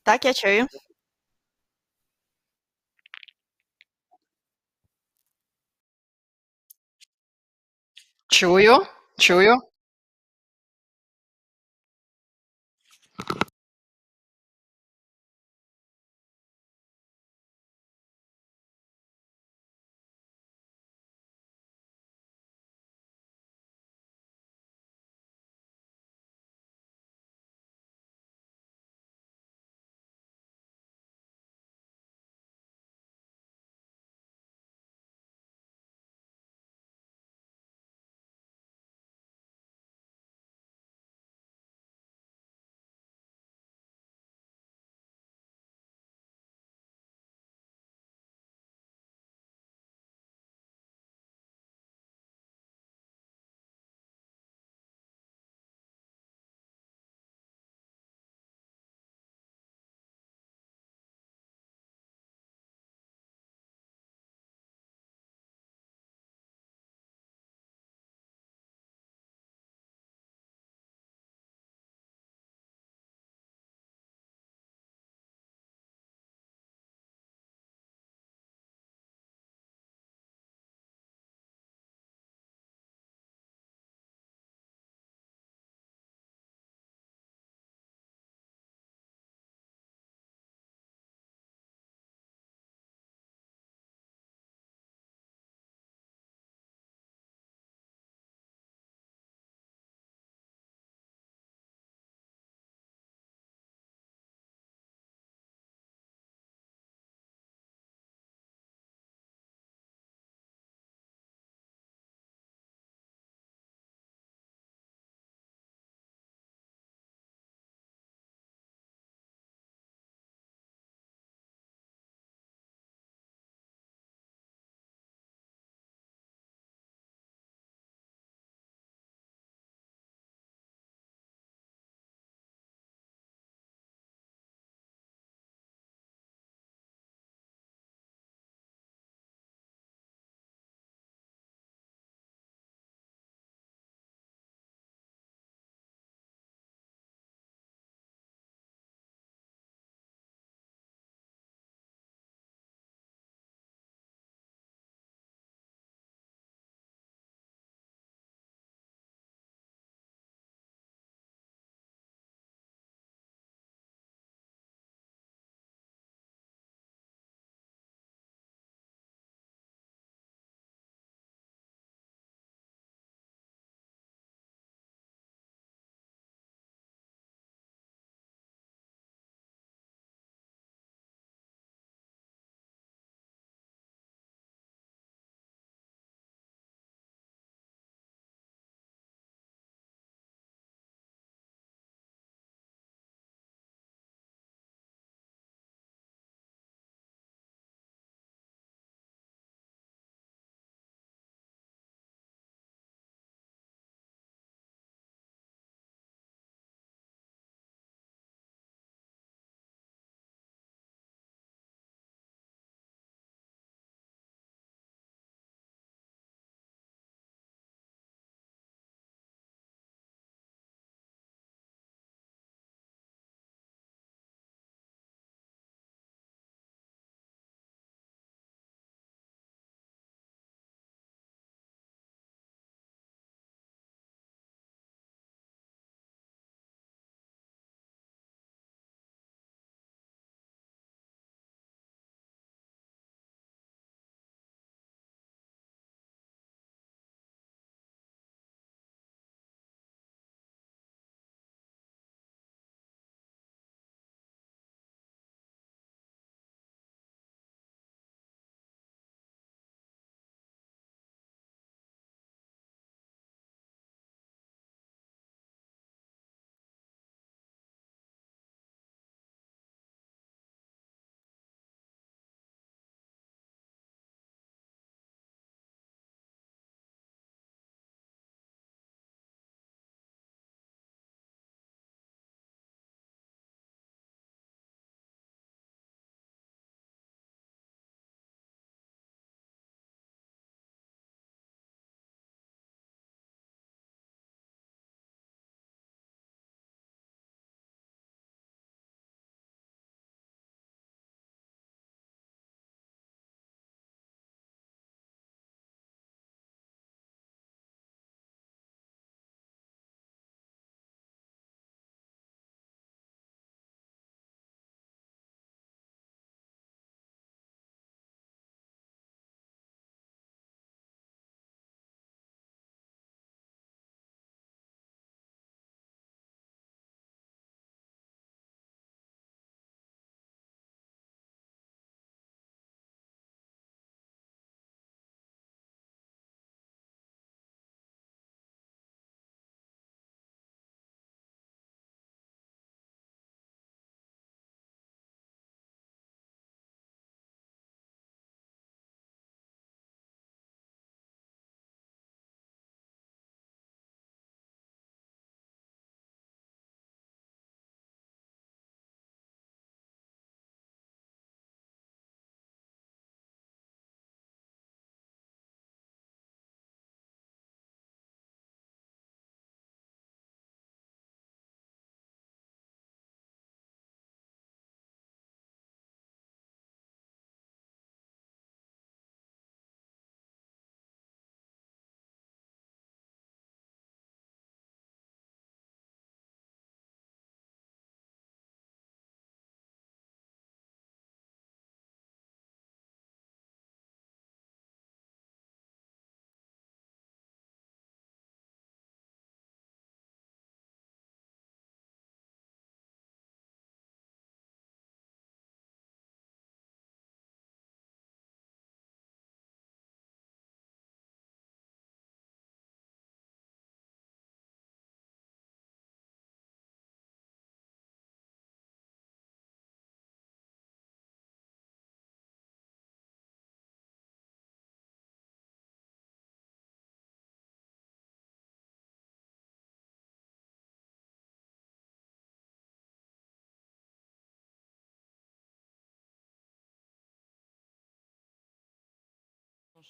Так, я чую. Чую, чую.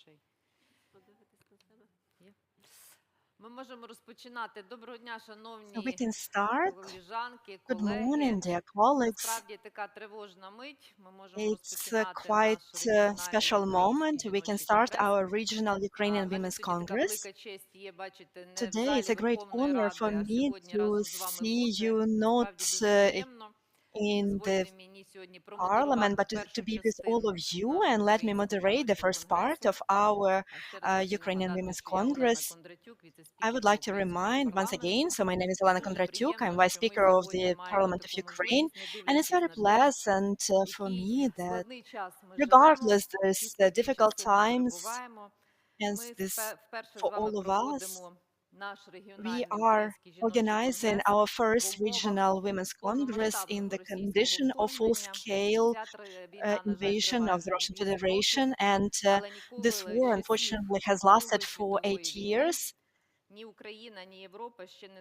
So we can start. Good morning, dear colleagues. It's quite a special moment. We can start our regional Ukrainian Women's Congress. Today it's a great honor for me to see you not in the Parliament, but to be with all of you, and let me moderate the first part of our Ukrainian Women's Congress. I would like to remind once again, so my name is Elena Kondratyuk, I'm Vice Speaker of the Parliament of Ukraine, and it's very pleasant for me that regardless there's difficult times and this for all of us, we are organizing our first regional Women's Congress in the condition of full-scale invasion of the Russian Federation, and this war unfortunately has lasted for 8 years.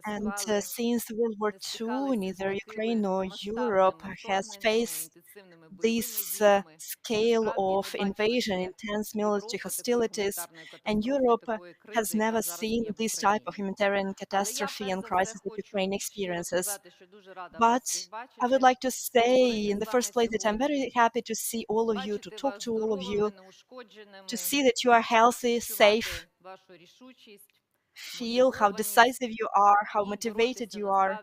And since World War II, neither Ukraine nor Europe has faced this scale of invasion, intense military hostilities, and Europe has never seen this type of humanitarian catastrophe and crisis that Ukraine experiences. But I would like to say in the first place that I'm very happy to see all of you, to talk to all of you, to see that you are healthy, safe, feel how decisive you are, how motivated you are,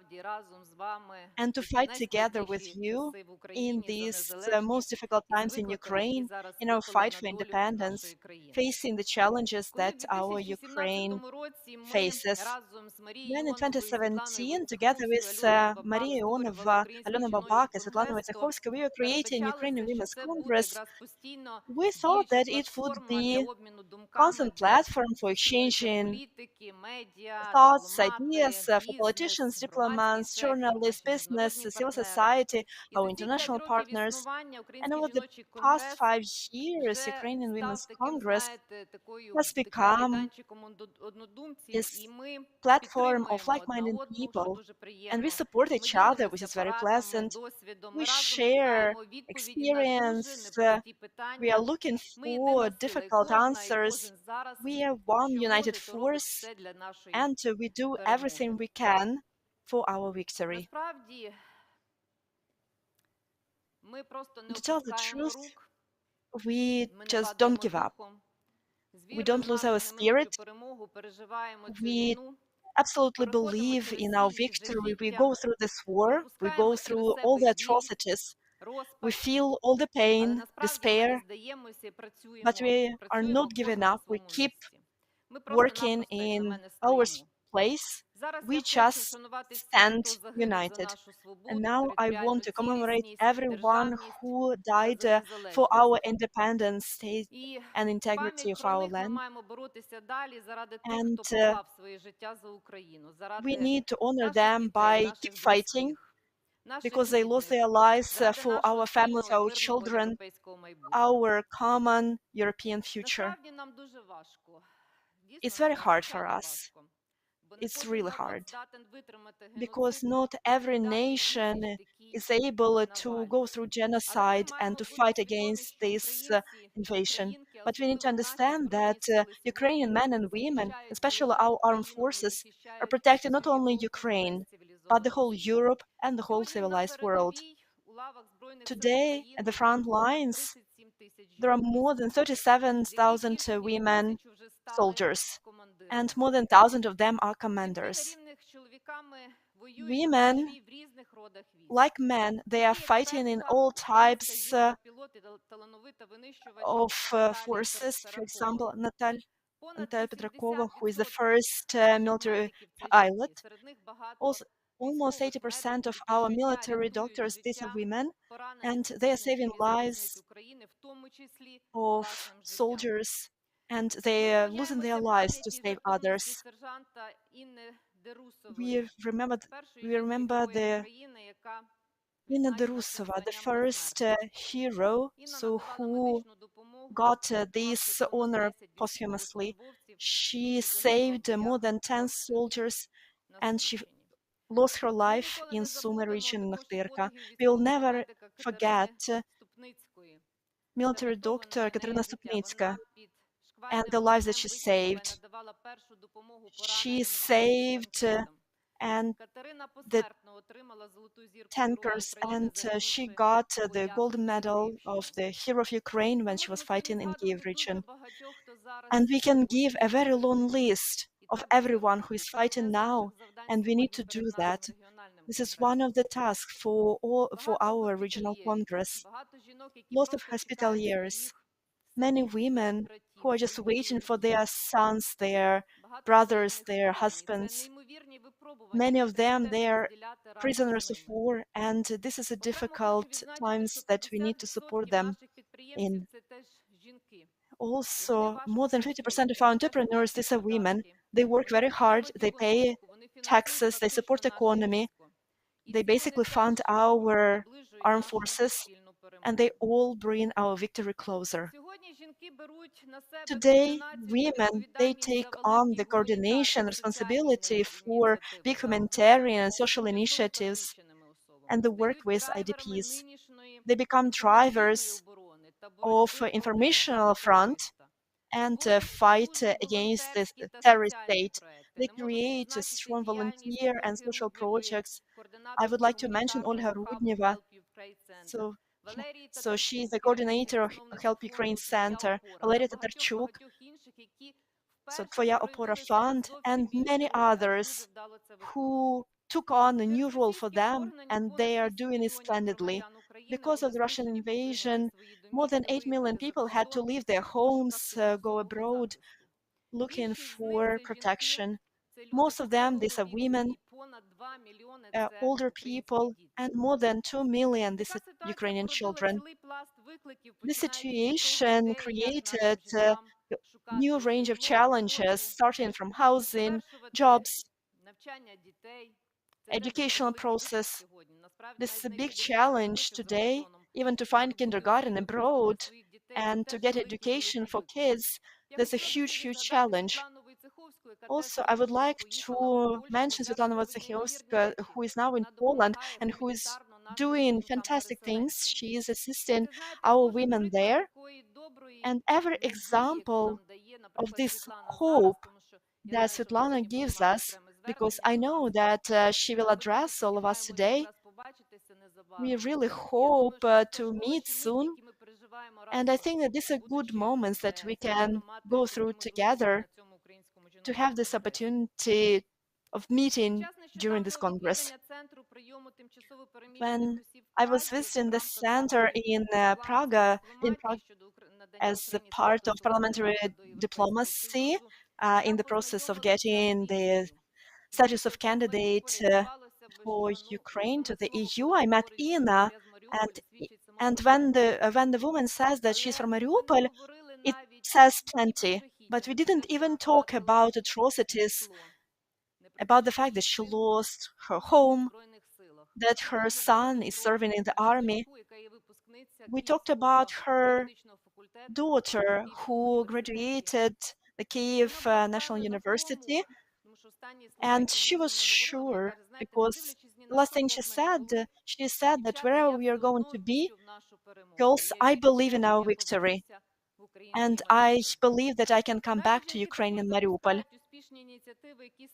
and to fight together with you in these most difficult times in Ukraine, in our fight for independence, facing the challenges that our Ukraine faces. Then in 2017, together with Maria Ionova, Alena Babak, and Svetlana Wojciechowska, we were creating Ukrainian Women's Congress. We thought that it would be constant platform for exchanging thoughts, ideas for politicians, diplomats, journalists, business, civil society, our international partners. And over the past 5 years, Ukrainian Women's Congress has become this platform of like-minded people, and we support each other, which is very pleasant. We share experience, we are looking for difficult answers. We are one united force, and we do everything we can for our victory. To tell the truth, we just don't give up. We don't lose our spirit. We absolutely believe in our victory. We go through this war, we go through all the atrocities, we feel all the pain, despair, but we are not giving up. We keep working in our place. We just stand united. And now I want to commemorate everyone who died for our independence, state, and integrity of our land. And we need to honor them by keep fighting, because they lost their lives for our families, our children, our common European future. It's very hard for us. It's really hard, because not every nation is able to go through genocide and to fight against this invasion. But we need to understand that Ukrainian men and women, especially our armed forces, are protecting not only Ukraine, but the whole Europe and the whole civilized world. Today, at the front lines, there are more than 37,000 women soldiers, and more than 1,000 of them are commanders. Women, like men, they are fighting in all types of forces. For example, Natalia Petrakova, who is the first military pilot. Also, almost 80% of our military doctors, these are women, and they are saving lives of soldiers, and they are losing their lives to save others. We remember the Nina Derusova, the first hero, so who got this honor posthumously. She saved more than 10 soldiers, and she lost her life in Sumy region in Nakhtirka. We will never forget military doctor Katerina Stupnitska. and the lives that she saved. She saved and the tankers, and she got the golden medal of the Hero of Ukraine when she was fighting in Kiev region. And we can give a very long list of everyone who is fighting now, and we need to do that. This is one of the tasks for our regional congress. Lots of hospitaliers, many women who are just waiting for their sons, their brothers, their husbands. Many of them, they are prisoners of war, and this is a difficult times that we need to support them in. Also, more than 50% of our entrepreneurs, these are women. They work very hard, they pay taxes, they support economy, they basically fund our armed forces, and they all bring our victory closer. Today, women, they take on the coordination responsibility for big humanitarian and social initiatives and the work with IDPs. They become drivers of informational front and fight against the terrorist state. They create strong volunteer and social projects. I would like to mention Olga Rudneva. So, so she is the coordinator of Help Ukraine Center, Valeria Tatarchuk, so Tvoya Opora Fund, and many others who took on a new role for them, and they are doing it splendidly. Because of the Russian invasion, more than 8 million people had to leave their homes, go abroad, looking for protection. Most of them, these are women, older people, and more than 2 million, these are Ukrainian children. This situation created a new range of challenges, starting from housing, jobs, educational process. This is a big challenge today, even to find kindergarten abroad and to get education for kids. There's a huge, huge challenge. Also, I would like to mention Svetlana Wojciechowska, who is now in Poland and who is doing fantastic things. She is assisting our women there. And every example of this hope that Svetlana gives us, because I know that she will address all of us today. We really hope to meet soon. And I think that these are good moments that we can go through together to have this opportunity of meeting during this Congress. When I was visiting the center in Prague, as a part of parliamentary diplomacy, in the process of getting the status of candidate for Ukraine to the EU, I met Ina, and when the woman says that she's from Mariupol, it says plenty. But we didn't even talk about atrocities, about the fact that she lost her home, that her son is serving in the army. We talked about her daughter who graduated the Kiev National University, and she was sure because the last thing she said that wherever we are going to be, girls, I believe in our victory. And I believe that I can come back to Ukraine and Mariupol.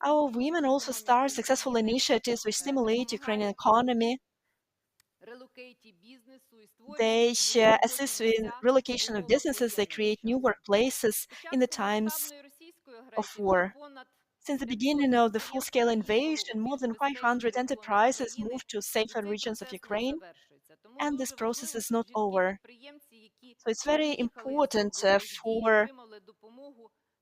Our women also start successful initiatives which stimulate Ukrainian economy. They assist in relocation of businesses, they create new workplaces in the times of war. Since the beginning of the full-scale invasion, more than 500 enterprises moved to safer regions of Ukraine, and this process is not over. So it's very important for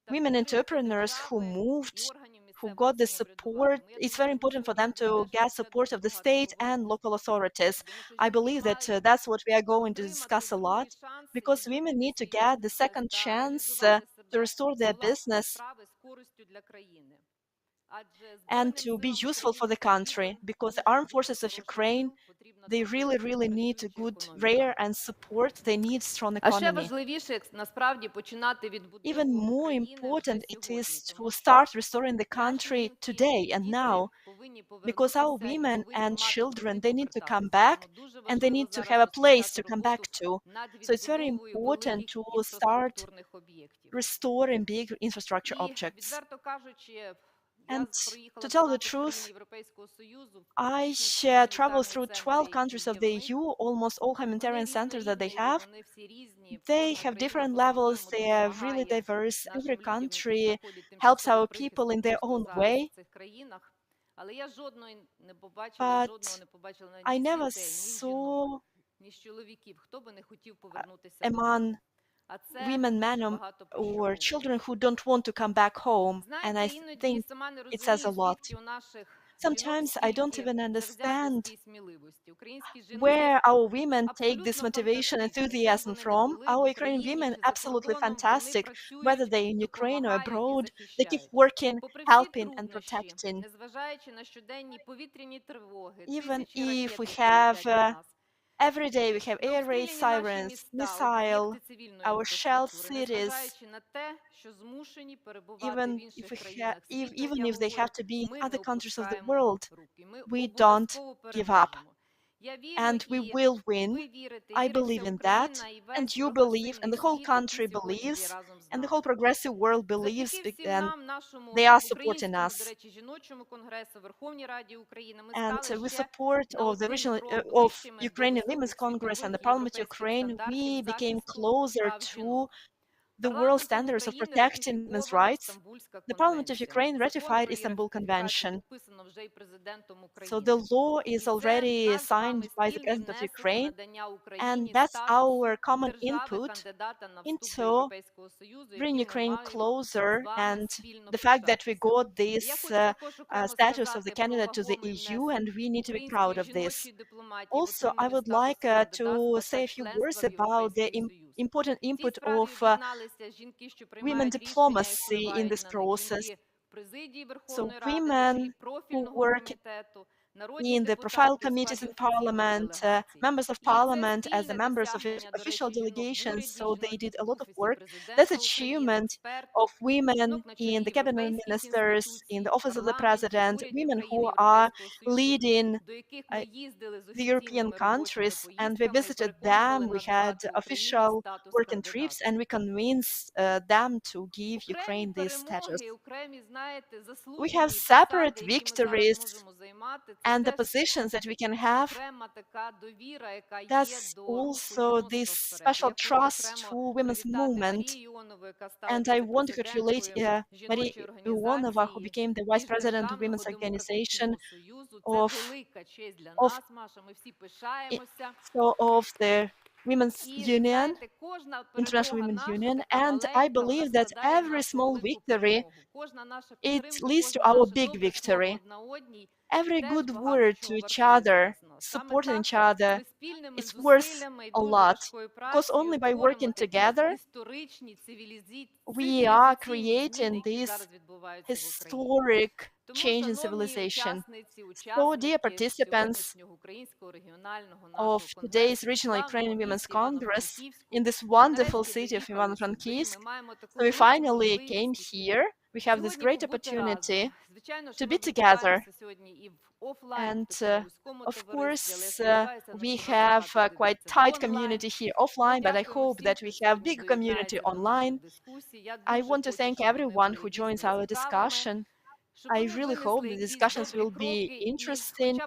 women entrepreneurs who moved, who got the support. It's very important for them to get support of the state and local authorities. I believe that that's what we are going to discuss a lot, because women need to get the second chance to restore their business and to be useful for the country, because the armed forces of Ukraine, they really, really need a good rare and support. They need strong economy. Even more important it is to start restoring the country today and now, because our women and children, they need to come back and they need to have a place to come back to. So it's very important to start restoring big infrastructure objects. And to tell the truth, I traveled through 12 countries of the EU, almost all humanitarian centers that they have. They have different levels, they are really diverse. Every country helps our people in their own way. But I never saw among women, men, or children who don't want to come back home. And I think it says a lot. Sometimes I don't even understand where our women take this motivation, enthusiasm from. Our Ukrainian women, absolutely fantastic, whether they're in Ukraine or abroad. They keep working, helping, and protecting. Even if we have every day we have air raid sirens, missile, our shelled cities. Even if they have to be in other countries of the world, we don't give up. And we will win. I believe in that, and you believe, and the whole country believes, and the whole progressive world believes, and they are supporting us. And with support of the of Ukrainian Women's Congress and the Parliament of Ukraine, we became closer to the world standards of protecting women's rights. The Parliament of Ukraine ratified Istanbul Convention. So the law is already signed by the President of Ukraine, and that's our common input into bring Ukraine closer. And the fact that we got this status of the candidate to the EU, and we need to be proud of this. Also, I would like to say a few words about the important input of women diplomacy in this process. So women who work in the profile committees in parliament, members of parliament as the members of official delegations, so they did a lot of work. That's achievement of women in the cabinet ministers, in the office of the president, women who are leading the European countries, and we visited them. We had official working trips, and we convinced them to give Ukraine this status. We have separate victories and the positions that we can have. That's also this special trust to women's movement. And I want to congratulate Maria Ionova, who became the vice president of Women's Organization of the Women's Union, International Women's Union. And I believe that every small victory, it leads to our big victory. Every good word to each other, supporting each other, it's worth a lot, because only by working together, we are creating this historic change in civilization. So, dear participants of today's Regional Ukrainian Women's Congress in this wonderful city of Ivano-Frankivsk, so we finally came here. We have this great opportunity to be together. And of course, we have a quite tight community here offline, but I hope that we have big community online. I want to thank everyone who joins our discussion. I really hope the discussions will be interesting,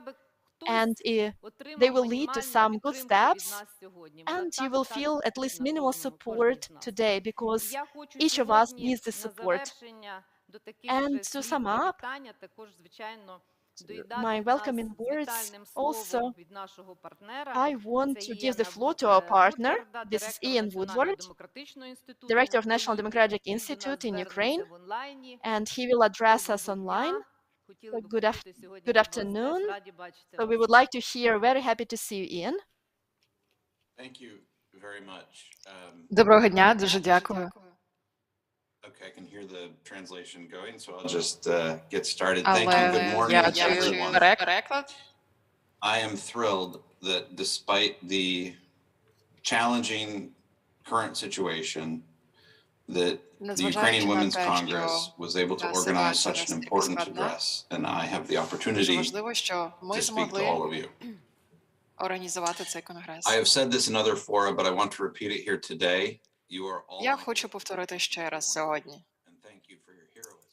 and they will lead to some good steps, and you will feel at least minimal support today, because each of us needs the support. And to sum up my welcoming words, also, I want to give the floor to our partner. This is Ian Woodward, Director of National Democratic Institute in Ukraine, and he will address us online. So good afternoon. So we would like to hear, very happy to see you, Ian. Thank you very much. Доброго дня, дуже дякую. Okay, I can hear the translation going, so I'll just get started. Thank you. Good morning, everyone. I am thrilled that despite the challenging current situation, that the Ukrainian Women's Congress was able to organize such an important address, and I have the opportunity to speak to all of you. I have said this in other fora, but I want to repeat it here today. You are all Я my хочу heroes, повторити each ще and every раз one of you, сьогодні. and thank you for your heroism.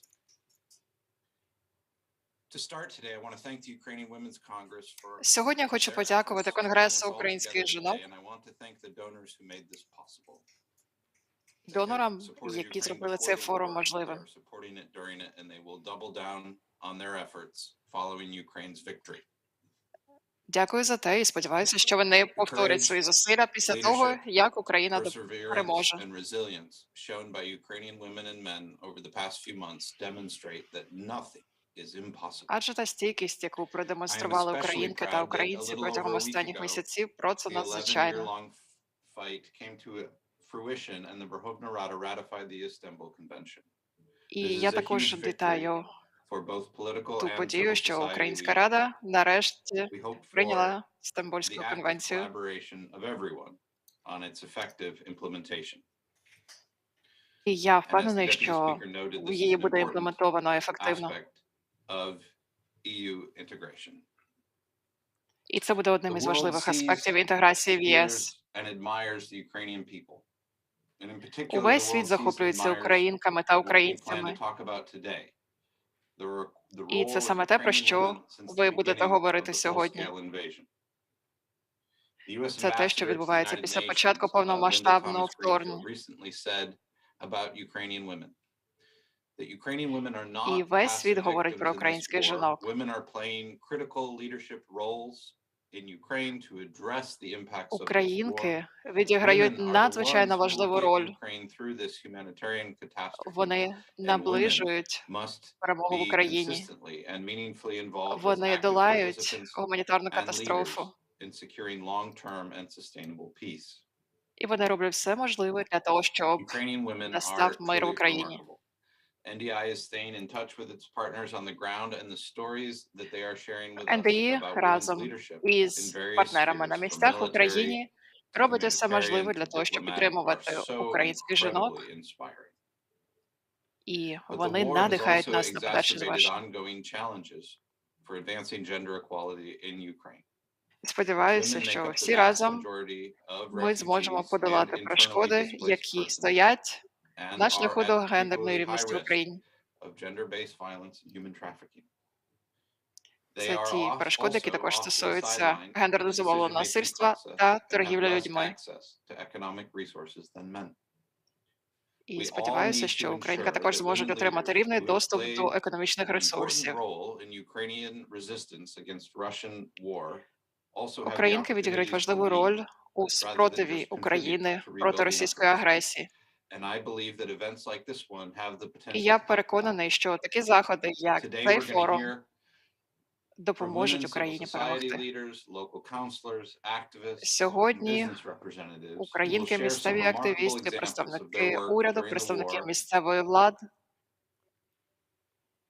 To start today, I want to thank the Ukrainian Women's Congress for Сьогодні я хочу their efforts подякувати to bring us Конгресу all українських together жінок, today, and I want to thank the donors who made this possible. They have донорам, supported які Ukraine зробили before цей the форум war, they можливим. are supporting it during it, and they will double down on their efforts following Ukraine's victory. Дякую за те і сподіваюся, що вони The повторять свої courage, зусилля після того, leadership, як Україна perseverance, переможе. and resilience shown by Ukrainian women and men over the past few months demonstrate that nothing is impossible. Адже та стійкість, яку I am продемонстрували especially українки та proud that a українці little протягом over a week останніх ago, місяців, це the надзвичайно. 11-year-long fight came to fruition and the Verkhovna Rada ratified the Istanbul Convention. І This я is a також huge victory вітаю for both political ту and подію, civil що society. Українська Рада нарешті We hope for прийняла the Стамбульську active конвенцію. collaboration of everyone on its effective implementation. І я And as the впевнений, Deputy що Speaker noted, this is її an буде important імплементовано ефективно. aspect of EU integration. І це буде одним The із world важливих sees, аспектів інтеграції в ЄС. hears, and admires the Ukrainian people. And in particular, the Увесь світ world sees and захоплюється admires українками та what we plan українцями. to talk about today. The І це role of саме те, про Ukrainian що women since ви the будете beginning of говорити the сьогодні. full-scale invasion. The US Це те, що ambassador to the відбувається United після початку Nations, Linda повномасштабного Thomas Greenfield, вторгнення. recently said about Ukrainian women that Ukrainian women are І not весь світ passive говорить про victims in this українських war. жінок. Women are playing critical leadership roles in Ukraine to address the impacts of this war. Українки відіграють Women are the надзвичайно ones who will важливу get роль. Ukraine through this humanitarian catastrophe. Вони And women наближують must перемогу в be Україні. consistently and meaningfully involved as Вони active долають participants гуманітарну and leaders катастрофу. in securing long-term and sustainable peace. І вони роблять все можливе для того, щоб Ukrainian women настав are мир в truly Україні. remarkable. NDI is staying in touch with its partners on the ground and the stories that they are sharing with us НДІ about women's разом leadership із in various партнерами на spheres, from місцях в military Україні to робить усе humanitarian можливе для to того, щоб diplomatic, are підтримувати so українських жінок, incredibly inspiring. і But the вони war has надихають also нас на подальші exacerbated звершення. ongoing challenges for advancing gender equality in Ukraine. Сподіваюся, Women make що up the всі vast разом majority of ми зможемо refugees and подолати internally перешкоди, displaced які persons, стоять and на are шляху at до гендерної equally high рівності в risk Україні. of gender-based violence and human trafficking. They Це are ті перешкоди, які also також off to the стосуються sideline of the гендерно зумовленого decision-making насильства process та and have торгівлі less людьми. access to economic resources than men. І We all сподіваюся, need to що українки ensure також that зможуть women отримати leaders рівний who have доступ до played економічних an important ресурсів. role in Ukrainian resistance against Russian war also have the Українки відіграють opportunities to важливу lead роль у rather than спротиві just contribute України to проти rebuilding російської efforts. агресії. And I believe that events like this one have the І potential я to help that. переконаний, що такі заходи, як Today цей we're going to форум, hear from допоможуть women, civil Україні society перемогти. leaders, local counselors, activists, and Сьогодні business representatives who will українки, share some місцеві remarkable активісти, examples of their представники work уряду, during the представники war місцевої влади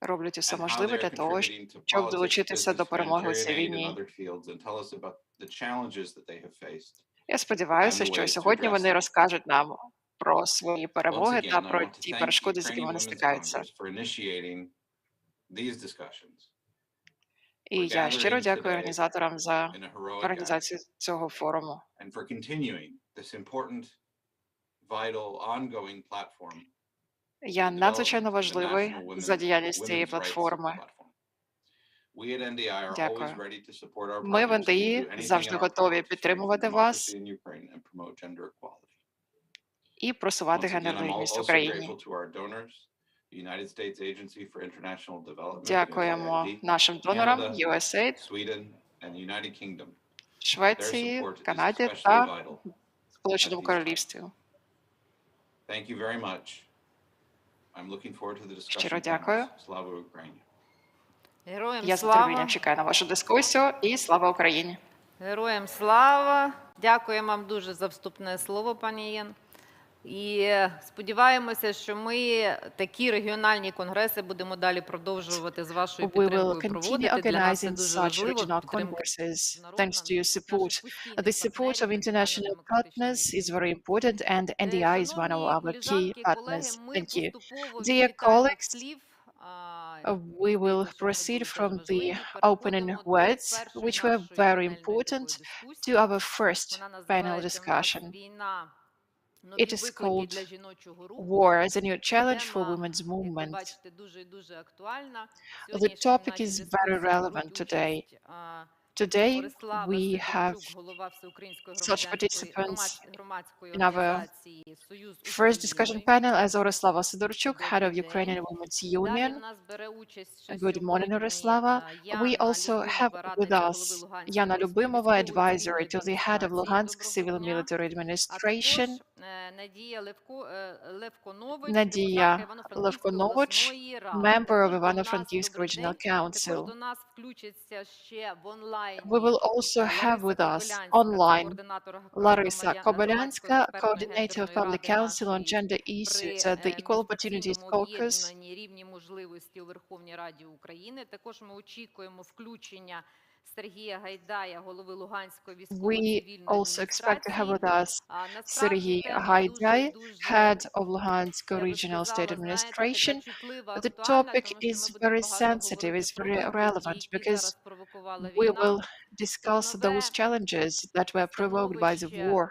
роблять усе and how можливе they для are того, contributing to щоб politics, долучитися до business, перемоги у цій humanitarian aid, and війні. other fields and tell us about the challenges that they have faced Я and сподіваюся, the що ways to сьогодні address вони them. розкажуть нам про свої Once перемоги та again, I про want to ті thank the перешкоди, з якими Ukrainian вони Women's стикаються. Congress for initiating these discussions, І for я щиро gathering дякую today організаторам за in a heroic act, організацію цього форуму. and for continuing this important, vital, ongoing platform Я in the надзвичайно development of a важливий national за діяльність цієї women's rights платформи. platform. We at NDI are always Дякую. ready to support our Ми в partners and will НДІ do anything завжди in our готові power to strengthen підтримувати democracy вас in Ukraine and promote gender equality. і просувати Once again, гендерну I'm рівність в also Україні. grateful to our donors, the United States Agency for International Development, Дякуємо USAID, нашим донорам Canada, USAID, Sweden, and the United Kingdom. Their Швеції, support is Канаді especially та vital Сполученому at these Королівстві. times. Thank you very much. I'm looking forward to the Щиро discussion дякую. panels. Slava Ukraini. Героям Я з нетерпінням слава! чекаю на вашу дискусію і слава Україні! Героям слава! Дякую вам дуже за вступне слово, пані Єн. І сподіваємося, що ми такі регіональні конгреси будемо далі продовжувати з вашою We will підтримкою continue проводити. Для нас це organizing дуже such важливо. regional Підтримка congresses міжнародна thanks to your наших support. постійних The support of партнерів international соціально-демократичної partners is very important, and NDI is one of Шановні our key колежанки, колеги, partners. ми Thank you. поступово Dear від вітальних colleagues, слів. we will Здається, що вони proceed були теж from the важливі. opening Переходимо до words, першої which were нашої very панельної important, такої to дискусії. our first Вона panel називається в нас discussion. «Війна It нові is виклики called для жіночого руху. War as a New Challenge for Тема, Women's як ви Movement. бачите, дуже і дуже актуальна. В The сьогоднішній topic нашій is very дискусії беруть relevant today. участь Today, Орислава we have Сидорчук, голова Всеукраїнської such громадянської participants громадської in our організації Союз first discussion України. panel as Oroslava Sidorchuk, head Добрий of Ukrainian день. Women's Далі Union. в нас бере участь ще Good morning, сьогодні Oroslava. We Яна also have Любимова, with радниця голови us Yana Луганської обласної Lubimova, військової advisory цивільної to the head of адміністрації. Luhansk Доброго Civil дня. Military А також Administration, Надія Левконович, депутатка Nadia Івано-Франківської Levkonovich, обласної ради. member of Також до нас, Ivano-Frankivsk добрий Regional день, також Council. до нас включиться ще в We онлайні will also have Лариса with us Кобилянська, це online координатор Larisa громадської Kobolyanska, coordinator of експертно-гендерної Public ради Council on нашої Gender Issues при at the Equal Opportunities міжфракційному Caucus. об'єднанні рівні можливості у Верховній Раді України. Також ми очікуємо включення Сергія Гайдая, голови Луганської We військово-цивільної also expect to have адміністрації. with us Насправді Serhiy тема Haidai, дуже, head of Luhansk я би Regional State сказала, знаєте, така Administration. чутлива, The актуальна, topic тому що ми is будемо very багато sensitive, говорити is про very виклики, relevant які because зараз провокувала we війна, will про discuss those нове challenges that were provoked by the становище war.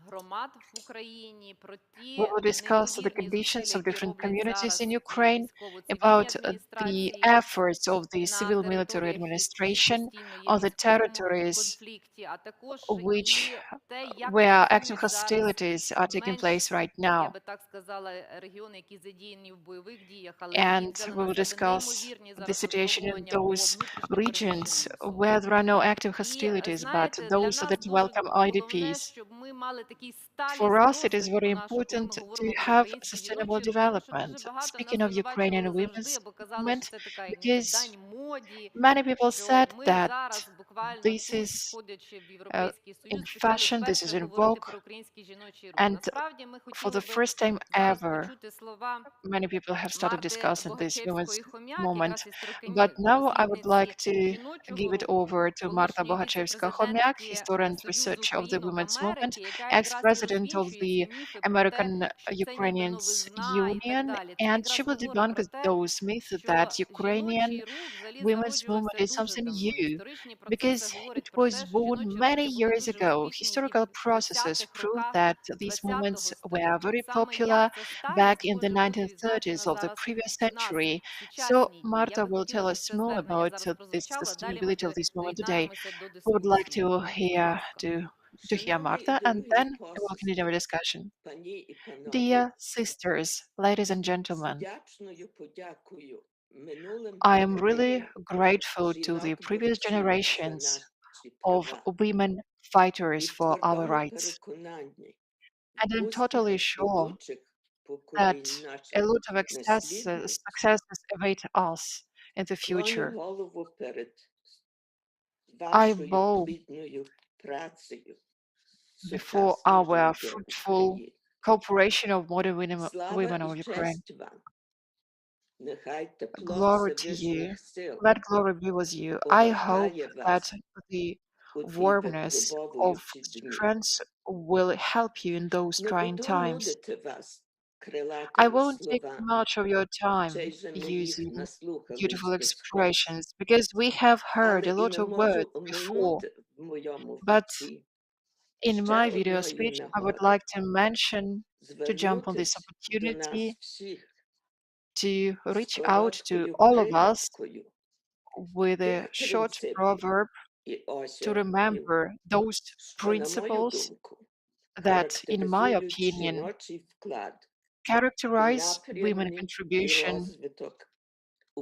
громад в Україні, про We ті will discuss the неймовірні conditions зусилля, of які different роблять communities in зараз і Ukraine, військово-цивільні about the адміністрації efforts of the на civil military територіях, які administration постійно є on the військовому territories конфлікті, а також which і те, як where active працюють зараз hostilities are taking place менш, right я now. би так сказала, регіони, які задіяні в бойових діях, але які And взяли we на will себе discuss неймовірні the зараз situation in випробування по those внутрішньо переміщеним regions особам. where there are no active І hostilities, but знаєте, для those нас that дуже welcome головне, IDPs. щоб ми мали такий сталість For us, it is розвитку very нашого, коли ми important to говоримо про have український sustainable жіночий рух, тому що дуже development. багато Speaking нас of Ukrainian звинувачували завжди, women's або казали, що movement, це така ніби because дань моді, many people що said ми that зараз буквально this тут, is входячи в uh, Європейський in Союз, почали fashion, this is вперше in говорити vogue, про український жіночий рух. and Насправді ми for хотіли the би first time зараз ever, почути слова many people have started Марти discussing this women's Богачевської-Хом'як, moment. якраз But now I would like дослідниці to жіночого give it руху, over to Marta колишньої Bohachevska-Khomyak, віце-президентки historian and Союзу researcher of the Українок women's movement, Америки, яка якраз і ex-president of розвінчує ці the міфи про те, American що це ніби Ukrainians новизна і так Union, далі. Це and she якраз will говорить debunk про те, those myths що that Ukrainian жіночий рух взагалі women's movement зароджувався is дуже something давно. new Історичні процеси because говорять it про was те, що born жіночі many рухи були years дуже ago. успішні і Historical в processes 20-х prove роках that these movements ХХ were століття. very От саме popular як ця back старість in the може бути відзначена 1930s of the зараз previous в нас century. в So сучасні дні. Я Marta би will хотіла, tell щоб us це more звернення about зараз this прозвучало, а далі ми sustainability of this movement today. доєднаємося до We would like дискусії. to Будь hear ласка. to hear Marta, and then we'll continue our discussion. Dear sisters, ladies and gentlemen, I am really grateful to the previous generations of women fighters for our rights. And I'm totally sure that a lot of successes await us in the future. I bow before our fruitful cooperation of modern women of Ukraine. Glory to you. Let glory be with you. I hope that the warmness of strength will help you in those trying times. I won't take much of your time using beautiful expressions because we have heard a lot of words before. But in my video speech, I would like to mention, to jump on this opportunity, to reach out to all of us with a short proverb to remember those principles that, in my opinion, characterize women's contribution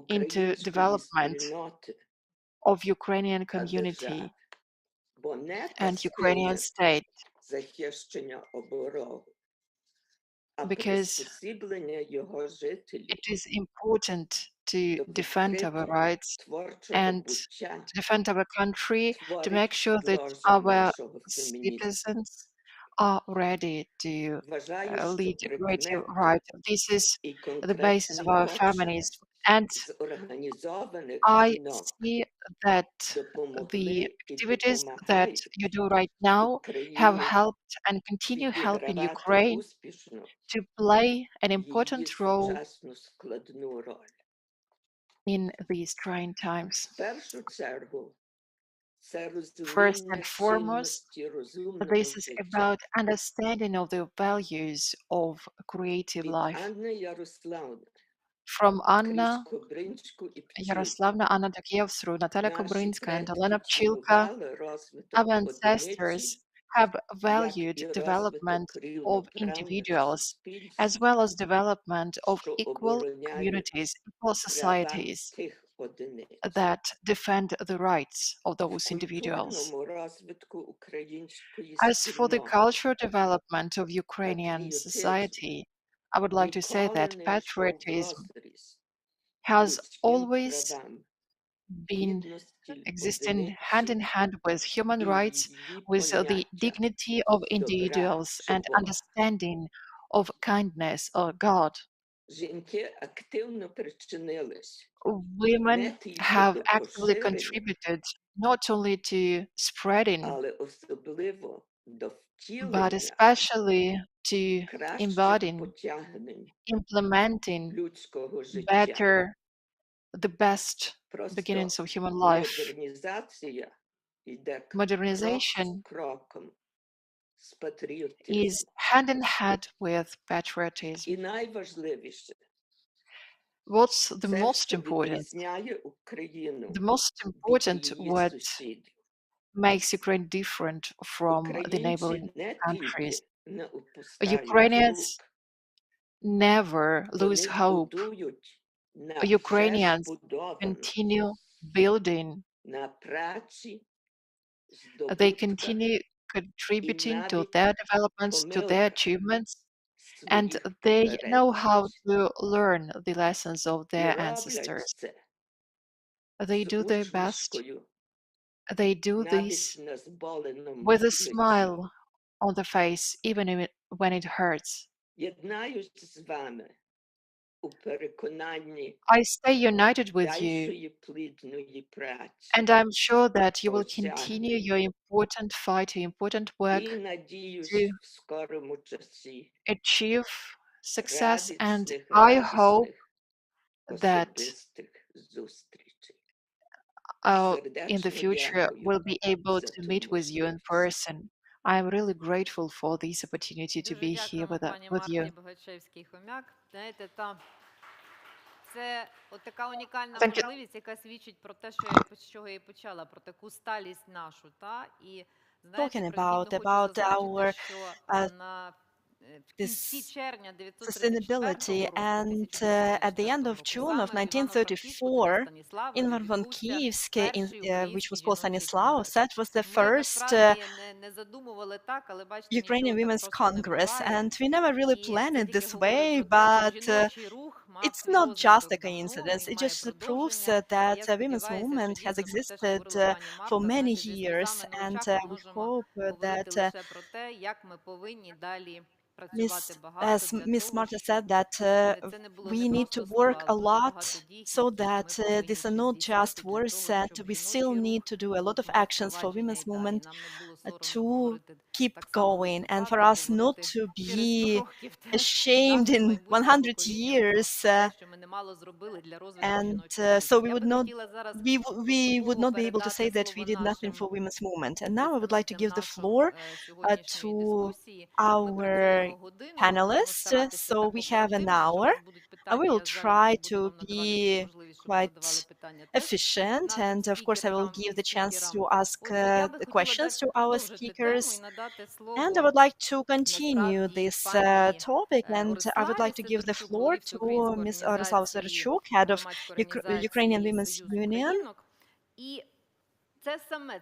into development of Ukrainian community and Ukrainian state, because it is important to defend our rights and to defend our country, to make sure that our citizens are ready to lead a creative right. This is the basis of our feminism. And I see that the activities that you do right now have helped and continue helping Ukraine to play an important role in these trying times. First and foremost, this is about understanding of the values of creative life. From Anna Yaroslavna, Anna Dagiev, through Natalia Kobrinska and Elena Pchilka, our ancestors have valued development of individuals as well as development of equal communities, equal societies that defend the rights of those individuals. As for the cultural development of Ukrainian society, I would like to say that patriotism has always been existing hand in hand with human rights, with the dignity of individuals and understanding of kindness of God. Women have actively contributed not only to spreading, but especially to embodying, implementing better, the best beginnings of human life. Modernization is hand in hand with patriotism. What's the most important? The most important what makes Ukraine different from the neighboring countries. Ukrainians never lose hope. Ukrainians continue building. They continue contributing to their developments, to their achievements, and they know how to learn the lessons of their ancestors. They do their best. They do this with a smile on the face, even when it hurts. I stay united with you, and I'm sure that you will continue your important fight, your important work to achieve success. And I hope that in the future we'll be able to meet with you in person. I'm really grateful for this opportunity to Дуже be here дякуємо пані with Марті you. Богачевський-Хомяк. Знаєте, це от така унікальна Thank you. можливість, яка свідчить про те, з чого я і почала, про таку сталість нашу. І знаєте, Talking привітно хочу about зазначити, our що uh, в кінці this червня 934 sustainability. року, And at the 1934 end of року, з June of вами в Івано-Франківську князь 1934, Станіславич in відбувся Von-Kievsk, перший which український was called жіночий Stanislaus, конгрес. that was the Ми first насправді не задумували так, але бачите, Ukrainian нічого так Women's просто не Congress. буває. And we never really І planned це it тільки this говорить way, про те, що but жіночий рух мав it's свій not just розвиток a давно, coincidence. він It має just proves продовження. І that я women's сподіваюся, що movement has дійсно про те, що existed говорила пані for Марта, many знаєте, зі years. сльозами на And очах ми we можемо hope говорити that лише про те, як ми повинні далі працювати багато As для Miss того, Marta щоб said, that це не було не we need to просто work слова, а a дуже lot багато дій, so які ми that повинні these are ще not здійснити just для words, того, that щоб we still жіночий need рух to do a lot of продовжував actions for впровадження women's ідеалі. movement Нам не було соромно to говорити keep так само going, and for виступати, us not говорити to через 100 be років ashamed нашим in майбутнім 100 поколінням про years, те, що ми немало зробили для розвитку and жіночого so руху. we Я would би not хотіла зараз we would поступово not be able to say передати that we слово did nothing нашим for women's movement. And now I would like to учасницям give the нашої floor сьогоднішньої to дискусії. Ми our працюємо годину, ми будемо panelists. старатися So так we have an оперативно. Якщо у hour. вас будуть I питання, will я з радістю try буду to вам надавати таку be можливість, щоб ви задавали quite питання теж efficient, нашим and of course I will спікерам. give the chance спікерам. to ask Отже, я би the хотіла questions далі to our продовжити тему і speakers, надати and I слово would like to continue насправді this пані topic, and I would Ориславі like to give the Сидорчук, floor голові to всеукраїнської Ms. Roslava організації, Sverchuk, head of громадської Ukrainian організації Women's Союз Union. Українок. І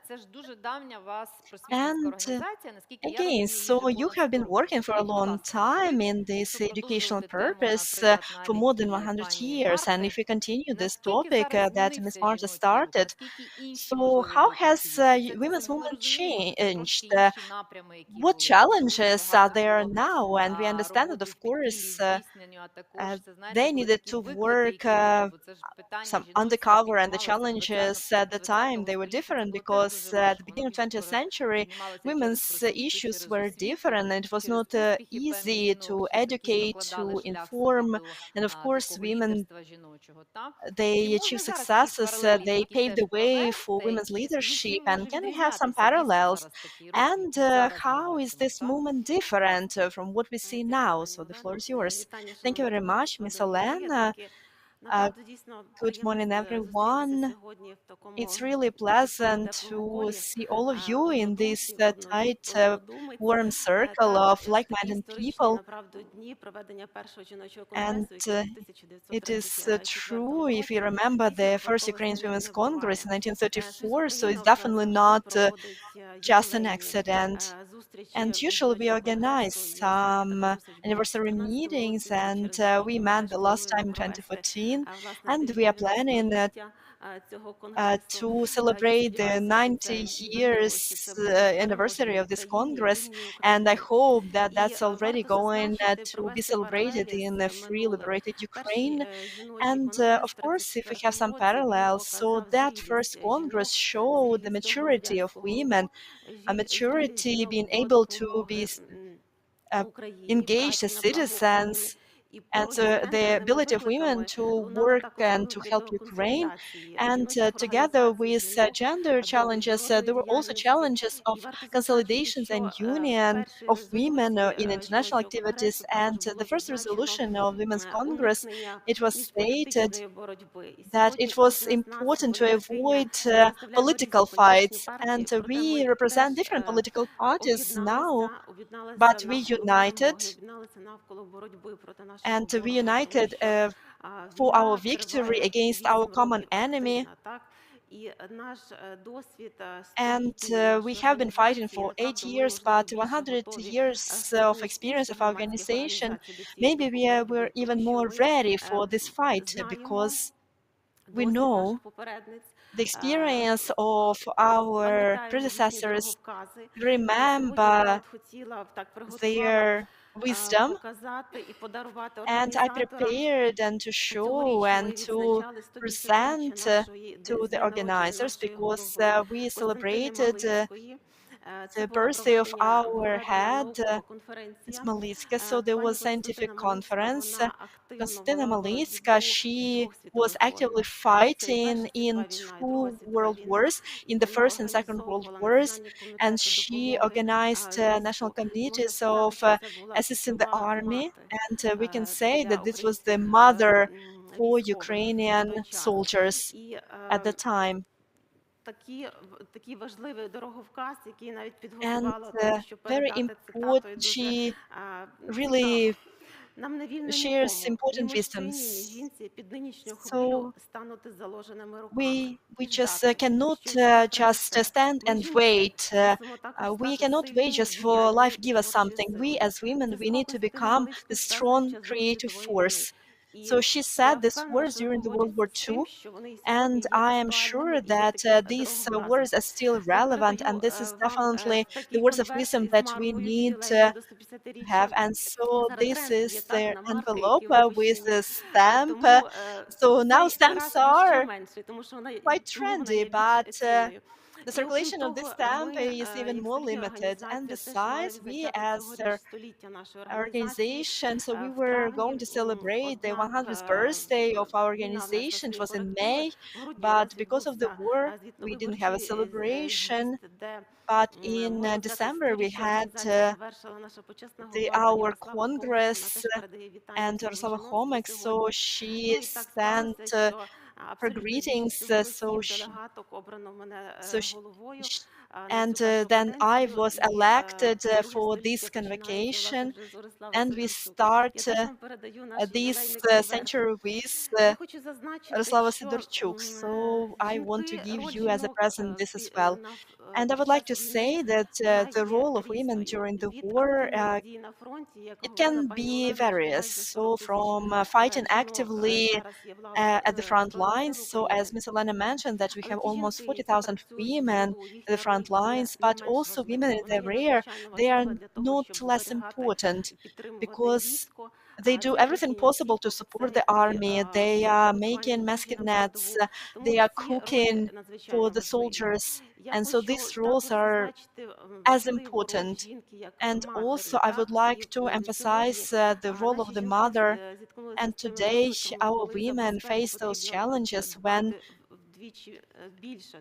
це ж дуже давня вас просвітницька And організація, наскільки я again, розумію, їй вже so you понад have 100 been років. working for a Скажіть, будь long ласка, можливо, time in this якщо educational продовжувати тему, purpose наприклад, for навіть more than і 100 пані years. And Марти, if we continue this наскільки topic зараз that Ms. змінився Marta жіночий рух, started, наскільки інші, so можливо, how has виклики є? women's Ми movement розуміємо, що це трошки changed? інші напрями, які What були. Тобто дуже challenges are багато there було now? And we understand that, роботи of в підпіллі course, здійсненню, а також це, знаєте, they були needed такі to виклики, work які були, бо це ж питання some жіночі, які undercover, and the відбувалися challenges at the time, they were 20-го, different because at the beginning of 20th century, women's issues were different. And it was not easy to educate, to inform. And of course, women, they achieve successes, they pave the way for women's leadership. And can we have some parallels? And how is this movement different from what we see now? So the floor is yours. Thank you very much, Miss Elena. Good morning, everyone. It's really pleasant to see all of you in this tight, warm circle of like-minded people. And it is true if you remember the first Ukrainian Women's Congress in 1934, so it's definitely not just an accident. And usually we organize some anniversary meetings, and we met the last time in 2014, and we are planning to celebrate the 90 years anniversary of this Congress, and I hope that that's already going to be celebrated in a free, liberated Ukraine. And of course, if we have some parallels, so that first Congress showed the maturity of women, a maturity being able to be uh, engaged as citizens, and the ability of women to work and to help Ukraine. And together with gender challenges, there were also challenges of consolidations and union of women in international activities. And the first resolution of Women's Congress, it was stated that it was important to avoid political fights. And we represent different political parties now, but we united, and we united for our victory against our common enemy. And we have been fighting for 8 years, but 100 years of experience of our organization, maybe we're even more ready for this fight because we know the experience of our predecessors, remember their wisdom, and I prepared and to show and to present to the organizers because we celebrated the birthday of our head, Ms. Malitska. So there was scientific conference. Konstantina Malitska, she was actively fighting in 2 world wars, in the First and Second World Wars, and she organized national committees of assisting the army. And we can say that this was the mother for Ukrainian soldiers at the time. And very important, she really shares important wisdoms. So we just cannot just stand and wait. We cannot wait just for life give us something. We as women, we need to become the strong creative force. So she said these words during the World War II, and I am sure that these words are still relevant, and this is definitely the words of wisdom that we need to have. And so this is the envelope with the stamp. So now stamps are quite trendy, but the circulation of this stamp is even more limited. And besides, we as organization, so we were going to celebrate the 100th birthday of our organization. It was in May, but because of the war, we didn't have a celebration. But in December, we had our Congress, and Ursula Homek, so she sent her greetings, so she, sh- and then I was elected for this convocation, and we start this century with Ярослава Sidorchuk. So I want to give you as a present this as well. And I would like to say that the role of women during the war, it can be various. So from fighting actively at the front lines. So as Ms. Elena mentioned, that we have almost 40,000 women at the front lines, but also women in the rear, they are not less important because They do everything possible to support the army. They are making mosquito nets. They are cooking for the soldiers. And so these roles are as important. And also, I would like to emphasize the role of the mother. And today, our women face those challenges when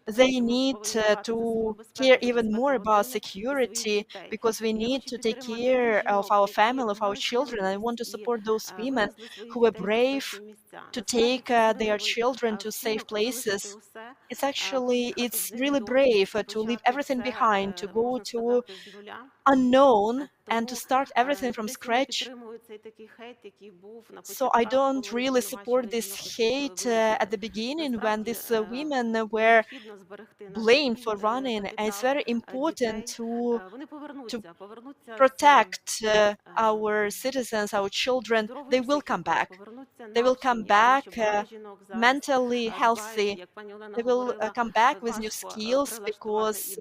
they need to care even more about security, because we need to take care of our family, of our children. I want to support those women who are brave to take their children to safe places. It's really brave to leave everything behind, to go to unknown and to start everything from scratch. So I don't really support this hate at the beginning when these women were blamed for running. And it's very important to protect our citizens, our children. They will come back. They will come back mentally healthy. They will come back with new skills, because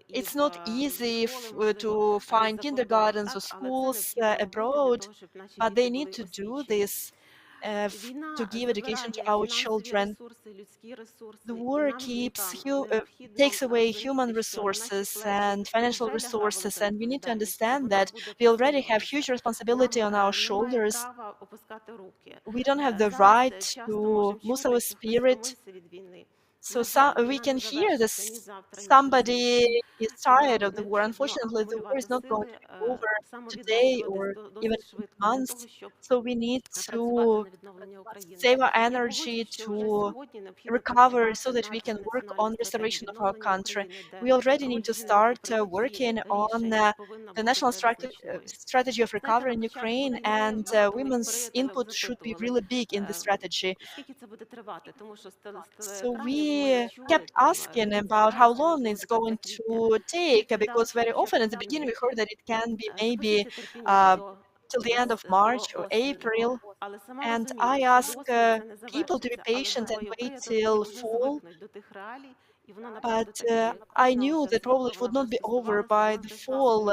it's not easy to find kindergartens or schools abroad, but they need to do this to give education to our children. The war takes away human resources and financial resources, and we need to understand that we already have huge responsibility on our shoulders. We don't have the right to lose our spirit. So we can hear this. Somebody is tired of the war. Unfortunately, the war is not going to be over today or even in months. So we need to save our energy to recover so that we can work on restoration of our country. We already need to start working on the national strategy of recovery in Ukraine, and women's input should be really big in the strategy. So we kept asking about how long it's going to take, because very often at the beginning we heard that it can be maybe uh, till the end of March or April. And I ask people to be patient and wait till fall. But I knew that probably it would not be over by the fall.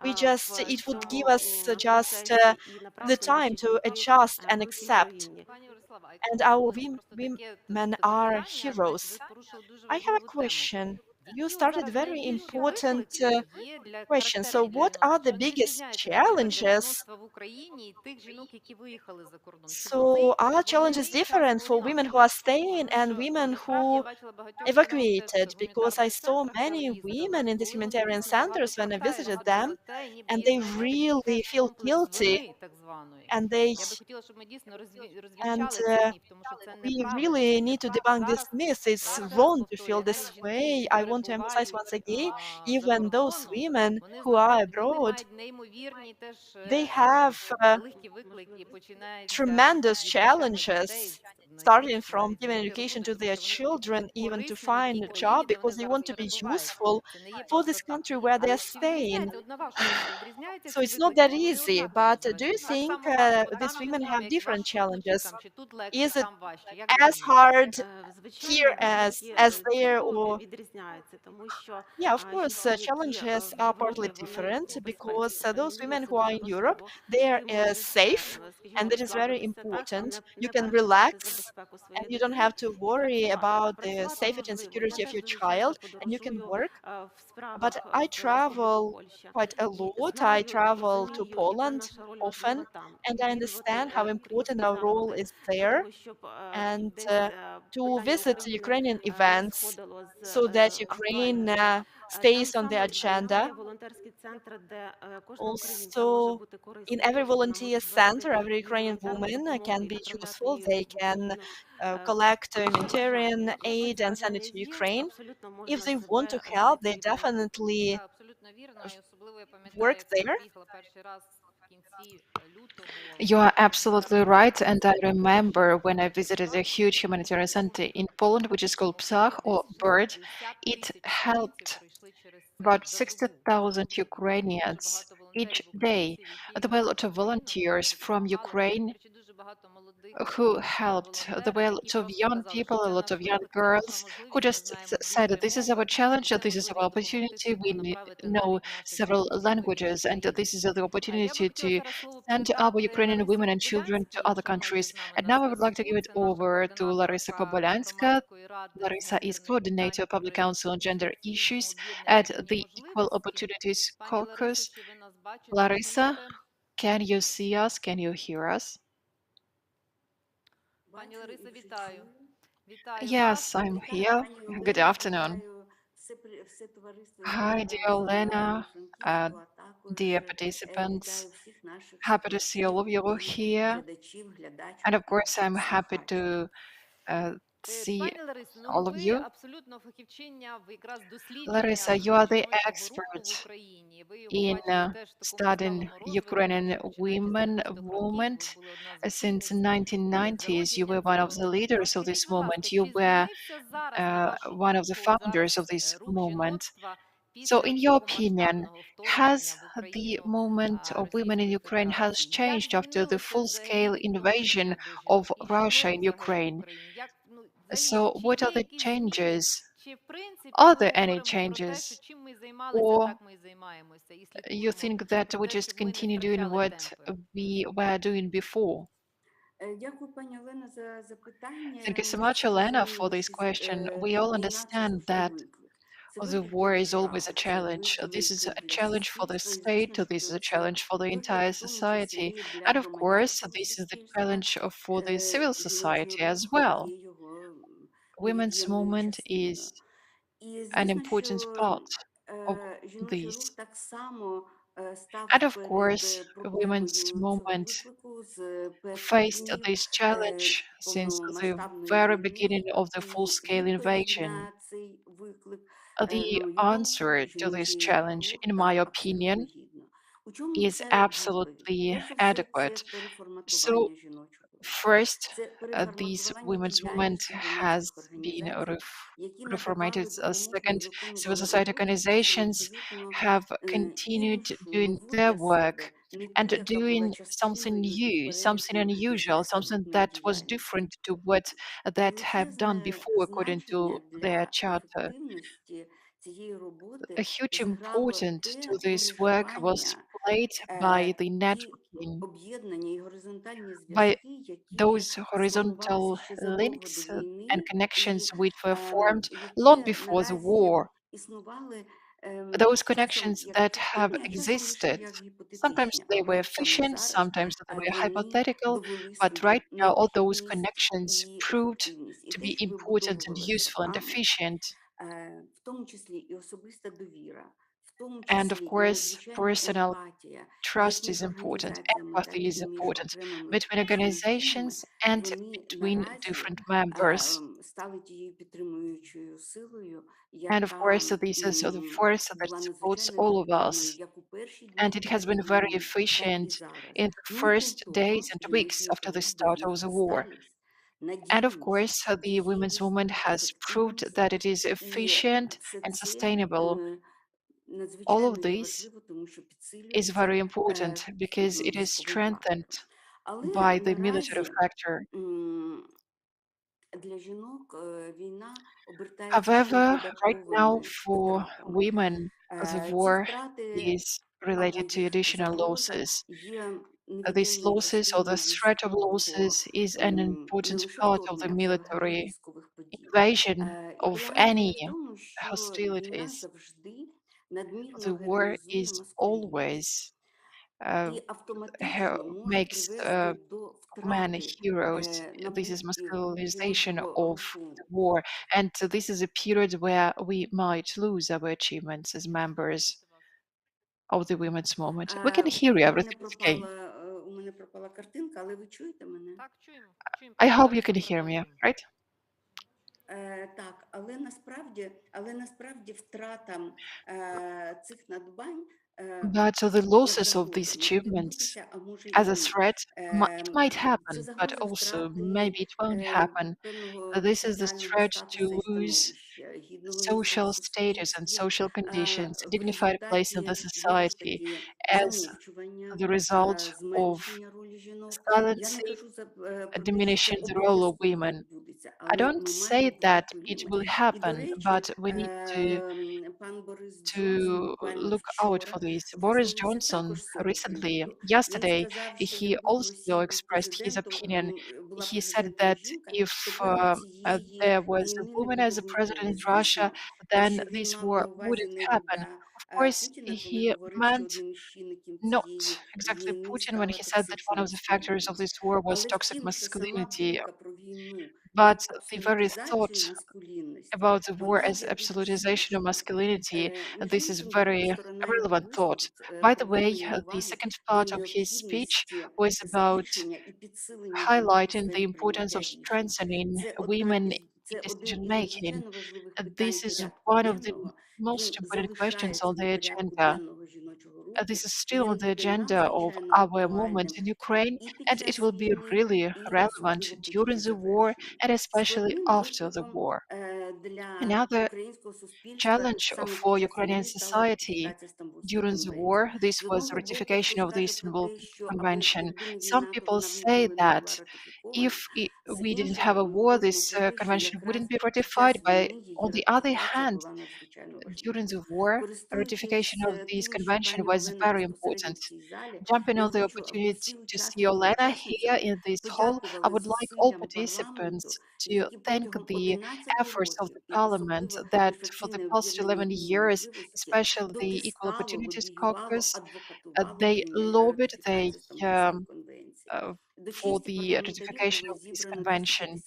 It would give us just the time to adjust and accept. And our women are heroes. I have a question. You started very important question. So, what are the biggest challenges? So, are challenges different for women who are staying and women who evacuated? Because I saw many women in these humanitarian centers when I visited them, and they really feel guilty, and and we really need to debunk this myth. It's wrong to feel this way. I want to emphasize once again, even those women who are abroad, they have tremendous challenges, starting from giving education to their children, even to find a job, because they want to be useful for this country where they are staying. So it's not that easy. But do you think these women have different challenges? Is it as hard here as there, or yeah, of course, challenges are partly different, because those women who are in Europe, they are safe, and that is very important. You can relax, and you don't have to worry about the safety and security of your child, and you can work. But I travel quite a lot. I travel to Poland often, and I understand how important our role is there, and to visit Ukrainian events so that Ukraine stays on the agenda. Also, in every volunteer center, every Ukrainian woman can be useful. They can collect humanitarian aid and send it to Ukraine. If they want to help, they definitely work there. You are absolutely right. And I remember when I visited a huge humanitarian center in Poland, which is called Psach or Bird, it helped about 60,000 Ukrainians each day. There were a lot of volunteers from Ukraine who helped. There were a lot of young people, a lot of young girls who just said, "This is our challenge, this is our opportunity. We know several languages, and this is the opportunity to send our Ukrainian women and children to other countries." And now I would like to give it over to Larisa Kobolanska. Larisa is coordinator of Public Council on Gender Issues at the Equal Opportunities Caucus. Larisa, can you see us? Can you hear us? Пані Ларисо, вітаю. Вітаю Yes, вас. I'm here. Good afternoon. Hi, dear Lena, uh, dear participants. Happy to see all of you here. And of course, I'm happy to see Пані Ларисо, ну all of ви you. абсолютно фахівчиня в якраз Larissa, дослідженнях you are the жіночого руху в expert Україні. Ви його in бачили теж в такому studying сталому розвитку, Ukrainian ще починаючи з women 90-х років. Ви movement. були одна з Since очільниць 1990s, you зародіння were one of цього the руху. А leaders of скажіть, this будь ласка, movement. You чи were змінився зараз, на вашу one of the думку, founders of зараз this рух movement. жіноцтва So, після in your opinion, повномасштабного вторгнення has в the Україну movement of women in Російської Ukraine has Федерації? Як changed after the змінилося взагалі full-scale invasion відношення до of жінок і Russia жінок in взагалі в Ukraine? Україні? Як, ну, взагалі, So, чи what are є the якісь зміни? changes? Чи, в принципі, Are ми there any говоримо про те, що changes? чим ми займалися, Or так ми і займаємося, і you слідкуємо think that про we те, just щоб ми не continue doing втрачали what темпи? we were doing before? Thank you so much, Elena, for this question. We all understand that the war is always a challenge. This is a challenge for the state, this is a challenge for the entire society. And of course, this is the challenge for the civil society as well. Women's movement is an important part of this. And of course, women's movement faced this challenge since the very beginning of the full-scale invasion. The answer to this challenge, in my opinion, is absolutely adequate. So, first, this women's movement has been reformated. Second, civil society organizations have continued doing their work and doing something new, something unusual, something that was different to what that have done before according to their charter. A huge importance to this work was played by the networking, by those horizontal links and connections which were formed long before the war, those connections that have existed. Sometimes they were efficient, sometimes they were hypothetical, but right now all those connections proved to be important and useful and efficient. And of course, personal trust is important, empathy is important between organizations and between different members. And of course, this is the force that supports all of us. And it has been very efficient in the first days and weeks after the start of the war. And of course, the women's movement has proved that it is efficient and sustainable. All of this is very important because it is strengthened by the military factor. However, right now for women, the war is related to additional losses. These losses or the threat of losses is an important part of the military invasion of any hostilities. The war is always makes men heroes. This is masculinization of the war, and this is a period where we might lose our achievements as members of the women's movement. We can hear you, everything is okay. Так, чуємо, чуємо, I пані hope you Ларисо, can hear me, продовжуємо. right? But the losses of these achievements as a threat, it might happen, but also maybe it won't happen. This is the threat to lose social status and social conditions, a dignified place in the society as the result of silencing, diminishing the role of women. I don't say that it will happen, but we need to look out for this. Boris Johnson recently, yesterday, he also expressed his opinion. He said that if there was a woman as a president in Russia, then this war wouldn't happen. Of course, he meant not exactly Putin when he said that one of the factors of this war was toxic masculinity, but the very thought about the war as absolutization of masculinity, and this is very relevant thought. By the way, the second part of his speech was about highlighting the importance of strengthening women in decision making. This is one of the most important questions on the agenda. This is still on the agenda of our movement in Ukraine, and it will be really relevant during the war and especially after the war. Another challenge for Ukrainian society during the war, this was ratification of the Istanbul Convention. Some people say that if we didn't have a war, this convention wouldn't be ratified. But on the other hand, during the war, ratification of this convention was very important. Jumping on the opportunity to see Olena here in this hall, I would like all participants to thank the efforts of the parliament that for the past 11 years, especially the Equal Opportunities Caucus, they lobbied um, uh, for the ratification of this convention.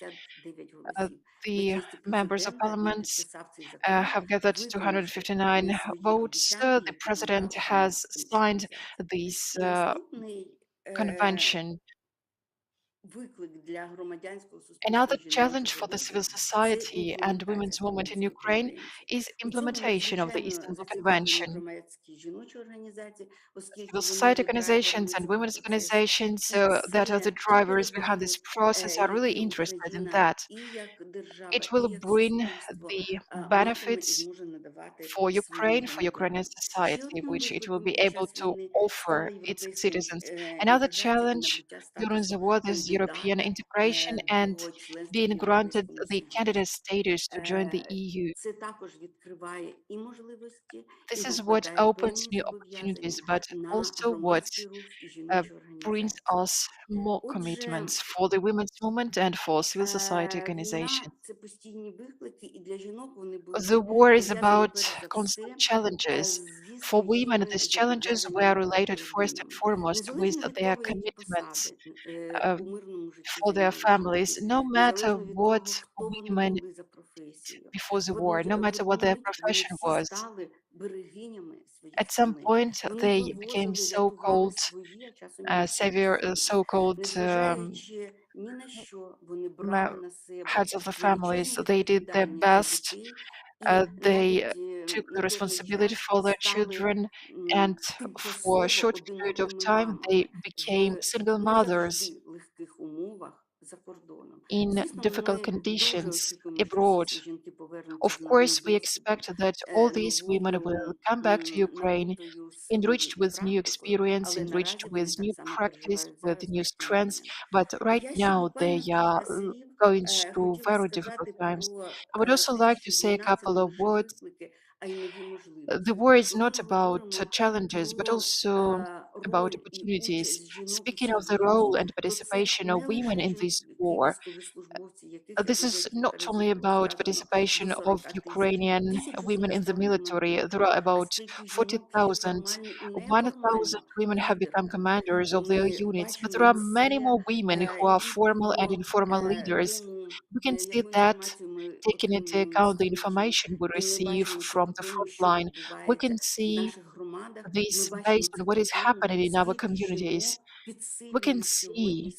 Uh, the members of parliament have gathered 259 votes. The president has signed this convention. Another challenge for the civil society and women's movement in Ukraine is implementation of the Istanbul Convention. Civil society organizations and women's organizations that are the drivers behind this process are really interested in that. It will bring the benefits for Ukraine, for Ukrainian society, which it will be able to offer its citizens. Another challenge during the war is European integration and being granted the candidate status to join the EU. This is what opens new opportunities, but also what uh, brings us more commitments for the women's movement and for civil society organizations. The war is about constant challenges. For women, these challenges were related first and foremost with their commitments uh, for their families, no matter what women did before the war, no matter what their profession was. At some point, they became so-called savior, so-called ma- heads of the families. They did their best. They took the responsibility for their children, and for a short period of time, they became single mothers in difficult conditions abroad. Of course, we expect that all these women will come back to Ukraine enriched with new experience, enriched with new practice, with new strengths. But right now, they are going through very difficult times. I would also like to say a couple of words. The war is not about challenges, but also about opportunities. Speaking of the role and participation of women in this war, this is not only about participation of Ukrainian women in the military. There are about 40,000. 1,000 women have become commanders of their units, but there are many more women who are formal and informal leaders. We can see that taking into account the information we receive from the front line, we can see this based on what is happening in our communities. We can see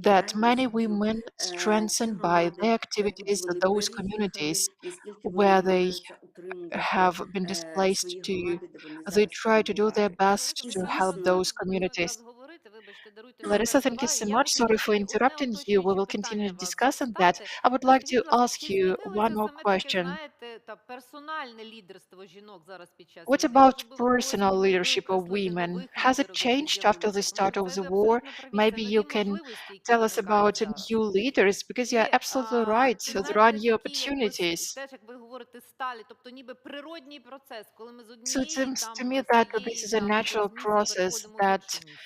that many women strengthened by their activities those communities where they have been displaced to. They try to do their best to help those communities. Larissa, thank you so much. Sorry for interrupting you. We will continue to discuss on that. I would like to Скажіть, будь ласка, ask чи you one змінилося more саме таке, question. знаєте, та персональне лідерство жінок зараз під час What війни? about Можливо, ви когось personal могли leadership of викреслити, women? нових Has it лідерок, які changed after the з'явилися? Тому що start of це the ви war? абсолютно праві, це Maybe you нові can можливості, які tell us виникають about зараз. new leaders because you're І, absolutely right. і There знаєте, are це new такі, якби opportunities. теж, як ви говорите, сталі, тобто ніби природній процес, коли ми з So it однієї seems to там me з that this цієї is a там natural якоїсь місії process переходимо в іншу that місію.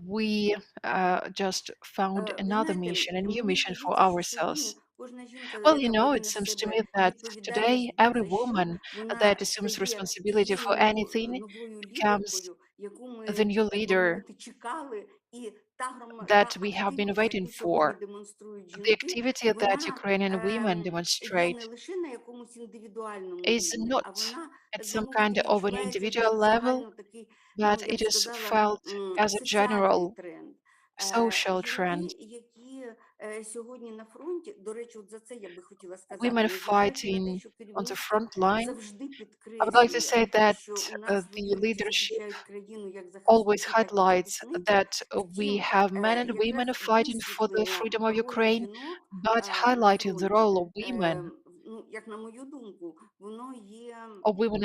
we just found Ви another знаєте, mission, a new мені mission for здається, що ourselves. сьогодні кожна жінка, Well, you яка know, бере it на seems to себе me that today відповідальність every будь-за що, woman вона that assumes стає responsibility тією for anything новою becomes лідеркою, яку the ми, new так би leader мовити, чекали, і та that we have been активність, waiting яку сьогодні for. демонструють The жінки, activity that вона Ukrainian women є не demonstrate лише на якомусь індивідуальному is рівні, not а вона, at так би some мовити, kind of an відчувається individual як level, загально такий, but я it б is сказала, felt as a соціальний general тренд. social Жінки, trend. які сьогодні на фронті, до речі, от за це я би хотіла сказати, Women незважаючи на те, fighting що on the керівництво front line. завжди I would like to підкреслює, say that що у нас the воюють і leadership захищають країну як always захисники, так і highlights захисниці. that we Втім, have men and women якраз fighting for the висвітлення freedom of ролі Ukraine, жінок but на highlighting the фронті, role of women ну, як на мою думку, воно є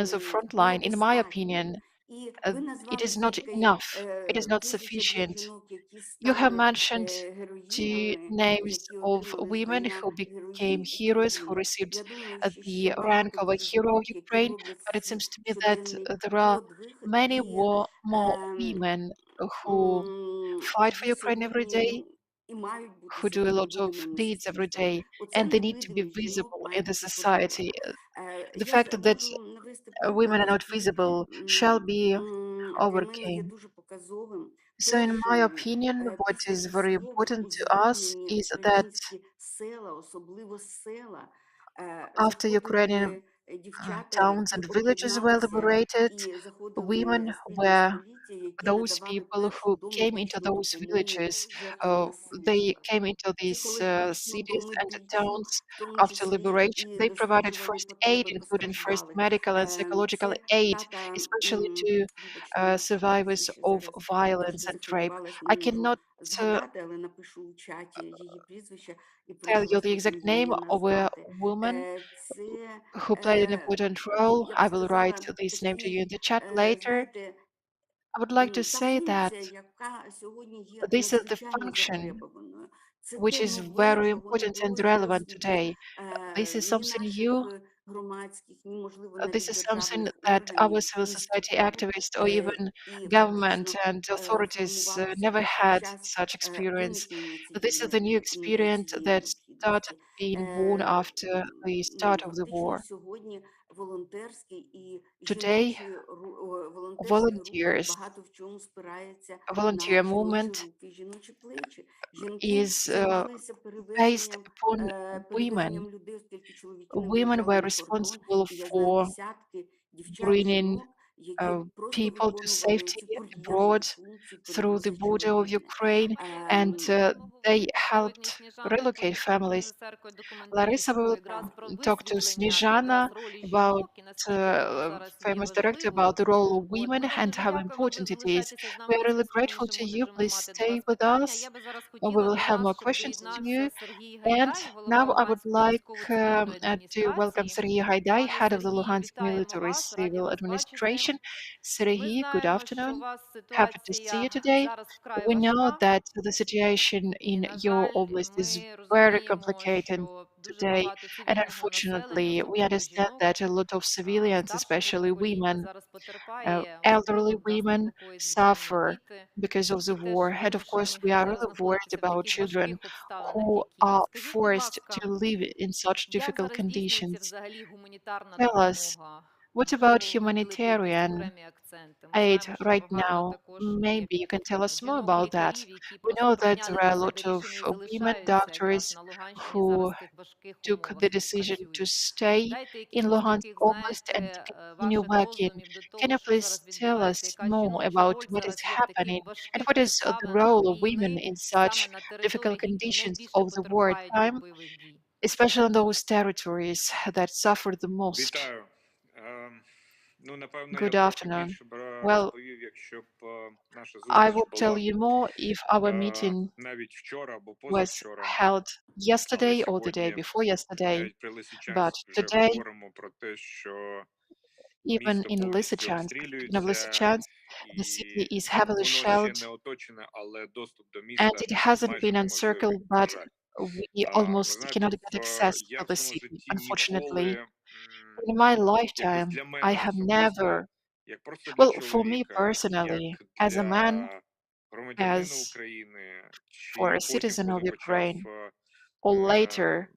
as a front line. In my недостатнім. opinion, І uh, ви it назвали is not кілька enough. It is not прізвищ для sufficient. жінок, які You have стали mentioned two героїнями, names які of отримали women звання who became Героїнь heroes, who України. received Я думаю, що ще the rank багато of a є hero of жінок, які Ukraine, роблять but it свій seems to me that щоденний there are подвиг many і more ем, women who fight for які Ukraine every сьогодні day, і мають бути who do a сьогодні lot of видимими deeds every суспільством. day, Оця and they need to be невидимість жінок visible має in the бути подолана. society. The Я fact that можу навести women приклад, are not який visible shall be для мене є overcame. дуже показовим. So, in my Першою opinion, what після is very катастрофи important to us узгоднені is that українські села, особливо села, after Ukrainian заходили дівчата, towns які and villages were об'єдналися, liberated, і заходили women спільно з were поліцією, які those надавали people першу who came into домедичну those допомогу villages. жертвам They насильства, came into these психологічну cities and домедичну, towns в тому after числі liberation. і They provided досліджували first aid, потреби including first постраждалих. medical and psychological Це aid, тата, especially to вибачте, я survivors прізвище of зараз violence трошки and rape. зафіксувалась, I не можу cannot згадати, але напишу у чаті її прізвище і tell прошу you вас the потім exact її name of a назвати. woman Це, who played an important role. я б I will write сказала, this name to you такий, in the chat later. знаєте, I would like to та say that функція, яка сьогодні є this is the надзвичайно function затребуваною. Це which те is нове, very чого не important and було зараз relevant ні, today. This is ні something наших new. громадських, ні, можливо, This навіть is something державних that our органів, civil society інститутів. activists or even І government фактично and authorities формувалося never під had час such experience. виникнення This is цієї the new experience that started необхідності. being born after the start of the Фактично war. сьогодні волонтерський і Today, жіночий волонтерський рух volunteers, багато в чому спирається volunteer на жіночі movement руки, жіночі плечі. Жінки is займалися based upon women. перевезенням людей, оскільки чоловіки не Women виїжджали were на кордон. responsible І я знаю for десятки дівчат, bringing жінок, які просто people to виконували safety ці кур'єрські abroad функції, through the перевозячи border of родини. Ukraine, and Будемо they говорити сьогодні helped з Сніжаною relocate Поліщук, families. режисеркою Larissa документалістикою, will якраз про talk to висвітлення Snezhana якраз ролі about жінок і наскільки воно зараз є famous director важливим. about the role of От, women ми вам and дуже how дякуємо. Ви important it is. залишайтеся з We нами are на really зв'язку. Ми grateful ще to you. можемо Please мати до stay вас with питання. us. Я би зараз We хотіла will до have нас, more щоб questions to доєднався you. Сергій And Гайдай, голова now I would Луганської like військово-цивільної to welcome адміністрації. Serhiy Haidai, Пане head of the Сергію, Luhansk вітаємо Military вас, раді Civil вас бачити. Administration. Ми Serhiy, good знаємо, що у afternoon. вас Happy to see you ситуація today. зараз вкрай We know важка. that the situation І, in на your жаль, oblast is ми very розуміємо, complicated що дуже today, багато and цивільного unfortunately, населення, we особливо understand жінок, that a lot of civilians, старшого especially покоління, women, зараз потерпає, elderly особливо нас women, непокоїть, звичайно, suffer діти, because of які the war. теж And of course, вимушені we are зараз really worried знаходитися в about таких children важких обставинах, who як є. are Скажіть, будь forced to ласка, live in such як difficult зараз здійснюється conditions. взагалі гуманітарна Tell us, допомога? what about Можливо, ви виділите якісь humanitarian окремі акценти. Ми aid знаємо, що right багато now? також і Maybe you can tell us more about that. жінок-лікарів, які We просто know that прийняли there are для a себе lot of рішення і women залишаються якраз doctors на Луганщині зараз who в тих важких took умовах the там decision to працюють. stay Дайте in якихось Luhansk таких, Oblast and to знаєте, continue ваших working. роздумів до Can того, you що please зараз tell відбувається, us яка more жіноча about роль what is зараз є в таких happening and важких what is the обставинах role of women війни in саме such на difficult територіях, які conditions найбільше of the потерпають від wartime, бойових дій? especially in those territories that suffer the most? Вітаю. Good afternoon. Well, I would tell you more if our meeting was held yesterday or the day before yesterday, but today, even in Lysychansk, speaking of Lysychansk, the city is heavily shelled and it hasn't been encircled, but we almost cannot get access to the city, unfortunately. In my lifetime, I have never, well, for me personally, as a man, as for a citizen of Ukraine, or later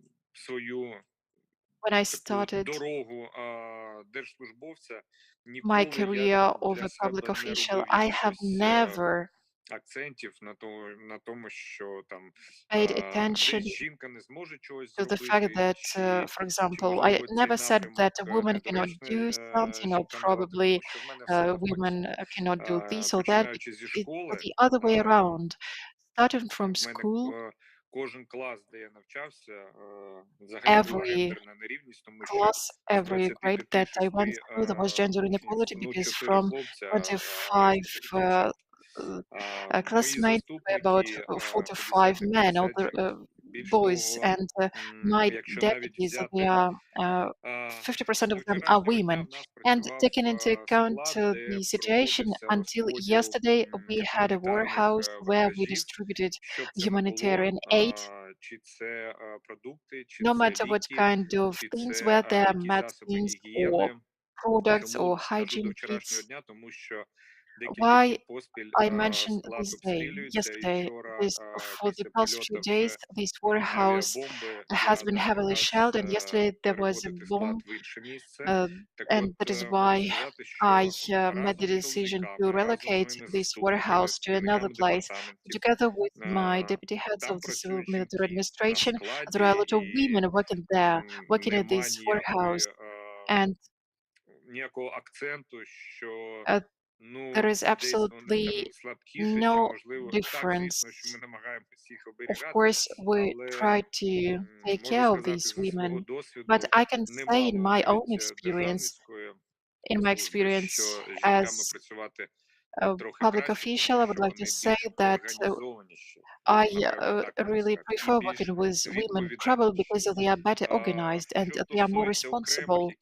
when I started my career of a public official, I have never paid attention to the fact that, for example, I never said that a woman cannot do something, or probably women cannot do this or that, because it's the other way around. Starting from school, every class, every grade that I went through, there was gender inequality because from 25 uh, classmates, there were about 45 men, older boys, and my deputies, they are 50% of them are women. And taking into account the situation, until yesterday, we had a warehouse where we distributed humanitarian aid, no matter what kind of things, whether medicines or products or hygiene kits. Why I mentioned this day, yesterday, this for the past few days, this warehouse has been heavily shelled, and yesterday there was a bomb, uh, and that is why I made the decision to relocate this warehouse to another place. Together with my deputy heads of the civil military administration, there are a lot of women working there, working at this warehouse, and uh, there is absolutely no difference. Of course, we try to take care of these women, but I can say in my experience as a public official, I would like to say that I really prefer working with women, probably because they are better organized and they are more responsible.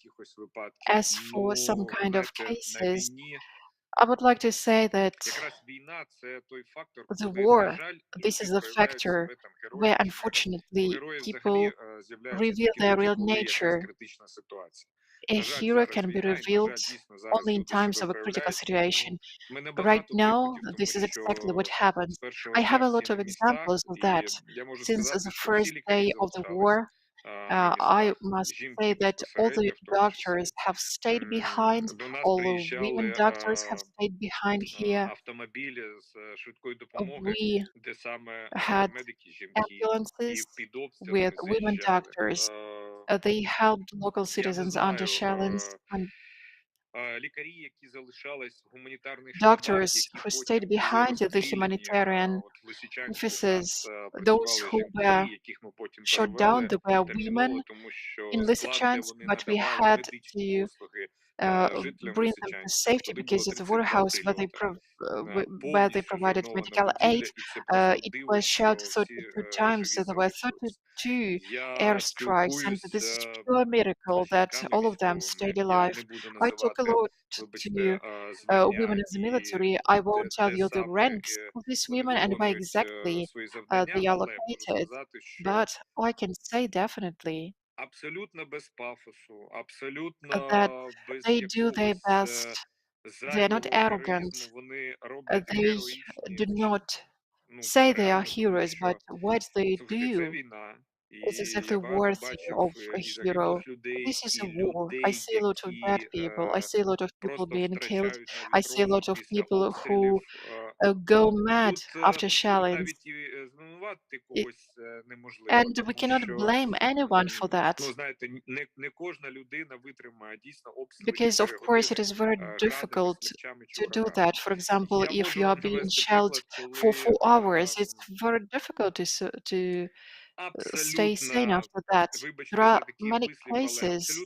As for some kind of cases, I would like to say that the war, this is a factor where unfortunately people reveal their real nature. A hero can be revealed only in times of a critical situation. Right now, this is exactly what happens. I have a lot of examples of that. Since the first day of the war, I must say that all the doctors have stayed behind, all the women doctors have stayed behind here. We had ambulances with women doctors. They helped local citizens under shells, and doctors who stayed behind the humanitarian officers, those who were shot down, they were women in Lysychansk, but we had to bring them to safety because it's a warehouse where where they provided medical aid. It was shelled 32 times. So there were 32 airstrikes, and this is pure miracle that all of them stayed alive. I talk a lot to women in the military. I won't tell you the ranks of these women and where exactly they are located, but I can say definitely that they do their best. They are not arrogant. They do not say they are heroes, but what they do is exactly worthy of a hero. This is a war. I see a lot of bad people. I see a lot of people being killed. I see a lot of people who go mad after shellings. I- And we cannot blame anyone for that. Because of course it is very difficult to do that. For example, if you are being shelled for 4 hours, it's very difficult to stay sane after that. There are many cases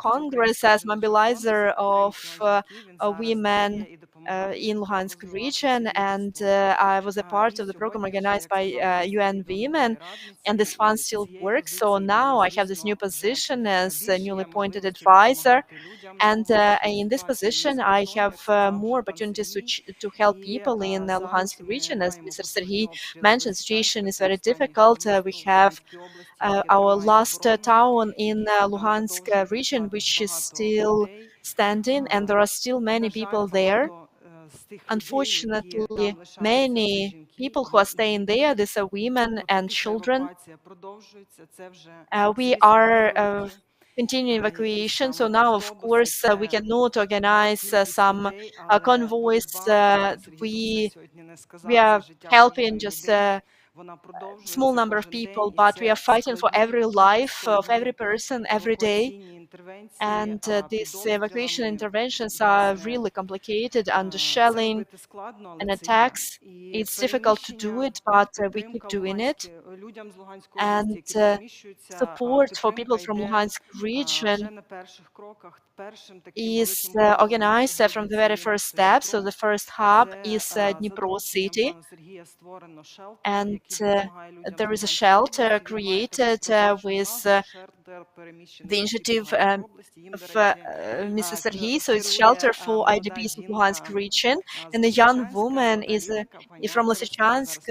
Congress as mobilizer of women in Luhansk region, and I was a part of the program organized by UN Women, and this fund still works. So now I have this new position as a newly appointed advisor, and in this position I have more opportunities to help people in Luhansk region. As Mr. Serhiy mentioned, situation is very difficult. We have our last town in Luhansk region, which is still standing, and there are still many people there. Unfortunately, many people who are staying there, these are women and children. We are continuing evacuation. So now, of course, we cannot organize some convoys. We are helping just small number of people, but we are fighting for every life of every person every day. And these evacuation interventions are really complicated under shelling and attacks. It's difficult to do it, but we keep doing it. And support for people from Luhansk region is organized from the very first step. So the first hub is Dnipro city, and there is a shelter created with the initiative of Mrs. Serhiy. So it's shelter for IDPs of Luhansk region, and the young woman is from Lysychansk,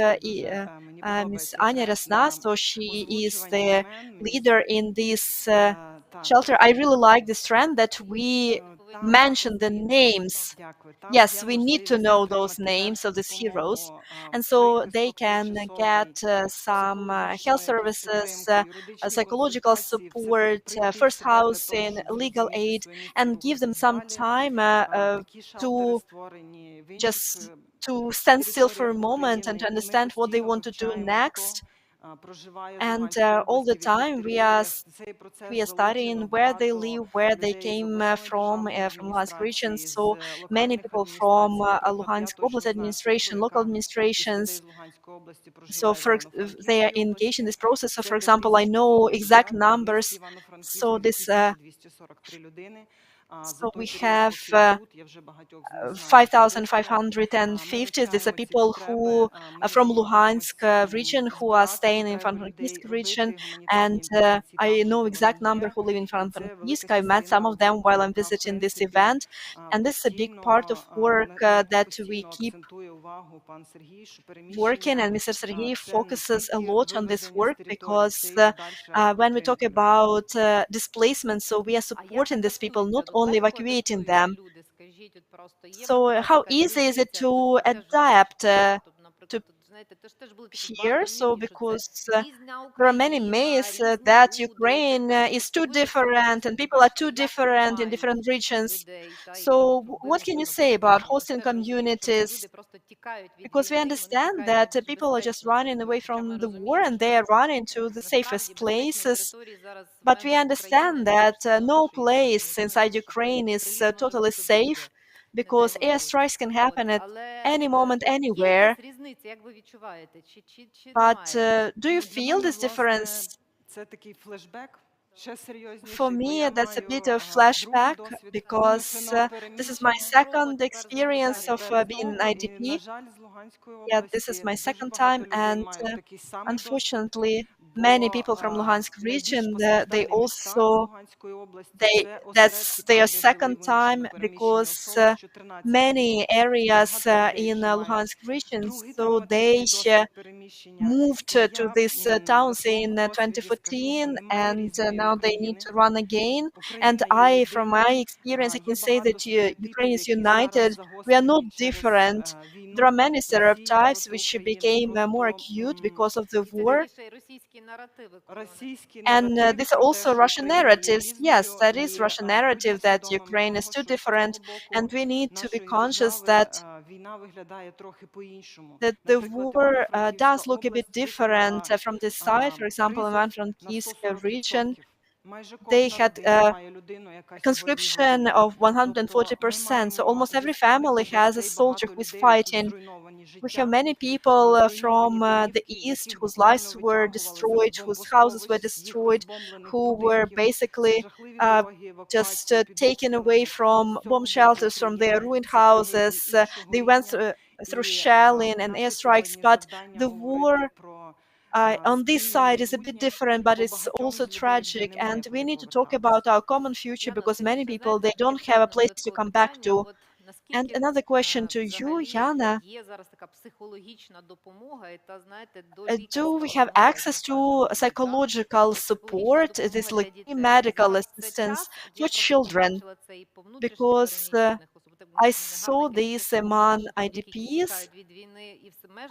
Miss Anya Resna. So she is the leader in this shelter. I really like this trend that we mention the names. Yes, we need to know those names of these heroes, and so they can get some health services, psychological support, first housing, legal aid, and give them some time to just to stand still for a moment and to understand what they want to do next. And all the time we are studying where they live, where they came from Luhansk region. So many people from Luhansk Oblast administration, local administrations. So they are engaged in this process. So, for example, I know exact numbers. So this. So we have 5,550. These are people who are from Luhansk region who are staying in Frankivsk region, and I know exact number who live in Frankivsk. I met some of them while I'm visiting this event, and this is a big part of work that we keep working, and Mr. Serhiy focuses a lot on this work because when we talk about displacement, so we are supporting these people, not only evacuating them. So how easy is it to adapt to here? So because there are many myths that Ukraine is too different and people are too different in different regions. So what can you say about hosting communities? Because we understand that people are just running away from the war and they are running to the safest places. But we understand that no place inside Ukraine is totally safe because airstrikes can happen at any moment, anywhere. But do you feel this difference? For me, that's a bit of flashback because this is my second experience of being an IDP. Yeah, this is my second time, and unfortunately, many people from Luhansk region they also that's their second time because many areas in Luhansk region, so they moved to these towns in 2014, and now they need to run again. And from my experience, I can say that Ukraine is united. We are not different. There are many stereotypes which became more acute because of the war. And these are also Russian narratives. Yes, that is Russian narrative that Ukraine is too different, and we need to be conscious that the war does look a bit different from this side. For example, in Ivano-Frankivsk region, they had a conscription of 140%. So almost every family has a soldier who is fighting. We have many people from the east whose lives were destroyed, whose houses were destroyed, who were basically taken away from bomb shelters, from their ruined houses. They went through shelling and airstrikes, but the war on this side is a bit different, but it's also tragic. And we need to talk about our common future because many people, they don't have a place to come back to. And another question to you, Yana. Do we have access to psychological support, this like medical assistance for children? Because I saw this among IDPs,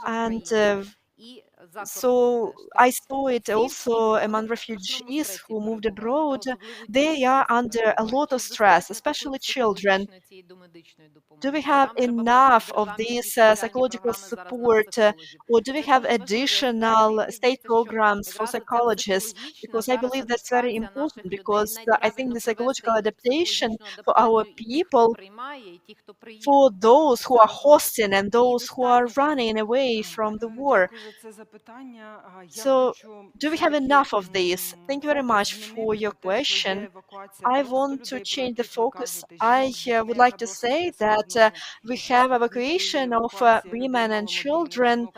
and so I saw it also among refugees who moved abroad. They are under a lot of stress, especially children. Do we have enough of this psychological support, or do we have additional state programs for psychologists? Because I believe that's very important, because I think the psychological adaptation for our people, for those who are hosting and those who are running away from the war. So do we have enough of this? Thank you very much for your question. I want to change the focus. I would like to say that we have evacuation of women and children,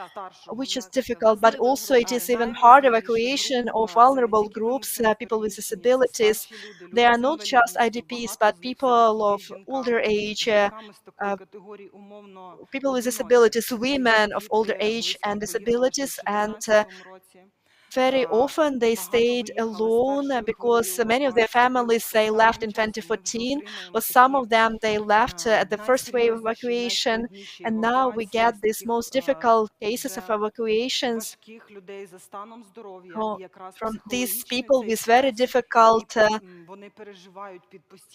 which is difficult, but also it is even hard evacuation of vulnerable groups, people with disabilities. They are not just IDPs, but people of older age, people with disabilities, women of older age and disabilities, and very often they stayed alone because many of their families they left in 2014, or some of them they left at the first wave of evacuation, and now we get these most difficult cases of evacuations from these people with very difficult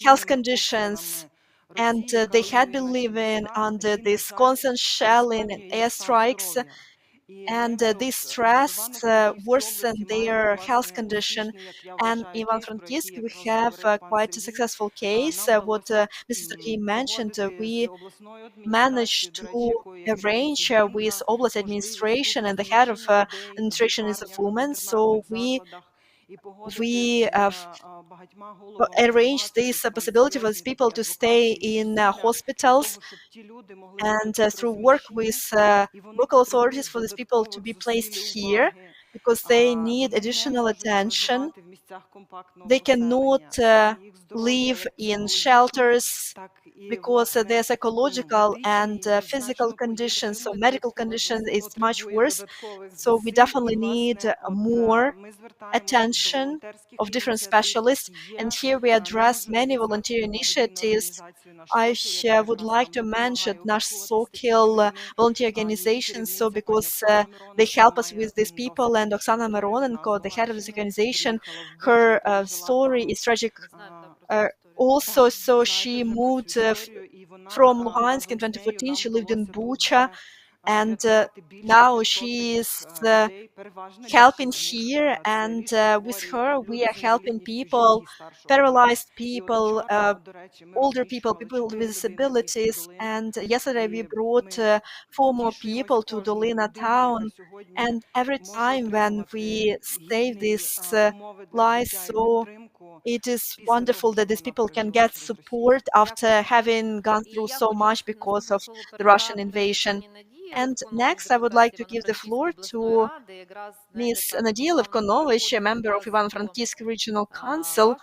health conditions, and they had been living under this constant shelling and airstrikes, and this stress worsened their health condition. And in Ivano-Frankivsk, we have quite a successful case. What Mrs. Rahim mentioned, we managed to arrange with Oblast administration, and the head of administration is a woman. So we arranged this possibility for these people to stay in hospitals, and through work with local authorities for these people to be placed here because they need additional attention. They cannot live in shelters because their psychological and physical conditions, so medical conditions, is much worse. So we definitely need more attention of different specialists. And here we address many volunteer initiatives. I would like to mention Nash Sokil volunteer organizations, so because they help us with these people, and Oksana Mironenko, the head of this organization, her story is tragic. Also, so she moved from Luhansk in 2014. She lived in Bucha, and now she is helping here, and with her we are helping people, paralyzed people, older people, people with disabilities. And yesterday we brought 4 more people to Dolina town, and every time when we save these lives, so it is wonderful that these people can get support after having gone through so much because of the Russian invasion. And next, I would like to give the floor to Ms. Nadia Levkonovich, a member of Ivano-Frankivsk Regional Council.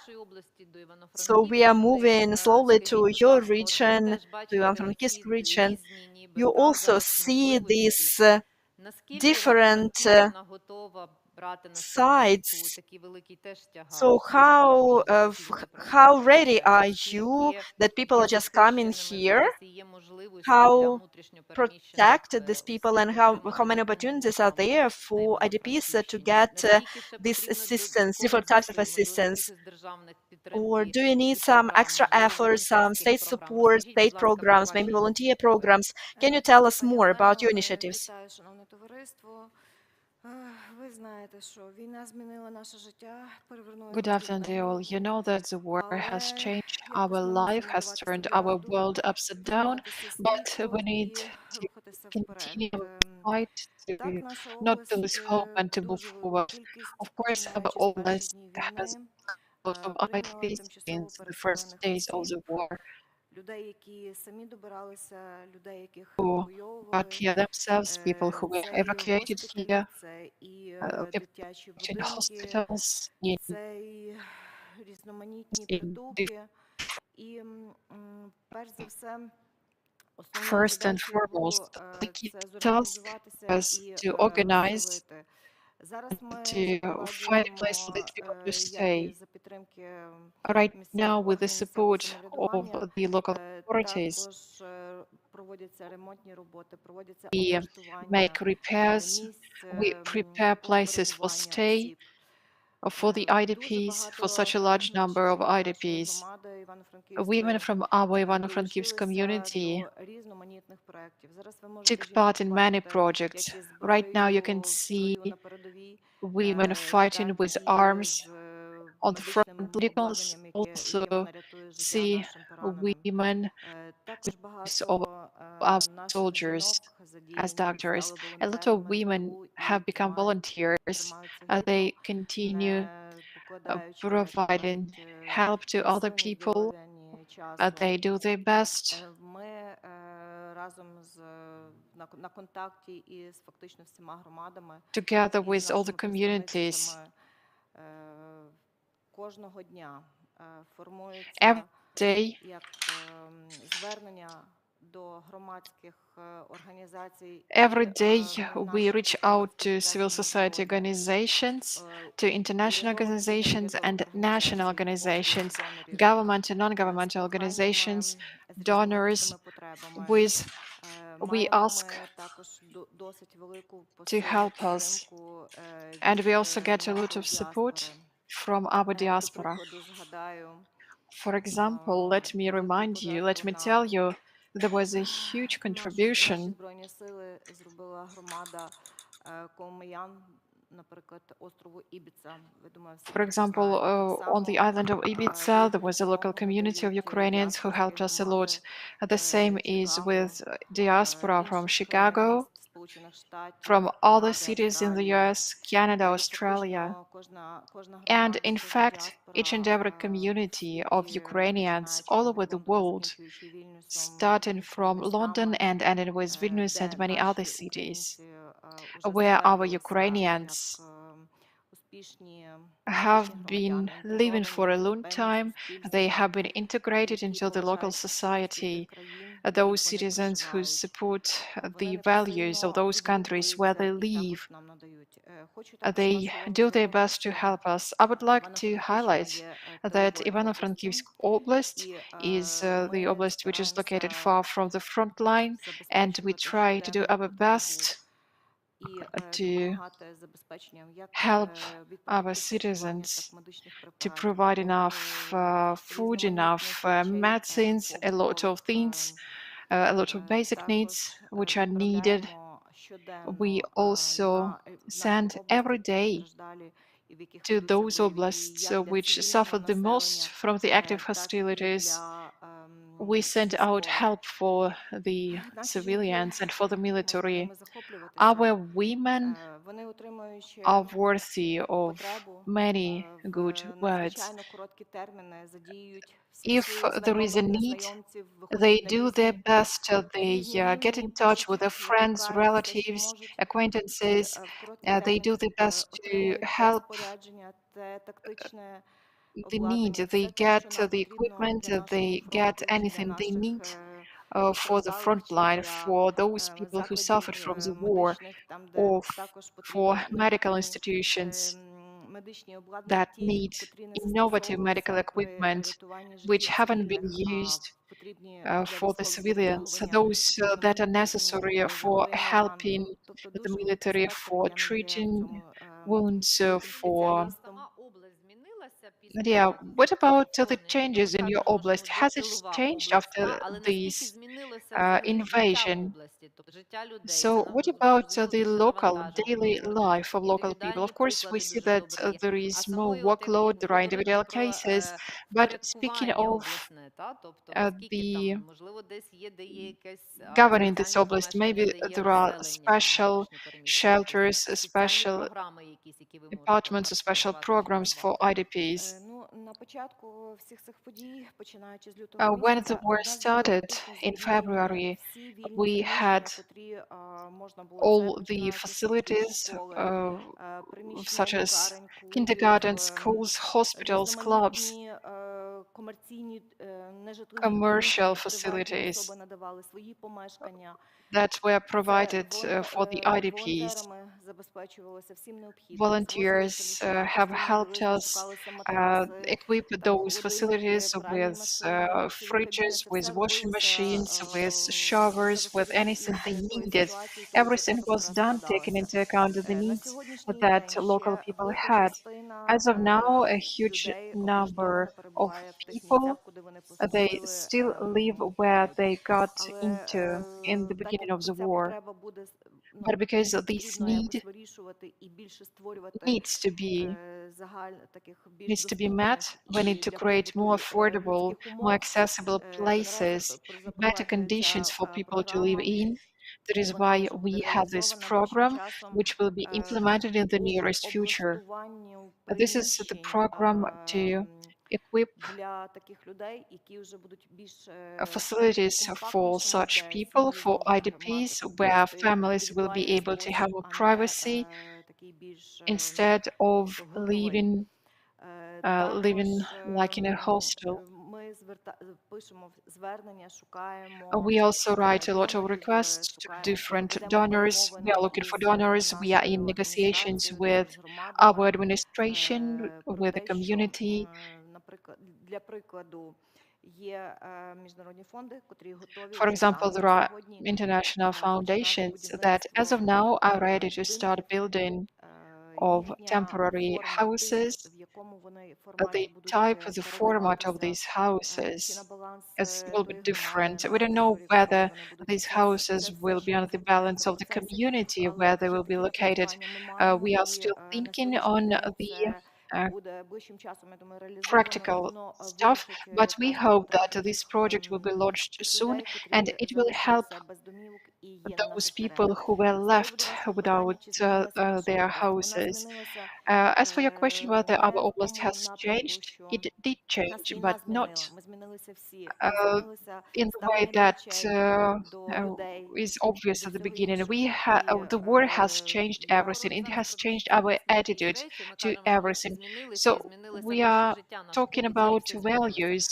So we are moving slowly to your region, to Ivano-Frankivsk region. You also see these different sides. So how ready are you that people are just coming here? How protected these people, and how many opportunities are there for IDPs to get this assistance, different types of assistance? Or do you need some extra efforts, some state support, state programs, maybe volunteer programs? Can you tell us more about your initiatives? Good afternoon to all. You know that the war has changed our life, has turned our world upside down, but we need to continue our fight to not to lose hope and to move forward. Of course, our oldest has a lot of IDPs since the first days of the war who got here themselves, people who were evacuated here, people in hospitals, in first and foremost, the key task was to organize and to find a place for these people to stay. Right now, with the support of the local authorities, we make repairs, we prepare places for stay for the IDPs, for such a large number of IDPs. Women from our Ivano-Frankivsk community took part in many projects. Right now, you can see women fighting with arms on the front. You can also see women of our soldiers as doctors. A lot of women have become volunteers. They continue providing help to other people. They do their best. Together with all the communities, every day we reach out to civil society organizations, to international organizations and national organizations, government and non-governmental organizations, donors, with we ask to help us. And we also get a lot of support from our diaspora. For example, let me remind you, let me tell you, there was a huge contribution. For example, on the island of Ibiza, there was a local community of Ukrainians who helped us a lot. The same is with diaspora from Chicago, from other cities in the US, Canada, Australia. And in fact, each and every community of Ukrainians all over the world, starting from London and ending with Vilnius and many other cities, where our Ukrainians have been living for a long time. They have been integrated into the local society. Those citizens who support the values of those countries where they live, they do their best to help us. I would like to highlight that Ivano-Frankivsk Oblast is the oblast which is located far from the front line, and we try to do our best to help our citizens to provide enough food, enough medicines, a lot of things, a lot of basic needs which are needed. We also send every day to those oblasts which suffered the most from the active hostilities. We send out help for the civilians and for the military. Our women are worthy of many good words. If there is a need, they do their best. They get in touch with their friends, relatives, acquaintances. They do their best to help the need. They get the equipment, they get anything they need for the front line, for those people who suffered from the war, or for medical institutions that need innovative medical equipment which haven't been used for the civilians, those that are necessary for helping the military, for treating wounds, for Yeah, what about the changes in your oblast? Has it changed after this invasion? So, what about the local daily life of local people? Of course, we see that there is more workload, there are individual cases, but speaking of the governing this oblast, maybe there are special shelters, special apartments, special programs for IDPs. When the war started in February, we had all the facilities, such as kindergartens, schools, hospitals, clubs, commercial facilities that were provided for the IDPs. Volunteers have helped us equip those facilities with fridges, with washing machines, with showers, with anything they needed. Everything was done taking into account the needs that local people had. As of now, a huge number of people they still live where they got into in the beginning of the war. But because this needs to be needs to be met, we need to create more affordable, more accessible places, better conditions for people to live in. That is why we have this program, which will be implemented in the nearest future. This is the program to equip facilities for such people, for IDPs, where families will be able to have more privacy instead of living like in a hostel. We also write a lot of requests to different donors. We are looking for donors. We are in negotiations with our administration, with the community. For example, there are international foundations that, as of now, are ready to start building of temporary houses. The type, the format of these houses is will be different. We don't know whether these houses will be under the balance of the community where they will be located. We are still thinking on the uh, practical stuff, but we hope that this project will be launched soon and it will help those people who were left without their houses. As for your question whether our oblast has changed, it did change, but not uh, in the way that uh, is obvious at the beginning. The war has changed everything. It has changed our attitude to everything. So we are talking about values.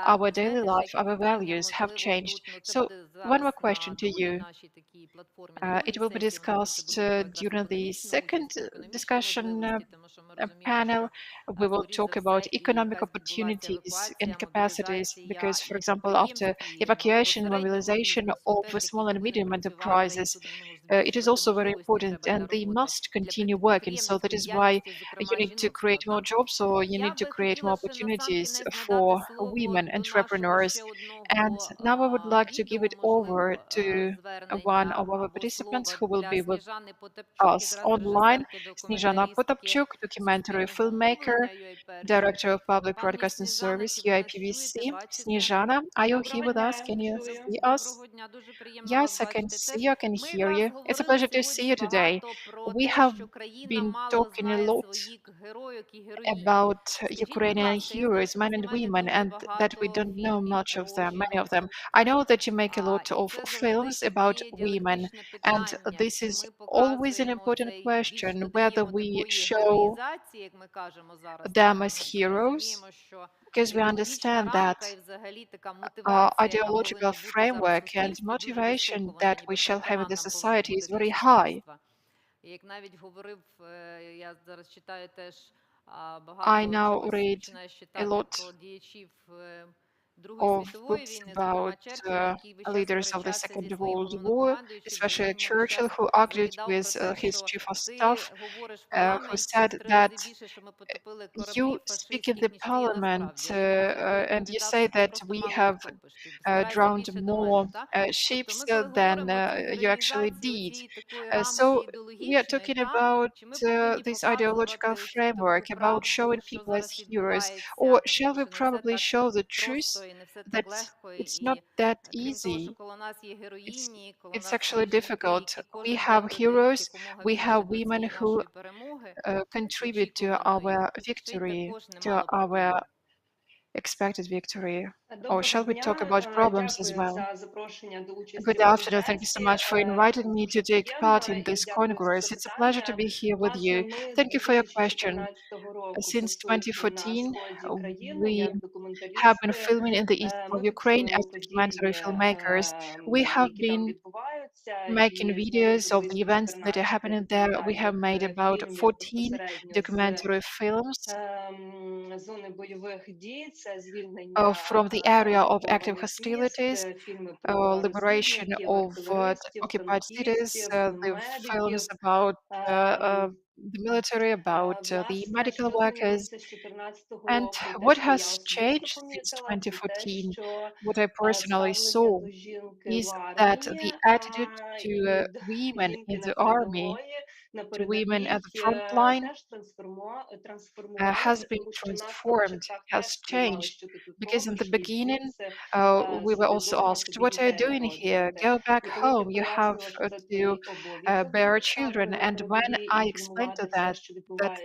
Our daily life, our values have changed. So one more question to you. It will be discussed during the second discussion panel. We will talk about economic opportunities and capacities because, for example, after evacuation, mobilization of small and medium enterprises, it is also very important and they must continue working. So that is why you need to create more jobs or you need to create more opportunities for women entrepreneurs. And now I would like to give it over to one of our participants who will be with us online, Snezhana Potapchuk, documentary filmmaker, Director of Public Broadcasting Service, UIPVC. Snezhana, are you here with us? Can you see us? Yes, I can see you, I can hear you. It's a pleasure to see you today. We have been talking a lot about Ukrainian heroes, men and women, and that we don't know much of them, many of them. I know that you make a lot of films about women, and this is always an important question, whether we show them as heroes, because we understand that ideological framework and motivation that we shall have in the society is very high. I now read a lot Другої of світової books війни, about зокрема Черчилль, який весь час leaders of the сперечався зі Second своїм World War, головнокомандуючим, і він especially йому весь Churchill, час who argued закидав про with те, his що chief of ти staff, говориш в who парламенті в said 3 рази that більше, що ми потопили кораблів you speak in the фашистських, ніж ти є parliament насправді. А йому Черчилль and you відповідав, say що ти that просто we мало їх have топиш, ти старайся drowned більше до more мене. Та? Тобто ships ми коли than говоримо цю you actually героїзацію did. цієї такої So рамки we are ідеологічної, talking та? about Чи ми повинні this ideological показувати цю таку framework, about правду, showing що people as зараз heroes, відбувається, or shall і we що не все probably так show the просто truth і не все that так легко, it's not і that крім того, що easy? коло нас є героїні, коло It's нас actually є жінки, difficult. які We кожен день have додають heroes, якомога we більше have до women цієї who нашої перемоги з contribute to очікуваною, our ще й victory, також to немало our проблем. expected victory. Or Доброго shall we talk дня. about problems as Дякую well? за запрошення до участі Good у afternoon. Thank you so Конгресі. much for inviting me to Дуже take part приємно in і this дякую за Congress. It's a pleasure to запитання. be here with Власне, you. ми з Thank you for your question. 2014 року Since працюючи на 2014, сході країни we як have been документалісти, filming in the east of ми Ukraine as фіксуємо documentary події, filmmakers. We have які там been відбуваються, making і з моєї videos of the особистої events that are 14 happening there. We have документальних made about фільмів 14 безпосередньо з documentary films зони бойових дій. Це звільнення from the area of active окупованих міст, hostilities, фільми про liberation розвідників, of артилеристів, occupied cities, танкістів, the films медиків. about Ем, the military, about the Власне, medical що workers. змінилося з 2014 And року, і те, what що я has особисто changed since помітила, це те, 2014, що what I personally ставлення saw, до жінки в is that армії the attitude to від women in жінки на the army, передової, на to women at передовій the front line, теж has трансформувалося, been тому що нас на transformed, початках has теж сприймали, changed. що ти тут Because in the робиш, їдь beginning, звідси, we were сиди also дома, asked, тобі "What are you дітей doing here? народжувати. Go back І коли ти home. You have пояснювала, що це to твій обов'язок bear бути саме children." на And when передовій I і explained to фільмувати все, that що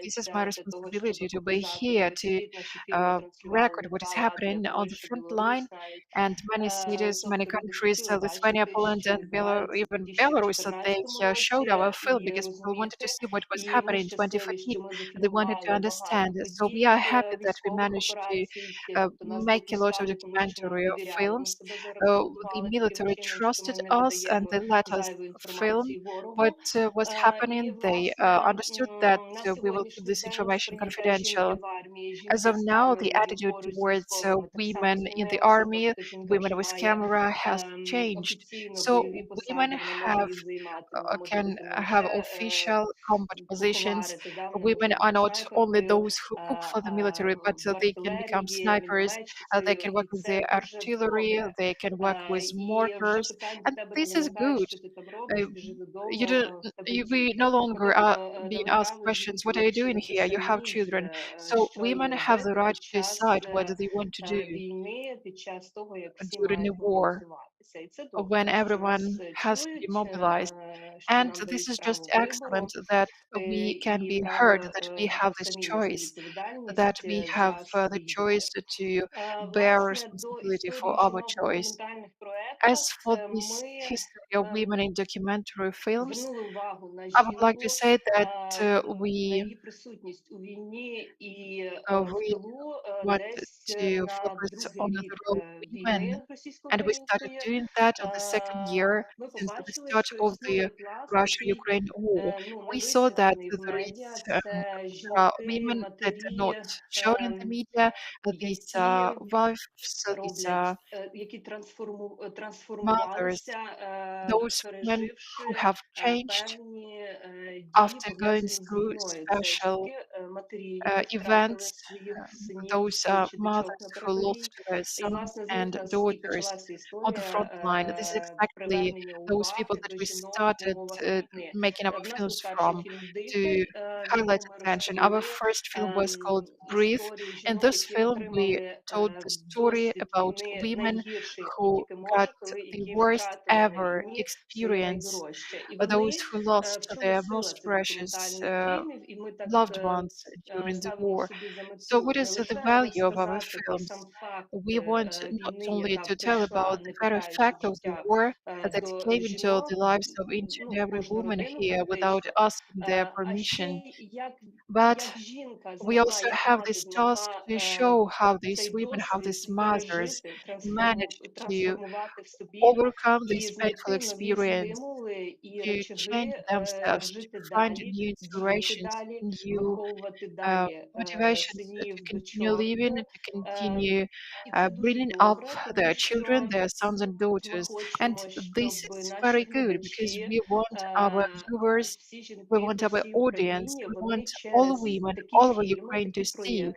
this is my відбувається, для того, щоб responsibility to be показати на here весь to світ, наші фільми транслювали record what is Непал, Латвія, happening on the Польща, front line, Білорусь навіть. and many cities, many Тобто люди countries, хотіли Lithuania, бачити, Poland, що and відбувається в Even Belarus, they 2014 showed році, our film і because people wanted to розуміти. see what was І ми happening in щасливі, 2014. що ми They wanted to зафільмували багато understand. So we подій are happy that we військових managed to операцій. Тобто нас make a lot of допускали, тому що ми documentary довіряли. Ми films. себе The зарекомендували таким military чином, що ми trusted не us and видаємо they let us зайвої film інформації ворогу. what was І, happening. They власне, understood that на we will keep сьогоднішній this день information сприйняття confidential. жінки в армії, As жінки of з now, the камерою attitude поруч з towards військовими так само women in the змінилася. army, Тобто жінка women вже with має camera, has changed. офіційно So бойові women посади, вона може have їх займати, вона може can бути не have лише official combat positions. куховарити, да, вона може Women are бути not only снайперкою those who cook for the military, but в they can become артилерії, snipers. They мінометчицею, can work і with the це дуже artillery. добре. They can work with І вже mortars, питань до and тебе this не is виникає, good. що ти там Uh, робиш, біжи you додому, don't, в тебе we діти. no Ми longer тут are being asked належали questions. What жінки are you doing вчилися here? You have самі, children. So що їм women have the робити right під to час decide what they want to do війни, під час того, як всі during the мають war, мобілізуватися. І це добре, when що everyone нас has to be чують, mobilized. що And нам this дають is just право excellent вибору that we can і be heard, право that we have this самі нести choice, that відповідальність we have за the свій choice вибір. to bear Власне, до responsibility for історії our жінок в choice. документальних As проєктах for this ми history of women in documentary films, звернули увагу на I would like to жінку, say that на we її присутність у війні і в we тилу want десь to на focus другий on the рік role of women, війни and we started російсько-української. doing that on the second year Ми since the побачили, start що of the існує пласт, який Russia-Ukraine war. ну, не We saw that висвітлений в there is медіа. Це жінки, women that are матері, not shown in the media, these які wives, these роблять, які mothers, трансформувалися, those women who переживши have changed певні дії, after going пов'язані з through війною. Це special жінки, матері, які events, втратили своїх синів those чи дочок mothers на who lost передовій. their І, sons власне, з and них нас і daughters почалася on the front історія line. This is exactly привернення those people уваги that до we жінок в started умовах війни. making our В нас films був перший from фільм to «Дихай», в highlight якому ми attention. Our розповіли first film was called Breathe. історії In жінок, this які film, we отримали told the story досвід about війни women найгірший, який who тільки може, got коли the які worst втратили на ever війні своє experience, найдорожче. І those вони who lost в чому their сила most цих precious документальних фільмів, і ми так loved ones during the ставимо war. собі за So, мету what не is the лише value of our розказати про films? сам факт We want not війни, only яка to tell about прийшла, the не very питаючи fact в of the життя war that до came into the жінок, lives of each and ну, в every кожну woman родину here without фактично, asking their а ще permission. й But як жінка we змогла, also як have мати this task змогла to show how these цей women, how these досвід mothers пережити, managed to трансформувати в собі overcome this і painful знайти нові experience, стимули і to change речаги, themselves, to жити find далі, new діяти inspirations, далі, new виховувати motivation to continue living, to continue bringing up their children, their sons and daughters. And this is very good because we want our viewers, we want our audience, we want all women all over Ukraine to see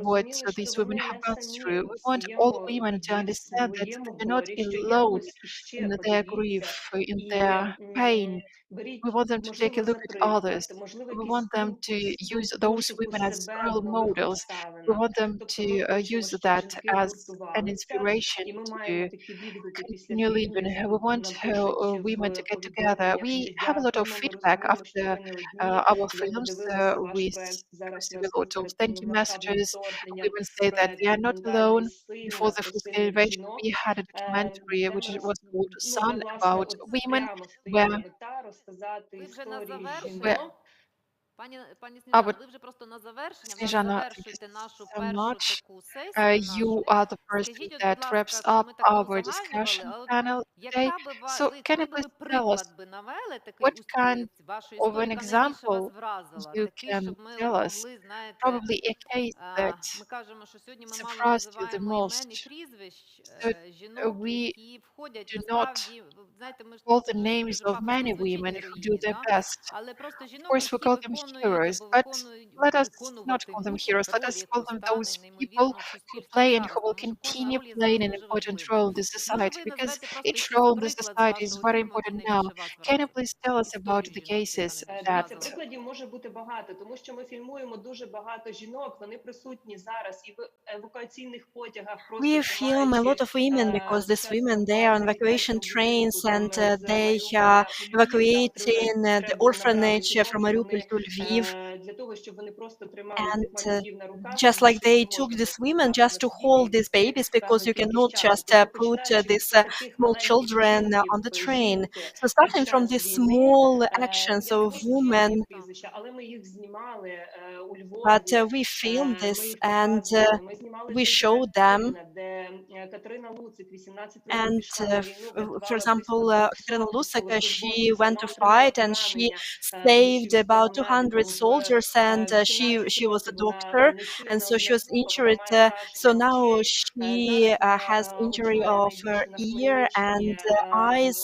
what these women have gone through. We want all women to understand that they're not alone in their grief, in their pain. We want them to take a look at others. We want them to use those women as role models. We want them to use that as an inspiration to continue living. We want women to get together. We have a lot of feedback after our films. We receive a lot of thank you messages. Women say that they are not alone. Before the full-scale invasion, we had a documentary was called "Sun" about women, where Ви вже на where завершення. Пані our Сніжана, ви вже просто на завершення, власне, Snezhana, thank you завершуєте нашу so першу much. таку сесію You нашу. are the person Скажіть, от, будь that wraps ласка, що up ми так our узагальнювали, discussion а от panel today. яка би So, can you ви би please tell us приклад би навели такий what kind вашої of історії, an яка найбільше вас example вразила? you Такий, can щоб ми tell от us? могли, знаєте, Probably a case that ми кажемо, що сьогодні ми мало surprised you the називаємо імен і most. прізвищ So, жінок, we які входять do not насправді, знаєте, ми ж call the чомусь names дуже of пафосно many звучить women who do героїні, their да? best. Але просто Of жінок, course, we які call them виконують heroes, або but let us not виконувати call them мусять heroes. Let роль, us яку call them those поставлені people неймовірно в who суспільстві play and who зараз, will тому що кожна continue роль є зараз playing an дуже important важливою. role in the Може, society ви because назвете просто each якийсь role in the приклад з society is вашого very фільму, який important now. найбільше вас Can you вразив? please tell us about Історію the жіночу, яка cases найбільше that Дивіться, вразила. прикладів може бути багато, тому що ми фільмуємо дуже багато жінок. Вони присутні зараз і в евакуаційних потягах, просто We film a lot тримаючи of women because these дитячу women they are on гуманітарну evacuation підтримку trains там and з they Маріуполя у Львів, там evacuating отримують the потребу набрати orphanage from жінок, і Mariupol вони to Lviv. для того, щоб вони просто тримали And цих малюків на руках, just тому like що їх they не took можна these просто women взяти just на to собі hold these вивезти babies because певну you кількість cannot часу. just Тобто put починаючи these з таких small маленьких children вчинків on the train. жінки So під starting from час these війни, small actions я не of можу назвати women, їх прізвища, але ми їх знімали у but Львові. we filmed Ми this їх and показували. Ми знімали we цей проект showed them. Катерина, де Катерина Луцик 18 років And пішла на війну, for врятувала близько example, 200 Katerina Lusaka, she військовослужбовців. went Вона to отримала fight and she поранення saved вищого about медику 200 в soldiers. And 18 she was a років. Вона doctor, не and чує, so she не was слуха, вона injured. має So враження now очей. she Зараз has вона injury очолює of her найбільше на ear Хмельниччині and eyes.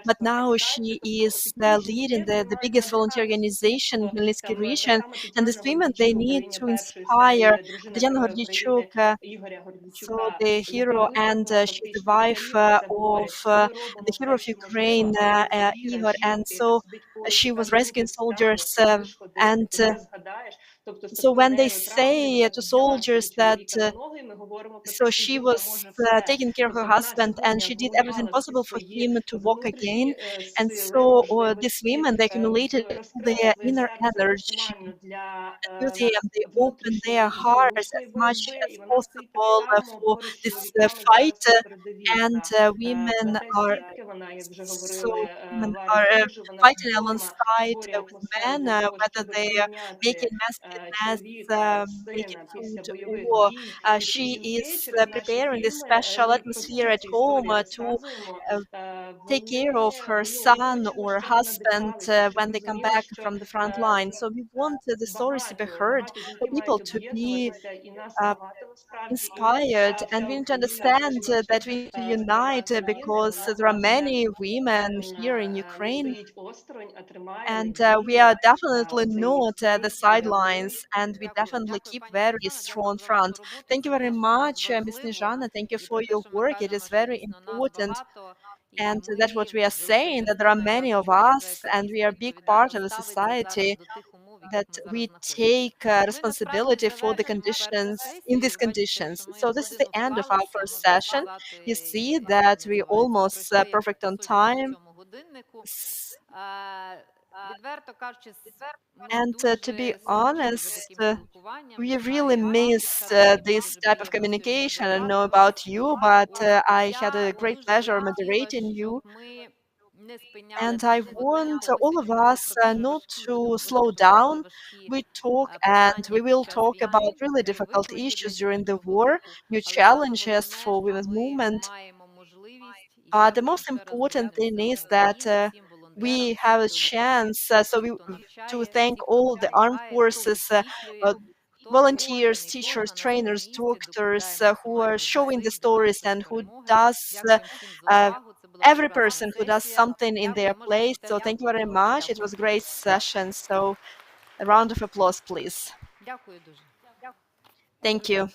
But волонтерську now організацію. she Тобто is такі leading жінки, вони the мають biggest volunteer надихати organization in суспільство. Khmelnytsky Там так region. само And these Тетяна women, they Гордійчук, need героїня to першої серії, inspire дружина Tatiana героя України Гордійчук. Ігоря So Гордійчука, the яка hero, and викликала she's the фактично wife лікарів, і це of говорять, що ми the робимо hero все, of що можливо, Ukraine, але оця віра Igor. And жінки, яка so сидить поруч і she was каже: люди rescuing встануть, soldiers. і ти сходи, And ти не згадаєш. Тобто з so такою when they нейротравмою say вона to взяла свого soldiers that чоловіка на ноги, і ми говоримо про те, so що she жінка was може все. taking care of her Тобто вона husband and сьогодні she did everything акумулювала всі possible for свої him to walk again. внутрішні And сили, so these можливості, women, they accumulated all their розкреслили inner себе це energy максимально для enthusiasm. They opened their внутрішньої і hearts зовнішньої as much боротьби, as і вона стоїть так possible само for поруч з this чоловіками fight. зараз на передовій. And Вона women плете are сітки, вона, як вже so говорили, women варить are їжу, вона fighting вдома alongside створює with атмосферу men, для того, whether щоб they are making прийняти masking nests, чоловіка, making сина food, після бойових or дій. І ці she жінки is через наші preparing this фільми special ми про atmosphere всі at ці home історії to розказуємо. take care of her Ми son хочемо, or щоб ви husband надихалися, щоб when ви they come розуміли, back що from the front line. So we want the stories to be heard, багато for жінки people мають to be об'єднуватися, і нас uh, багато насправді, і ми inspired, and вся we need to Україна, вся understand жіноча that we need to сторона unite країни, because вона there are не many women here in не Ukraine, стоїть осторонь, а тримає and we are надійно definitely оцей not the фронт sidelines, мирний. and we definitely Дякую, keep пані very Світлана, strong дякую за вашу front. роботу. Thank you Це very теж про нас much, Miss важливо. Nijana. Thank you І for про те, your що ми work. It кажемо, is що very дійсно нас important. багато, і And that's ми what we are saying, велика that there are частина, і many наше of суспільство, us, яке and we дійсно are a big part відповідально of the ставиться зараз society, до тих умов, в яких that ми зараз we знаходимося. take Ми насправді responsibility for the завершуємо першу conditions in сесію. these Ви бачите, conditions. що ми So в this is the годину end of our вклалися, first можна session. сказати, You see як that це we називається, almost пройшли perfect по on суті по time. цьому годиннику. Відверто кажучи, ми And to be дуже скучили за honest, таким спілкуванням. we Знаю, really як вам, miss дівчата, мені було this дуже type of приємно сьогодні communication. I don't know розмовляти about вас. you, but От I had я a great дуже би pleasure хотіла, moderating щоб you. ми не спиняли And I нашу want розмову. Ми all сьогодні of говорили us про дуже not важкі, to slow високопейні, down. важкі We talk and питання we під will час talk about війни, really і difficult виклики для issues during the жіночого war, духу. new Але саме challenges головне, for що women's ми movement. маємо можливість, і But ще the раз most ще раз important звернемося thing до is that України, всім we have a chance to thank all the armed forces, volunteers, teachers, trainers, doctors who are showing the stories and who does uh, every person who does something in their place. So thank you very much. It was a great session. So a round of applause, please. Дякую дуже. Thank you.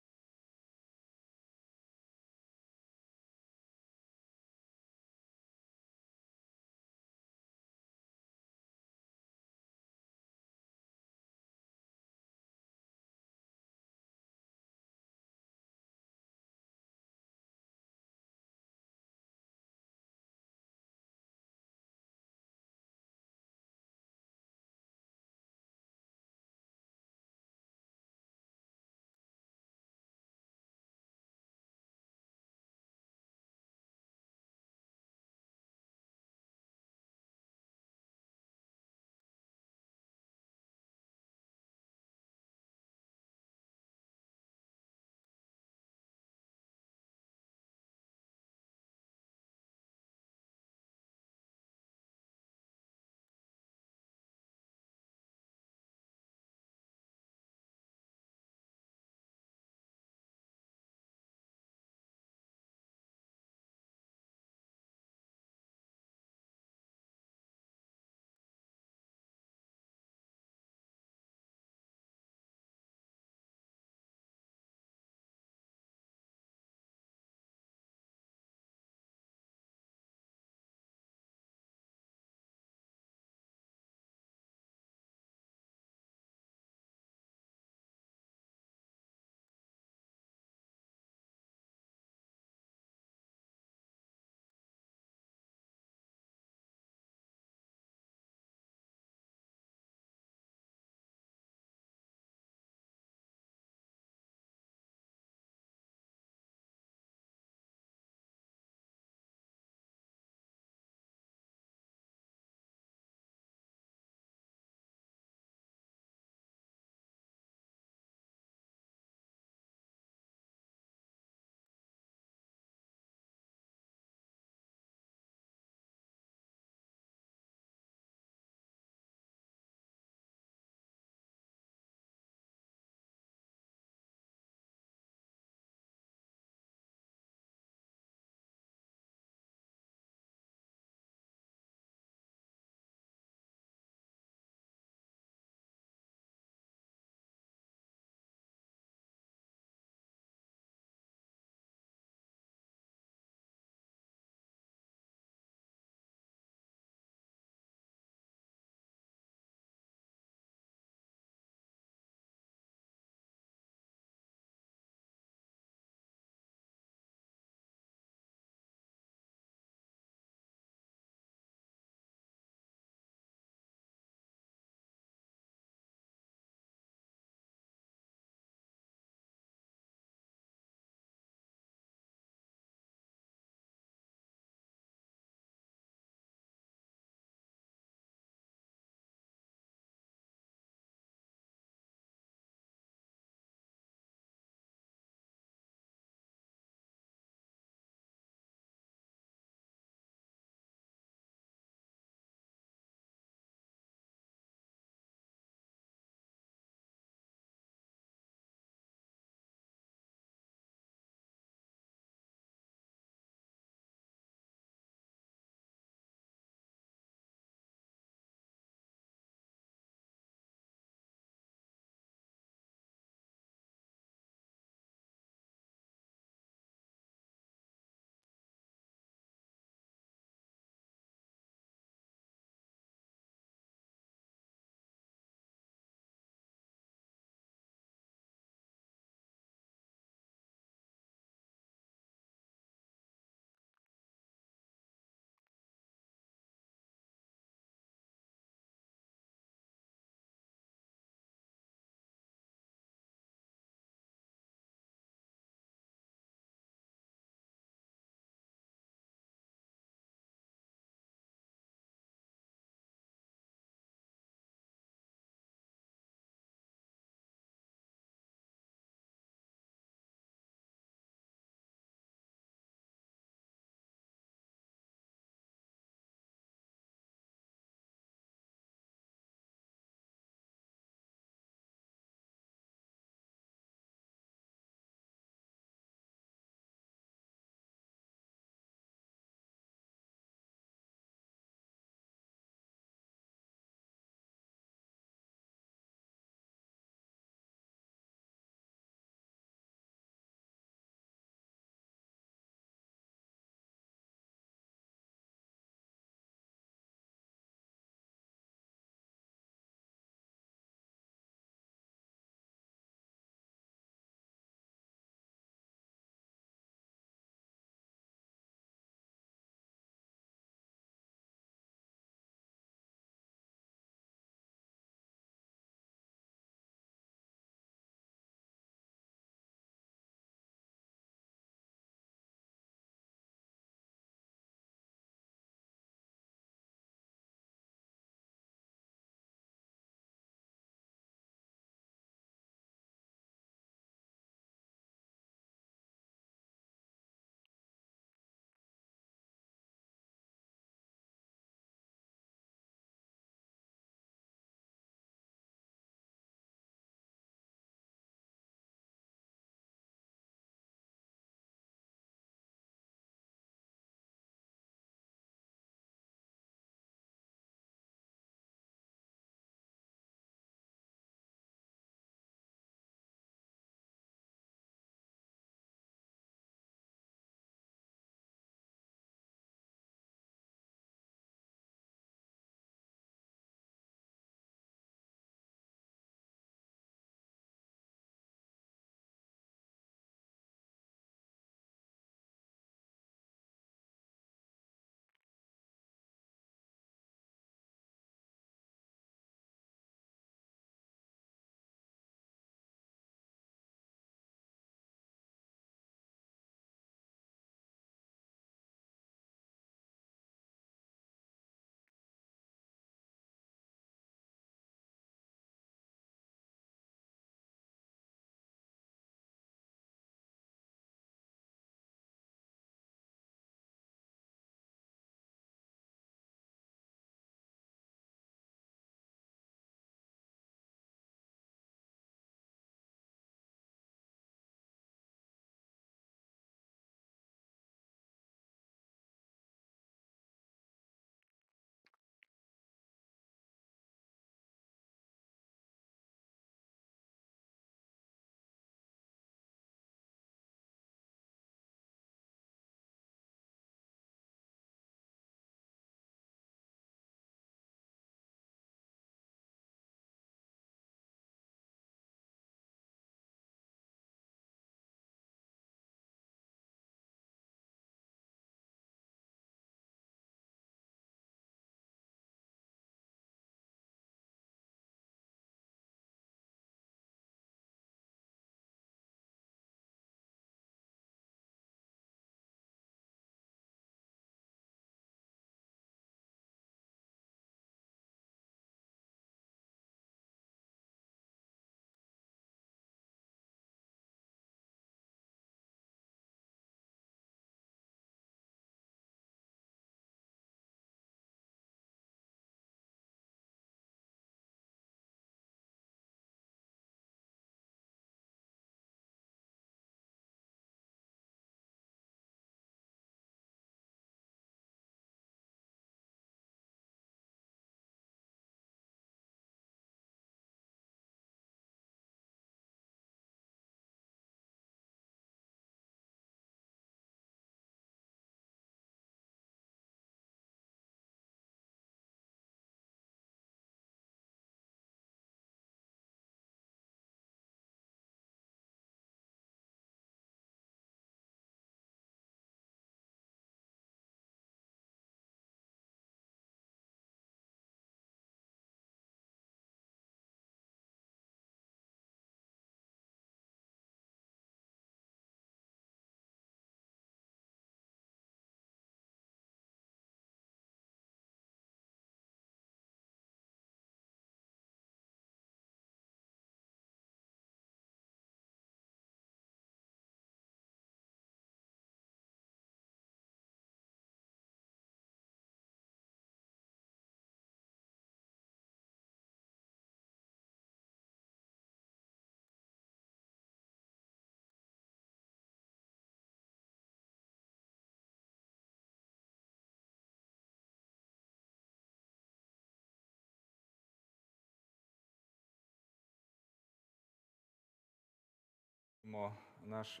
Починаємо наш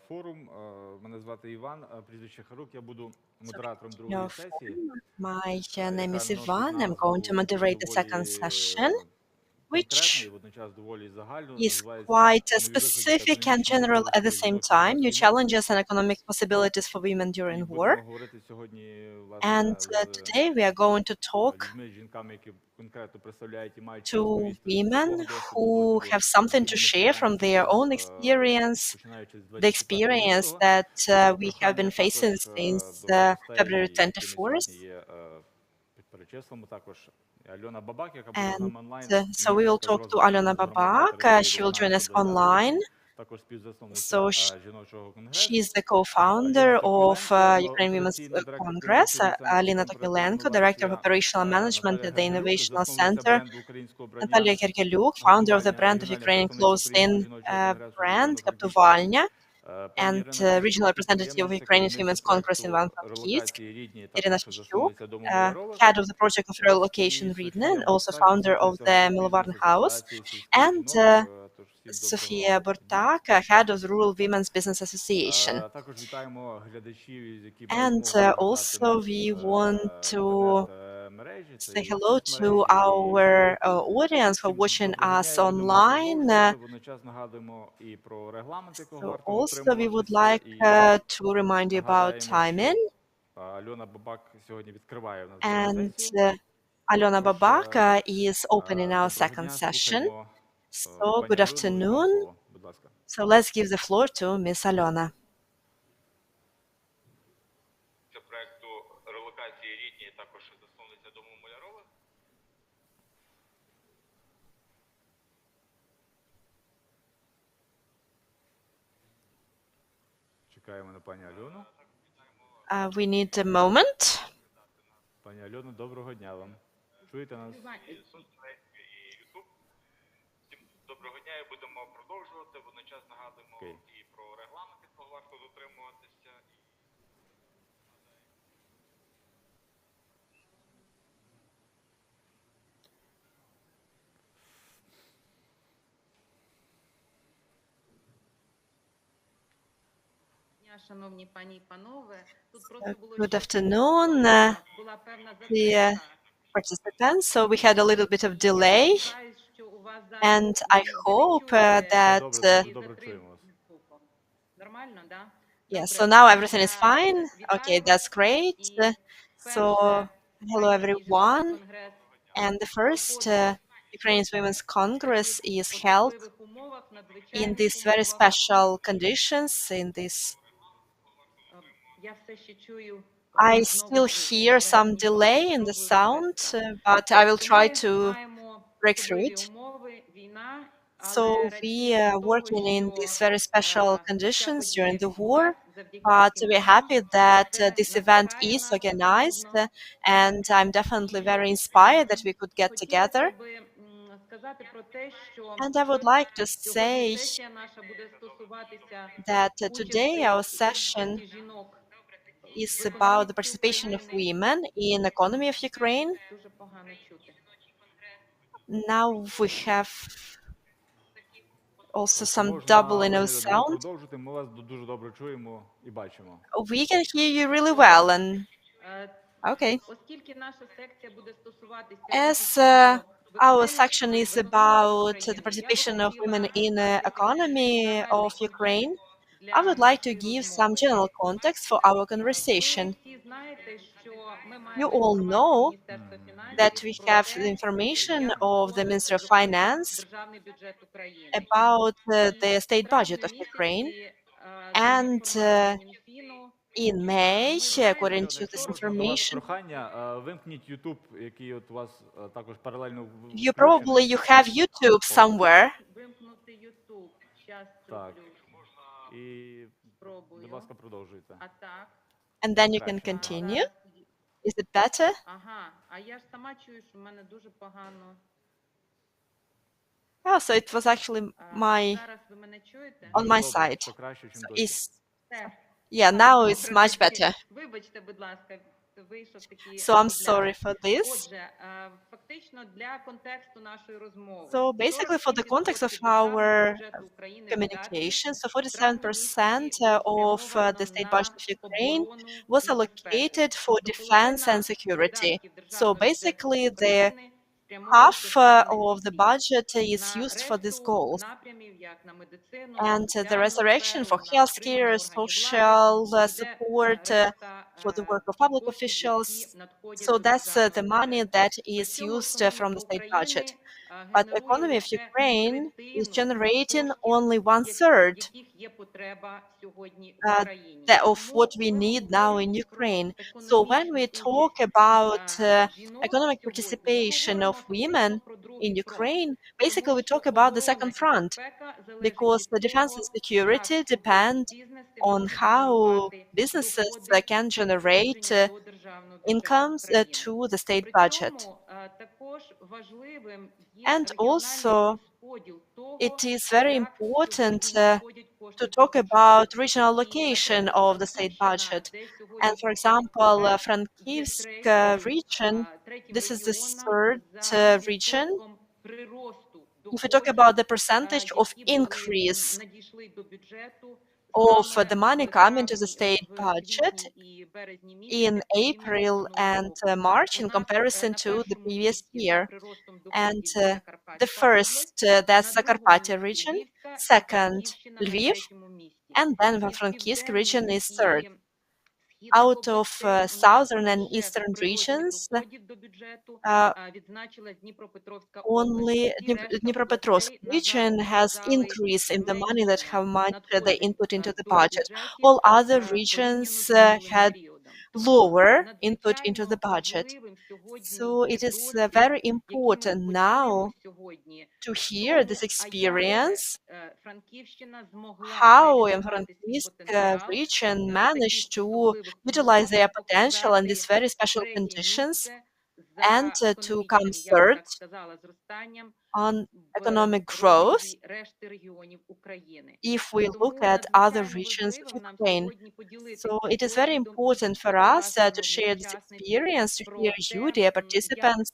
форум. Мене звати Іван, прізвище Харук. Я буду модератором другої сесії, My name яка is носить Ivan. I'm going to назву moderate the second доволі session, конкретну і which водночас доволі загальну. is Називається quite "Нові виклики та specific and економічні general at the можливості same жінок під time, час new війни". challenges and economic possibilities for women І during war. будемо говорити сьогодні, And власне, з today we are going to talk людьми, жінками, які конкретно представляють і мають що to розповісти зі women свого досвіду, who досвіду have something to share from демонструвальних their робіт, own experience, починаючи з the 24 experience лютого. that we have Прохання been facing також since до гостей, February які на сьогодні 24th. є під перечислом, також Альона Бабак, яка буде з And нами онлайн, so we will менторка з talk to розвитку Alona з громадян Babak. території She will join us 19 до 11 online. осіб, також співзасновниця So жіночого she конгресу. is the co-founder Аліна of Токміленко, Ukraine Women's операційний директор Congress, Корінського центру Alina компаративної Tokmilenko, Director of інновації, Operational Management Наталя at the Гергелюк, Innovational засновниця Center, бренду українського Natalia брання Gergelyuk, founder of the "Каптувальня", brand of регіональний Ukrainian представник clothing Українського жіночого конгресу в brand Івано-Франківську. Kaptuvalnya, Пані and Ірина regional Тищук, representative of підприємець, Ukrainian керівниця Women's Congress in проекту Ivano-Frankivsk, "Релокації рідні", Irina також Shishuk, засновниця Дому Моя Рова. head of the project of Ось, relocation і Ridne, and Софія also Буртак, founder of засновниця the групи Milovarn "Бізнес House, Асоціації сільських and жінок". Тож всім Sofia доброго дня. Bortak, head of the Rural Women's Business Association. Також вітаємо глядачів, які мають And змогу оглядати also нас we want to інтернет-мережі. Це say і hello to соцмережі, і our YouTube. audience who are Всім watching доброго us дня, і будемо online. продовжувати. Водночас нагадуємо і про регламент, якого So варто also we would дотримуватися. like І to remind you about нагадаємо, timing. що Альона Бабак сьогодні відкриває у нас другу And сесію. Alona Тож, Babak is opening our доброго second дня, session. слухаємо So пані good Альону, і вам afternoon. слово, будь ласка. So let's give the floor to Miss Alona. Це проекту "Релокації рідні", також засновниця Дому Моя Рова. Чекаємо на пані Альону. We need a moment. Пані Альоно, доброго дня вам. Чуєте нас? Всім доброго дня, і будемо продовжувати. Водночас нагадуємо і про регламент, якого варто дотримуватися. Шановні пані і панове, тут просто було Good afternoon, була певна dear затримка. participants. So we had a little bit of delay, Сподіваюсь, що у вас зараз and I hope that Дуже добре чуємо вас. нормально, да? yes. Добре. So now everything is Я fine. вітаю Okay, вас. that's great. І So перше, hello Український everyone. жіночий конгрес And the first Ukrainian Women's Congress is в held особливих умовах, in надзвичайних these very умовах. special conditions. In this, Я все ще чую I знову still ж, hear some нічого, delay in the спробую sound, вивести. but I will try Ми to маємо break through особливі it. умови, війна, So але we радіємо are того, working in що these very special ця conditions подія during the war, відбулась завдяки but всім we're вам. happy that Це this event надихає is нас organized, потужно. and I'm definitely very inspired that we could get together. Хотілося би сказати про те, що And I would like to сьогодні say сесія наша буде стосуватися that today участі our в session участі жінок is в about the економіці participation of України. women in economy of Ukraine. Дуже погано чути. Now we have also some Можна, double in пані our Альоно, ви sound. продовжуйте. Ми вас дуже добре чуємо і бачимо. We can hear you really well, and Е, okay. Оскільки наша секція буде стосуватися As участі жінок в our економіці, section is в економіці about України, the я би participation of хотіла women in розставити economy of загальний Ukraine, контекст I для would like to нашої give some розмови. general context for our Ви conversation. всі знаєте, що ми You маємо all інформацію know Міністерства that фінансів we про have the те, information як of the виконується Ministry of Finance державний бюджет України. about the І state в budget травні of Ukraine. місяці, за And інформацією Мінфіну, in May, ми знаємо, according Альона, to this якщо можна до вас information, прохання, вимкніть YouTube, який от у вас також паралельно you включений. probably have YouTube somewhere. вимкнути YouTube. Щас Так. зроблю. І, будь Спробую. ласка, продовжуйте. А так. And then you can Краще. continue. Зараз тоді- Is it better? Ага, а я ж сама чую, що в мене дуже погано. Oh, so it was actually my Зараз ви мене чуєте? on my Дуже добре, side. це краще, ніж So досі. is Все. yeah, now it's Добре, much тоді. better. Вибачте, будь ласка. So I'm sorry for this. So basically, for the context of our communication, so 47% of the state budget of Ukraine was allocated for defense and security. So basically, the half of the budget is used for these goals. And the resurrection for healthcare, social support, for the work of public officials. So that's the money that is used from the state budget. But the economy of Ukraine is generating only one third uh, of what we need now in Ukraine. So when we talk about economic participation of women in Ukraine, basically we talk about the second front, because the defense and security depend on how businesses can generate incomes to the state budget. And also, it is very important to talk about regional location of the state budget. And for example, Frankivsk region, this is the third region. If we talk about the percentage of increase of the money coming to the state budget in April and March in comparison to the previous year. And the first, that's Zakarpattia region, second, Lviv, and then the Frankivsk region is third. Out of southern and eastern regions, only Dnipropetrovsk region has increase in the money that how much they input into the budget. All other regions had lower input into the budget. So it is very important now to hear this experience, how Frankivsk region managed to utilize their potential in these very special conditions and to come third on economic growth if we look at other regions of Ukraine. So it is very important for us to share this experience, to hear you, dear participants,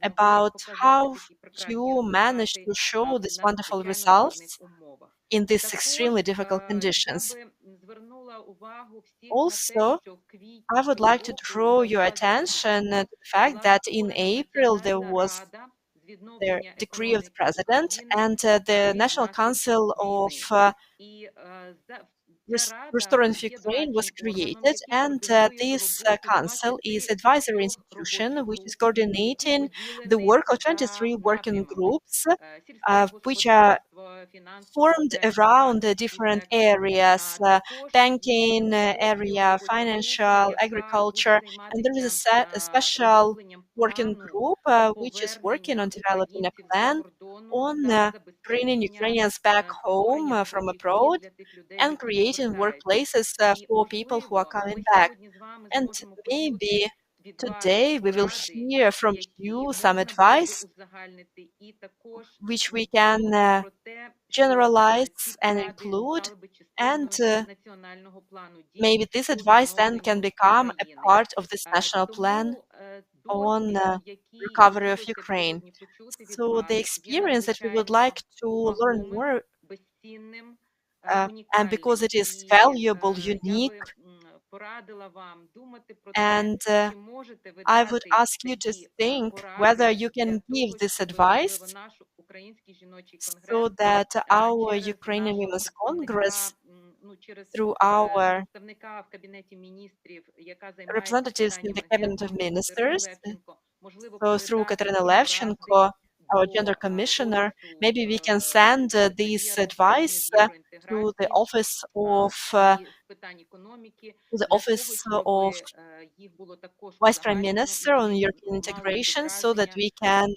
about how you managed to show these wonderful results in these extremely difficult conditions. Also, I would like to draw your attention to the fact that in April there was the decree of the president, and the National Council of Restoring Ukraine was created, and this council is advisory institution which is coordinating the work of 23 working groups, which are formed around the different areas, banking area, financial, agriculture, and there is a special working group which is working on developing a plan on bringing Ukrainians back home from abroad and creating workplaces for people who are coming back. And maybe today we will hear from you some advice which we can generalize and include, and maybe this advice then can become a part of this national plan on recovery of Ukraine. So the experience that we would like to learn more, and because it is valuable, unique, and I would ask you to think whether you can give this advice so that our Ukrainian Women's Congress, through our representatives in the Cabinet of Ministers, so through Katerina Levchenko, our gender commissioner, maybe we can send this advice to the office of Vice Prime Minister on European integration, so that we can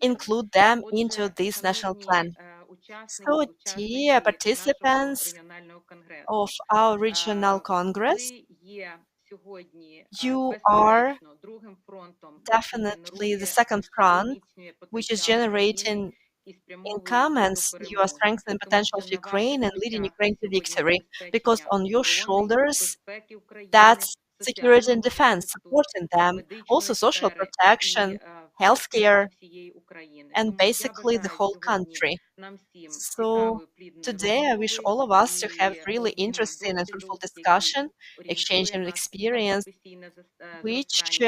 include them into this national plan. So, dear participants of our regional congress, you are definitely the second front, which is generating In comments, you are strengthening the potential of Ukraine and leading Ukraine to victory, because on your shoulders, that's security and defense, supporting them, also social protection, healthcare, and basically the whole country. So today, I wish all of us to have really interesting and fruitful discussion, exchanging experience, which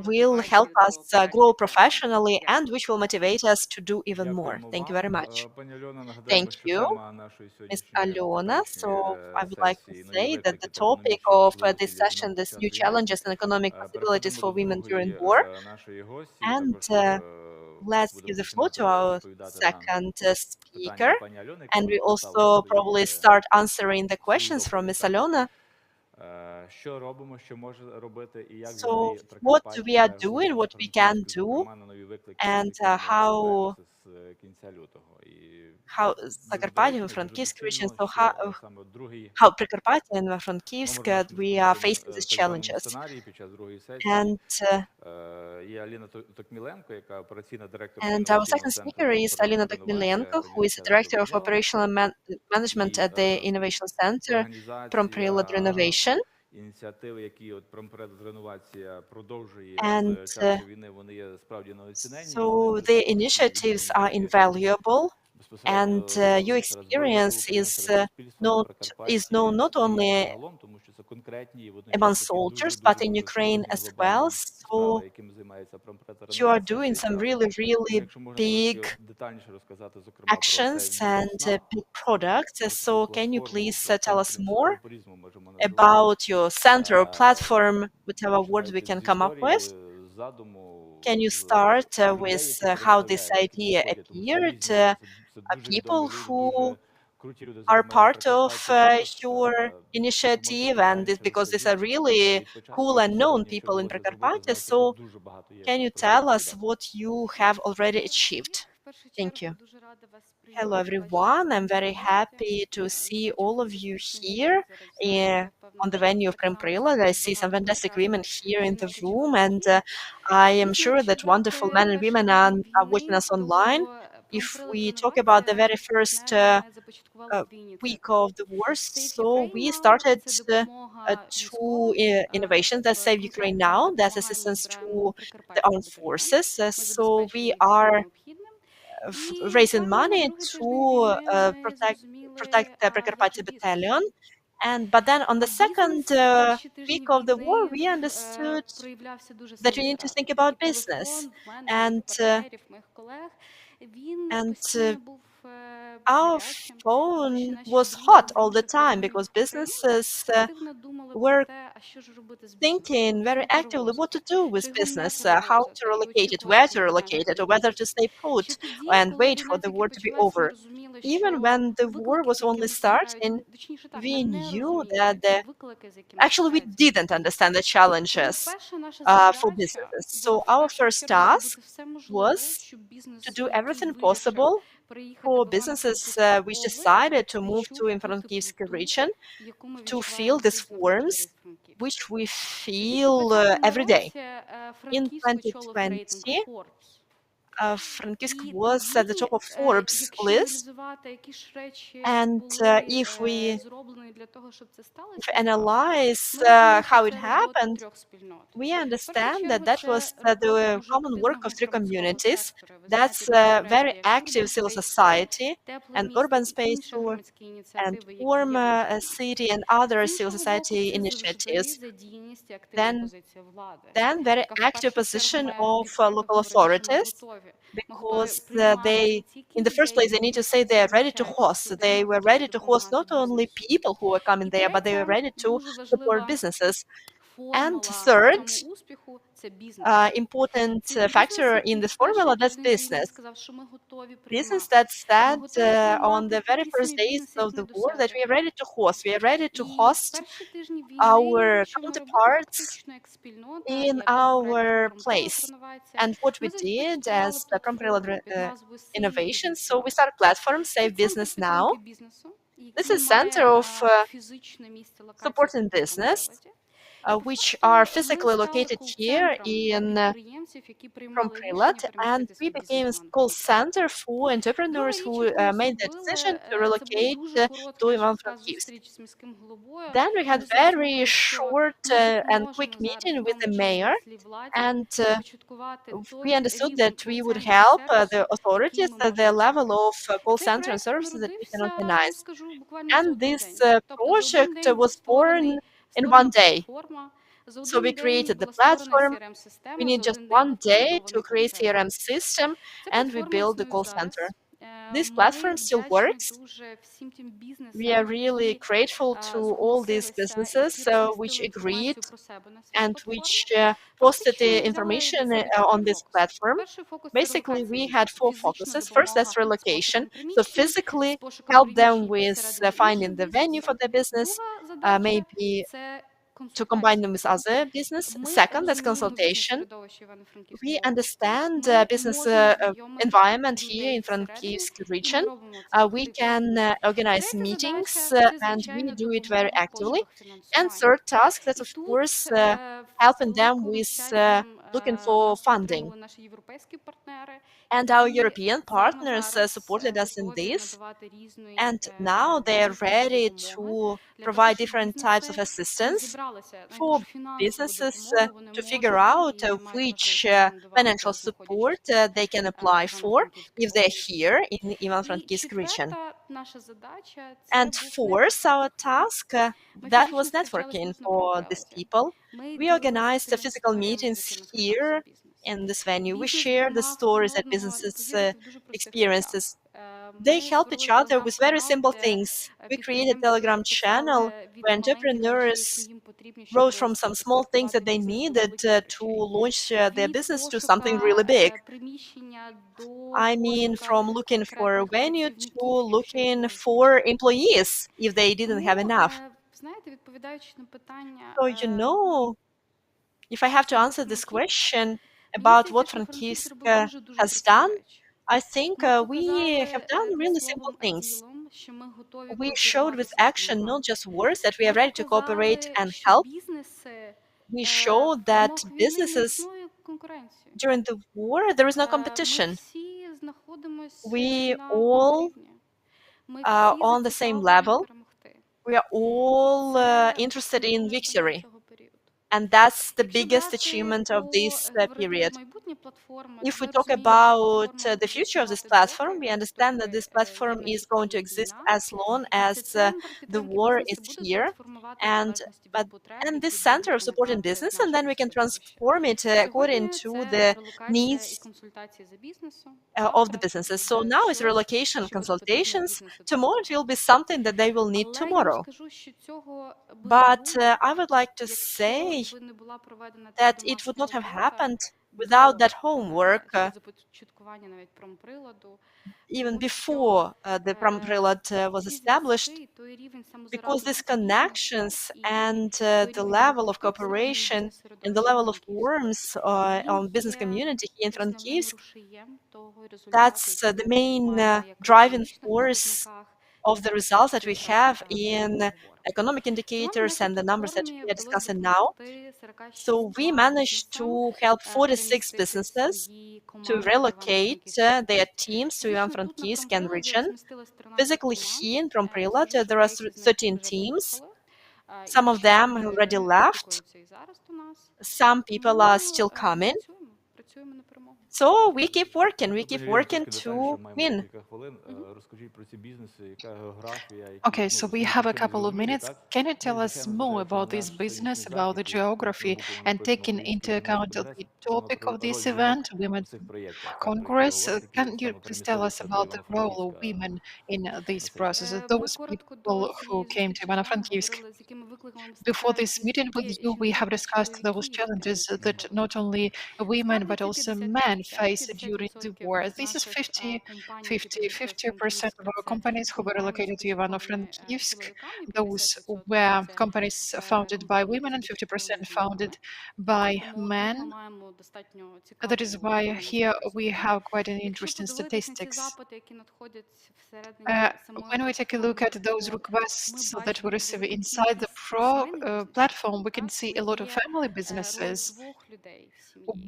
will help us grow professionally and which will motivate us to do even more. Thank you very much. Thank you, Ms. Alona. So I would like to say that the topic of this session, this new challenges and economic possibilities for women during war. And let's give the floor to our second speaker. And we also probably start answering the questions from Ms. Alona. So what we are doing, what we can do, and how Закарпаття and Франківськ region, so how Прикарпаття and Франківськ we are facing these challenges. And our second speaker is Alina Tokmilenko, who is the Director of Operational Management at the Innovation Center Pромprilat Renovation. And so the initiatives are invaluable, and your experience is known not only among soldiers but in Ukraine as well. So you are doing some really big actions and big products. So can you please tell us more about your center or platform, whatever word we can come up with? Can you start with how this idea appeared? People who are part of your initiative, and this because these are really cool and known people in Prakarpattia. So can you tell us what you have already achieved? Thank you. Hello, everyone. I'm very happy to see all of you here on the venue of Premprila. I see some fantastic women here in the room, and I am sure that wonderful men and women are watching us online. If we talk about the very first week of the war, so we started two innovations that save Ukraine now. That's assistance to the armed forces. So we are raising money to protect the Prakarpattia battalion. But then on the second week of the war, we understood that we need to think about business. And our phone was hot all the time because businesses were thinking very actively what to do with business, how to relocate it, where to relocate it, or whether to stay put and wait for the war to be over. Even when the war was only starting, we knew that actually we didn't understand the challenges for businesses. So our first task was to do everything possible for businesses which decided to move to Ivano-Frankivsk region to feel these forms which we feel every day. In 2020, Frankivsk was at the top of Forbes list, and if we analyze how it happened, we understand that that was the common work of three communities. That's very active civil society and urban space tour and warm city and other civil society initiatives. Then very active position of local authorities, because they, in the first place, they need to say they are ready to host. They were ready to host not only people who were coming there, but they were ready to support businesses. And third, important factor in this formula, that's business. Business that said on the very first days of the war that we are ready to host. We are ready to host our counterparts in our place. And what we did as the Promprila innovation, so we started platform Save Business Now. This is center of supporting business which are physically located here in from Pripyat, and we became a call center for entrepreneurs who made the decision to relocate to Ivano-Frankivsk. Then we had very short and quick meeting with the mayor, and we understood that we would help the authorities at the level of call center and services that we can organize. And this project was born in one day. So we created the platform. We need just one day to create CRM system, and we build the call center. This platform still works. We are really grateful to all these businesses which agreed and which posted the information on this platform. Basically, we had 4 focuses. First, that's relocation. So physically help them with finding the venue for their business, maybe to combine them with other business. Second, that's consultation. We understand business environment here in Frankivsk region. We can organize meetings and we do it very actively. And third task, that's of course helping them with looking for funding. And our European partners supported us in this. And now they are ready to provide different types of assistance for businesses to figure out which financial support they can apply for if they're here in Ivano-Frankivsk region. And fourth, our task that was networking for these people. We organized the physical meetings here in this venue. We share the stories that businesses experiences. They help each other with very simple things. We created a Telegram channel where entrepreneurs wrote from some small things that they needed to launch their business to something really big. I mean, from looking for a venue to looking for employees if they didn't have enough. So, if I have to answer this question about what Frankivsk has done, I think we have done really simple things. We showed with action, not just words, that we are ready to cooperate and help. We showed that businesses during the war, there is no competition. We all are on the same level. We are all interested in victory. And that's the biggest achievement of this period. If we talk about the future of this platform, we understand that this platform is going to exist as long as the war is here, and this center of supporting business, and then we can transform it according to the needs of the businesses. So now it's relocation consultations. Tomorrow it will be something that they will need tomorrow. But I would like to say that it would not have happened without that homework even before the Pripyat was established, because these connections and the level of cooperation and the level of warmth on business community here in Frankivsk, that's the main driving force of the results that we have in economic indicators and the numbers that we are discussing now. So we managed to help 46 businesses to relocate their teams to Ivano-Frankivsk and region. Physically here in Pripyat, there are 13 teams. Some of them already left. Some people are still coming. So we keep working to win. Okay, so we have a couple of minutes. Can you tell us more about this business, about the geography, and taking into account the topic of this event, Women's Congress? Can you please tell us about the role of women in this process, those people who came to Ivano-Frankivsk? Before this meeting with you, we have discussed those challenges that not only women but also men faced during the war. This is 50% of our companies who were relocated to Ivano-Frankivsk. Those were companies founded by women and 50% founded by men. That is why here we have quite an interesting statistics. When we take a look at those requests that we receive inside the platform, we can see a lot of family businesses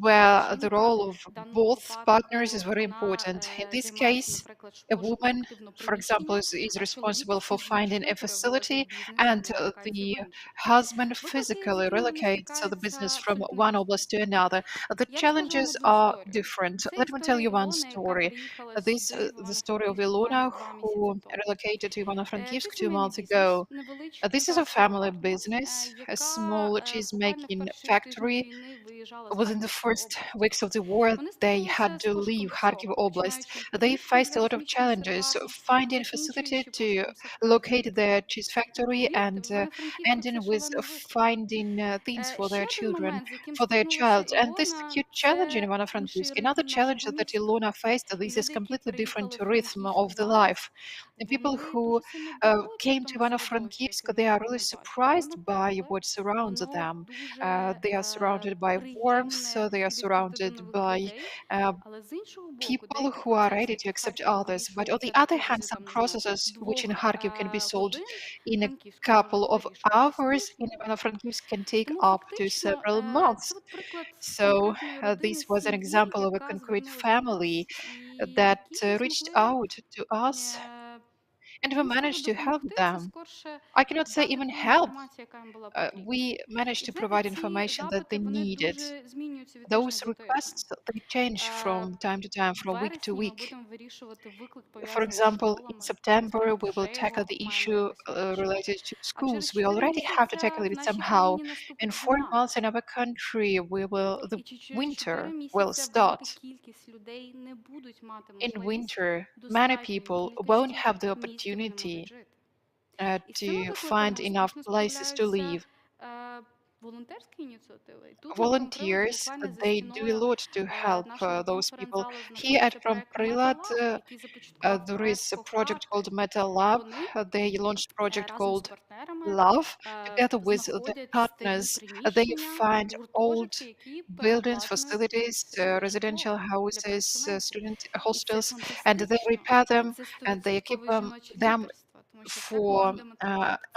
where the role of both partners is very important. In this case, a woman, for example, is responsible for finding a facility, and the husband physically relocates the business from one oblast to another. The challenges are different. Let me tell you one story. This the story of Ilona, who relocated to Ivano-Frankivsk 2 months ago. This is a family business, a small cheese-making factory. Within the first weeks of the war, they had to leave Kharkiv Oblast. They faced a lot of challenges, finding facility to locate their cheese factory and ending with finding things for their children, for their child. And this is a huge challenge in Ivano-Frankivsk. Another challenge that Ilona faced, this is completely different rhythm of the life. The people who came to Ivano-Frankivsk, they are really surprised by what surrounds them. They are surrounded by warmth, so they are surrounded by people who are ready to accept others. But on the other hand, some processes which in Kharkiv can be solved in a couple of hours, in Ivano-Frankivsk can take up to several months. So this was an example of a concrete family that reached out to us, and we managed to help them. I cannot say even help. We managed to provide information that they needed. Those requests, they change from time to time, from week to week. For example, in September, we will tackle the issue related to schools. We already have to tackle it somehow. In 4 months in our country, the winter will start. In winter, many people won't have the opportunity to find enough places to live. Volunteers, they do a lot to help those people. Here at Prilad, there is a project called Meta Lab. They launched a project called Love. Together with their partners, they find old buildings, facilities, residential houses, student hostels, and they repair them and they keep them for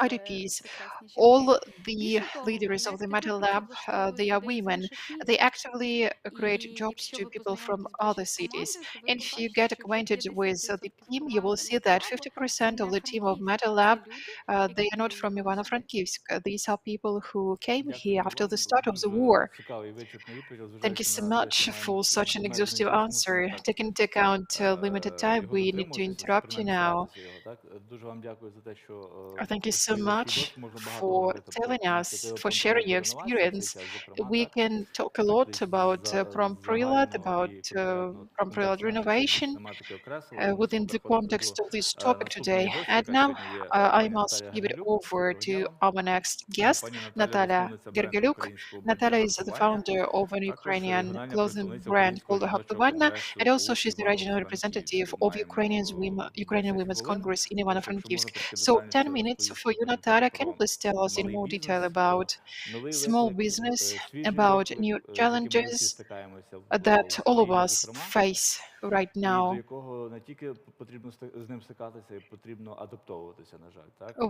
IDPs. All the leaders of the Meta Lab, they are women. They actively create jobs to people from other cities. And if you get acquainted with the team, you will see that 50% of the team of Meta Lab, they are not from Ivano-Frankivsk. These are people who came here after the start of the war. Thank you so much for such an exhaustive answer. Taking into account limited time, we need to interrupt you now. Thank you so much for telling us, for sharing your experience. We can talk a lot about Prilad, about Prilad renovation within the context of this topic today. And now I must give it over to our next guest, Natalia Gergelyuk. Natalia is the founder of an Ukrainian clothing brand called Haktovana, and also she's the regional representative of Ukrainian Women's Congress in Ivano-Frankivsk. So 10 minutes for you, Natalia. Can you please tell us in more detail about small business, about new challenges that all of us face right now?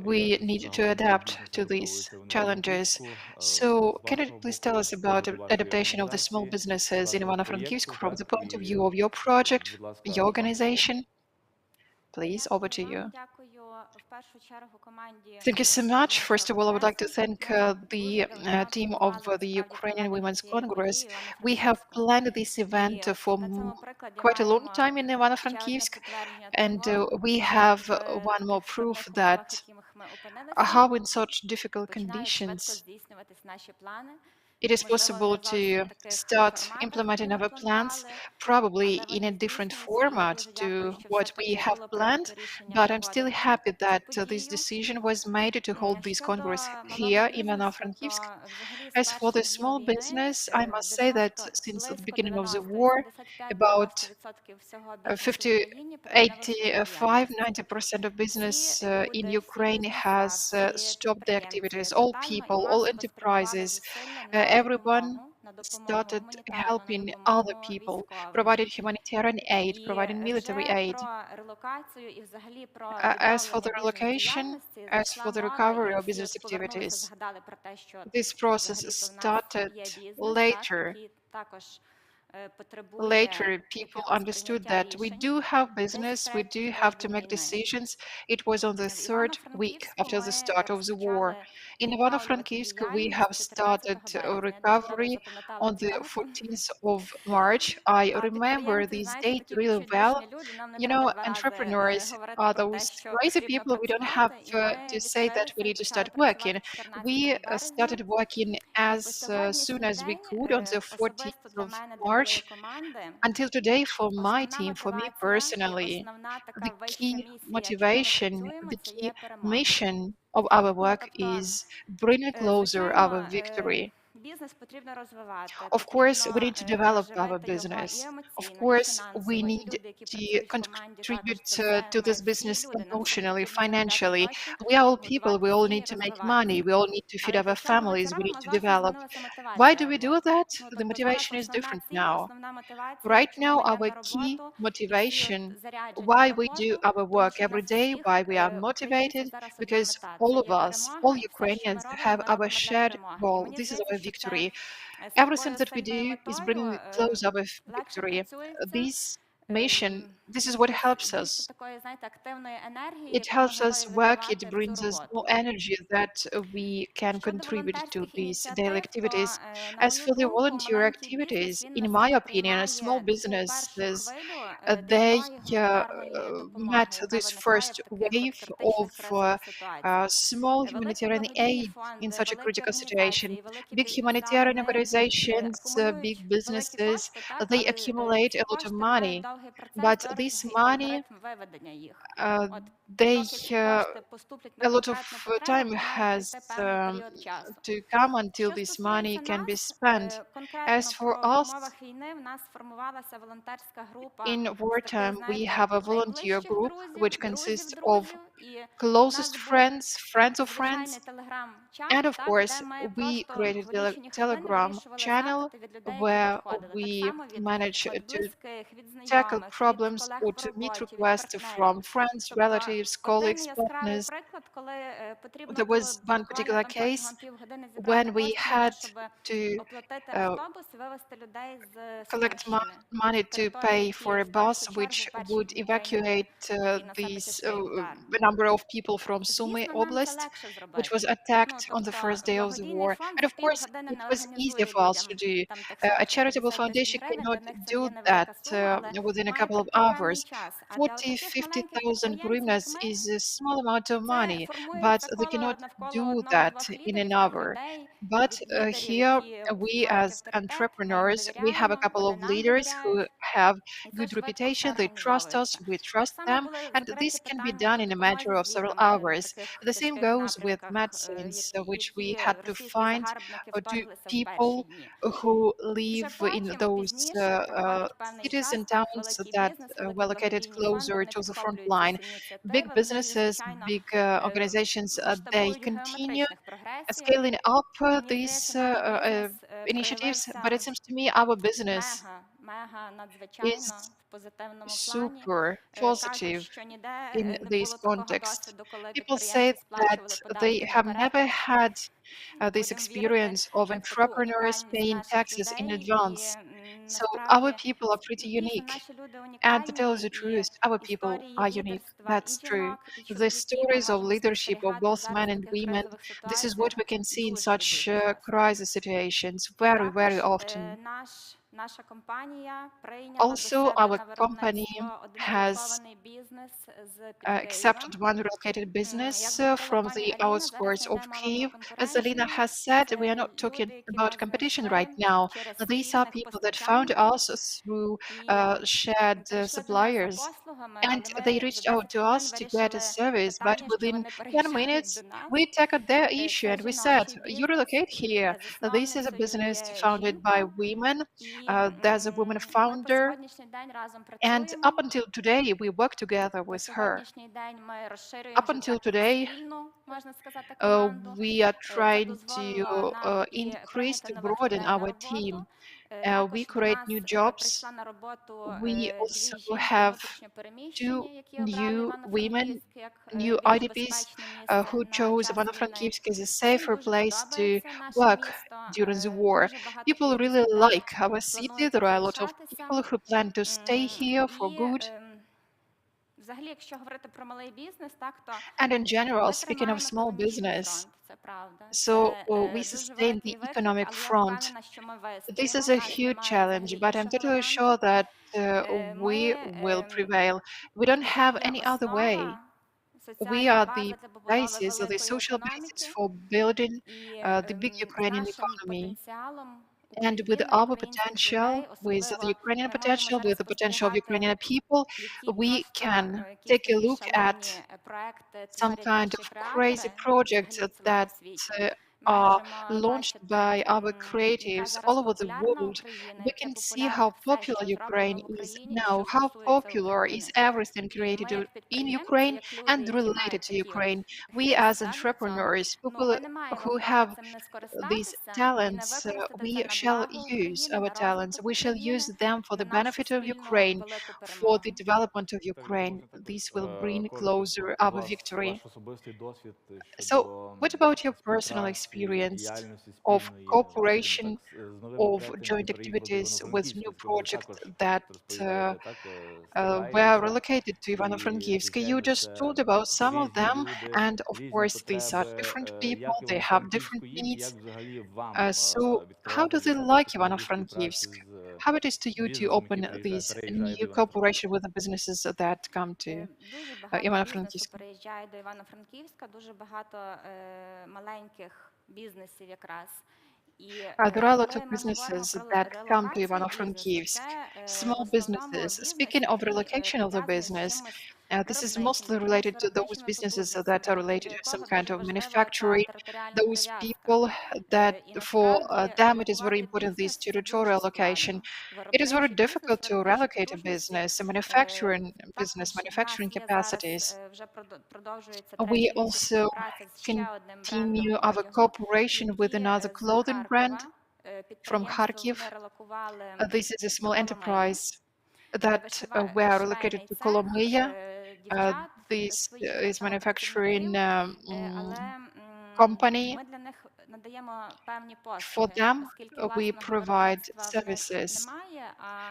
We need to adapt to these challenges. So can you please tell us about the adaptation of the small businesses in Ivano-Frankivsk from the point of view of your project, your organization? Please, over to you. Thank you so much. First of all, I would like to thank the team of the Ukrainian Women's Congress. We have planned this event for quite a long time in Ivano-Frankivsk, and we have one more proof that how in such difficult conditions it is possible to start implementing our plans, probably in a different format to what we have planned. But I'm still happy that this decision was made to hold this Congress here in Ivano-Frankivsk. As for the small business, I must say that since the beginning of the war, about 50, 85, 90% of business in Ukraine has stopped the activities. All people, all enterprises, everyone started helping other people, providing humanitarian aid, providing military aid. As for the relocation, as for the recovery of business activities, this process started later. Later, people understood that we do have business, we do have to make decisions. It was on the third week after the start of the war. In Ivano-Frankivsk, we have started a recovery on the 14th of March. I remember this date really well. You know, entrepreneurs are those crazy people. We don't have to say that we need to start working. We started working as soon as we could on the 14th of March. Until today, for my team, for me personally, the key motivation, the key mission of our work is bringing closer our victory. Of course, we need to develop our business. Of course, we need to contribute to this business emotionally, financially. We are all people. We all need to make money. We all need to feed our families. We need to develop. Why do we do that? The motivation is different now. Right now, our key motivation, why we do our work every day, why we are motivated, because all of us, all Ukrainians, have our shared goal. This is our victory. Everything that we do is bringing close our victory. This mission, this is what helps us. It helps us work, it brings us more energy that we can contribute to these daily activities. As for the volunteer activities, in my opinion, small businesses, they met this first wave of small humanitarian aid in such a critical situation. Big humanitarian organizations, big businesses, they accumulate a lot of money, but this money, uh, they a lot of time has to come until this money can be spent. As for us, in wartime, we have a volunteer group which consists of closest friends, friends of friends, and of course, we created a Telegram channel where we manage to tackle problems or to meet requests from friends, relatives, colleagues, partners. There was one particular case when we had to uh, collect money to pay for a bus which would evacuate a number of people from Sumy Oblast, which was attacked on the first day of the war. And of course, it was easier for us to do. A charitable foundation cannot do that within a couple of hours. 40, 50,000 hryvnias is a small amount of money, but they cannot do that in an hour. But here, we as entrepreneurs, we have a couple of leaders who have good reputation. They trust us, we trust them, and this can be done in a matter of several hours. The same goes with medicines, which we had to find to people who live in those cities and towns that were located closer to the front line. Big businesses, big organizations, they continue scaling up these initiatives, but it seems to me our business is super positive in this context. People say that they have never had this experience of entrepreneurs paying taxes in advance. So our people are pretty unique. And to tell the truth, our people are unique. That's true. The stories of leadership of both men and women, this is what we can see in such crisis situations very, very often. Also, our company has accepted one relocated business from the outskirts of Kyiv. As Alina has said, we are not talking about competition right now. These are people that found us through shared suppliers. And they reached out to us to get a service, but within 10 minutes, we tackled their issue and we said, you relocate here. This is a business founded by women. There's a woman founder. And up until today, we work together with her. Up until today, we are trying to increase to broaden our team. We create new jobs. We also have two new women, new IDPs who chose Ivano-Frankivsk as a safer place to work during the war. People really like our city. There are a lot of people who plan to stay here for good. And in general, speaking of small business, so we sustain the economic front. This is a huge challenge, but I'm totally sure that we will prevail. We don't have any other way. We are the basis or the social basis for building the big Ukrainian economy. And with our potential, with the Ukrainian potential, with the potential of Ukrainian people, we can take a look at some kind of crazy projects that are launched by our creatives all over the world. We can see how popular Ukraine is now, how popular is everything created in Ukraine and related to Ukraine. We as entrepreneurs, people who have these talents, we shall use our talents. We shall use them for the benefit of Ukraine, for the development of Ukraine. This will bring closer our victory. So, what about your personal experience of cooperation, of joint activities with new projects that were relocated to Ivano-Frankivsk? You just told about some of them, and of course, these are different people, they have different needs. So, how do they like Ivano-Frankivsk? How it is to you to open these new cooperation with the businesses that come to Ivano-Frankivsk? There are a lot of businesses that come to Ivano-Frankivsk, small businesses. Speaking of relocation of the business, this is mostly related to those businesses that are related to some kind of manufacturing, those people that for them it is very important, this territorial location. It is very difficult to relocate a business, a manufacturing business, manufacturing capacities. We also continue our cooperation with another clothing brand from Kharkiv. This is a small enterprise that were relocated to Kolomyia. This is manufacturing company. For them, we provide services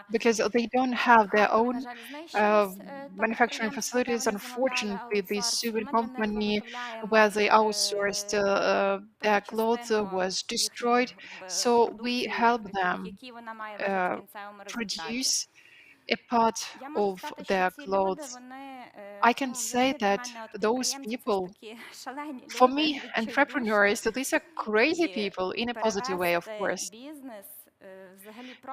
because they don't have their own manufacturing facilities. Unfortunately, this Suvan company where they outsourced their clothes was destroyed. So we help them produce a part of their clothes. I can say that those people, for me, entrepreneurs, these are crazy people in a positive way, of course.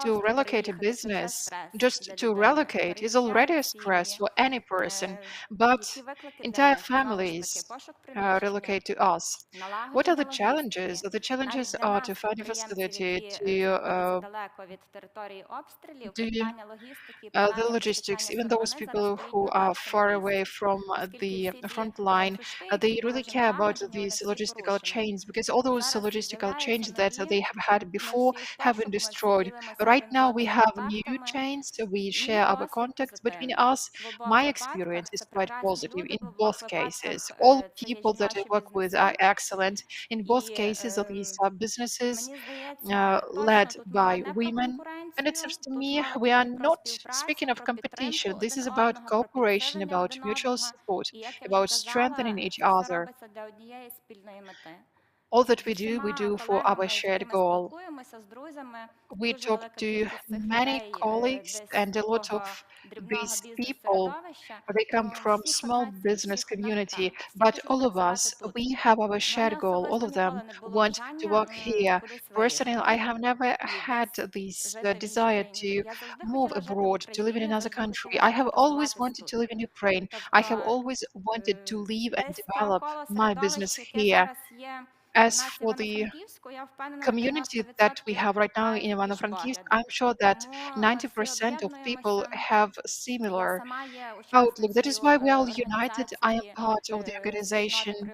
To relocate a business, just to relocate, is already a stress for any person, but entire families relocate to us. What are the challenges? The challenges are to find a facility, to do the logistics. Even those people who are far away from the front line, they really care about these logistical chains because all those logistical chains that they have had before have been destroyed. Right now, we have new chains. We share our contacts between us. My experience is quite positive in both cases. All people that I work with are excellent. In both cases, these are businesses led by women. And it seems to me we are not speaking of competition. This is about cooperation, about mutual support, about strengthening each other. All that we do for our shared goal. We talk to many colleagues and a lot of these people. They come from small business community, but all of us, we have our shared goal. All of them want to work here. Personally, I have never had this desire to move abroad, to live in another country. I have always wanted to live in Ukraine. I have always wanted to live and develop my business here. As for the community that we have right now in Ivano-Frankivsk, I'm sure that 90% of people have similar outlook. That is why we are all united. I am part of the organization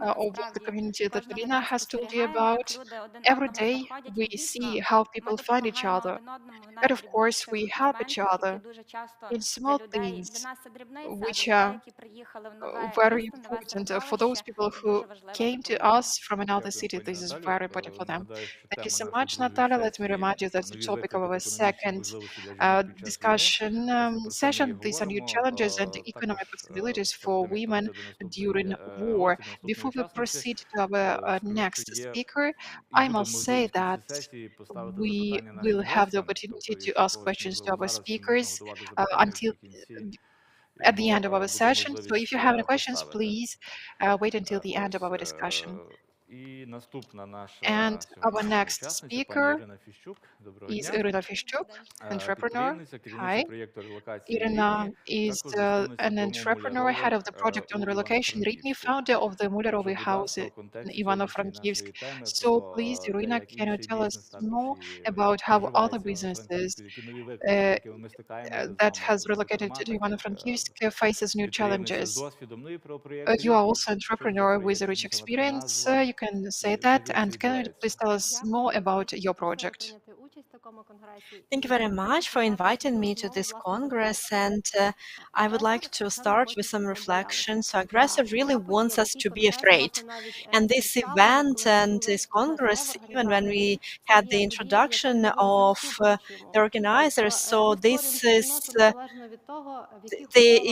of the community that Irina has told you about. Every day we see how people find each other. And of course, we help each other in small things, which are very important for those people who came to us from another city. This is very important for them. Thank you so much, Natalia. Let me remind you that the topic of our second discussion session, these are new challenges and economic possibilities for women during war. Before we proceed to our next speaker, I must say that we will have the opportunity to ask questions to our speakers until at the end of our session. So if you have any questions, please wait until the end of our discussion. And our next speaker is Irina Fishchuk, entrepreneur. Hi. Irina is an entrepreneur, head of the project on relocation, RITMI, founder of the Mulerovi House in Ivano-Frankivsk. So please, Irina, can you tell us more about how other businesses that has relocated to Ivano-Frankivsk faces new challenges? You are also an entrepreneur with a rich experience, you can say that. And can you please tell us more about your project? Thank you very much for inviting me to this Congress, and I would like to start with some reflections. So aggressor really wants us to be afraid. And this event and this Congress, even when we had the introduction of the organizers, so this is the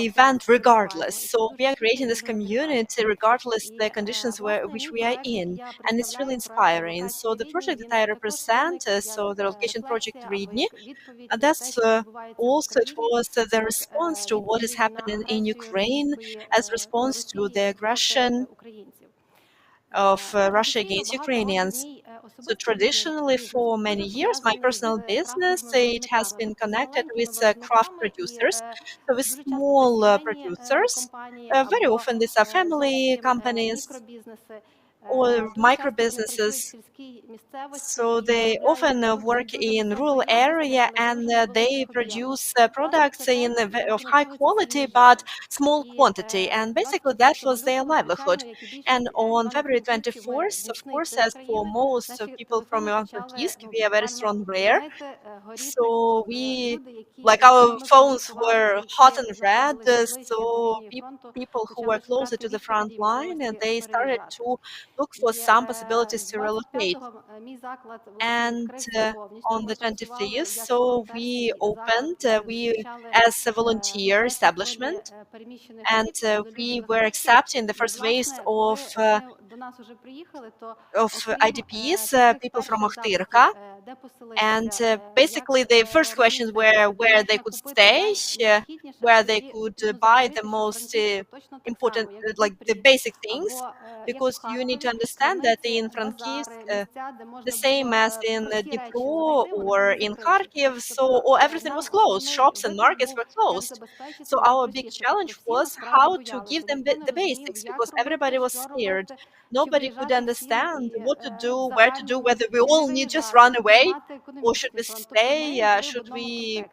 event regardless. So we are creating this community regardless the conditions which we are in, and it's really inspiring. So the project that I represent, so the relocation project RIDNI, that's also it was the response to what is happening in Ukraine as response to the aggression of Russia against Ukrainians. So traditionally, for many years, my personal business, it has been connected with craft producers, so with small producers. Very often, these are family companies or micro businesses. So they often work in rural area and they produce products of high quality but small quantity, and basically that was their livelihood. And on February 24th, of course, as for most people from Ivano-Frankivsk, we are very strong there. So we, like our phones were hot and red, so people who were closer to the front line, and they started to look for some possibilities to relocate. And on the 25th, so we opened, we as a volunteer establishment, and we were accepting the first waves of IDPs, people from Охтирка. And basically, the first questions were where they could stay, where they could buy the most important, like the basic things, because you need to understand that in Frankivsk, the same as in Dnipro or in Kharkiv, so or everything was closed, shops and markets were closed. So our big challenge was how to give them the basics, because everybody was scared. Nobody could understand what to do, where to do, whether we all need just run away or should we stay, should we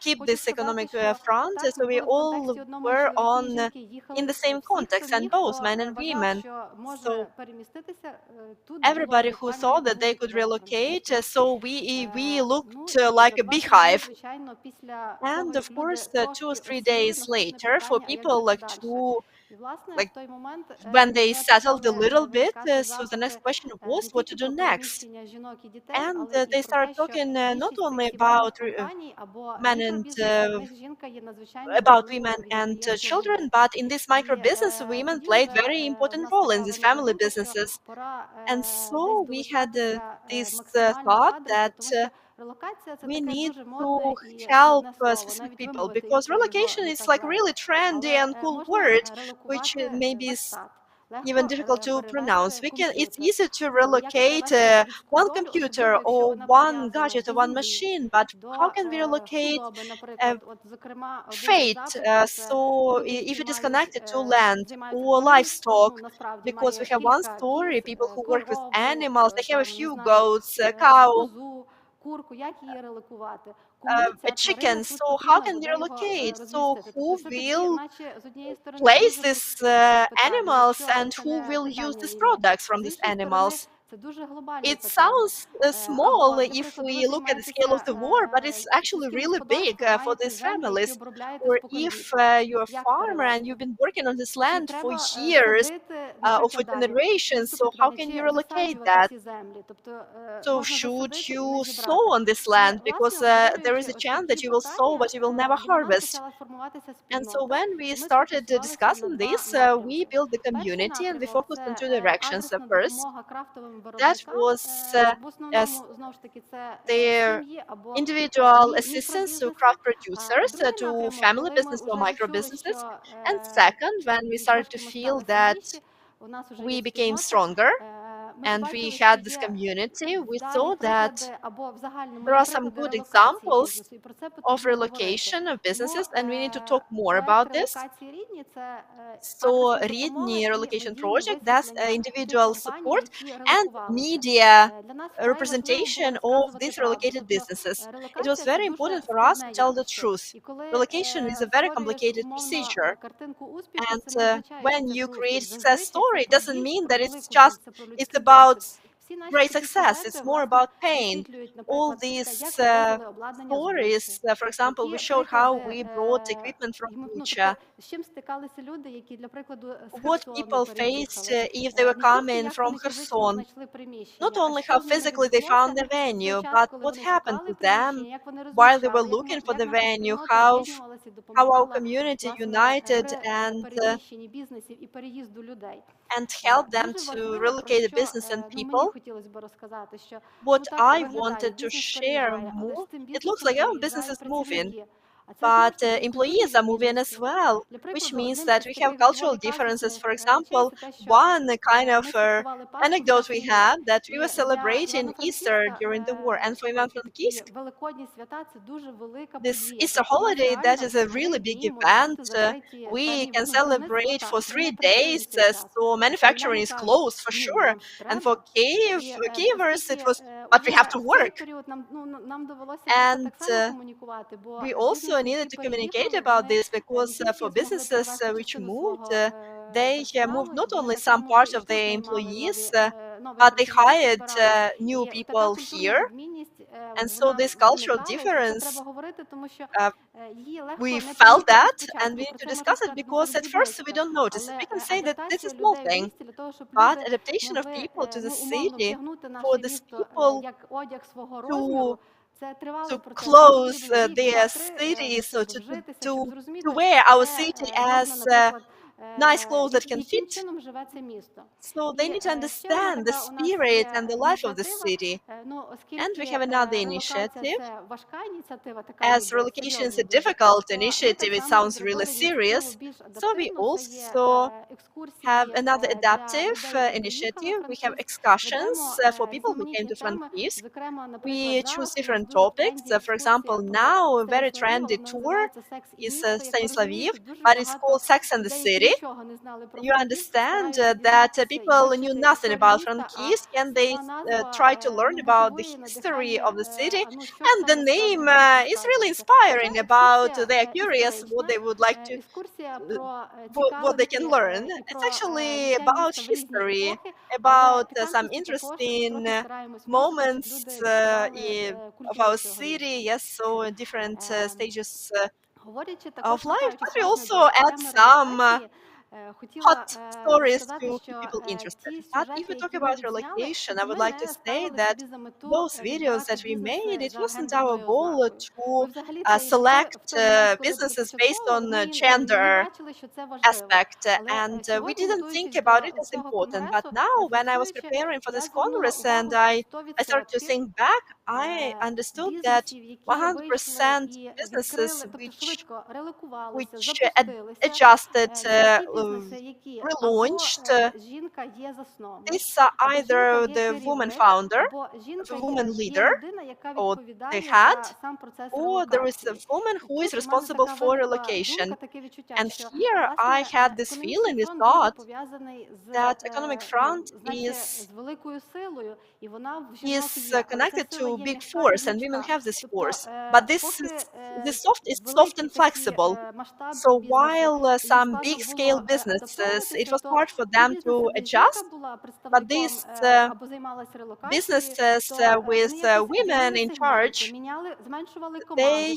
keep this economic front. So we all were on in the same context, and both men and women. So everybody who thought that they could relocate, so we looked like a beehive. And of course, 2 or 3 days later, for people like to like when they settled a little bit, so the next question was what to do next. And they started talking not only about men and about women and children, but in this micro business, women played very important role in these family businesses. And so we had this thought that we need to help specific people because relocation is like really trendy and cool word, which maybe is even difficult to pronounce. It's easy to relocate one computer or one gadget or one machine, but how can we relocate uh, fate? If it is connected to land or livestock, because we have one story, people who work with animals, they have a few goats, a cow, a chicken. So how can we relocate? So who will place these animals and who will use these products from these animals? It sounds small if we look at the scale of the war, but it's actually really big for these families. Or if you're a farmer and you've been working on this land for years or for generations, so how can you relocate that? So should you sow on this land? Because there is a chance that you will sow, but you will never harvest. And so when we started discussing this, we built the community and we focused on two directions. First, that was as their individual assistance to craft producers, to family business or micro businesses. And second, when we started to feel that we became stronger and we had this community, we saw that there are some good examples of relocation of businesses, and we need to talk more about this. So RIDNI relocation project, that's individual support and media representation of these relocated businesses. It was very important for us to tell the truth. Relocation is a very complicated procedure. And when you create success story, it doesn't mean that it's about great success. It's more about pain. All these stories, for example, we showed how we brought equipment from Bucha, what people faced if they were coming from Kherson. Not only how physically they found the venue, but what happened to them while they were looking for the venue, how our community united and helped them to relocate the business and people. What I wanted to share more, it looks like our business is moving, but employees are moving as well, which means that we have cultural differences. For example, one kind of anecdote we had that we were celebrating Easter during the war, and for Ivano-Frankivsk, this Easter holiday, that is a really big event. We can celebrate for 3 days, so manufacturing is closed for sure. And for Kievers, it was, but we have to work. And we also needed to communicate about this because for businesses which moved, they moved not only some part of their employees, but they hired new people here. And so this cultural difference, we felt that, and we need to discuss it because at first we don't notice it. We can say that this is a small thing, but adaptation of people to the city, for these people to close their city, so to wear our city as nice clothes that can fit. So they need to understand the spirit and the life of the city. And we have another initiative. As relocation is a difficult initiative, it sounds really serious. So we also have another adaptive initiative. We have excursions for people who came to Frankivsk. We choose different topics. For example, now a very trendy tour is Stanislaviv, but it's called Sex and the City. You understand that people knew nothing about Frankivsk and they try to learn about the history of the city. And the name is really inspiring about they are curious what they would like to what they can learn. It's actually about history, about some interesting moments of our city. Yes, so different stages of life. But we also add some hot stories to keep people interested. But if we talk about relocation, I would like to say that those videos that we made, it wasn't our goal to select businesses based on gender aspect, and we didn't think about it as important. But now, when I was preparing for this congress and I started to think back, I understood that 100% businesses which adjusted, relaunched, these are either the woman founder, the woman leader, or they had, or there is a woman who is responsible for relocation. And here I had this feeling, this thought, that economic front is connected to big force, and women have this force. But is soft and flexible. So while some big scale businesses, it was hard for them to adjust, but these businesses with women in charge, they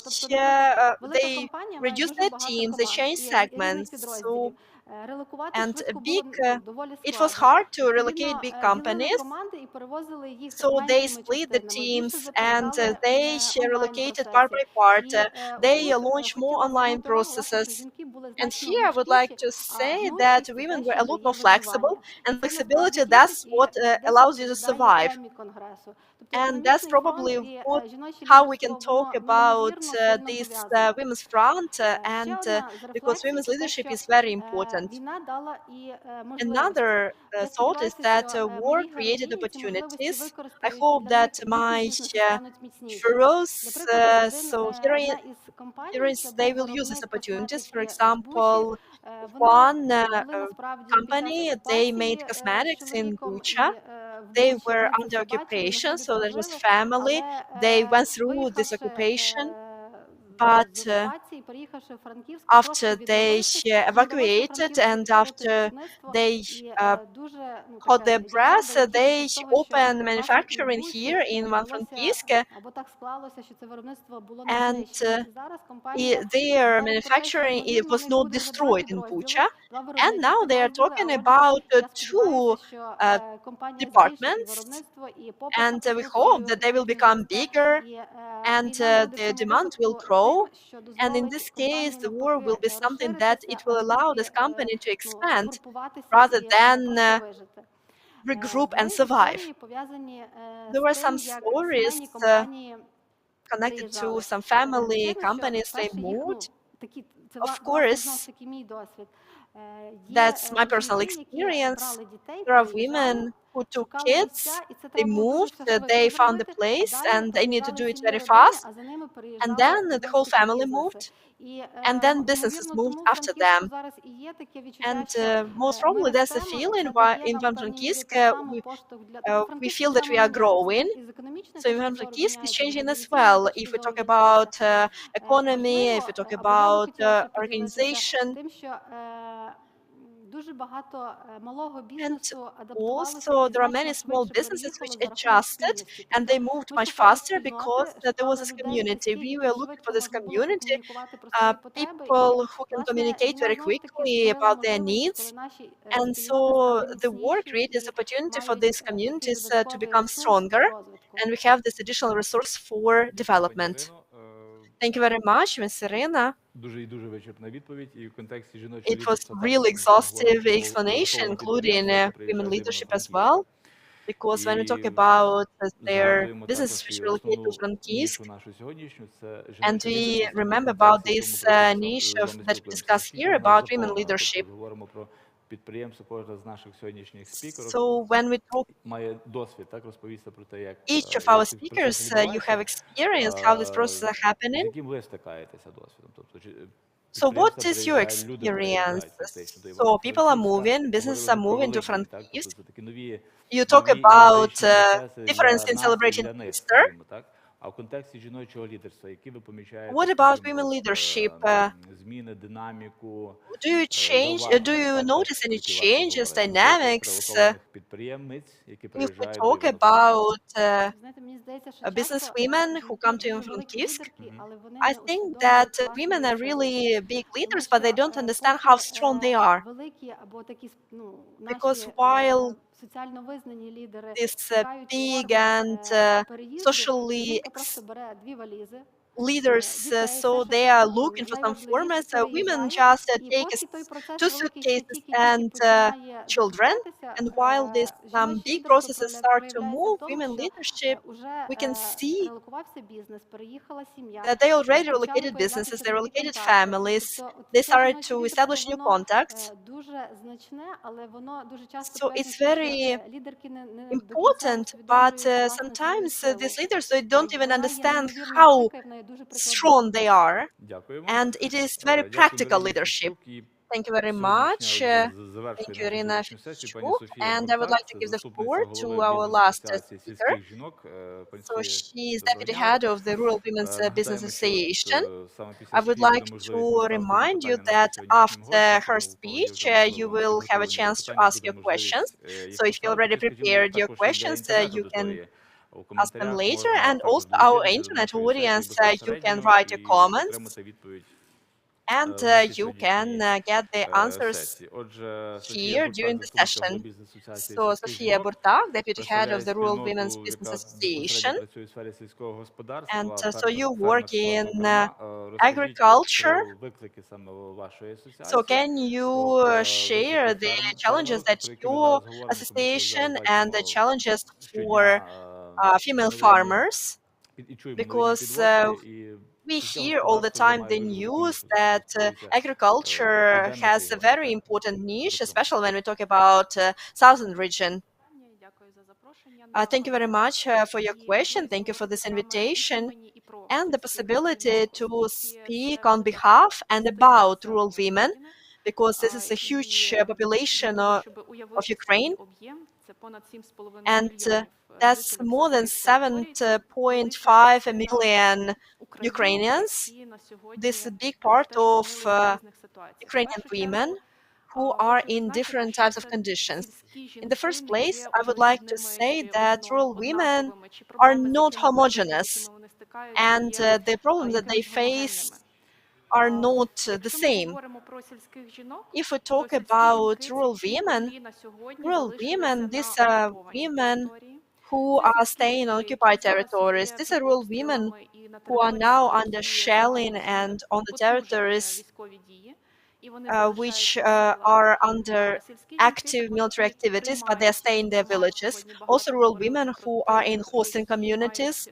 reduced their teams, they changed segments. So and it was hard to relocate big companies. So they split the teams and they relocated part by part. They launched more online processes. And here I would like to say that women were a lot more flexible, and flexibility, that's what allows you to survive. And that's probably how we can talk about this women's front, and because women's leadership is very important. Another thought is that war created opportunities. I hope that my heroes, heroes, they will use these opportunities. For example, one company, they made cosmetics in Bucha. They were under occupation, so there was family. They went through this occupation, but after they evacuated and after they got their breath, they opened manufacturing here in Ivano-Frankivsk, and their manufacturing, it was not destroyed in Bucha. And now they are talking about two departments, and we hope that they will become bigger and the demand will grow. And in this case, the war will be something that it will allow this company to expand rather than regroup and survive. There were some stories connected to some family companies they moved. Of course, that's my personal experience. There are women who took kids, they moved, they found a place, and they need to do it very fast. And then the whole family moved, and then businesses moved after them. And most probably there's a feeling why in Ivano-Frankivsk we feel that we are growing. So Ivano-Frankivsk is changing as well. If we talk about economy, if we talk about organization, and also there are many small businesses which adjusted and they moved much faster because there was this community. We were looking for this community, people who can communicate very quickly about their needs. And so the war created this opportunity for these communities to become stronger, and we have this additional resource for development. Thank you very much, Ms. Irina. It was really exhaustive explanation, including women leadership as well, because when we talk about their businesses which relocate to Frankivsk, and we remember about this niche that we discuss here about women leadership. So when we talk, each of our speakers, you have experienced how these processes are happening. So what is your experience? So people are moving, businesses are moving to Frankivsk. You talk about difference in celebrating Easter. What about women leadership? Do you notice any changes, dynamics? If we talk about business women who come to Ivano-Frankivsk, I think that women are really big leaders, but they don't understand how strong they are. Because while these big and socially leaders, so they are looking for some formats. Women just take two suitcases and children, and while these some big processes start to move, women leadership, we can see that they already relocated businesses, they relocated families, they started to establish new contacts. So it's very important, but sometimes these leaders, they don't even understand how strong they are, and it is very practical leadership. Thank you very much. Thank you, Irina Fischuk. And I would like to give the floor to our last speaker. So she is deputy head of the Rural Women's Business Association. I would like to remind you that after her speech, you will have a chance to ask your questions. So if you already prepared your questions, you can ask them later. And also our internet audience, you can write your comments and you can get the answers here during the session. So Sofia Burtak, deputy head of the Rural Women's Business Association, and so you work in agriculture. So can you share the challenges that your association and the challenges for female farmers? Because we hear all the time the news that agriculture has a very important niche, especially when we talk about southern region. Thank you very much for your question. Thank you for this invitation and the possibility to speak on behalf and about rural women, because this is a huge population of Ukraine, and that's more than 7.5 million Ukrainians. This is a big part of Ukrainian women who are in different types of conditions. In the first place, I would like to say that rural women are not homogeneous, and the problems that they face are not the same. If we talk about rural women, these are women who are staying on occupied territories. These are rural women who are now under shelling and on the territories which are under active military activities, but they stay in their villages. Also rural women who are in hosting communities,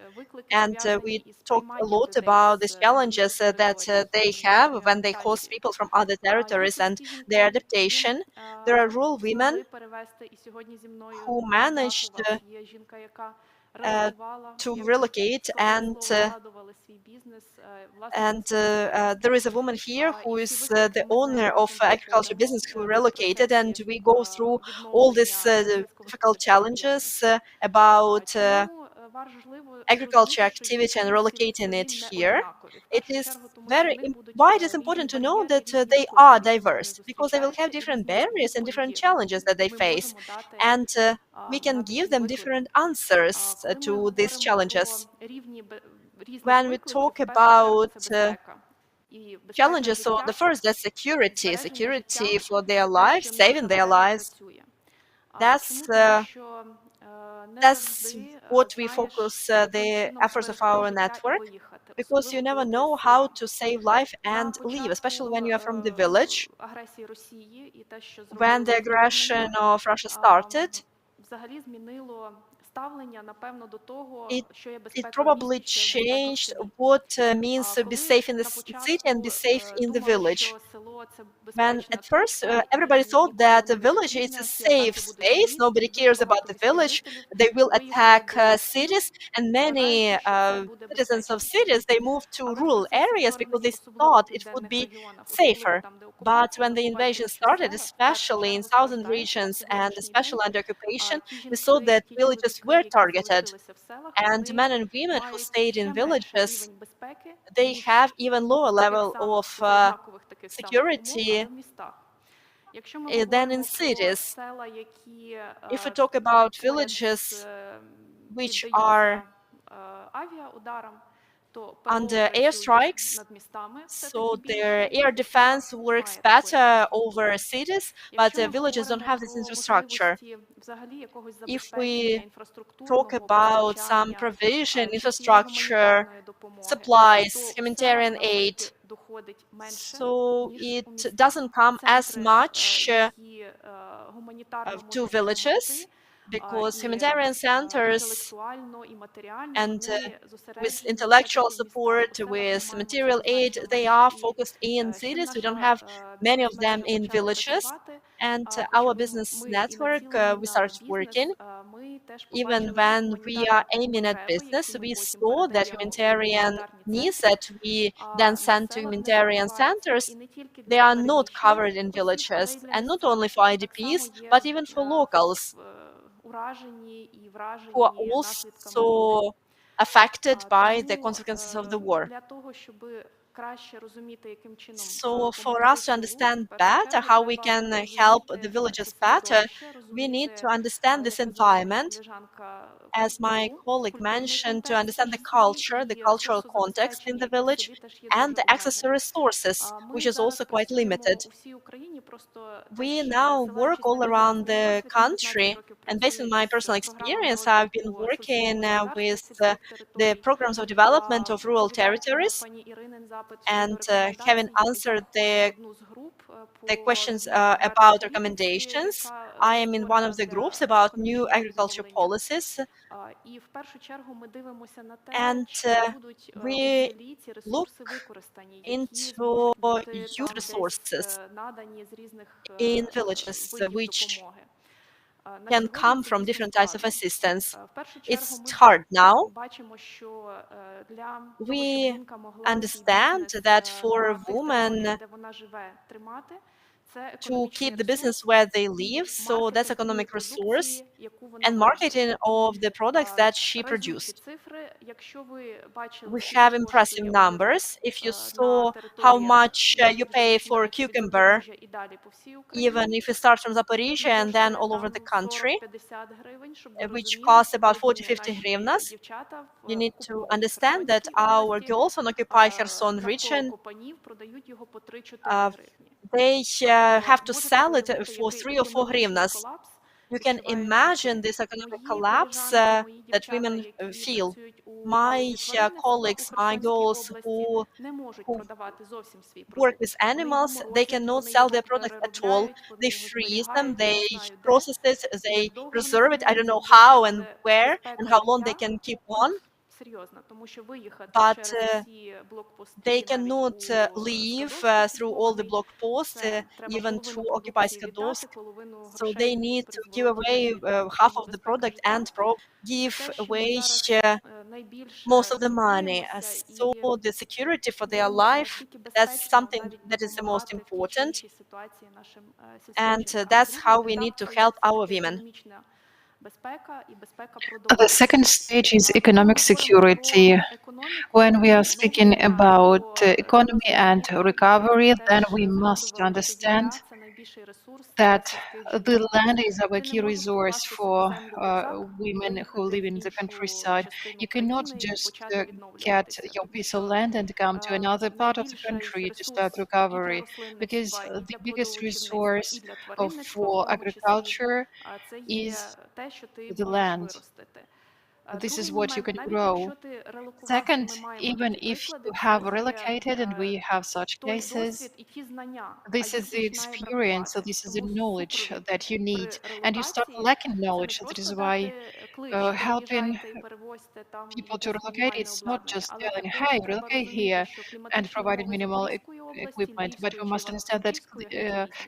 and we talked a lot about the challenges that they have when they host people from other territories and their adaptation. There are rural women who managed to relocate, and there is a woman here who is the owner of agriculture business who relocated, and we go through all these difficult challenges about agriculture activity and relocating it here. It is why it is important to know that they are diverse, because they will have different barriers and different challenges that they face, and we can give them different answers to these challenges. When we talk about challenges, so the first, that's security for their lives, saving their lives. That's what we focus the efforts of our network, because you never know how to save life and leave, especially when you are from the village. When the aggression of Russia started, it probably changed what means to be safe in the city and be safe in the village. When at first everybody thought that the village is a safe space, nobody cares about the village, they will attack cities, and many citizens of cities, they moved to rural areas because they thought it would be safer. But when the invasion started, especially in southern regions and especially under occupation, we saw that villages villages were targeted, and men and women who stayed in villages, they have even lower level of security than in cities. If we talk about villages which are under airstrikes, so their air defense works better over cities, but villages don't have this infrastructure. If we talk about some provision, infrastructure, supplies, humanitarian aid, so it doesn't come as much to villages, because humanitarian centers and with intellectual support, with material aid, they are focused in cities. We don't have many of them in villages. And our business network, we started working. Even when we are aiming at business, we saw that humanitarian needs that we then send to humanitarian centers, they are not covered in villages, and not only for IDPs, but even for locals who are also affected by the consequences of the war. So for us to understand better how we can help the villages better, we need to understand this environment, as my colleague mentioned, to understand the culture, the cultural context in the village, and the access to resources, which is also quite limited. We now work all around the country, and based on my personal experience, I've been working with the programs of development of rural territories, and having answered the questions about recommendations, I am in one of the groups about new agriculture policies, and we look into youth resources in villages which can come from different types of assistance. It's hard now. We understand that for a woman to keep the business where they live, so that's economic resource, and marketing of the products that she produced. We have impressive numbers. If you saw how much you pay for a cucumber, even if you start from Zaporizhia and then all over the country, which costs about 40-50 hryvnias, you need to understand that our girls on occupied Kherson region, they have to sell it for 3 or 4 hryvnias. You can imagine this economic collapse that women feel. My colleagues, my girls who work with animals, they cannot sell their products at all. They freeze them, they process it, they preserve it. I don't know how and where and how long they can keep on, but they cannot leave through all the block posts, even to occupy Skadovsk. So they need to give away half of the product and give away most of the money. So the security for their life, that's something that is the most important. And that's how we need to help our women. The second stage is economic security. When we are speaking about economy and recovery, then we must understand that the land is our key resource for women who live in the countryside. You cannot just get your piece of land and come to another part of the country to start recovery, because the biggest resource for agriculture is the land. This is what you can grow. Second, even if you have relocated, and we have such cases, this is the experience, so this is the knowledge that you need, and you start lacking knowledge. That is why helping people to relocate, it's not just telling, hey, relocate here and providing minimal equipment, but we must understand that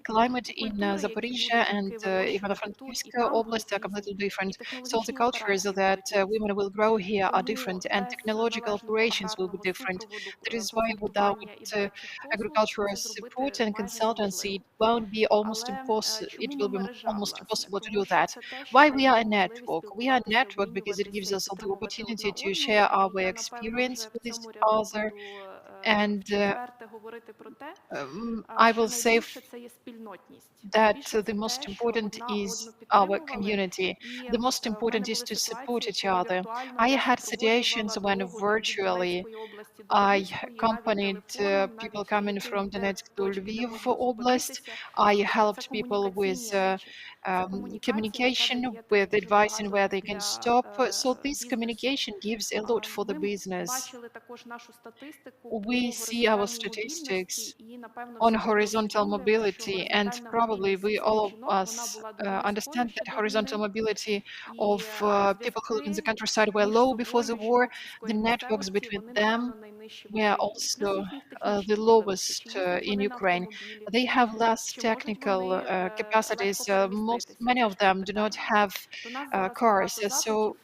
climate in Zaporizhia and Ivano-Frankivsk Oblast are completely different. So the cultures that women will grow here are different, and technological operations will be different. That is why without agricultural support and consultancy, it won't be almost impossible. It will be almost impossible to do that. Why we are a network? We are a network because it gives us the opportunity to share our experience with each other. And I will say that the most important is our community. The most important is to support each other. I had situations when virtually I accompanied people coming from Donetsk to Lviv Oblast. I helped people with communication, with advising where they can stop. So this communication gives a lot for the business. We see our statistics on horizontal mobility, and probably we all of us understand that horizontal mobility of people who live in the countryside were low before the war. The networks between them were also the lowest in Ukraine. They have less technical capacities. Many of them do not have cars, so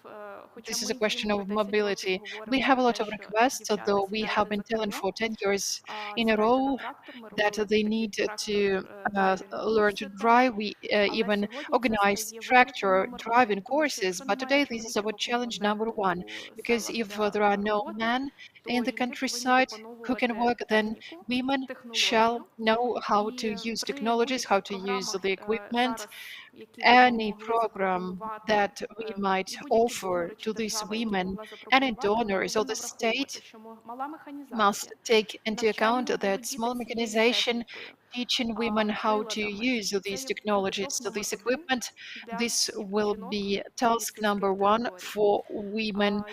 this is a question of mobility. We have a lot of requests, although we have been telling for 10 years in a row that they need to learn to drive. We even organize tractor driving courses, but today this is our challenge number one, because if there are no men in the countryside who can work, then women shall know how to use technologies, how to use the equipment. Any program that we might offer to these women, any donors or the state must take into account that small mechanization, teaching women how to use these technologies, this equipment, this will be task number one for women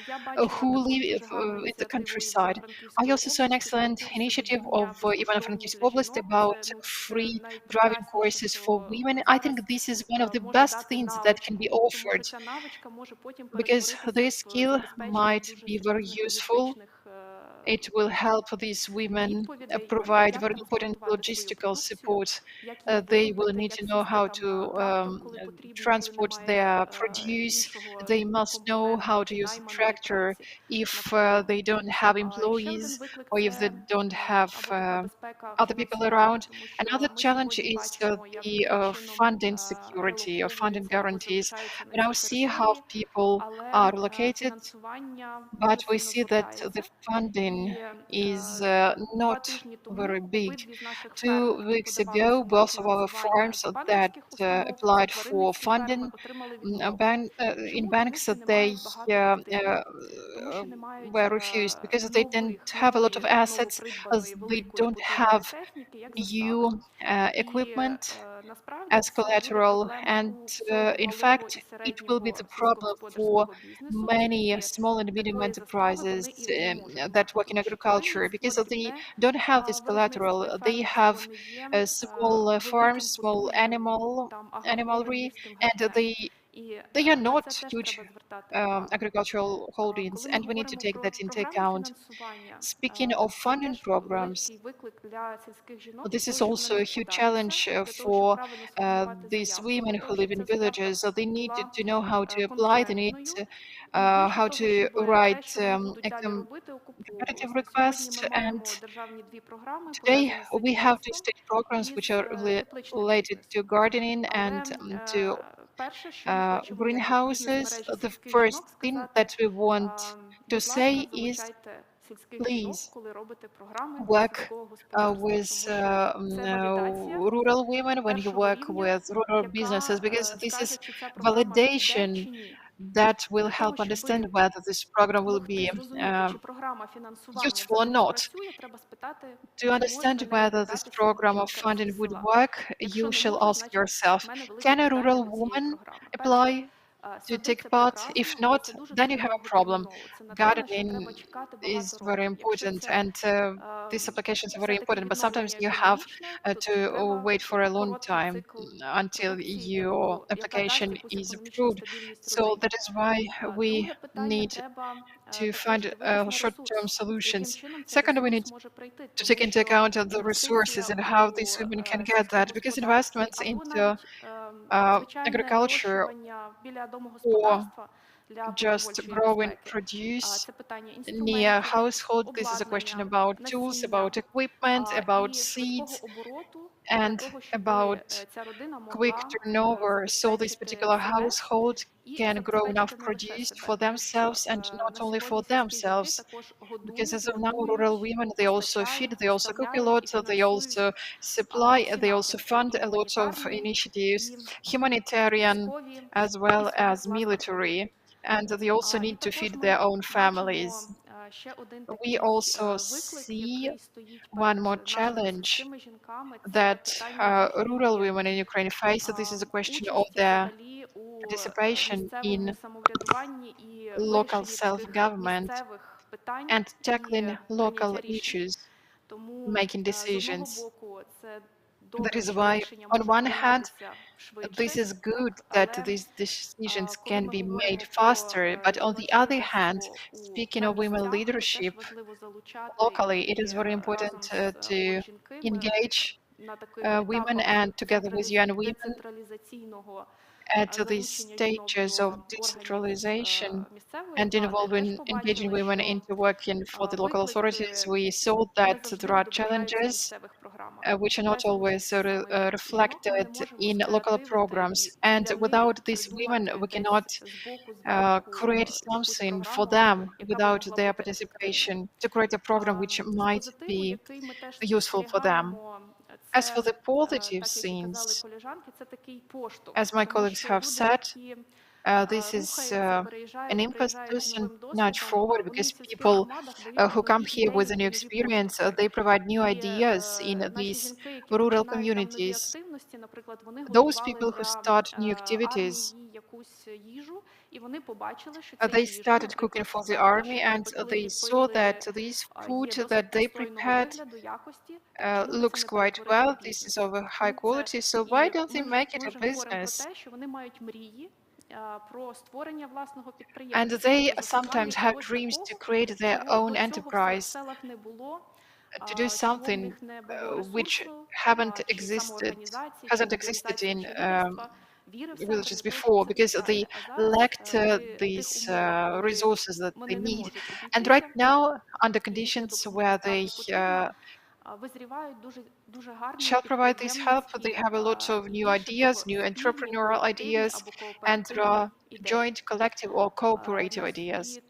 who live in the countryside. I also saw an excellent initiative of Ivano-Frankivsk Oblast about free driving courses for women. I think this is one of the best things that can be offered, because this skill might be very useful. It will help these women provide very important logistical support. They will need to know how to transport their produce. They must know how to use a tractor if they don't have employees or if they don't have other people around. Another challenge is the funding security or funding guarantees. We now see how people are located, but we see that the funding is not very big. 2 weeks ago, both of our farms that applied for funding in banks, they were refused because they didn't have a lot of assets, as they don't have new equipment as collateral. And in fact, it will be the problem for many small and medium enterprises that work in agriculture, because they don't have this collateral. They have small farms, small animalry, and they are not huge agricultural holdings, and we need to take that into account. Speaking of funding programs, this is also a huge challenge for these women who live in villages. So they need to know how to apply, they need how to write a competitive request. And today we have two state programs which are related to gardening and to greenhouses. The first thing that we want to say is, please work with rural women when you work with rural businesses, because this is validation that will help understand whether this program will be useful or not. To understand whether this program of funding would work, you shall ask yourself, can a rural woman apply to take part? If not, then you have a problem. Gardening is very important, and these applications are very important, but sometimes you have to wait for a long time until your application is approved. So that is why we need to find short-term solutions. Second, we need to take into account the resources and how these women can get that, because investments into agriculture or just grow and produce near household. This is a question about tools, about equipment, about seeds, and about quick turnover, so this particular household can grow enough produce for themselves, and not only for themselves, because as of now rural women, they also feed, they also cook a lot, so they also supply, they also fund a lot of initiatives, humanitarian as well as military, and they also need to feed their own families. We also see one more challenge that rural women in Ukraine face. This is a question of their participation in local self-government and tackling local issues, making decisions. That is why, on one hand, this is good that these decisions can be made faster, but on the other hand, speaking of women leadership locally, it is very important to engage women, and together with UN Women at these stages of decentralization and involving engaging women into working for the local authorities, we saw that there are challenges which are not always reflected in local programs. And without these women, we cannot create something for them without their participation, to create a program which might be useful for them. As for the positive things, as my colleagues have said, this is an impetus and nudge forward, because people who come here with a new experience, they provide new ideas in these rural communities. Those people who start new activities, they started cooking for the army, and they saw that this food that they prepared looks quite well. This is of a high quality, so why don't they make it a business? And they sometimes have dreams to create their own enterprise, to do something which hasn't existed in villages before, because they lacked these resources that they need. And right now, under conditions where they shall provide this help, they have a lot of new ideas, new entrepreneurial ideas, and there are joint, collective, or cooperative ideas.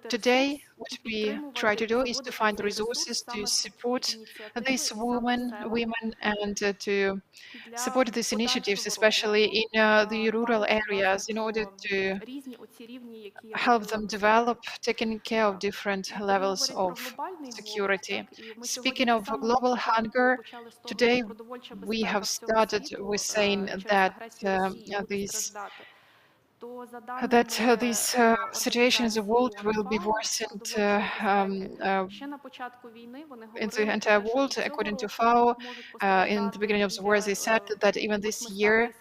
Today, what we try to do is to find resources to support these women, and to support these initiatives, especially in the rural areas, in order to help them develop, taking care of different levels of security. Speaking of global hunger, today we have started with saying that these situations of world will be worsened in the entire world. According to FAO, in the beginning of the war, they said that even this year,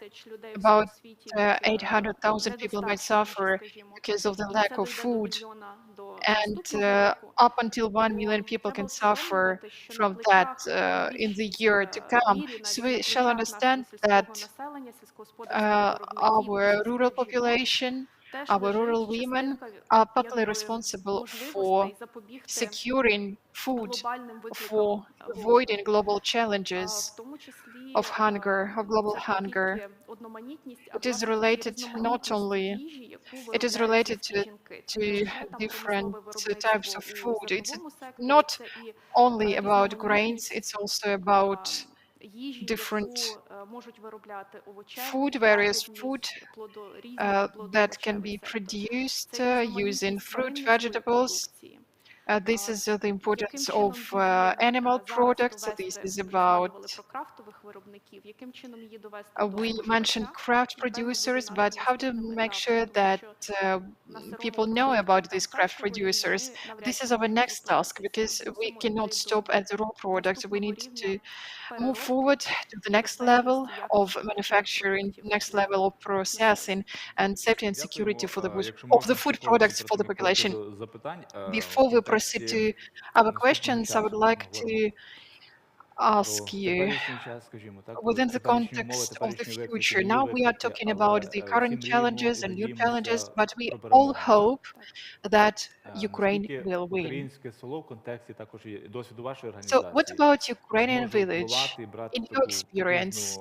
about 800,000 people might suffer because of the lack of food, and up until 1 million people can suffer from that in the year to come. So we shall understand that our rural population, our rural women are partly responsible for securing food, for avoiding global challenges of hunger, of global hunger. It is related it is related to different types of food. It's not only about grains, it's also about different food, various food that can be produced using fruit, vegetables. This is the importance of animal products. This is about we mentioned craft producers, but how to make sure that people know about these craft producers? This is our next task, because we cannot stop at the raw product. We need to move forward to the next level of manufacturing, next level of processing, and safety and security for of the food products for the population. Before we proceed to other questions, I would like to ask you, within the context of the future, now we are talking about the current challenges and new challenges, but we all hope that Ukraine will win. So what about Ukrainian village? In your experience,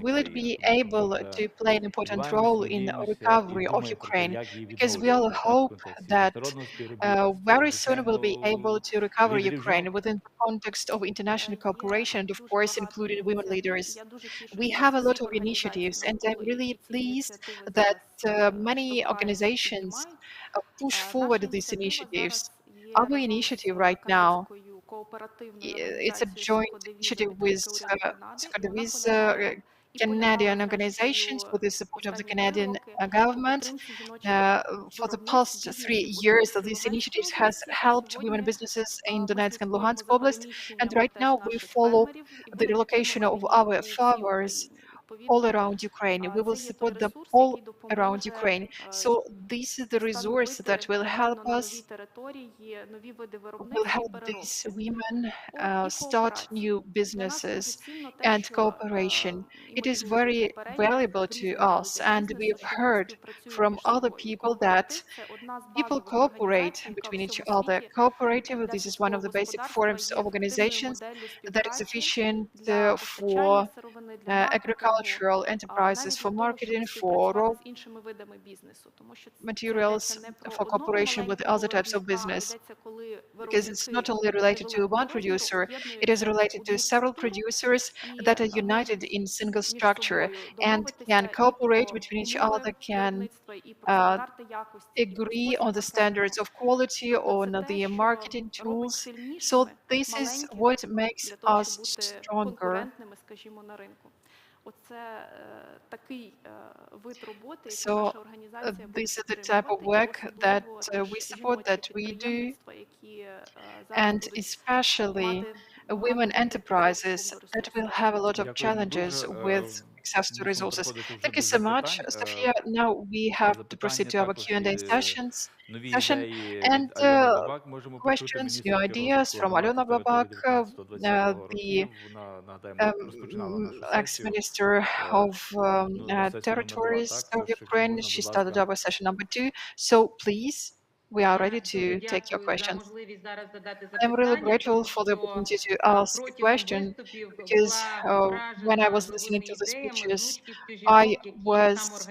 will it be able to play an important role in recovery of Ukraine? Because we all hope that very soon we'll be able to recover Ukraine within the context of international cooperation, and of course, including women leaders. We have a lot of initiatives, and I'm really pleased that many organizations push forward these initiatives. Our initiative right now, it's a joint initiative with Canadian organizations with the support of the Canadian government. For the past 3 years, these initiatives has helped women businesses in Donetsk and Luhansk Oblast, and right now we follow the relocation of our farmers all around Ukraine. We will support them all around Ukraine. So this is the resource that will help us, will help these women start new businesses and cooperation. It is very valuable to us, and we've heard from other people that people cooperate between each other. Cooperative, this is one of the basic forms of organizations that is efficient for agricultural enterprises, for marketing, for raw materials, for cooperation with other types of business. Because it's not only related to one producer, it is related to several producers that are united in single structure and can cooperate between each other, can agree on the standards of quality, on the marketing tools. So this is what makes us stronger. So this is the type of work that we support, that we do, and especially women enterprises that will have a lot of challenges with access to resources. Thank you so much, Sofia. Now we have to proceed to our Q&A session, and questions, new ideas from Alena Babak, the ex-minister of territories of Ukraine. She started our session number 2. So please, we are ready to take your questions. I'm really grateful for the opportunity to ask a question, because when I was listening to the speeches, I was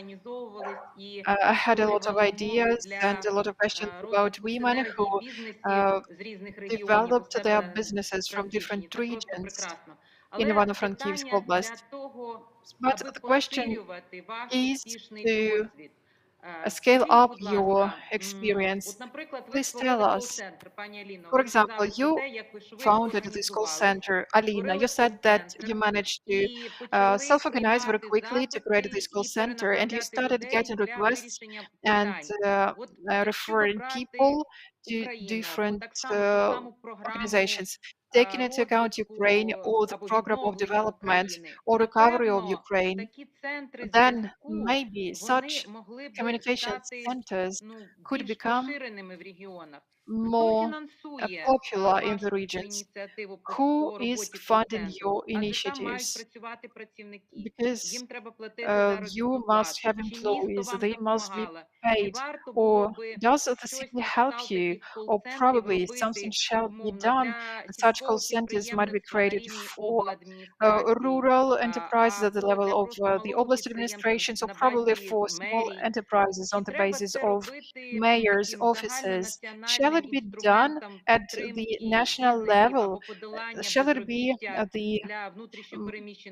I had a lot of ideas and a lot of questions about women who developed their businesses from different regions in Ivano-Frankivsk Oblast. But the question is to scale up your experience. Please tell us. For example, you founded this call center, Alina. You said that you managed to self-organize very quickly to create this call center, and you started getting requests and referring people to different organizations. Taking into account Ukraine or the program of development or recovery of Ukraine, then maybe such communication centers could become more popular in the regions. Who is funding your initiatives? Because you must have employees, they must be paid. Or does the city help you? Or probably something shall be done. Such call centers might be created for rural enterprises at the level of the oblast administrations, or probably for small enterprises on the basis of mayors' offices. Shall it be done at the national level? Shall it be the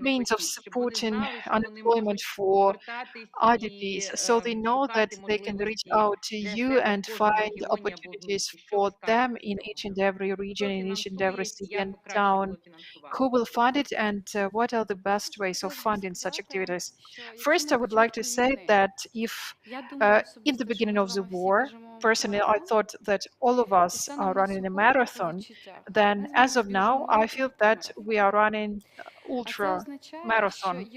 means of supporting unemployment for IDPs, so they know that they can reach out to you and find opportunities for them in each and every region, in each and every city and town? Who will fund it, and what are the best ways of funding such activities? First, I would like to say that if in the beginning of the war, personally, I thought that all of us are running a marathon, then as of now, I feel that we are running ultra marathon.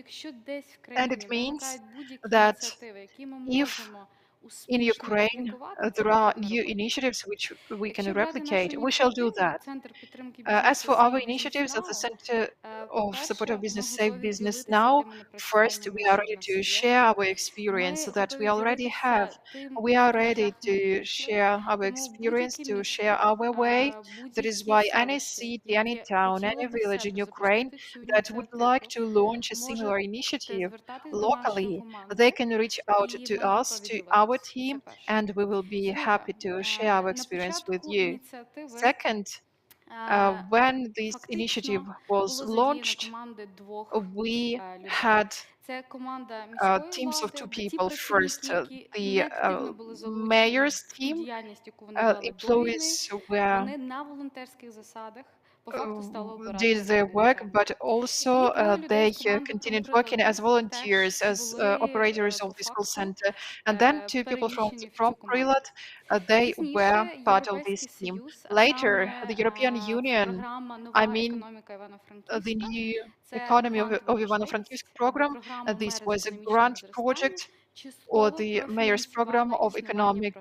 And it means that if in Ukraine, there are new initiatives which we can replicate. We shall do that. As for our initiatives of the Center of Support of Business, Safe Business Now, first we are ready to share our experience that we already have. We are ready to share our experience, to share our way. That is why any city, any town, any village in Ukraine that would like to launch a similar initiative locally, they can reach out to us, to our team, and we will be happy to share our experience with you. Second, when this initiative was launched, we had teams of two people. First, the mayor's team, employees were did their work, but also they continued working as volunteers, as operators of the school center. And then two people from Prilat, they were part of this team. Later, the European Union, I mean, the new economy of Ivano-Frankivsk program, this was a grant project or the mayor's program of economic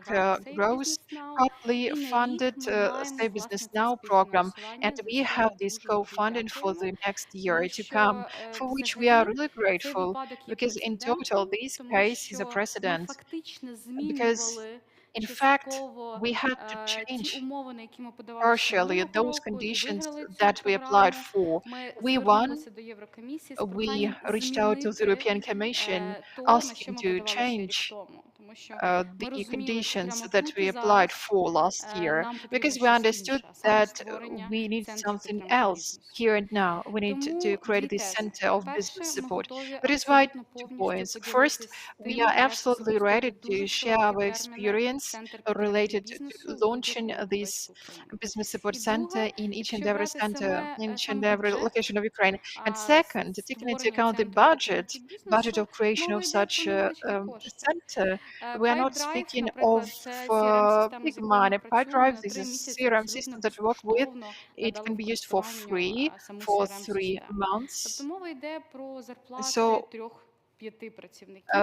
growth, partly funded Stay Business Now program. And we have this co-funding for the next year to come, for which we are really grateful, because in total, this case is a precedent, because in fact, we had to change partially those conditions that we applied for. We won, we reached out to the European Commission asking to change the conditions that we applied for last year, because we understood that we need something else here and now. We need to create this center of business support. That is why 2 points. First, we are absolutely ready to share our experience related to launching this business support center in each and every center, in each and every location of Ukraine. And second, taking into account the budget of creation of such a center, we are not speaking of big money. PyDrive, this is a CRM system that we work with. It can be used for free for 3 months. So,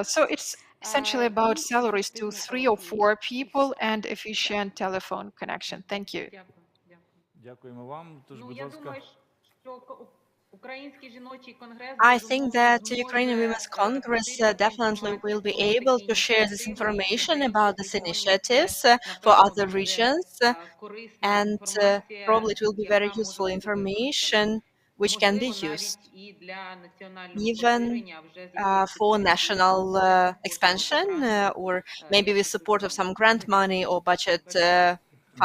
so it's essentially about salaries to 3 or 4 people and efficient telephone connection. Thank you. Дякуємо вам. Тож, будь ласка. I think that Ukrainian Women's Congress definitely will be able to share this information about these initiatives for other regions, and probably it will be very useful information which can be used even for national expansion or maybe with support of some grant money or budget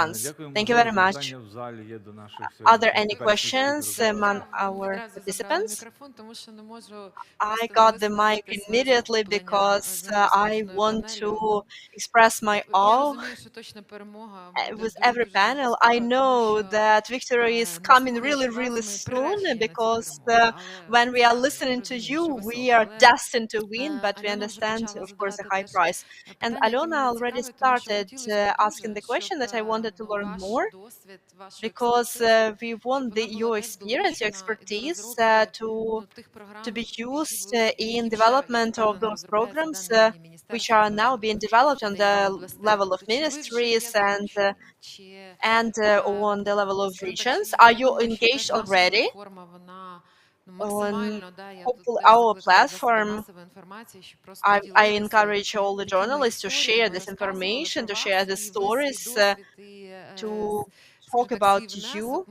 funds. Thank you very much. Are there any questions among our participants? I got the mic immediately because I want to express my awe with every panel. I know that victory is coming really, really soon, because when we are listening to you, we are destined to win, but we understand, of course, the high price. And Alona already started asking the question that I wanted to learn more, because we want your experience, your expertise to be used in development of those programs which are now being developed on the level of ministries and on the level of regions. Are you engaged already on hopefully our platform? I encourage all the journalists to share this information, to share the stories, to talk about you,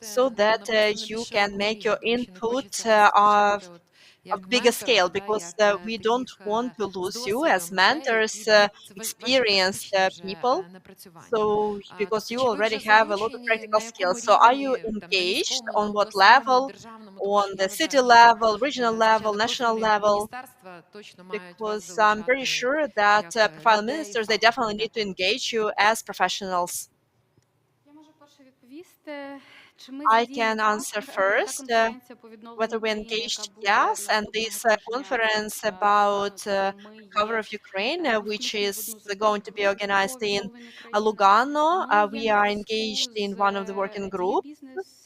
so that you can make your input of bigger scale, because we don't want to lose you as mentors, experienced people. So, because you already have a lot of practical skills. So, are you engaged on what level? On the city level, regional level, national level? Because I'm pretty sure that profile ministers, they definitely need to engage you as professionals. I can answer first whether we engaged, yes, and this conference about cover of Ukraine, which is going to be organized in Lugano. We are engaged in one of the working groups.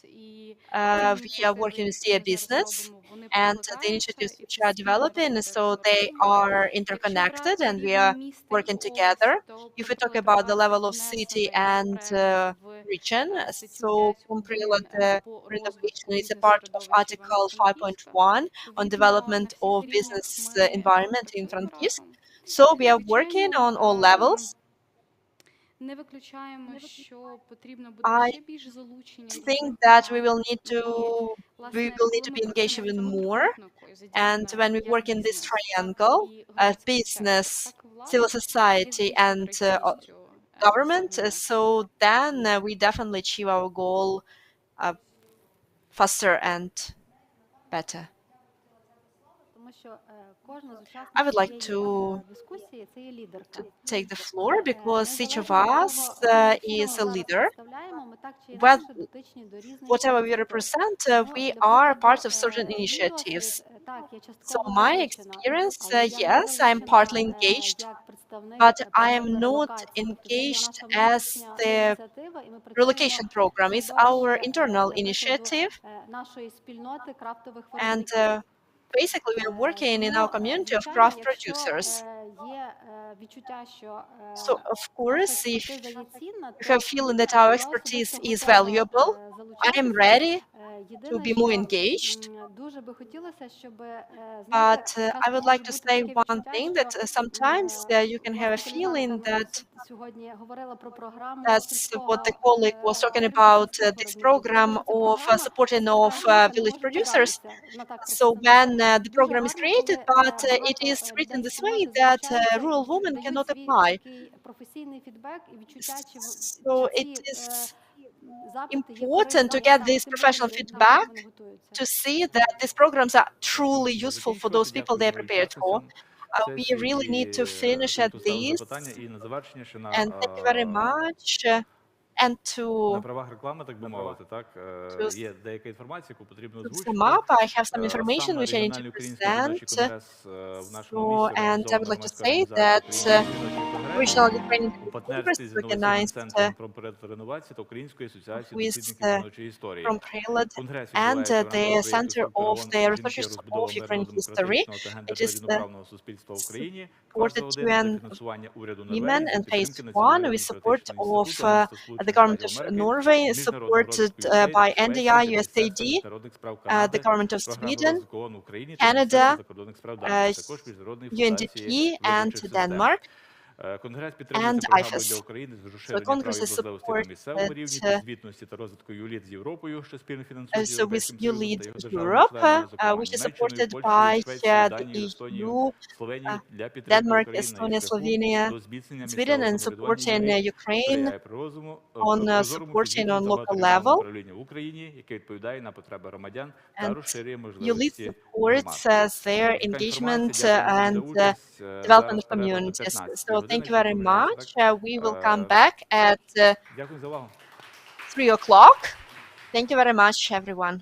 We are working with CA Business, and the initiatives which are developing. So they are interconnected and we are working together. If we talk about the level of city and region, so Kumprila, the renovation is a part of Article 5.1 on development of business environment in Frankivsk. So we are working on all levels. I think that we will need to be engaged even more. And when we work in this triangle, business, civil society, and government, so then we definitely achieve our goal faster and better. I would like to take the floor because each of us is a leader. Well, whatever we represent, we are part of certain initiatives. So my experience, yes, I'm partly engaged, but I am not engaged as the relocation program. It's our internal initiative, and basically we are working in our community of craft producers. So of course, if you have feeling that our expertise is valuable, I am ready to be more engaged. But I would like to say one thing that sometimes you can have a feeling that that's what the colleague was talking about, this program of supporting of village producers. So when the program is created, but it is written this way that rural women cannot apply. So it is important to get this professional feedback to see that these programs are truly useful for those people they are prepared for. We really need to finish at this. And thank you very much. And На правах реклами, так би мовити, так, є деяка інформація, яку потрібно to sum озвучити. up, I have some information Саме which I need to регіональний український жіночий present. конгрес в нашому So, місті and I організована would like to громадська say організація that «Український жіночий конгрес» Regional Ukrainian у Congress партнерстві is з інноваційним центром recognized про проєкт реновації та Українською асоціацією with дослідників жіночої історії. from Prelad Конгрес and відбувається в рамках the проєкту Center of the «Структурованості жінки, Researchers of розбудова Ukrainian history. мирно-демократичного та It is гендерно-рівноправного суспільства в Україні». Фаза supported 1 – це UN фінансування уряду women, Норвегії за and phase підтримки one with support Національно-демократичного of інституту Агентства the Сполучених government Штатів of Америки, Norway, Міжнародного supported розвитку USAID, by Швеції, NDI, Міністерства USAID, міжнародних справ the Канади, government of Програми Sweden, розвитку ООН в Україні та Міністерства Canada, закордонних справ Данії, також Міжнародної фундації UNDP, and виборчих систем. Denmark, Конгрес and підтримується програмою для IFES. України з So розширення прав Congress і is можливостей на supported місцевому рівні, підзвітності та розвитку ЮЛІТ з Європою, що спільно фінансується also with Європейським Союзом ULEAD та його Europe, державами-членами, зокрема which is Німеччиною, supported Польщею, by Швецією, the Данією, Естонією, EU, Словенією для підтримки Denmark, України на їх Estonia, шляху Slovenia, до зміцнення Sweden, місцевого and самоврядування supporting ЮЛІТ, Ukraine сприяє on прозорому, supporting on підзвітному та local багаторівневому level. управлінню в Україні, яке відповідає на потреби громадян та And розширює ULEAD можливості громад. supports their Така інформація. engagement Дякуємо всім за and участь. development Зараз of перерва до communities. 15 So thank години you ще в very Конгресі, much. так? We will come back at Дякую за увагу. 3 o'clock. Thank you very much, everyone.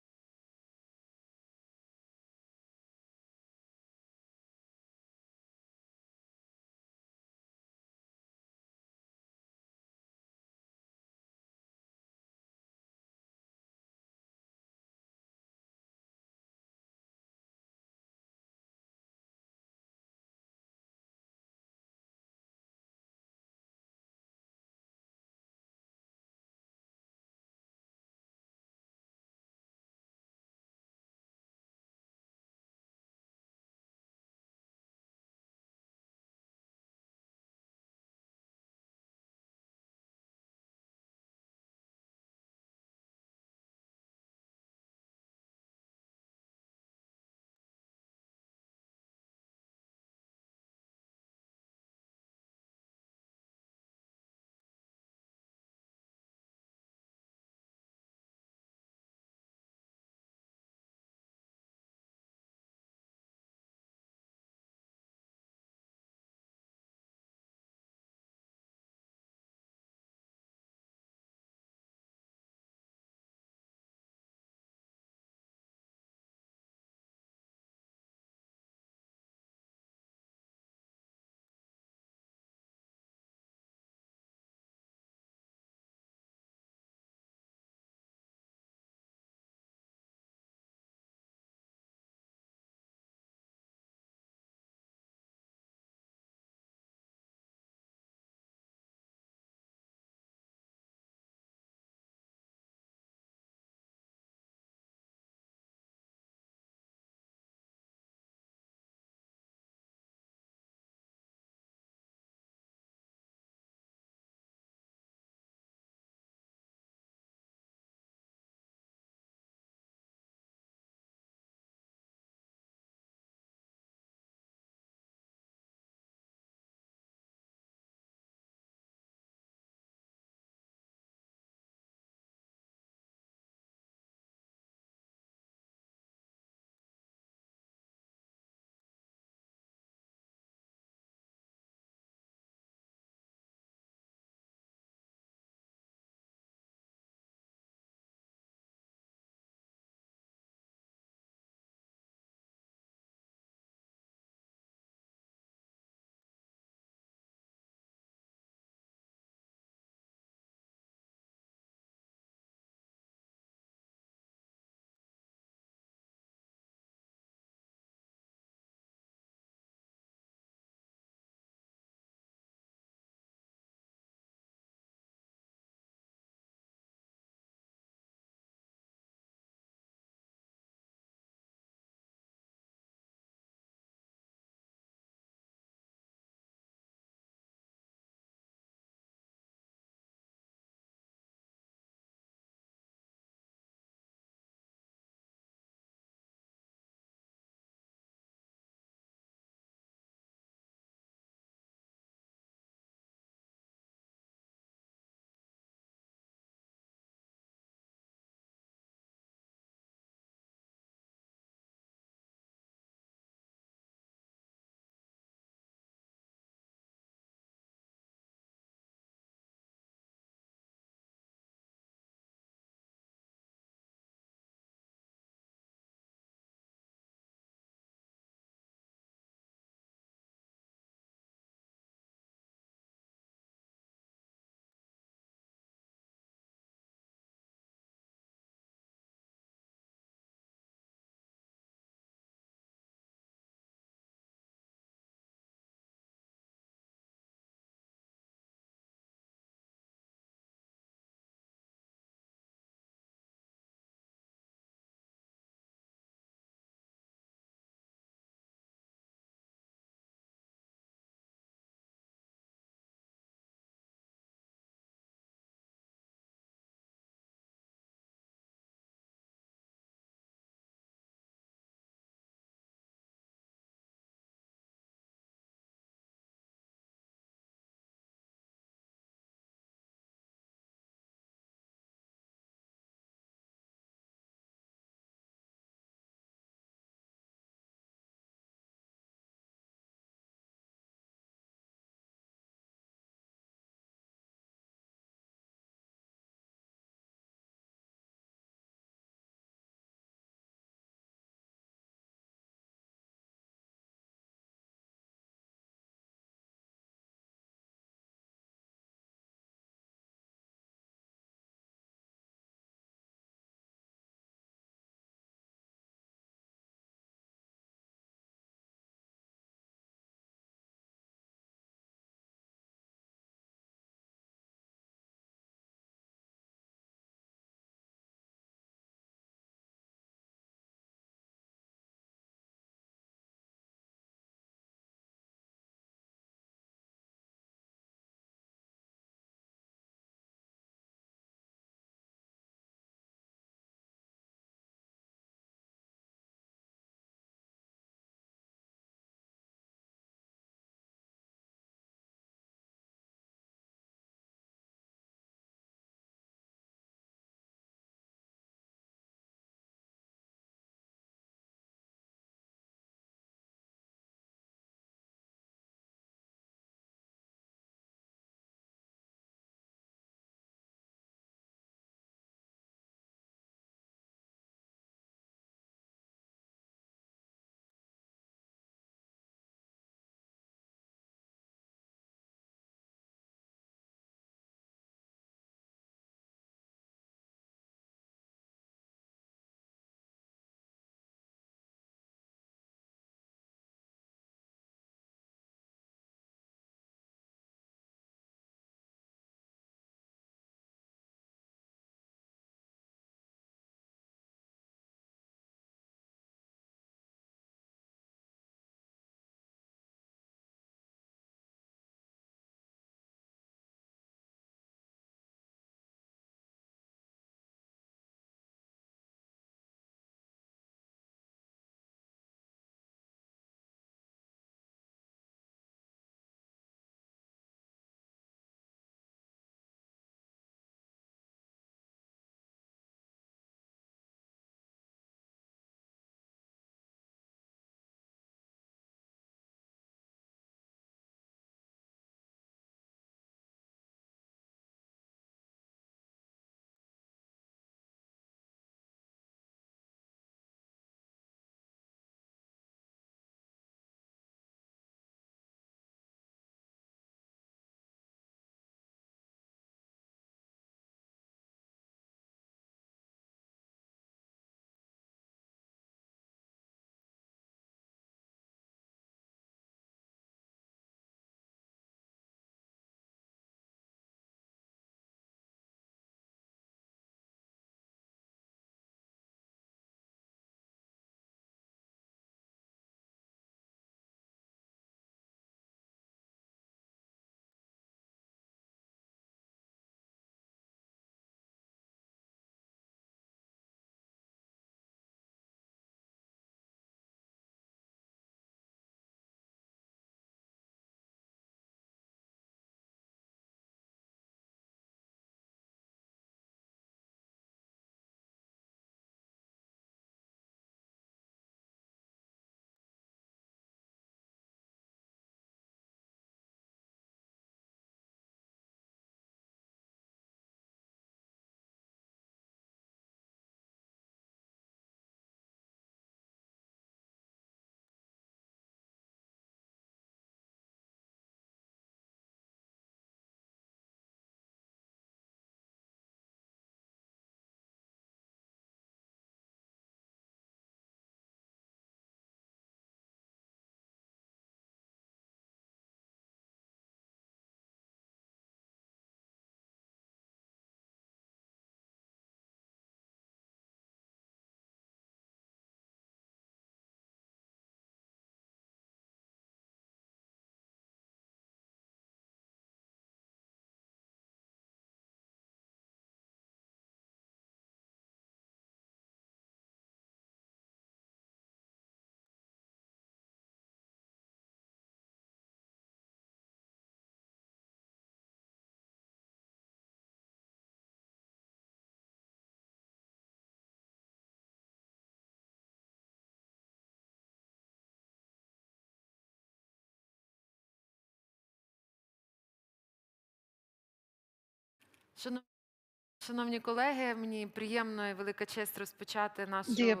Шановні колеги, мені приємно і велика честь розпочати Dear нашу третю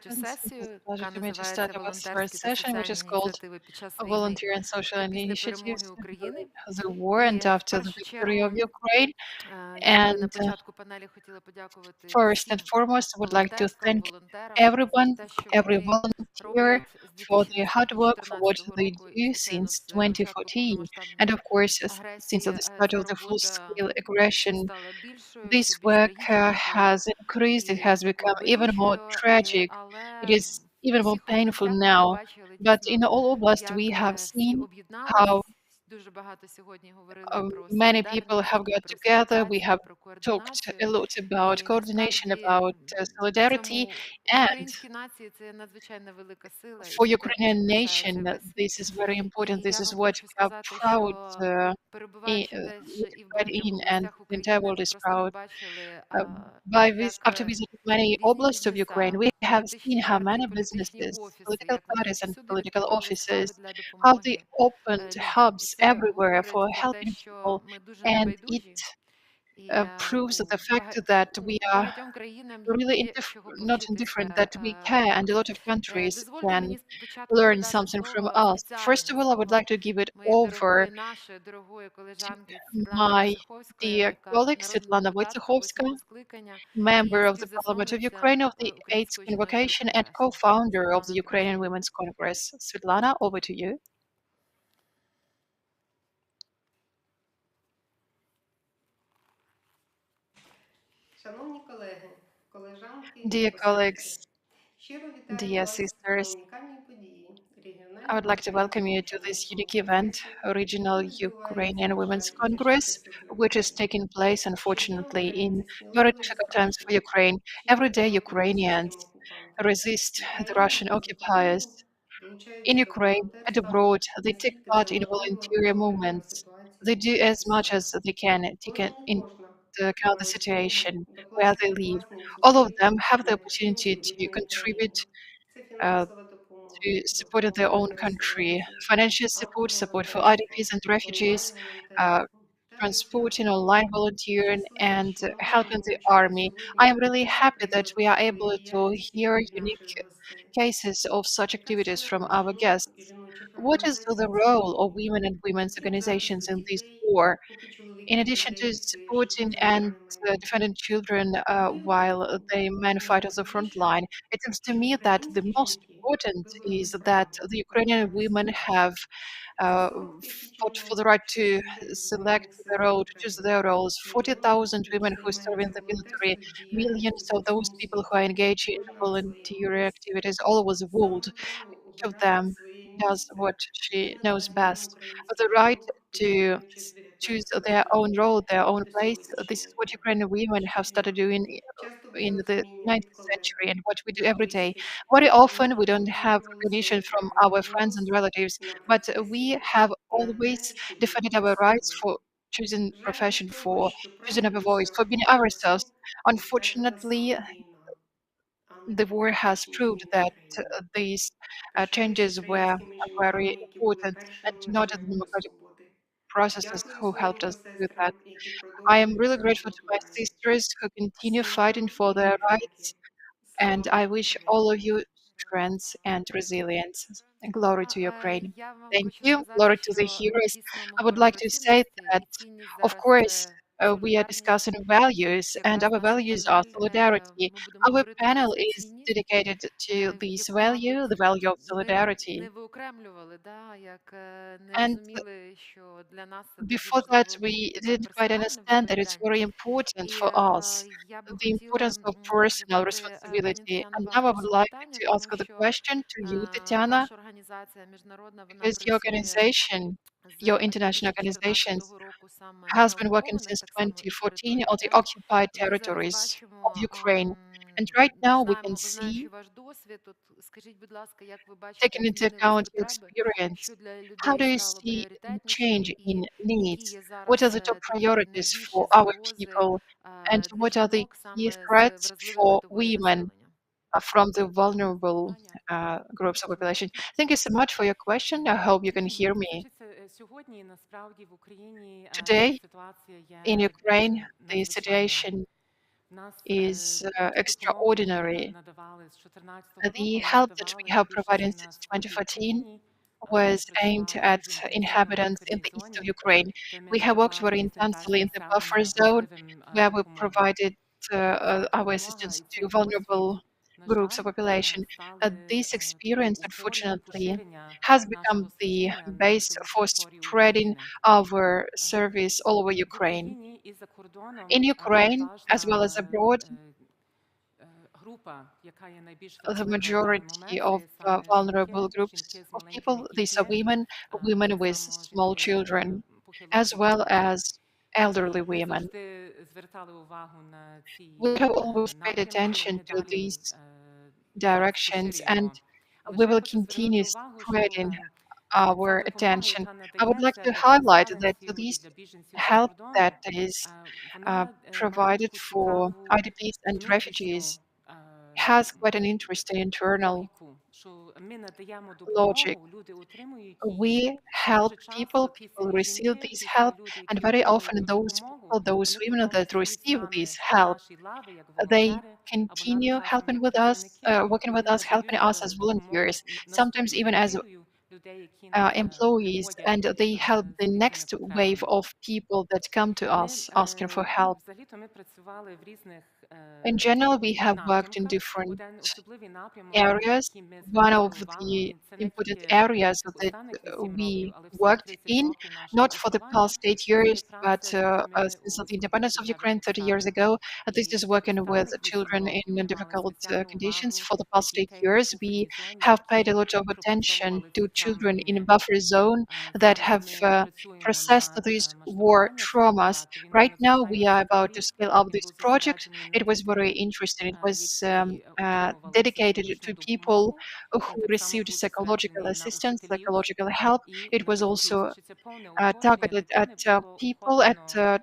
participants, it's сесію, a pleasure яка to me to start називається our third «Волонтерські та session, which is соціальні called ініціативи під час війни Volunteer and Social та після перемоги Initiatives України». During the War and І в after the першу victory of чергу Ukraine. я би на And початку панелі хотіла подякувати first and всім foremost, I would like to волонтеркам, thank волонтерам за everyone, те, що every вони volunteer роблять з for their hard work, for what 2014 they року і, do звичайно, since з початку 2014. And повномасштабної of course, since агресії the start ця of the робота full-scale aggression, стала більшою, this ще більш work трагічнішою has increased, it і has become even more болючою, tragic, it але is в even more усіх painful областях ми now. побачили But дійсно, in all Oblast, як we have всі seen об'єднались. how Дуже багато сьогодні говорили про many people солідарність have і got про together. We співпрацю, have і про talked координацію. a lot about І coordination, насправді about в solidarity, цьому в and українській нації це надзвичайно велика сила, і for це те, чим Ukrainian пишається nation, весь світ. this is very important. І This я is вам what хочу we are сказати, proud, що in, перебуваючи теж і в proud багатьох in, and областях the entire України, world ми is просто proud. побачили, як After visiting many різні oblasts of бізнеса, Ukraine, we have seen політичні how партії, many політичні businesses, офіси, political як вони parties, and всюди political відкривали схаби offices, для how they допомоги opened людям. І hubs це everywhere говорить for про те, helping що people, ми дуже and it небайдужі. І proves у the fact that we are багатьом країнам really є з чого not indifferent, повчитися that we care, and a lot of нам. countries Дозвольте can мені спочатку learn передати something from слово us. First of спеціально all, I would слово like to give it моєї over нашої дорогої to колежанки Світлани my Войцеховської, dear яка colleague народна Svetlana депутатка Wojciechowska, восьмого скликання member і of the Parliament of співзасновниця Ukraine of the Eighth Українського жіночого Convocation and конгресу. co-founder of the Світлана, прошу. Ukrainian Women's Congress. Svetlana, over to you. Шановні колеги, колежанки і Dear посадовці, colleagues, щиро вітаю dear вас на sisters, унікальній події I would регіонального like to welcome you to українського this unique військового event, конгресу, Regional який відбувається, Ukrainian на Women's жаль, вже Congress, 6-й which is років. taking place, Щодня unfortunately, in українці very сміливо difficult times for відстоюють Ukraine. Every чинний day, опір Ukrainians російським окупантам. resist the Українці Russian поза occupiers. кордоном In долучаються до Ukraine and волонтерства, abroad, they take наскільки part це in можливо volunteer для врятування movements. They ситуації do на as much сході. as they can take Кожен і into кожна account the мають змогу situation where they докласти live. власних All of зусиль them have the для opportunity підтримки to рідної contribute країни. Це uh, фінансова допомога, to support their допомога own country, переселенцям, financial support, support for автоволонтерство, IDPs and refugees, uh, онлайн-волонтерство та transporting, досвідчення. online volunteering, Щаслива, and що ми helping можемо the вивчати army. I am сьогодні really happy that we are приклади able to діяльності hear unique наших гостей. cases of such Яка ж activities є from роль our жінок і guests. жіночих What is the організацій в цій role of війні? women and women's Окрім захисту organizations in this дітей, war? поки In чоловіки addition to віддають своє життя supporting за and мирне небо. defending children Виявити while того, the men fight on the front найважливіше, line, it seems to що me that the українські most жінки important вибороли is that право the Ukrainian обирати women себе. have Це uh, 40 тисяч fought for жінок, the right що to служать в select Збройних their силах role, to choose України. their roles. Мільйони 40,000 women людей who serve in займаються the military, волонтерською діяльністю millions по of those всьому people who are світі, engaged in кожна в своєму volunteer місті. activities all over the world. Саме право Each of обирати them своє does місце what це she knows надбання best. The українських right жінок, to починаючи з choose 19 their own століття role, their own до place. This is сьогоднішнього what дня. Ukrainian women have started Щодня doing часто без in the розуміння від 19th колег century and what we do та every day. близьких. Very often Вони we don't have продовжували recognition своє from право на our friends and голос, relatives, на but we професію, have на always те, щоб defended бути our rights for щасливим. choosing Жаль profession, від того, for що choosing our правильно voice, все for being розпочалося ourselves. ось така Unfortunately, саме війна, а не the war has демократичні proved зміни в that країні. these Пишаюсь changes were українськими very жінками, які були important and першими not the носіями democratic свободи. processes Дякую who своїм helped us do that. посестрам, які I am продовжують really цю grateful to роботу my далі. sisters who continue fighting Сила for і their rights, підтримки. and I Слава wish all of Україні! you strength and resilience. Glory to Ukraine. Я вам Thank хочу you. сказати, Glory to the що heroes. дійсно ми I would говоримо like про to say цінності, that, і цінність of зараз course, це we are солідарність. discussing values, and Якраз our наша values are панель, solidarity. ми будемо Our говорити про panel цю is цінність, dedicated to this яку, value, the мабуть, value of ми solidarity. не виокремлювали, да, як не And розуміли, що для нас це дуже before that, важливо бути we такою didn't quite персональною understand that it's very відповідальністю. important І for us, я би the хотіла importance of personal задати, пані responsibility. Тетяно, And вам now I would перше like питання, to ask тому the що question to you, Tatiana, ваша організація міжнародна, вона because your працює organization, your з international 2014 organizations, року саме has на been working окупованих since так само 2014 територіях, on the так? occupied Ми зараз territories of бачимо, Ukraine. And right now we can знаючи see, ваш досвід, от скажіть, будь ласка, як ви бачите, taking як into змінились account your потреби, experience, що для how людей do you стало see the пріоритетнішим, change in і які needs? є What are зараз the top такі priorities найбільші for our загрози people? And для what are the жінок key саме з threats вразливих for категорій women? населення? from the vulnerable groups of population. Thank you so much for your question. I hope you can hear me. Today in Ukraine, the situation is extraordinary. The help that we have provided since 2014 was aimed at inhabitants in the east of Ukraine. We have worked very intensely in the buffer zone, where we provided our assistance to vulnerable groups of population. This experience, unfortunately, has become the base for spreading our service all over Ukraine. In Ukraine, as well as abroad, the majority of vulnerable groups of people, these are women, women with small children, as well as elderly women. We have always paid attention to these directions, and we will continue spreading our attention. I would like to highlight that this help that is provided for IDPs and refugees has quite an interesting internal logic. We help people, people receive this help, and very often those people, those women that receive this help, they continue helping with us, working with us, helping us as volunteers, sometimes even as employees, and they help the next wave of people that come to us asking for help. In general, we have worked in different areas. One of the important areas that we worked in, not for the past 8 years, but since the independence of Ukraine 30 years ago, this is working with children in difficult conditions. For the past 8 years, we have paid a lot of attention to children in buffer zone that have processed these war traumas. Right now, we are about to scale up this project. It was very interesting. It was dedicated to people who received psychological assistance, psychological help. It was also targeted at people, at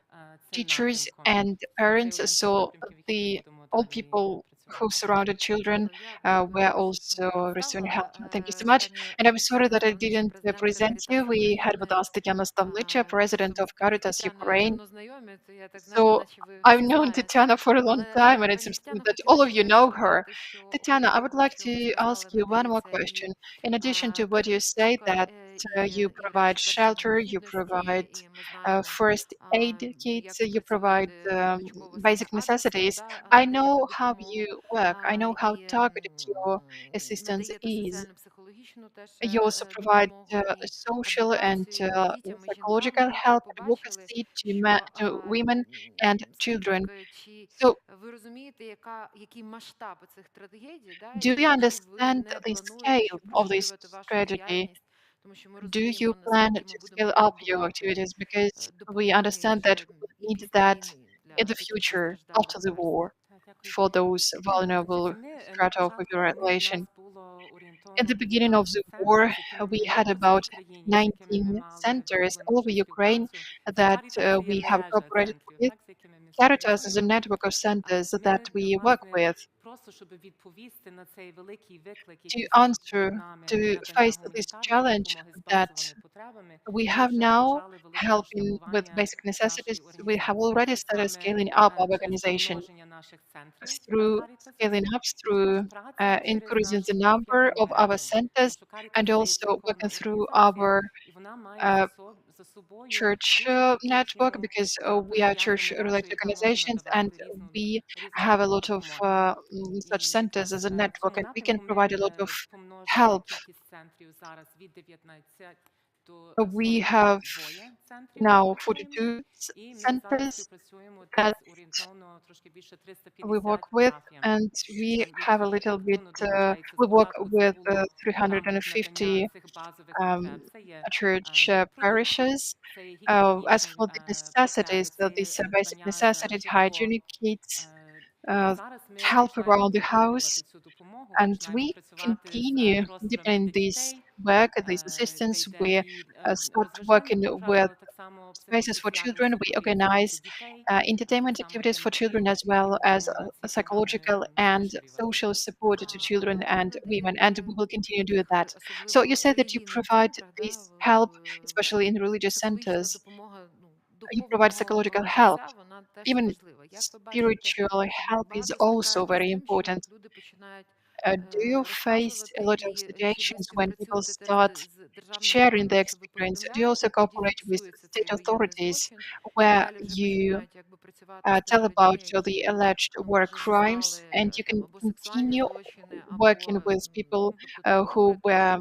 teachers and parents. So the all people who surrounded children were also receiving help. Thank you so much. And I'm sorry that I didn't present you. We had with us Tatiana Stavlicha, President of Caritas Ukraine. So I've known Tatiana for a long time, and it seems to me that all of you know her. Tatiana, I would like to ask you one more question. In addition to what you say that you provide shelter, you provide first aid kits, you provide basic necessities. I know how you work. I know how targeted your assistance is. You also provide social and psychological help, advocacy to women and children. So, do you understand the scale of this strategy? Do you plan to scale up your activities? Because we understand that we will need that in the future after the war for those vulnerable strata of population. At the beginning of the war, we had about 19 centers all over Ukraine that we have cooperated with. Caritas is a network of centers that we work with to answer, to face this challenge that we have now, helping with basic necessities. We have already started scaling up our organization through scaling up, through increasing the number of our centers, and also working through our uh, church network, because we are church-related organizations and we have a lot of such centers as a network, and we can provide a lot of help. We have now 42 centers that we work with, and we have a little bit, we work with 350 church parishes. As for the necessities, these basic necessities, hygienic kits, uh, help around the house, and we continue deepening this work, this assistance. We start working with spaces for children. We organize entertainment activities for children as well as psychological and social support to children and women, and we will continue to do that. So you said that you provide this help, especially in religious centers. You provide psychological help. Even spiritual help is also very important. Do you face a lot of situations when people start sharing their experience? Do you also cooperate with state authorities where you tell about the alleged war crimes and you can continue working with people who were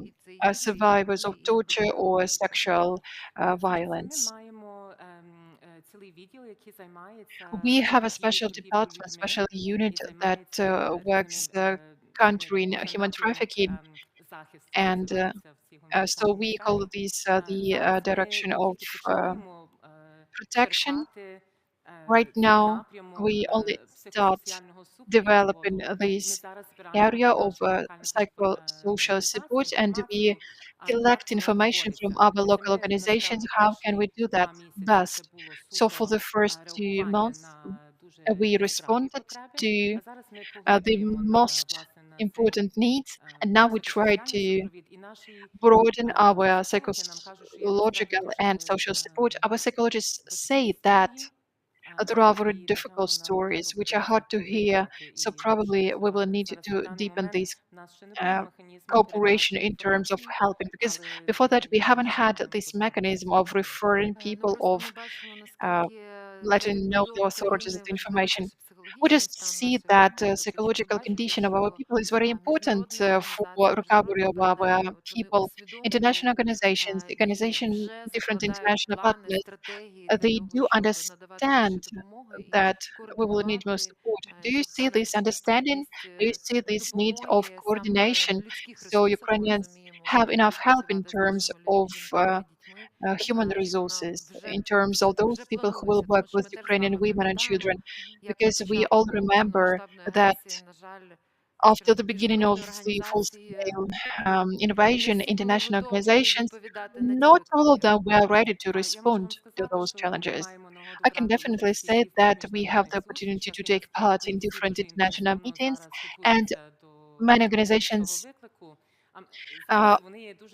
survivors of torture or sexual violence? We have a special department, special unit that works countering human trafficking, and so we call this the direction of uh, protection. Right now, we only start developing this area of psychosocial support, and we collect information from other local organizations. How can we do that best? So for the first 2 months, we responded to the most important needs, and now we try to broaden our psychological and social support. Our psychologists say that there are very difficult stories which are hard to hear, so probably we will need to deepen this uh, cooperation in terms of helping, because before that we haven't had this mechanism of referring people, of uh, letting know the authorities the information. We just see that psychological condition of our people is very important for recovery of our people. International organizations, different international partners, they do understand that we will need more support. Do you see this understanding? Do you see this need of coordination so Ukrainians have enough help in terms of human resources, in terms of those people who will work with Ukrainian women and children? Because we all remember that after the beginning of the full-scale invasion, international organizations, not all of them were ready to respond to those challenges. I can definitely say that we have the opportunity to take part in different international meetings, and many organizations uh,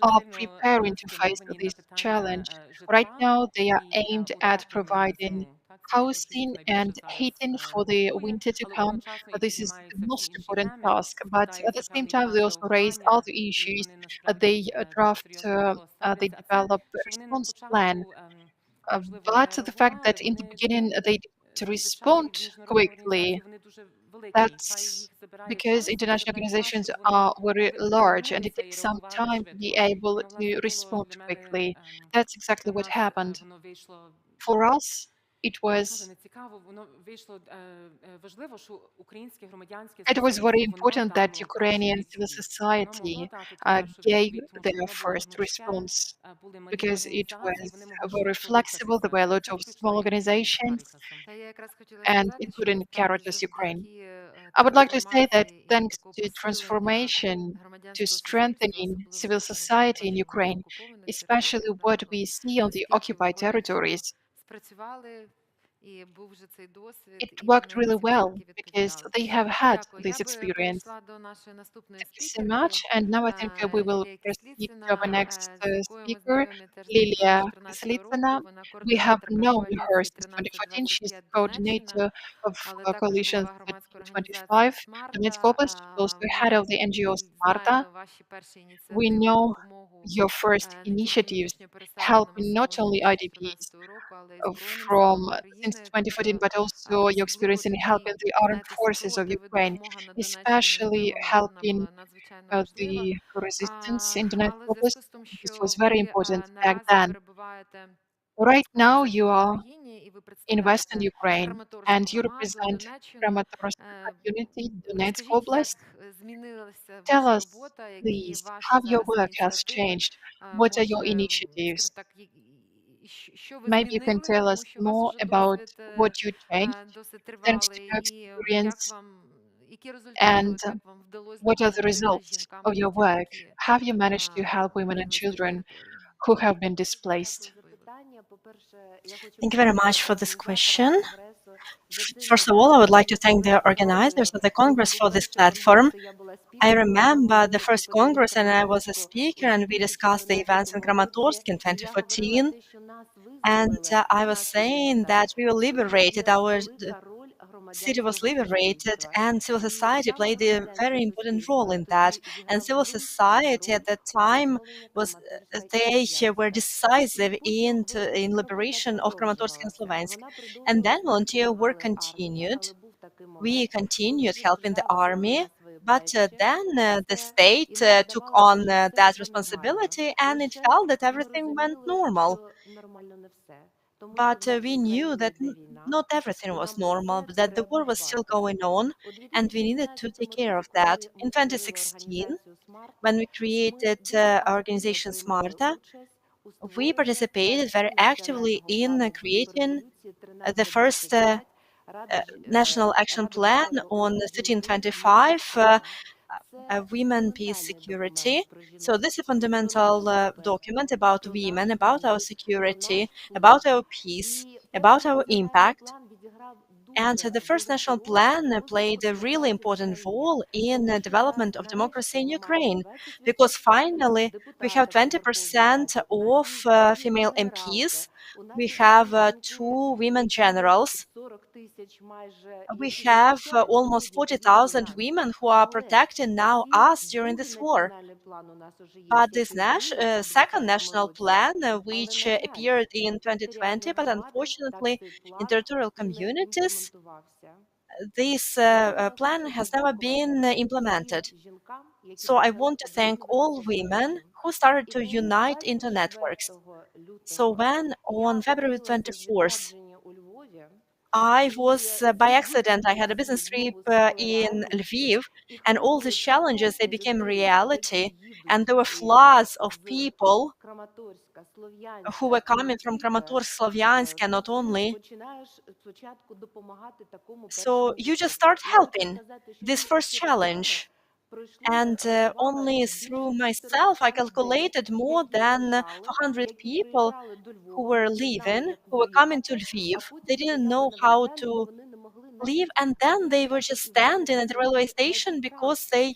are preparing to face this challenge. Right now, they are aimed at providing housing and heating for the winter to come. This is the most important task. But at the same time, they also raise other issues. They develop a response plan. But the fact that in the beginning they didn't respond quickly, that's because international organizations are very large and it takes some time to be able to respond quickly. That's exactly what happened. For us, it was very important that Ukrainian civil society gave their first response because it was very flexible. There were a lot of small organizations, and including Caritas Ukraine. I would like to say that thanks to transformation, to strengthening civil society in Ukraine, especially what we see on the occupied territories, it worked really well because they have had this experience. Thank you so much. And now I think we will proceed to our next speaker, Lilia Slitsina. We have known her since 2014. She's the coordinator of Coalition 2025, Donetsk Oblast. She's also head of the NGO Smarta. We know your first initiatives helping not only IDPs from since 2014, but also your experience in helping the armed forces of Ukraine, especially helping the resistance in Donetsk Oblast. This was very important back then. Right now, you are in Western Ukraine and you represent Kramatorsk community, Donetsk Oblast. Tell us, please, how your work has changed. What are your initiatives? Maybe you can tell us more about what you changed thanks to your experience and what are the results of your work? Have you managed to help women and children who have been displaced? Thank you very much for this question. First of all, I would like to thank the organizers of the Congress for this platform. I remember the first Congress, and I was a speaker, and we discussed the events in Kramatorsk in 2014. And I was saying that we were liberated, our city was liberated, and civil society played a very important role in that. And civil society at that time was they were decisive in liberation of Kramatorsk and Slovensk. And then volunteer work continued. We continued helping the army, but then the state took on that responsibility, and it felt that everything went normal. But we knew that not everything was normal, but that the war was still going on, and we needed to take care of that. In 2016, when we created organization Smarta, we participated very actively in creating the first National Action Plan on 1325, Women, Peace, Security. So this is a fundamental document about women, about our security, about our peace, about our impact. And the first national plan played a really important role in the development of democracy in Ukraine, because finally we have 20% of female MPs, we have 2 women generals, we have almost 40,000 women who are protecting now us during this war. But this second national plan, which appeared in 2020, but unfortunately in territorial communities, this plan has never been implemented. So I want to thank all women who started to unite into networks. So when on February 24th, I was by accident, I had a business trip in Lviv, and all the challenges, they became reality, and there were floods of people who were coming from Kramatorsk, Slavyansk, and not only. So you just start helping this first challenge. And only through myself, I calculated more than 400 people who were leaving, who were coming to Lviv. They didn't know how to leave, and then they were just standing at the railway station because they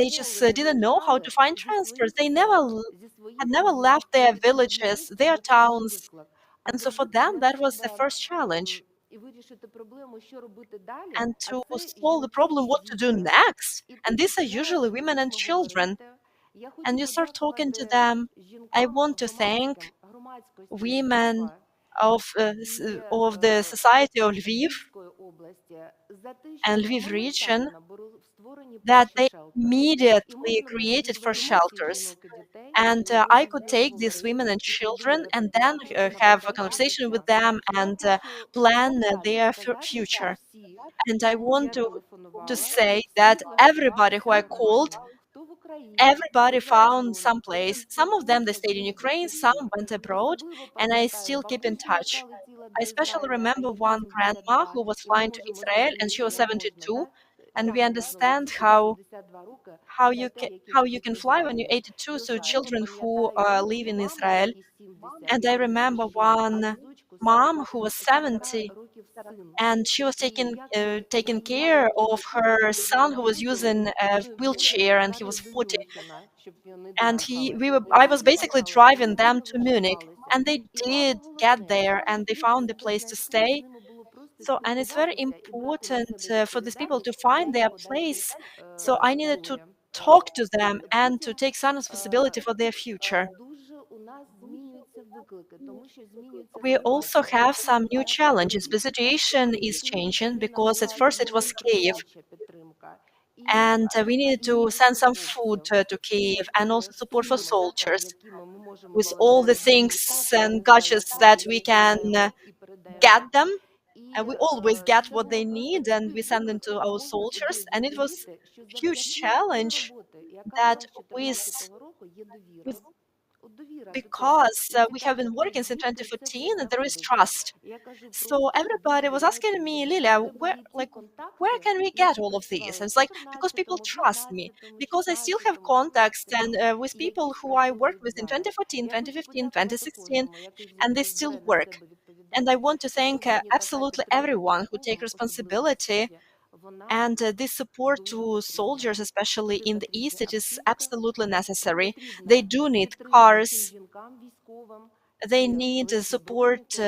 just didn't know how to find transfers. They had never left their villages, their towns, and so for them that was the first challenge. And to solve the problem, what to do next? And these are usually women and children. And you start talking to them. I want to thank women of the society of Lviv and Lviv region that they immediately created for shelters. And I could take these women and children and then have a conversation with them and plan their future. And I want to say that everybody who I called, everybody found some place. Some of them, they stayed in Ukraine, some went abroad, and I still keep in touch. I especially remember one grandma who was flying to Israel, and she was 72, and we understand how you can fly when you're 82. So children who live in Israel, and I remember one mom who was 70, and she was taking care of her son who was using a wheelchair, and he was 40. And I was basically driving them to Munich, and they did get there, and they found a place to stay. So, and it's very important for these people to find their place. So I needed to talk to them and to take some responsibility for their future. We also have some new challenges. The situation is changing because at first it was Kiev, and we needed to send some food to Kiev and also support for soldiers with all the things and gadgets that we can get them. And we always get what they need, and we send them to our soldiers. And it was huge challenge that with because we have been working since 2014 and there is trust. So everybody was asking me, Lilia, where can we get all of these? And it's like, because people trust me, because I still have contacts and with people who I worked with in 2014, 2015, 2016, and they still work. And I want to thank absolutely everyone who take responsibility, and this support to soldiers, especially in the East, it is absolutely necessary. They do need cars, they need support.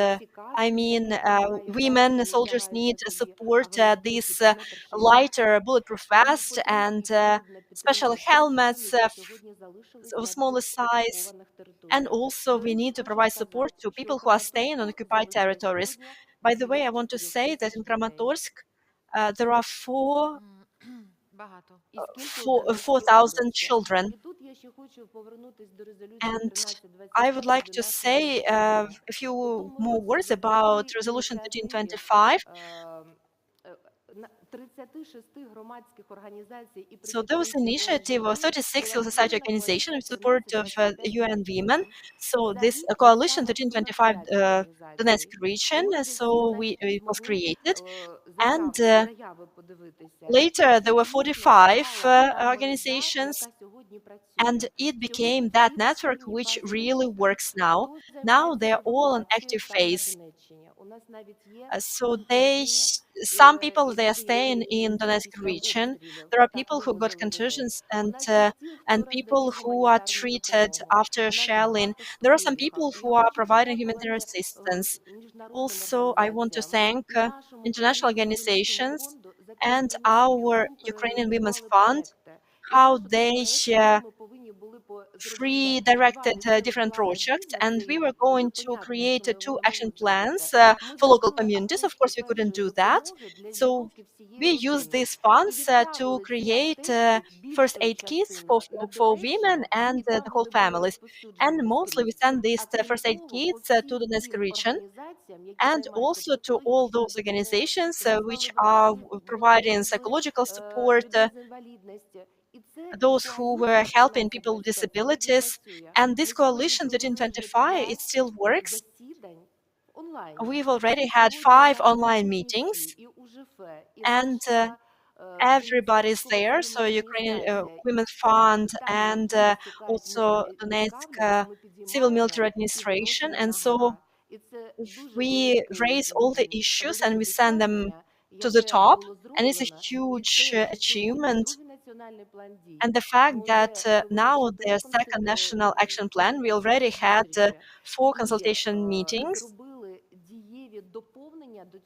Women soldiers need support, these lighter bulletproof vests and special helmets of smaller size. And also, we need to provide support to people who are staying on occupied territories. By the way, I want to say that in Kramatorsk, there are 4,000 children. And I would like to say a few more words about Resolution 1325. So there was an initiative of 36 civil society organizations in support of UN Women. So this coalition 1325 Donetsk region, so it was created. And later there were 45 organizations, and it became that network which really works now. Now they're all on active phase. So some people, they are staying in Donetsk region. There are people who got contusions and people who are treated after shelling. There are some people who are providing humanitarian assistance. Also, I want to thank international organizations and our Ukrainian Women's Fund, how they free directed different projects, and we were going to create two action plans for local communities. Of course, we couldn't do that, so we used these funds to create first aid kits for women and the whole families. And mostly we send these first aid kits to the Donetsk region, and also to all those organizations which are providing psychological support, those who were helping people with disabilities. And this coalition 1325, it still works. We've already had 5 online meetings, and everybody's there. So Ukrainian Women's Fund and also Donetsk Civil Military Administration. And so we raise all the issues and we send them to the top, and it's a huge achievement. And the fact that now the second national action plan, we already had 4 consultation meetings,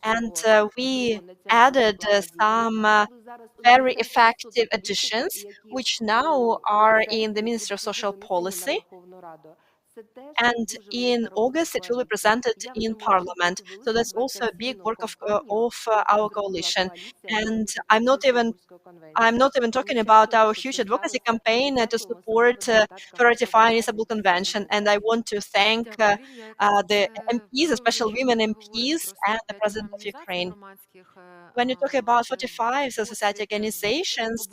and we added some very effective additions, which now are in the Ministry of Social Policy. And in August, it will be presented in Parliament. So that's also a big work of our coalition. And I'm not even talking about our huge advocacy campaign to support for ratifying Istanbul Convention. And I want to thank the MPs, especially women MPs, and the President of Ukraine. When you talk about 45 society organizations,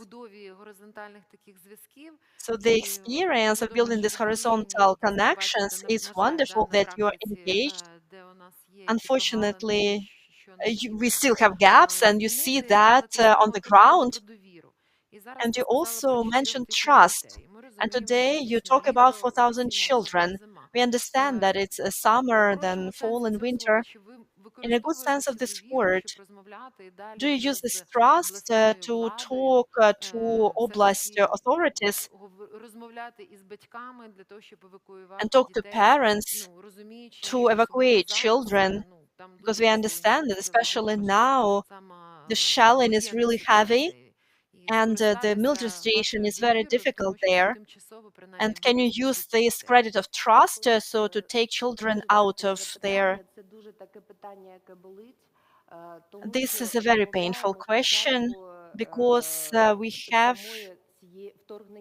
so the experience of building these horizontal connections is wonderful that you are engaged. Unfortunately, we still have gaps, and you see that on the ground. And you also mentioned trust. And today you talk about 4,000 children. We understand that it's a summer, then fall and winter. In a good sense of this word, do you use this trust to talk to oblast authorities and talk to parents to evacuate children? Because we understand that, especially now, the shelling is really heavy and the military situation is very difficult there. And can you use this credit of trust so to take children out of there? This is a very painful question because we have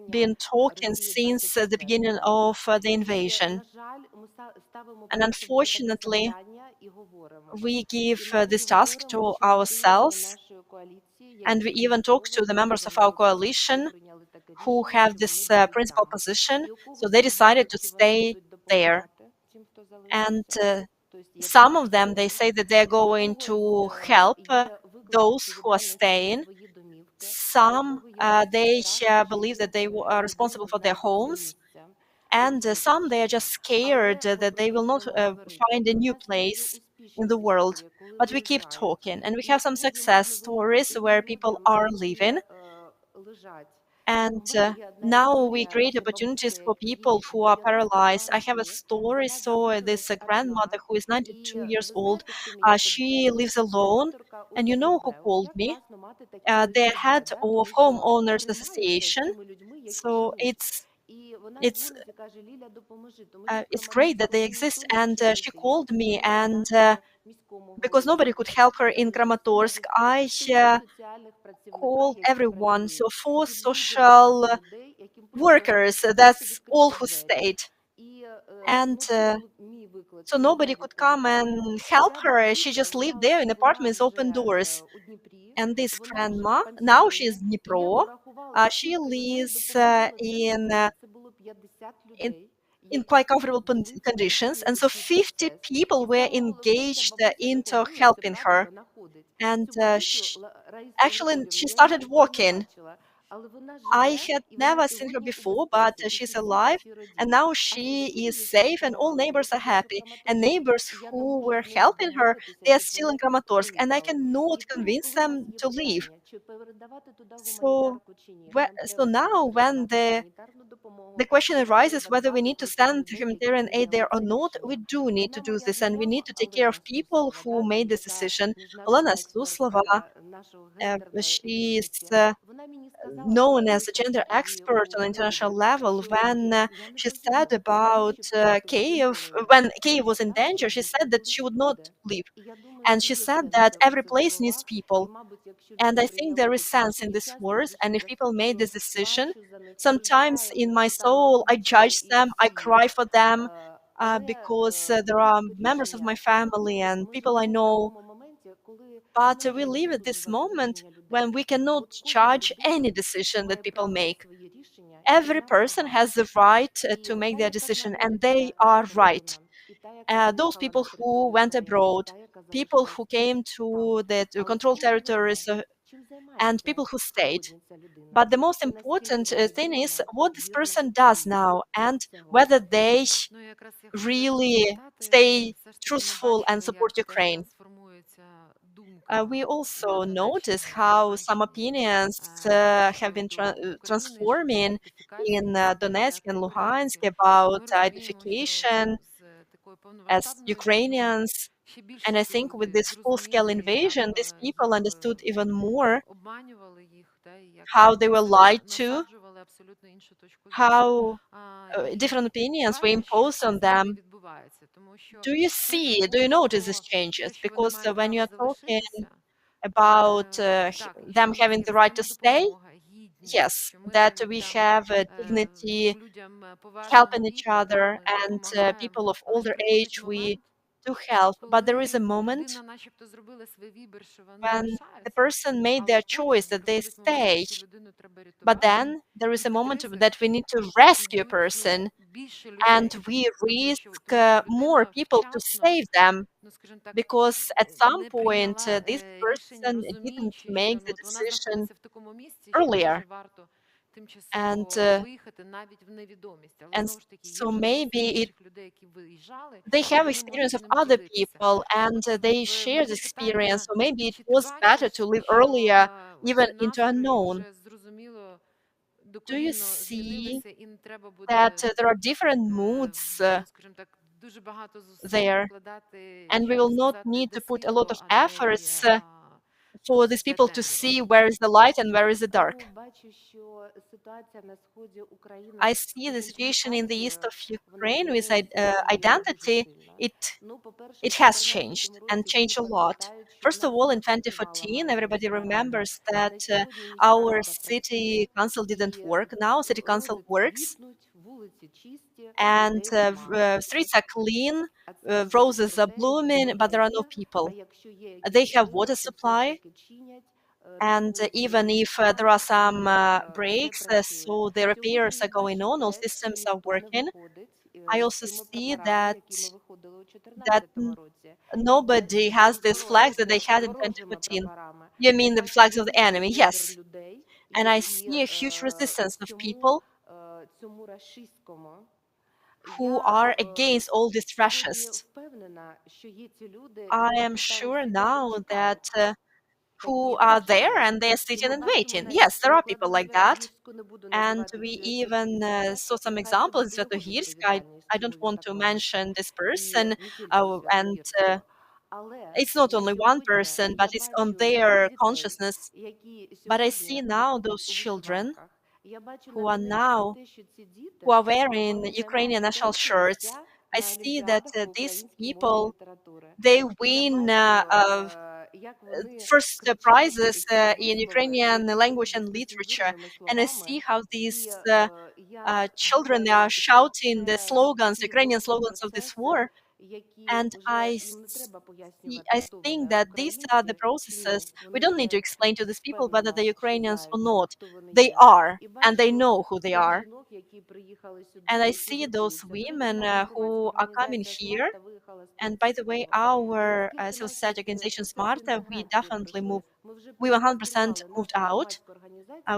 been talking since the beginning of the invasion. And unfortunately, we give this task to ourselves, and we even talk to the members of our coalition who have this principal position. So they decided to stay there. And some of them, they say that they're going to help those who are staying. Some, they believe that they are responsible for their homes. And some, they are just scared that they will not find a new place in the world. But we keep talking, and we have some success stories where people are living. And now we create opportunities for people who are paralyzed. I have a story. So this grandmother who is 92 years old, she lives alone. And you know who called me? The head of Homeowners Association. So it's great that they exist. And she called me, and because nobody could help her in Kramatorsk, I called everyone. So 4 social workers, that's all who stayed. And so nobody could come and help her. She just lived there in apartments, open doors. And this grandma, now she's Dnipro, she lives in quite comfortable conditions. And so 50 people were engaged into helping her. And actually, she started walking. I had never seen her before, but she's alive, and now she is safe, and all neighbors are happy. And neighbors who were helping her, they are still in Kramatorsk, and I cannot convince them to leave. So, so now when the question arises whether we need to send humanitarian aid there or not, we do need to do this, and we need to take care of people who made this decision. Olena Suslova, she is known as a gender expert on international level. When she said about Kiev, when Kiev was in danger, she said that she would not leave. And she said that every place needs people. And I think there is sense in these words. And if people made this decision, sometimes in my soul, I judge them, I cry for them, because there are members of my family and people I know. But we live at this moment when we cannot judge any decision that people make. Every person has the right to make their decision, and they are right. Those people who went abroad, people who came to the controlled territories, and people who stayed. But the most important thing is what this person does now, and whether they really stay truthful and support Ukraine. We also notice how some opinions have been transforming in Donetsk and Luhansk about identification as Ukrainians. And I think with this full-scale invasion, these people understood even more how they were lied to, how different opinions were imposed on them. Do you notice these changes? Because when you're talking about them having the right to stay, yes, that we have dignity, helping each other, and people of older age, we do help. But there is a moment when the person made their choice that they stay. But then there is a moment that we need to rescue a person, and we risk more people to save them, because at some point this person didn't make the decision earlier. And so maybe they have experience of other people, and they share this experience. So maybe it was better to live earlier, even into unknown. Do you see that there are different moods there, and we will not need to put a lot of efforts for these people to see where is the light and where is the dark? I see the situation in the east of Ukraine with identity. It has changed, and changed a lot. First of all, in 2014, everybody remembers that our city council didn't work. Now city council works, and streets are clean, roses are blooming, but there are no people. They have water supply, and even if there are some breaks, so the repairs are going on, all systems are working. I also see that nobody has these flags that they had in 2014. You mean the flags of the enemy? Yes. And I see a huge resistance of people who are against all these fascists. I am sure now that who are there and they're sitting and waiting. Yes, there are people like that. And we even saw some examples in Svetohirsk. I don't want to mention this person, and it's not only one person, but it's on their consciousness. But I see now those children who are now who are wearing Ukrainian national shirts. I see that these people they win first prizes in Ukrainian language and literature, and I see how these children are shouting the slogans, Ukrainian slogans of this war, and I think that these are the processes. We don't need to explain to these people whether they're Ukrainians or not. They are, and they know who they are. And I see those women who are coming here. And by the way, our civil society organization Smarta, we definitely moved. We 100% moved out.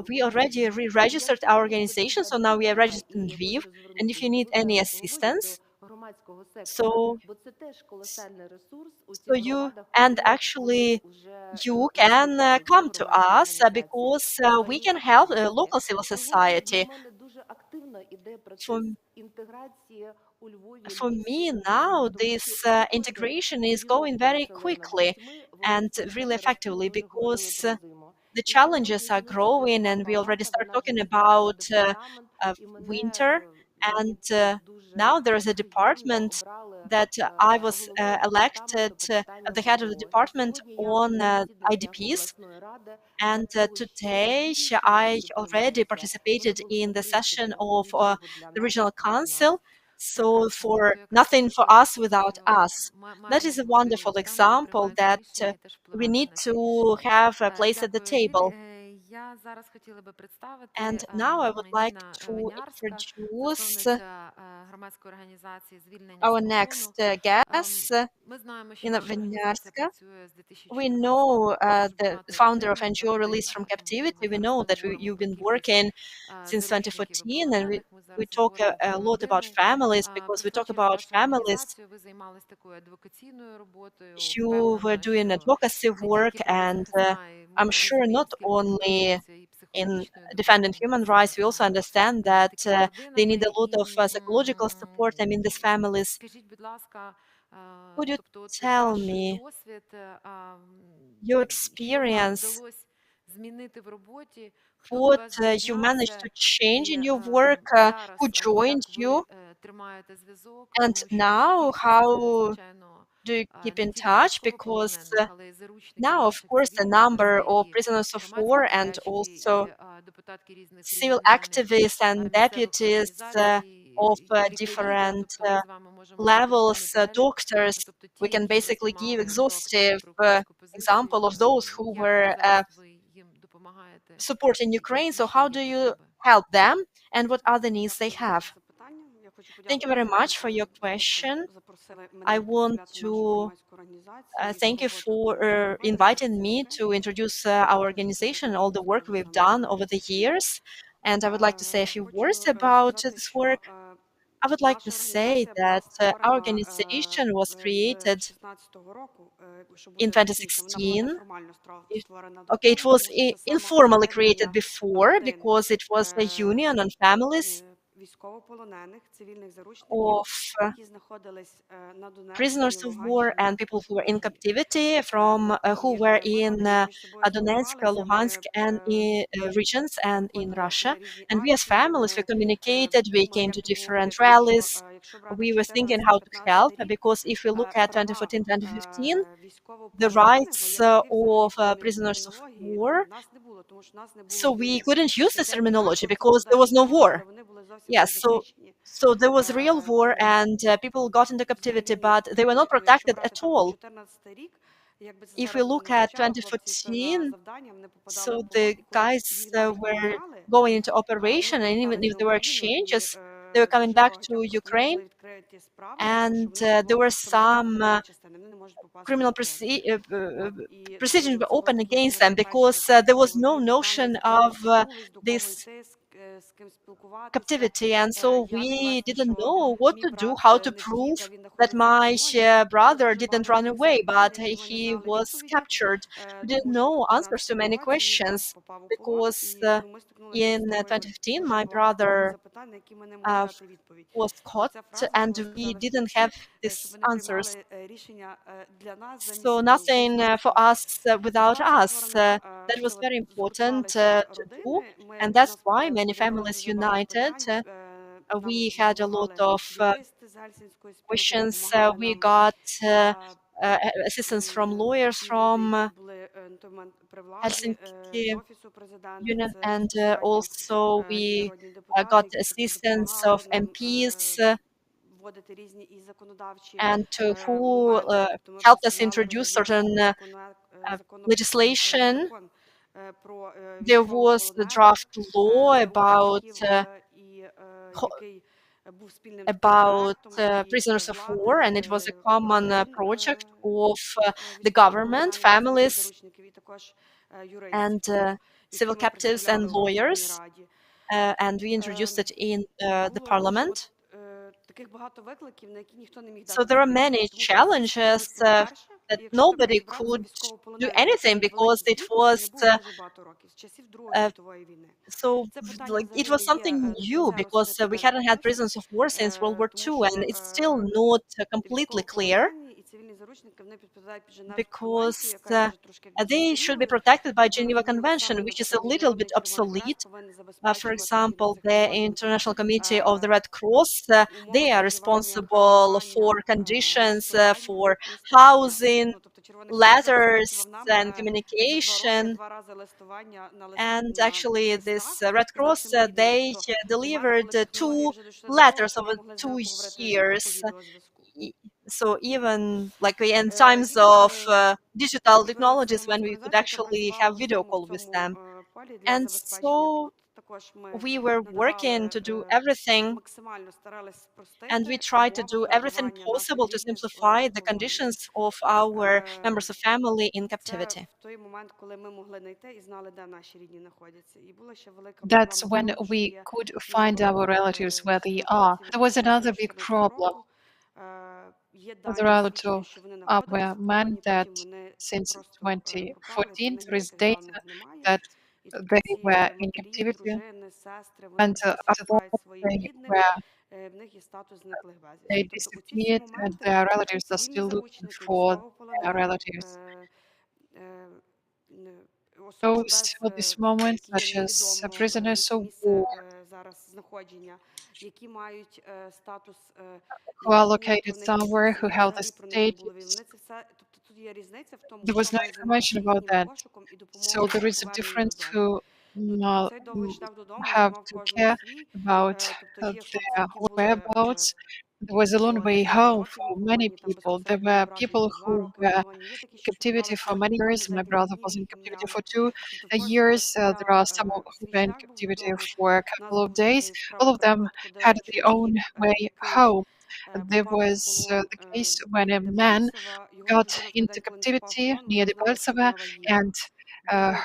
We already re-registered our organization, so now we are registered in Lviv. And if you need any assistance, so you and actually you can come to us because we can help local civil society. For, for me now, this integration is going very quickly and really effectively because the challenges are growing, and we already start talking about winter. And now there is a department that I was elected at the head of the department on IDPs. And today I already participated in the session of the regional council. So for nothing for us without us. That is a wonderful example that we need to have a place at the table. And now I would like to introduce our next guest, Nina Vinyarska. We know the founder of NGO Release from Captivity. We know that you've been working since 2014, and we talk a lot about families because we talk about families. You were doing advocacy work, and I'm sure not only in defending human rights, we also understand that they need a lot of psychological support. I mean, these families. Could you tell me your experience, what you managed to change in your work, who joined you, and now how do you keep in touch? Because now, of course, the number of prisoners of war and also civil activists and deputies of different levels, doctors, we can basically give exhaustive example of those who were supporting Ukraine. So how do you help them, and what other needs they have? Thank you very much for your question. I want to thank you for inviting me to introduce our organization, all the work we've done over the years. And I would like to say a few words about this work. I would like to say that our organization was created in 2016. Okay, it was informally created before because it was a union on families of prisoners of war and people who were in captivity from who were in Donetsk, Luhansk, and regions and in Russia. And we as families, we communicated, we came to different rallies. We were thinking how to help because if we look at 2014, 2015, the rights of prisoners of war, so we couldn't use this terminology because there was no war. Yes, so there was real war and people got into captivity, but they were not protected at all. If we look at 2014, so the guys were going into operation, and even if there were exchanges, they were coming back to Ukraine, and there were some criminal proceedings were open against them because there was no notion of this captivity, and so we didn't know what to do, how to prove that my brother didn't run away, but he was captured. We didn't know answers to many questions because in 2015 my brother was caught, and we didn't have these answers. So nothing for us without us. That was very important to do, and that's why many families united. We had a lot of questions. We got assistance from lawyers from Helsinki Union, and also we got assistance of MPs and who helped us introduce certain legislation. There was the draft law about prisoners of war, and it was a common project of the government, families, and civil captives and lawyers, and we introduced it in the parliament. So there are many challenges that nobody could do anything because it was so like it was something new because we hadn't had prisoners of war since World War II, and it's still not completely clear because they should be protected by Geneva Convention, which is a little bit obsolete. For example, the International Committee of the Red Cross, they are responsible for conditions for housing, letters, and communication. And actually, this Red Cross, they delivered 2 letters over 2 years. So even like in times of digital technologies, when we could actually have video call with them. And so we were working to do everything, and we tried to do everything possible to simplify the conditions of our members of family in captivity. That's when we could find our relatives where they are. There was another big problem. There are a lot of our men that since 2014 there is data that they were in captivity, and after that they disappeared, and their relatives are still looking for their relatives. Those at this moment, such as prisoners of war, who are located somewhere, who have the status. There was no information about that. So there is a difference who have to care about their whereabouts. There was a long way home for many people. There were people who were in captivity for many years. My brother was in captivity for 2 years. There are some who were in captivity for a couple of days. All of them had their own way home. There was the case when a man got into captivity near Debaltseve, and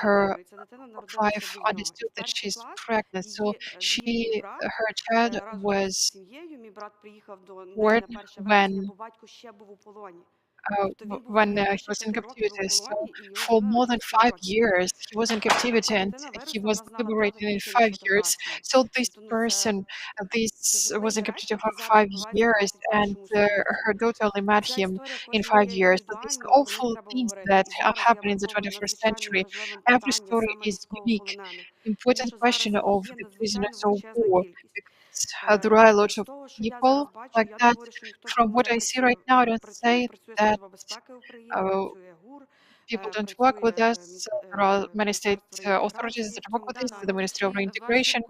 her wife understood that she's pregnant. So her child was born when he was in captivity. So for more than 5 years, he was in captivity, and he was liberated in 5 years. So this person, this was in captivity for 5 years, and her daughter only met him in 5 years. So these awful things that are happening in the 21st century, every story is unique. Important question of the prisoners of war, because there are a lot of people like that. From what I see right now, I don't say that people don't work with us. There are many state authorities that work with us, the Ministry of Reintegration.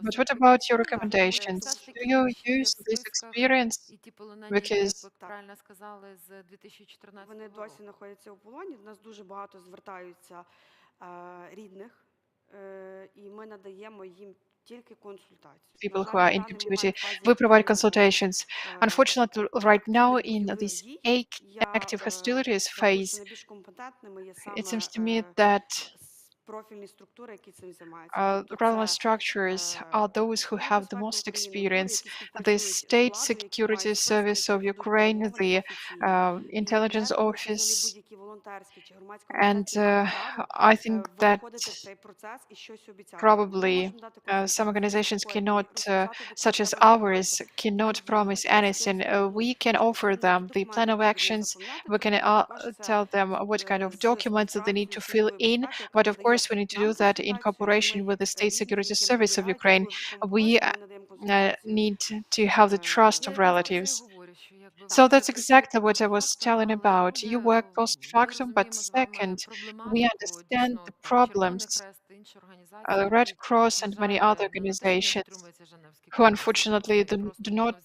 But what about your recommendations? Do you use this experience? Because Вони досі знаходяться у полоні. До нас дуже багато звертаються рідних, і ми надаємо їм people who are in captivity. We provide consultations. Unfortunately, right now in this active hostilities phase, it seems to me that relevant structures are those who have the most experience. The State Security Service of Ukraine, the Intelligence Office, and I think that probably some organizations cannot, such as ours, cannot promise anything. We can offer them the plan of actions. We can tell them what kind of documents that they need to fill in. But of course, we need to do that in cooperation with the State Security Service of Ukraine. We need to have the trust of relatives. So that's exactly what I was telling about. You work post factum, but second, we understand the problems. Red Cross and many other organizations who unfortunately do not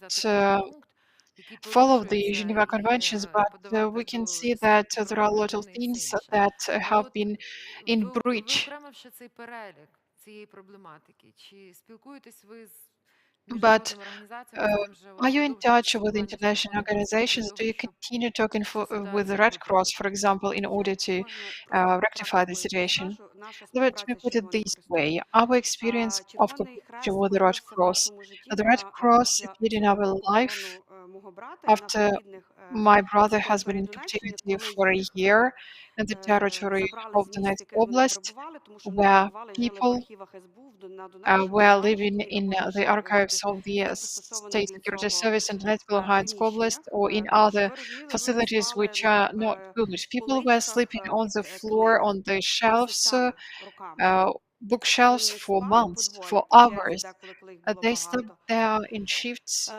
follow the Geneva Conventions, but we can see that there are a lot of things that have been in breach. But are you in touch with international organizations? Do you continue talking with the Red Cross, for example, in order to rectify the situation? Let me put it this way. Our experience of cooperation with the Red Cross. The Red Cross appeared in our life after my brother has been in captivity for a year in the territory of Donetsk Oblast, where people were living in the archives of the State Security Service in Donetsk, Luhansk Oblast, or in other facilities which are not good. People were sleeping on the floor, on the shelves, bookshelves for months, for hours. They slept there in shifts.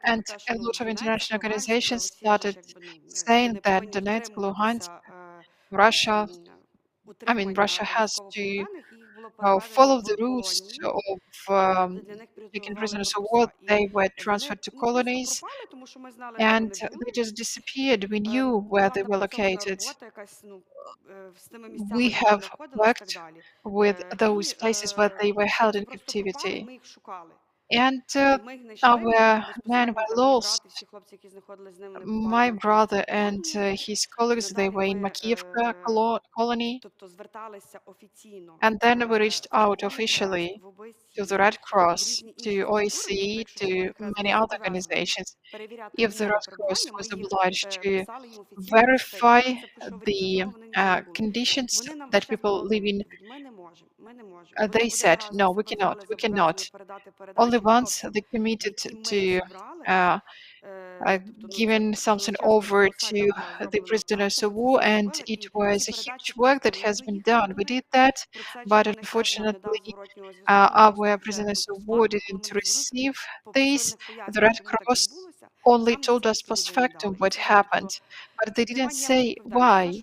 And a lot of international organizations started saying that Donetsk, Luhansk, Russia, Russia has to follow the rules of taking prisoners of war. They were transferred to colonies and they just disappeared. We knew where they were located. We have worked with those places where they were held in captivity. And our men were lost. My brother and his colleagues, they were in Makiivka colony. And then we reached out officially to the Red Cross, to OSCE, to many other organizations. If the Red Cross was obliged to verify the conditions that people live in, they said, no, we cannot, we cannot. Only once they committed to giving something over to the prisoners of war, and it was a huge work that has been done. We did that, but unfortunately, our prisoners of war didn't receive this. The Red Cross only told us post factum what happened, but they didn't say why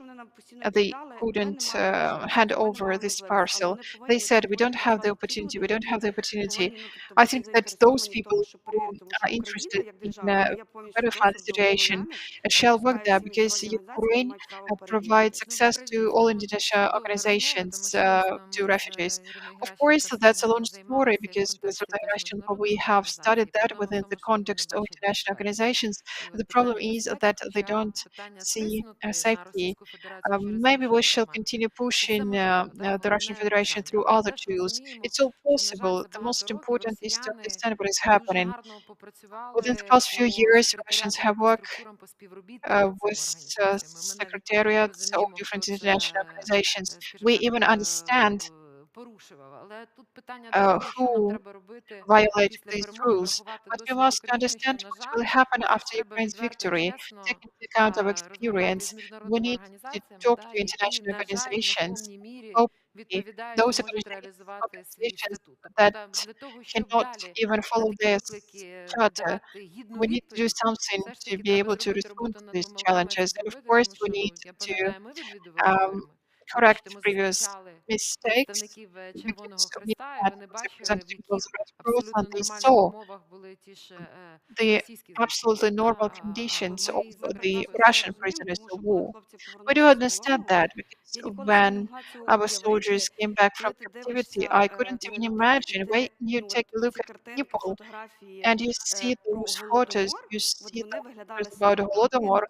they couldn't hand over this parcel. They said, we don't have the opportunity, we don't have the opportunity. I think that those people who are interested in verify the situation shall work there, because Ukraine provides access to all international organizations to refugees. Of course, that's a long story, because with Russian we have studied that within the context of international organizations. The problem is that they don't see safety. Maybe we shall continue pushing the Russian Federation through other tools. It's all possible. The most important is to understand what is happening. Within the past few years, Russians have worked with secretariats of different international organizations. We even understand who violated these rules. But we must understand what will happen after Ukraine's victory. Taking into account our experience, we need to talk to international organizations. Hopefully, those organizations that cannot even follow their charter, we need to do something to be able to respond to these challenges. And of course, we need to um, correct previous mistakes, because we had the representative of the Red Cross and they saw the absolutely normal conditions of the Russian prisoners of war. We do understand that, because when our soldiers came back from captivity. I couldn't even imagine. When you take a look at people and you see those photos, you see those photos about the Holodomor.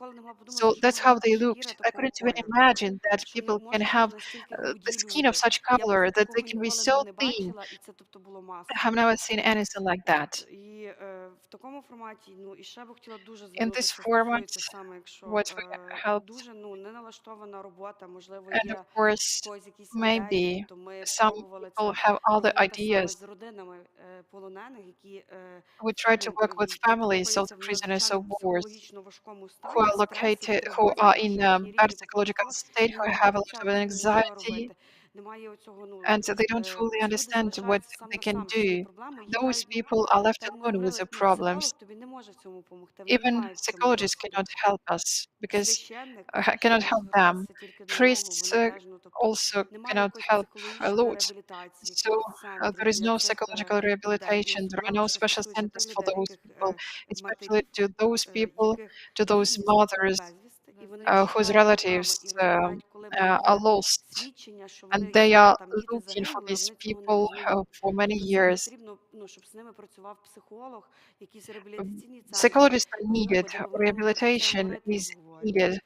So that's how they looked. I couldn't even imagine that people can have the skin of such color, that they can be so thin. I have never seen anything like that. In this format, what we helped, and of course, maybe some people have other ideas. We try to work with families of the prisoners of wars who are located, who are in a bad psychological state, who have a lot of anxiety, and they don't fully understand what they can do. Those people are left alone with their problems. Even psychologists cannot help us because cannot help them. Priests also cannot help a lot. So there is no psychological rehabilitation. There are no special centers for those people, especially to those people, to those mothers whose relatives are lost, and they are looking for these people for many years. Psychologists are needed, rehabilitation is needed,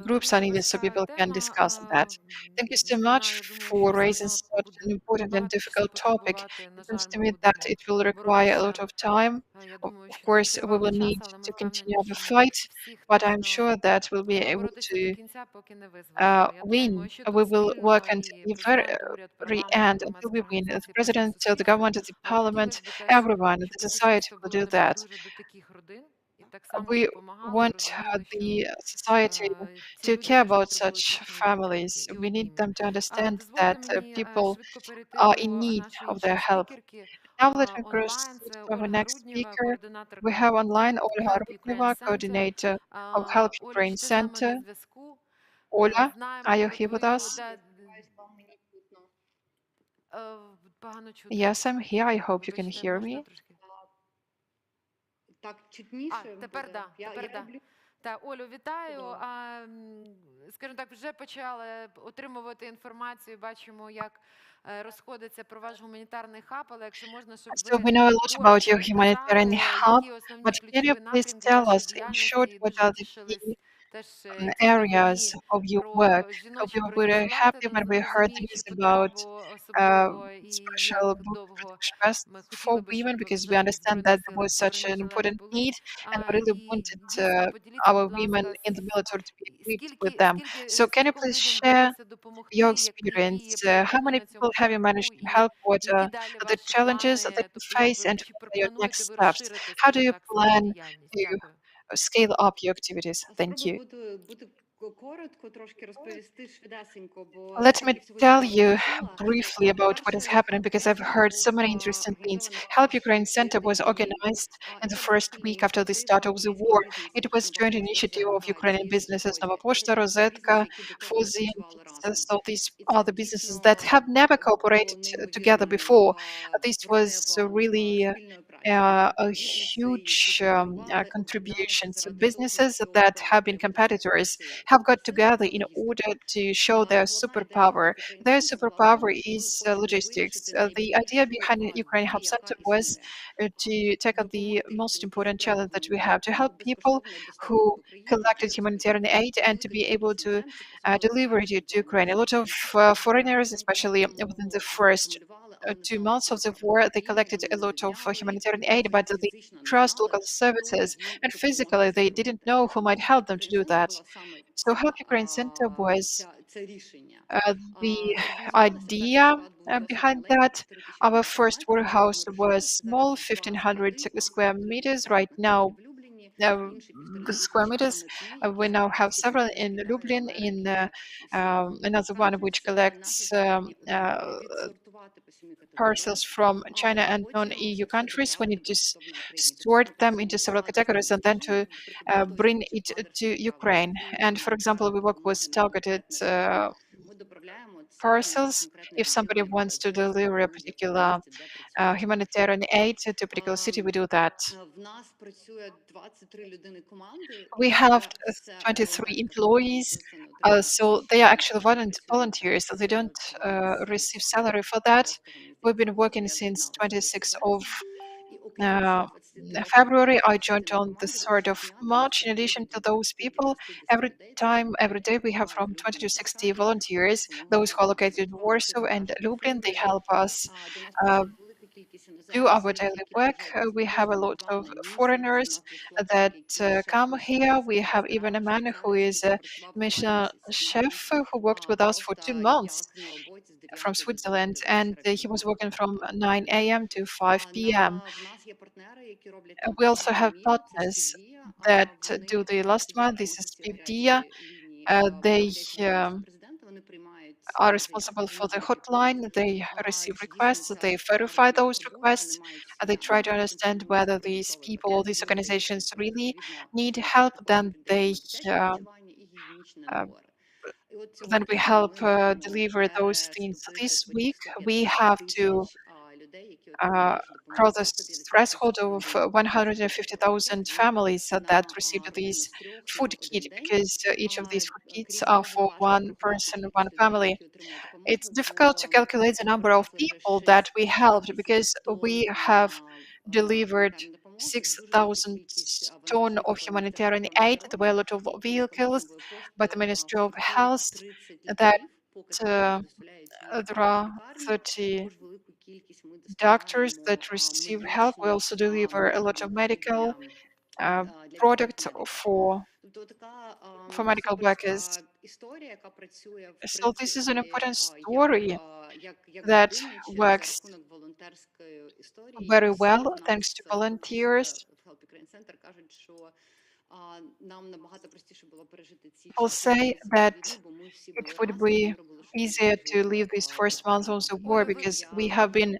groups are needed so people can discuss that. Thank you so much for raising such an important and difficult topic. It seems to me that it will require a lot of time. Of course, we will need to continue the fight, but I'm sure that we'll be able to win. We will work until the very end, until we win. The president, the government, the parliament, everyone, the society will do that. We want the society to care about such families. We need them to understand that people are in need of their help. Now let me proceed to our next speaker. We have online Olga Rudneva, coordinator of Help Ukraine Center. Ola, are you here with us? Yes, I'm here. I hope you can hear me. Тепер да, тепер да. Так, Олю, вітаю. Скажімо так, вже почали отримувати інформацію, бачимо, як розходиться про ваш гуманітарний хаб, але якщо можна, щоб So ви we know a lot about your коротко humanitarian сказали, hub, які основні but can you ключові please напрямки tell вашої us in short діяльності, what дуже are the тішились key теж ті areas новині of your work? про We жіночий were very happy бронежилети, when we не heard розуміючи news about потребу особливо і special як bulletproof довго vests ми for хотіли би, щоб women because we вже в understand that Збройних there силах was ці such an бронежилети important були. need and we really І wanted дійсно поділіться, our будь women ласка, in the military to be equipped with скільки them. So can you скільком please людям share вдалося your допомогти, experience? які How проблеми many на people цьому have you шляху, managed to і help? What які are далі the ваші challenges that плани, you тобто face and чи what are your next плануєте ви steps? розширити, How do скажімо you так, свою plan діяльність? to Дякую. scale up your activities? Thank you. Let me tell you briefly about what is happening because I've heard so many interesting things. Help Ukraine Center was organized in the first week after the start of the war. It was a joint initiative of Ukrainian businesses Nova Poshta, Rosetka, Fuzi, and Pizza. So these are the businesses that have never cooperated together before. This was really a huge contribution. So businesses that have been competitors have got together in order to show their superpower. Their superpower is logistics. The idea behind the Ukraine Help Center was to tackle the most important challenge that we have to help people who collected humanitarian aid and to be able to deliver it to Ukraine. A lot of foreigners, especially within the first 2 months of the war, they collected a lot of humanitarian aid, but they trust local services, and physically they didn't know who might help them to do that. So Help Ukraine Center was the idea behind that. Our first warehouse was small, 1,500 square meters. Right now, square meters. We now have several in Lublin, in another one which collects parcels from China and non-EU countries. We need to sort them into several categories and then to bring it to Ukraine. And for example, we work with targeted parcels. If somebody wants to deliver a particular humanitarian aid to a particular city, we do that. We have 23 employees So they are actually volunteers, so they don't receive salary for that. We've been working since 26th of uh, February. I joined on the 3rd of March. In addition to those people, every day, we have from 20 to 60 volunteers. Those who are located in Warsaw and Lublin, they help us uh, do our daily work. We have a lot of foreigners that come here. We have even a man who is a Michelin chef who worked with us for 2 months from Switzerland, and he was working from 9 a.m. to 5 p.m. We also have partners that do the last one. This is Pivdia. They are responsible for the hotline. They receive requests, they verify those requests, they try to understand whether these people or these organizations really need help. Uh, uh, then we help deliver those things. This week we have to uh, cross the threshold of 150,000 families that received these food kit, because each of these food kits are for one person, one family. It's difficult to calculate the number of people that we helped, because we have delivered 6,000 ton of humanitarian aid. There were a lot of vehicles by the Ministry of Health that there are 30 doctors that receive help. We also deliver a lot of medical uh, products for medical workers. So this is an important story that works very well thanks to volunteers. People say that it would be easier to leave these first months of the war because we have been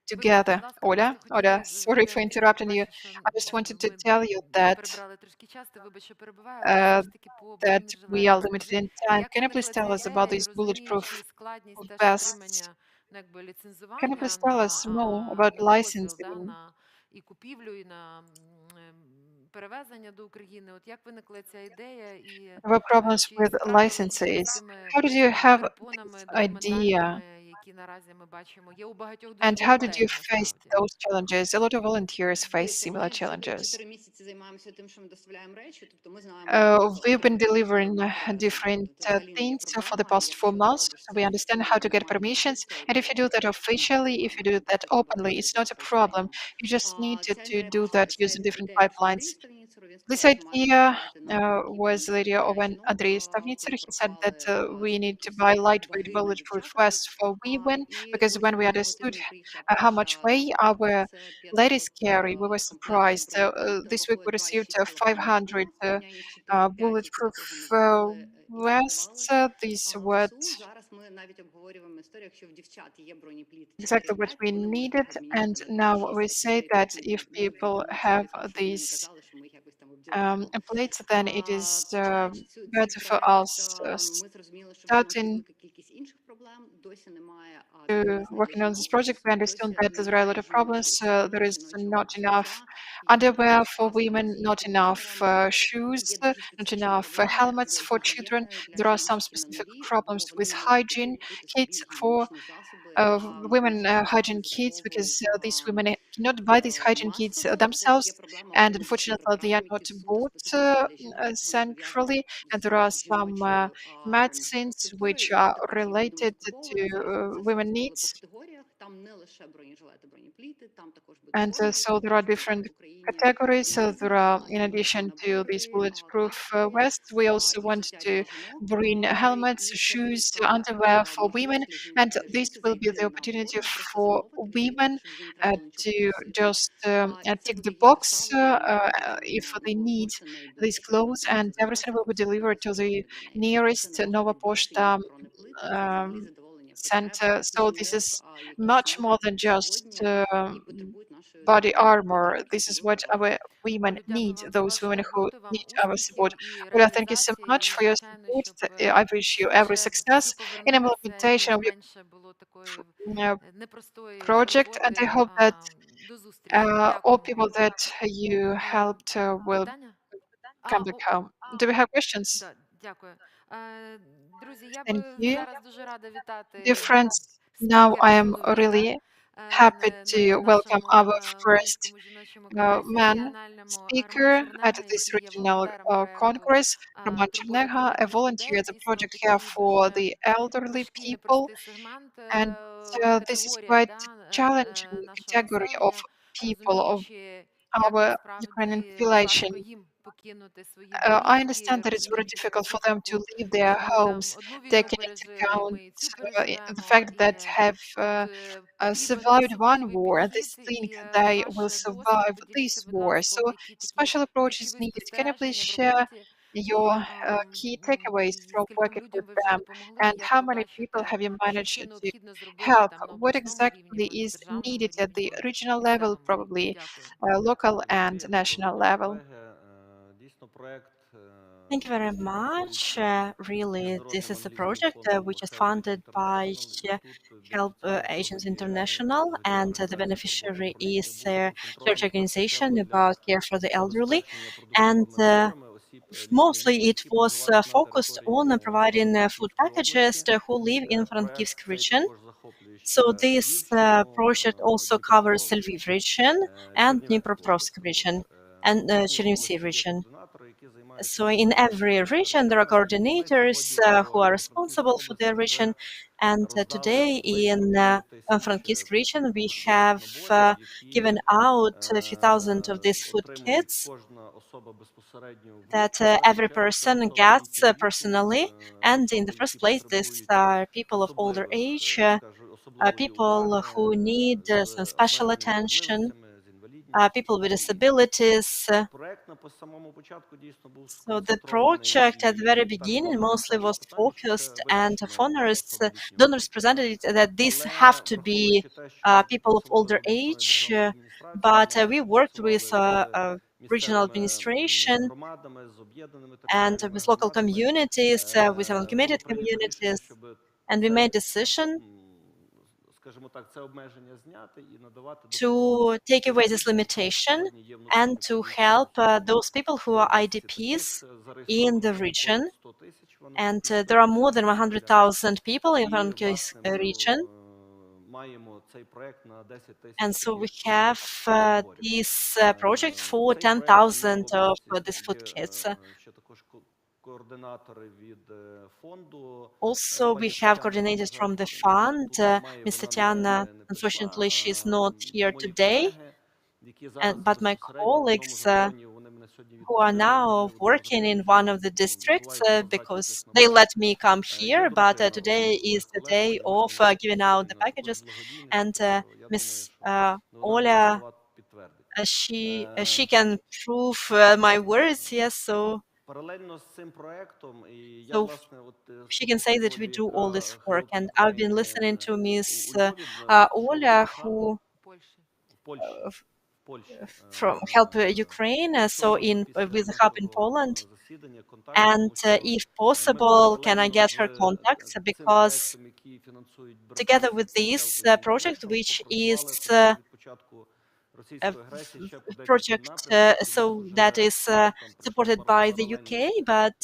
together. Ola, sorry for interrupting you. I just wanted to tell you uh, that we are limited in time. Can you please tell us about these bulletproof vests? Can you please tell us more about licensing? There were problems with licenses. How did you have this idea? And how did you face those challenges? A lot of volunteers face similar challenges. We've been delivering different things for the past 4 months. So we understand how to get permissions. And if you do that officially, if you do that openly, it's not a problem. You just need to do that using different pipelines. This idea was the idea of an Andrei Stavnitzer. He said that we need to buy lightweight bulletproof vests for women, because when we understood how much weight our ladies carry, we were surprised. This week we received 500 bulletproof vests. These were exactly what we needed, and now we say that if people have these plates, then it is better for us. Starting working on this project, we understood that there are a lot of problems. There is not enough underwear for women, not enough shoes, not enough helmets for children. There are some specific problems with hygiene kits for women, hygiene kits, because these women cannot buy these hygiene kits themselves, and unfortunately they are not bought centrally, and there are some medicines which are related to women needs. And so there are different categories. So there are, in addition to these bulletproof vests, we also want to bring helmets, shoes, underwear for women, and this will be the opportunity for women to just tick the box if they need these clothes, and everything will be delivered to the nearest Nova Poshta center. So this is much more than just body armor. This is what our women need, those women who need our support. Well, thank you so much for your support. I wish you every success in implementation of your project, and I hope that all people that you helped will come back home. Do we have questions? Дякую. Друзі, я Thank би you. зараз дуже рада Dear вітати friends, now спікера I am чоловіка really happy to на welcome нашому our first Українському жіночому конгресі man регіональному Роман speaker at Чернега, this який є regional волонтером проекту congress, Roman Турбота про Chernegha, a літніх volunteer людей. at the Дійсно, project here такий for дуже the elderly важкий, people. непростий сегмент, And this is категорія, quite да, challenging нашого category of населення, people of розуміючи, як our Ukrainian насправді важко population. їм покинути свої I домівки, understand that it's very розуміючи difficult for them to специфіку, leave their що ми там homes, одну війну taking into пережили, account ми і цю the переживемо, fact і that have тут потрібен survived one особливий war. They підхід, think і they will ваш досвід, survive поділіться, this будь war. ласка, So які такі special approach is ключові needed. Can you please спостереження в share роботі, your key takeaways і from скільком working with людям ви вже them, допомогли, і and як how ви many people бачите, have you що managed ще to необхідно зробити help? там на What обласному рівні, exactly може is державному needed at рівні, the regional level, місцевому рівні? probably Дякую. local and national level? Дійсно, проект Thank you very much. Really, this is a project which is funded by Help Agents International, and the beneficiary is a church organization about care for the elderly. And mostly it was focused on providing food packages to who live in Frankivsk region. So this project also covers Lviv region and Dnipropetrovsk region and Chernihiv region. So in every region, there are coordinators who are responsible for their region. And today in Frankivsk region, we have given out a few thousand of these food kits that every person gets personally. And in the first place, these are people of older age, people who need some special attention, people with disabilities. So the project at the very beginning mostly was focused, and donors presented it that these have to be people of older age, but we worked with regional administration and with local communities, with uncommitted communities, and we made decision to take away this limitation and to help those people who are IDPs in the region. And there are more than 100,000 people in Frankivsk region. And so we have this project for 10,000 of these food kits. Also, we have coordinators from the fund. Ms. Tatiana, unfortunately, she's not here today, but my colleagues who are now working in one of the districts because they let me come here, but today is the day of giving out the packages. And Miss Oля, she can prove my words, yes, so she can say that we do all this work. And I've been listening to Miss Oля, who from Help Ukraine, so in with the hub in Poland. And if possible, can I get her contacts? Because together with this project, which is a project so that is supported by the UK, but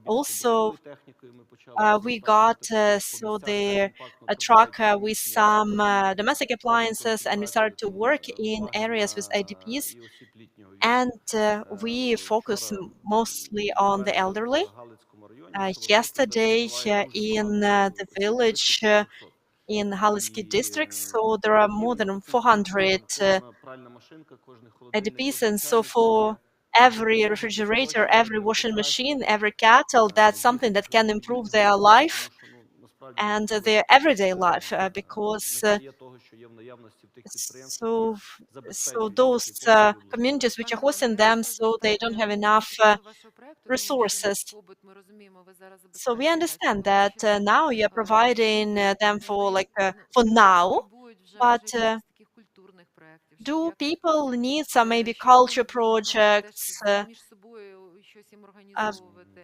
also we got so the a truck with some domestic appliances, and we started to work in areas with IDPs, and we focus mostly on the elderly. Yesterday in the village in Halitsky district, so there are more than 400 IDPs, and so for every refrigerator, every washing machine, every kettle, that's something that can improve their life and their everyday life, because so those communities which are hosting them, so they don't have enough resources. So we understand that now you're providing them for for now, but do people need some maybe culture projects?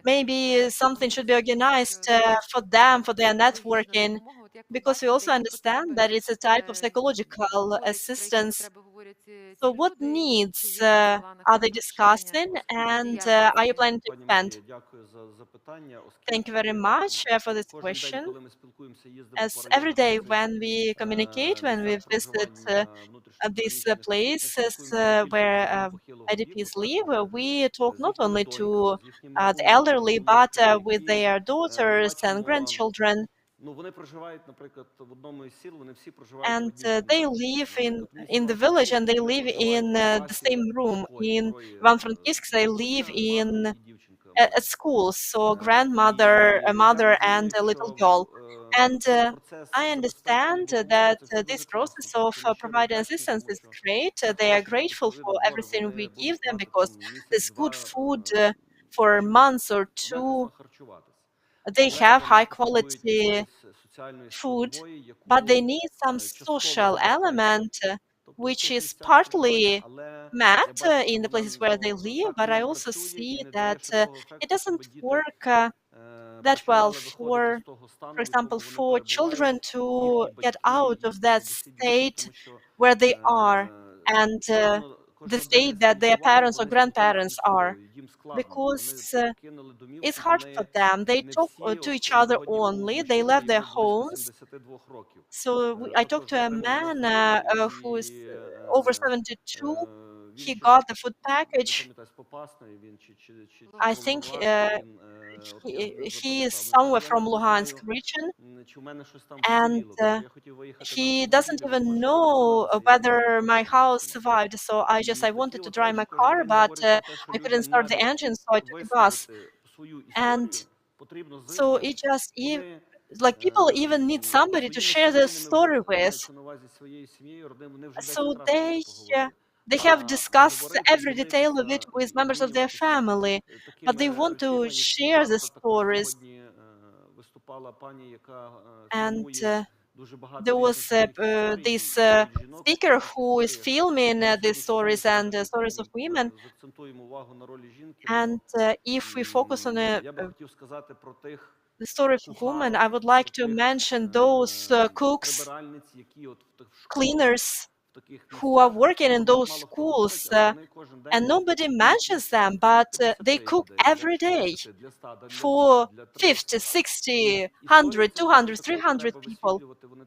Maybe something should be organized for them, for their networking, because we also understand that it's a type of psychological assistance. So what needs are they discussing, and are you planning to expand? Thank you very much for this question. As every day when we communicate, when we visit these places where IDPs live, we talk not only to the elderly, but with their daughters and grandchildren. And they live in the village, and they live in the same room. In Ivano-Frankivsk, they live in at school, so grandmother, a mother, and a little girl. And I understand that this process of providing assistance is great. They are grateful for everything we give them because there's good food for months or two. They have high quality food, but they need some social element, which is partly met in the places where they live. But I also see that it doesn't work that well for example, for children to get out of that state where they are and the state that their parents or grandparents are, because it's hard for them. They talk to each other only. They left their homes. So I talked to a man who is over 72. He got the food package. I think he is somewhere from Luhansk region, and he doesn't even know whether my house survived. So I wanted to drive my car, but I couldn't start the engine, so I took a bus. And so it just like people even need somebody to share their story with. So they have discussed every detail of it with members of their family, but they want to share the stories. And there was this speaker who is filming these stories and the stories of women. And if we focus on the story of women, I would like to mention those cooks, cleaners who are working in those schools, and nobody mentions them, but they cook every day for 50, 60, 100, 200, 300 people.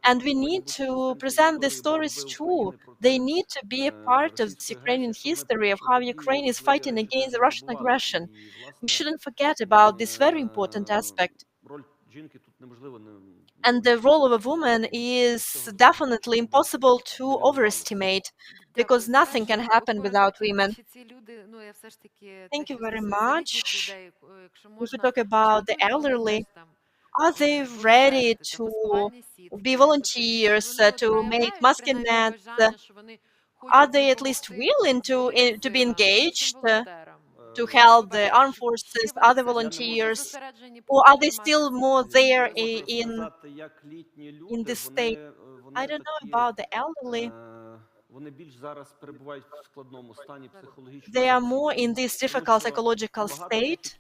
And we need to present these stories too. They need to be a part of this Ukrainian history of how Ukraine is fighting against the Russian aggression. We shouldn't forget about this very important aspect. And the role of a woman is definitely impossible to overestimate, because nothing can happen without women. Thank you very much. If we talk about the elderly, are they ready to be volunteers, to make masking nets? Are they at least willing to be engaged, to help the armed forces, other volunteers? Or are they still more there in this state? I don't know about the elderly. They are more in this difficult psychological state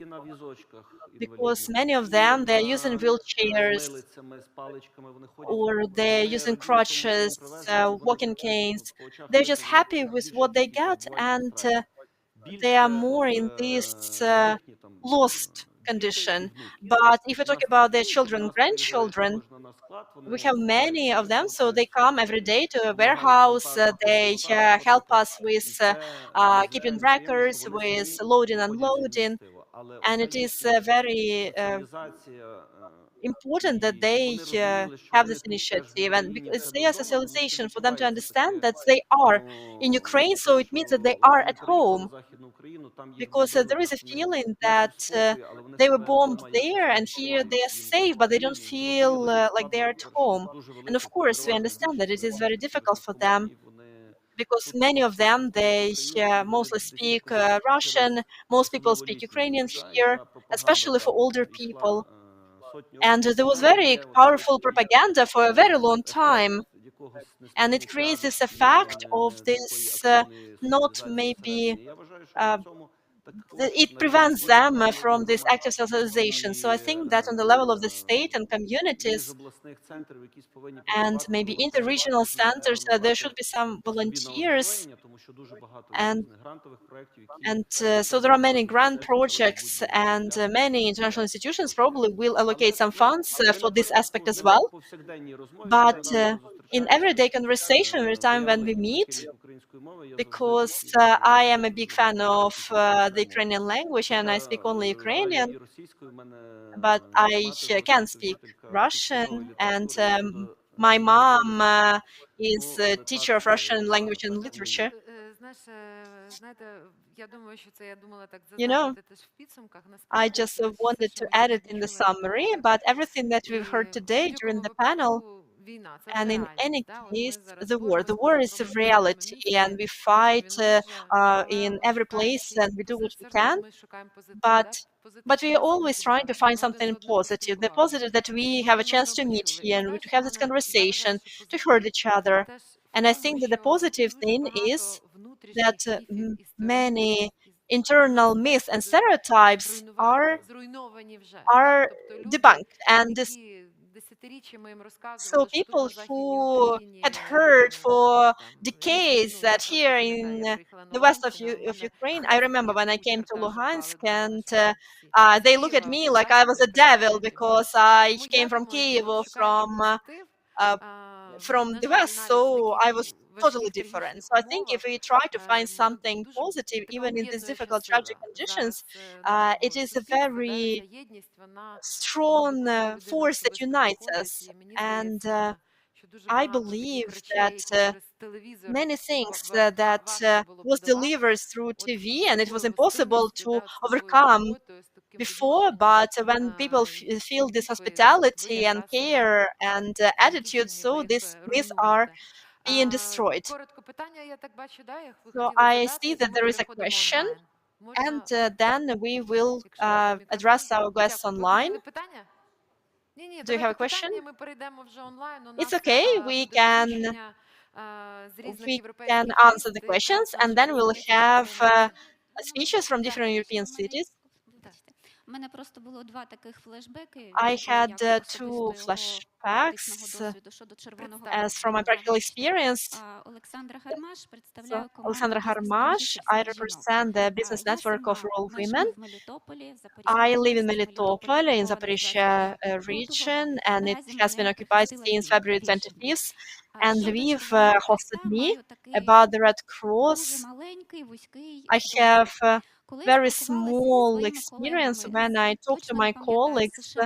because many of them, they're using wheelchairs or they're using crutches, walking canes. They're just happy with what they get, and they are more in this lost condition. But if we talk about their children, grandchildren, we have many of them, so they come every day to a warehouse. They help us with keeping records, with loading and unloading, and it is very important that they have this initiative, and it's their socialization for them to understand that they are in Ukraine, so it means that they are at home, because there is a feeling that they were bombed there and here they are safe, but they don't feel like they are at home. And of course, we understand that it is very difficult for them, because many of them, they mostly speak Russian. Most people speak Ukrainian here, especially for older people. And there was very powerful propaganda for a very long time. And it creates this effect of this not maybe it prevents them from this active socialization. So I think that on the level of the state and communities and maybe in the regional centers, there should be some volunteers. So there are many grant projects, and many international institutions probably will allocate some funds for this aspect as well. But in everyday conversation, every time when we meet, because I am a big fan of the Ukrainian language and I speak only Ukrainian, but I can speak Russian, and my mom is a teacher of Russian language and literature. You know, I just wanted to add it in the summary, but everything that we've heard today during the panel, and in any case, the war is a reality, and we fight in every place, and we do what we can, but we are always trying to find something positive. The positive that we have a chance to meet here and to have this conversation, to hear each other. And I think that the positive thing is that many internal myths and stereotypes are debunked, and so people who had heard for decades that here in the west of Ukraine, I remember when I came to Luhansk, and they look at me like I was a devil because I came from Kiev or from the west, so I was totally different. So I think if we try to find something positive, even in these difficult, tragic conditions, it is a very strong force that unites us. And I believe that many things that was delivered through TV and it was impossible to overcome before, but when people feel this hospitality and care and attitude, so these myths are being destroyed. So I see that there is a question, and then we will address our guests online. Do you have a question? It's okay. We can answer the questions, and then we'll have speeches from different European cities. I had two flashbacks as from my practical experience. So, Alexandra Harmash, I represent the business network of rural women. I live in Melitopol in Zaporizhia region, and it has been occupied since February 25th. And Lviv hosted me about the Red Cross. I have very small experience when I talk to my colleagues,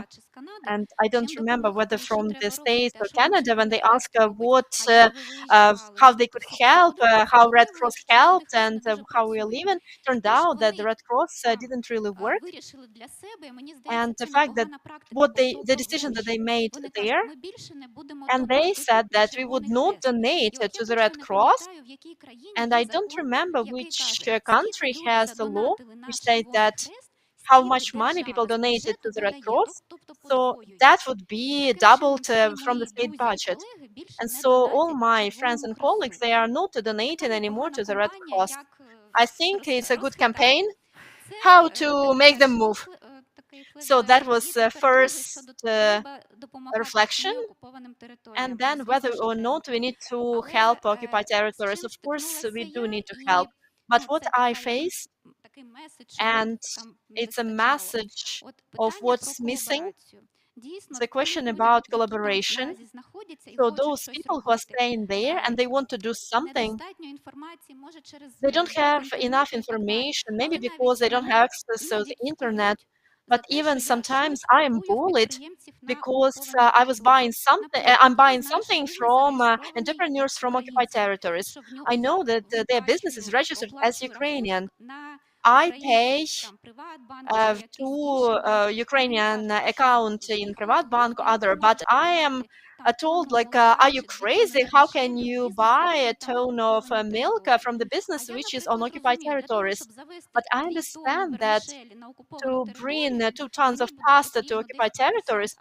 and I don't remember whether from the States or Canada, when they ask how they could help, how Red Cross helped, and how we are living. Turned out that the Red Cross didn't really work, and the fact that the decision that they made there, and they said that we would not donate to the Red Cross, and I don't remember which country has a law which says that how much money people donated to the Red Cross, so that would be doubled from the state budget. And so all my friends and colleagues, they are not donating anymore to the Red Cross. I think it's a good campaign, how to make them move. So that was the first reflection. And then whether or not we need to help occupied territories, of course we do need to help. But what I face, and it's a message of what's missing, it's a question about collaboration. So those people who are staying there and they want to do something, they don't have enough information, maybe because they don't have access to the internet. But even sometimes I am bullied because I'm buying something from entrepreneurs from occupied territories. I know that their business is registered as Ukrainian. I pay to Ukrainian account in Privatbank or other, but I am told like, are you crazy? How can you buy a ton of milk from the business which is on occupied territories? But I understand that to bring 2 tons of pasta to occupied territories,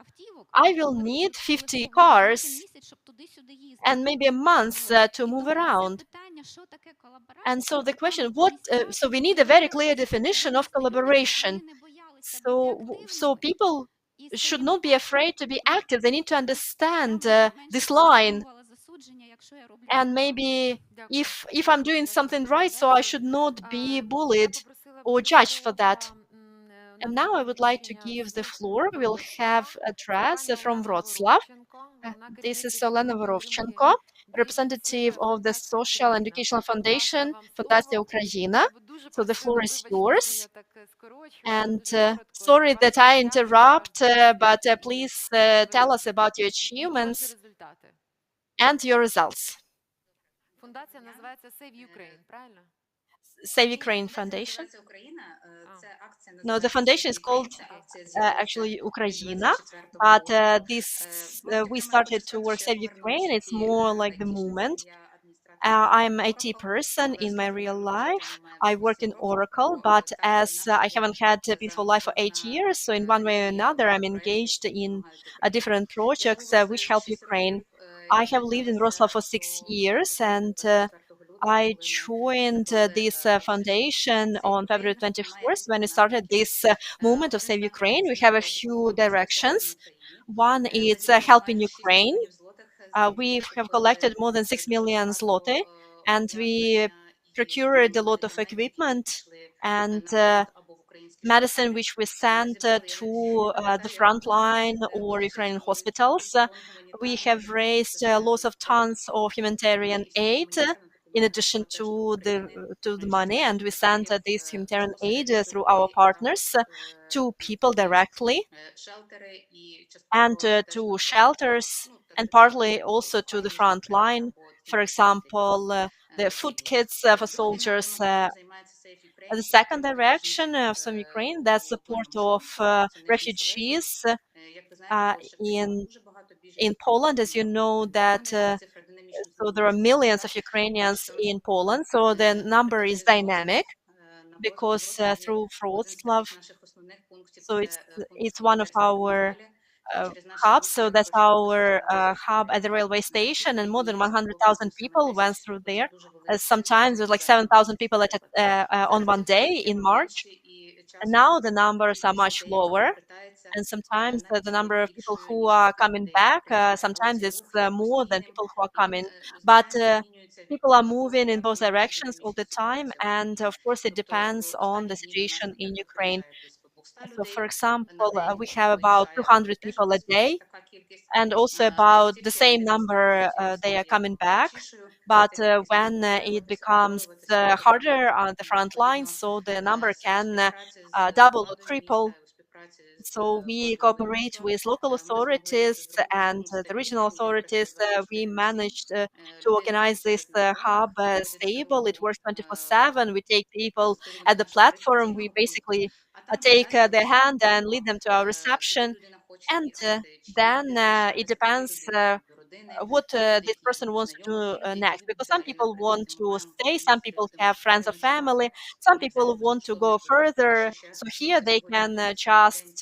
I will need 50 cars. and maybe a month to move around. And so the question, so we need a very clear definition of collaboration. So people should not be afraid to be active. They need to understand this line. And maybe if I'm doing something right, so I should not be bullied or judged for that. And now I would like to give the floor. We'll have a address from Wroclaw. This is Olena Vorovchenko, representative of the Social and Educational Foundation, Фондація Україна. So the floor is yours. And sorry that I interrupt, but please tell us about your achievements and your results. Фундація називається Save Ukraine, правильно? Save Ukraine Foundation. No, the foundation is called actually Ukraina, but we started to work Save Ukraine. It's more like the movement. I'm an IT person in my real life. I work in Oracle, but as I haven't had a peaceful life for 8 years, so in one way or another, I'm engaged in different projects which help Ukraine. I have lived in Wroclaw for 6 years, and I joined this foundation on February 24th when we started this movement of Save Ukraine. We have a few directions. One is helping Ukraine. We have collected more than 6 million zloty, and we procured a lot of equipment and medicine which we sent to the front line or Ukrainian hospitals. We have raised lots of tons of humanitarian aid in addition to the money, and we sent this humanitarian aid through our partners to people directly and to shelters, and partly also to the front line. For example, the food kits for soldiers. The second direction of some Ukraine, that's support of refugees in Poland. As you know, that so there are millions of Ukrainians in Poland. So the number is dynamic because through Wroclaw, so it's one of our hubs. So that's our hub at the railway station, and more than 100,000 people went through there. Sometimes there's like 7,000 people on one day in March. And now the numbers are much lower, and sometimes the number of people who are coming back, sometimes it's more than people who are coming. But people are moving in both directions all the time, and of course it depends on the situation in Ukraine. So, for example, we have about 200 people a day, and also about the same number they are coming back. But when it becomes harder on the front line, so the number can double or triple. So we cooperate with local authorities and the regional authorities. We managed to organize this hub stable. It works 24/7. We take people at the platform. We basically take their hand and lead them to our reception. And then it depends what this person wants to do next. Because some people want to stay, some people have friends or family, some people want to go further. So here they can just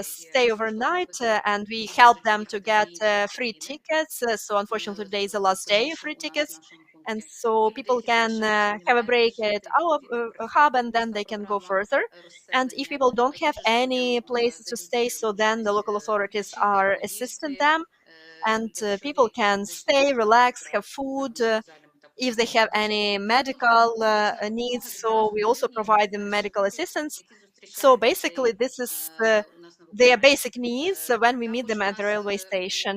stay overnight, and we help them to get free tickets. So unfortunately, today is the last day of free tickets. And so people can have a break at our hub, and then they can go further. And if people don't have any places to stay, so then the local authorities are assisting them, and people can stay, relax, have food. If they have any medical needs, so we also provide them medical assistance. So basically, this is their basic needs when we meet them at the railway station.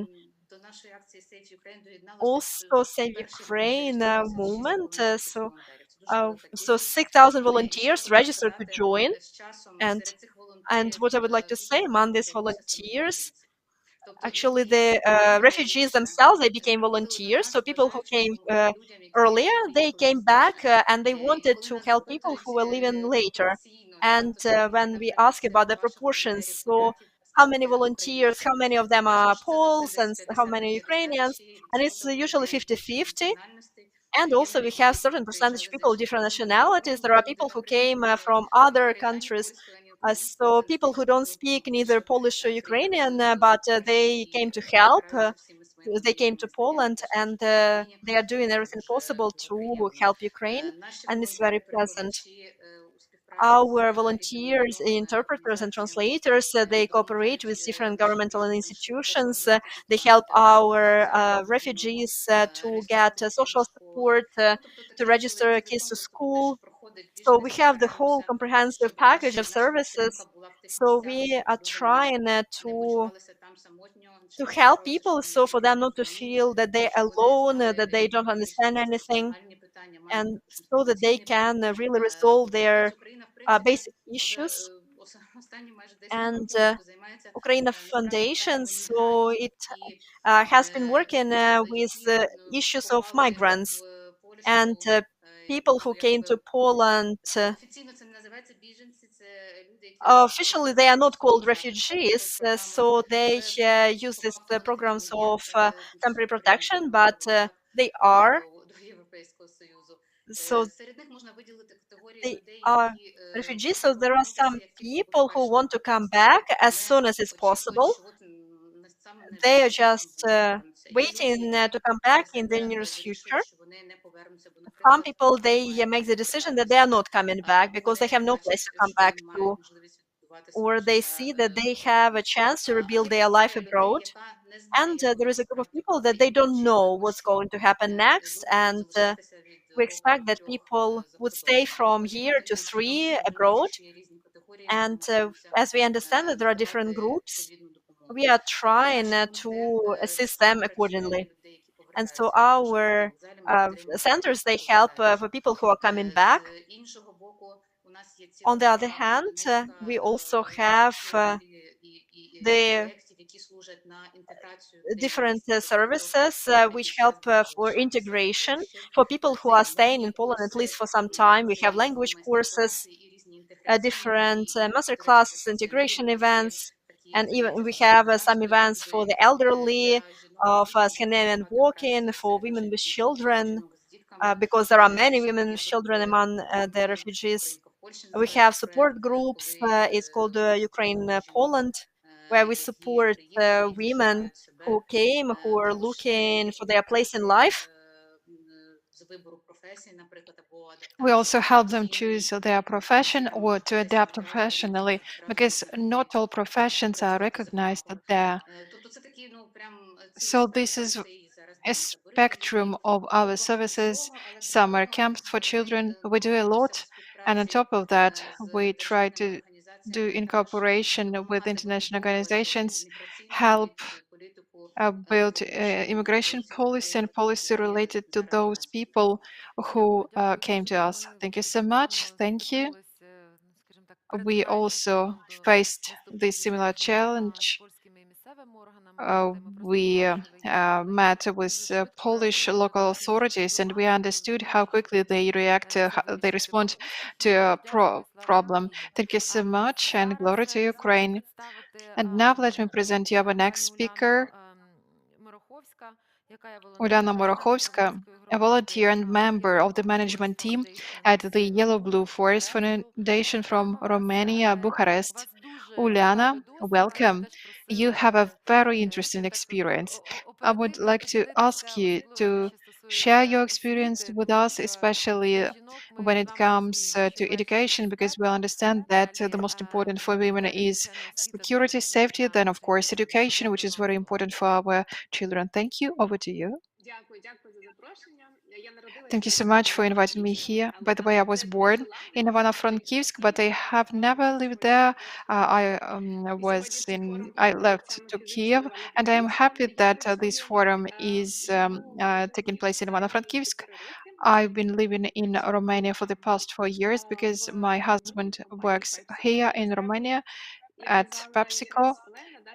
Also, Save Ukraine movement. So 6,000 volunteers registered to join, and what I would like to say among these volunteers, actually the refugees themselves, they became volunteers. So people who came earlier, they came back and they wanted to help people who were leaving later. And when we ask about the proportions, so how many volunteers, how many of them are Poles and how many Ukrainians, and it's usually 50-50. And also we have certain percentage of people of different nationalities. There are people who came from other countries. So people who don't speak neither Polish or Ukrainian, but they came to help. they came to Poland, and they are doing everything possible to help Ukraine, and it's very pleasant. Our volunteers, interpreters, and translators, they cooperate with different governmental institutions. They help our refugees to get social support, to register kids to school. So we have the whole comprehensive package of services. So we are trying to help people, so for them not to feel that they're alone, that they don't understand anything, and so that they can really resolve their basic issues. And Ukraine Foundation, so it has been working with issues of migrants and people who came to Poland. Officially, they are not called refugees, so they use these programs of temporary protection, but they are. So they are refugees. So there are some people who want to come back as soon as it's possible. They are just waiting to come back in the nearest future. Some people, they make the decision that they are not coming back because they have no place to come back to, or they see that they have a chance to rebuild their life abroad. And there is a group of people that they don't know what's going to happen next, and we expect that people would stay from year to 3 abroad. And as we understand that there are different groups, we are trying to assist them accordingly. And so our centers, they help for people who are coming back. On the other hand, we also have the different services which help for integration for people who are staying in Poland at least for some time. We have language courses, different master classes, integration events, and even we have some events for the elderly, of Scandinavian walking for women with children, because there are many women with children among the refugees. We have support groups. It's called Ukraine Poland, where we support women who came, who are looking for their place in life. We also help them choose their profession or to adapt professionally, because not all professions are recognized there. So this is a spectrum of our services. Summer camps for children, we do a lot, and on top of that, we try to do, in cooperation with international organizations, help build immigration policy and policy related to those people who came to us. Thank you so much. Thank you. We also faced this similar challenge. We met with Polish local authorities, and we understood how quickly they react, they respond to a problem. Thank you so much, and glory to Ukraine. And now let me present you our next speaker, Uliana Morochovska, a volunteer and member of the management team at the Yellow Blue Forest Foundation from Romania, Bucharest. Uliana, welcome. You have a very interesting experience. I would like to ask you to share your experience with us, especially when it comes to education, because we understand that the most important for women is security, safety, then of course education, which is very important for our children. Thank you. Over to you. Thank you so much for inviting me here. By the way, I was born in Ivano-Frankivsk, but I have never lived there. I left to Kiev, and I am happy that this forum is taking place in Ivano-Frankivsk. I've been living in Romania for the past 4 years because my husband works here in Romania at PepsiCo.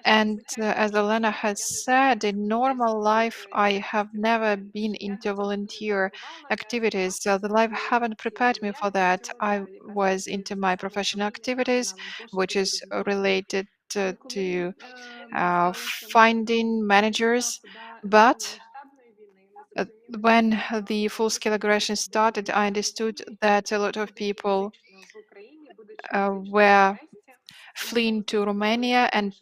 And as Elena has said, in normal life, I have never been into volunteer activities. So the life haven't prepared me for that. I was into my professional activities, which is related to finding managers. But when the full-scale aggression started, I understood that a lot of people were fleeing to Romania, and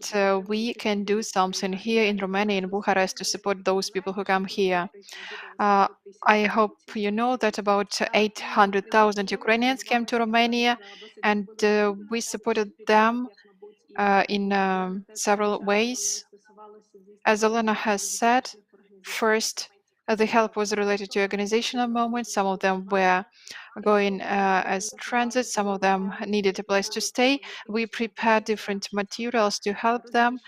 we can do something here in Romania, in Bucharest, to support those people who come here. I hope you know that about 800,000 Ukrainians came to Romania, and we supported them in several ways. As Elena has said, first, the help was related to organizational moments. Some of them were going as transit, some of them needed a place to stay. We prepared different materials to help them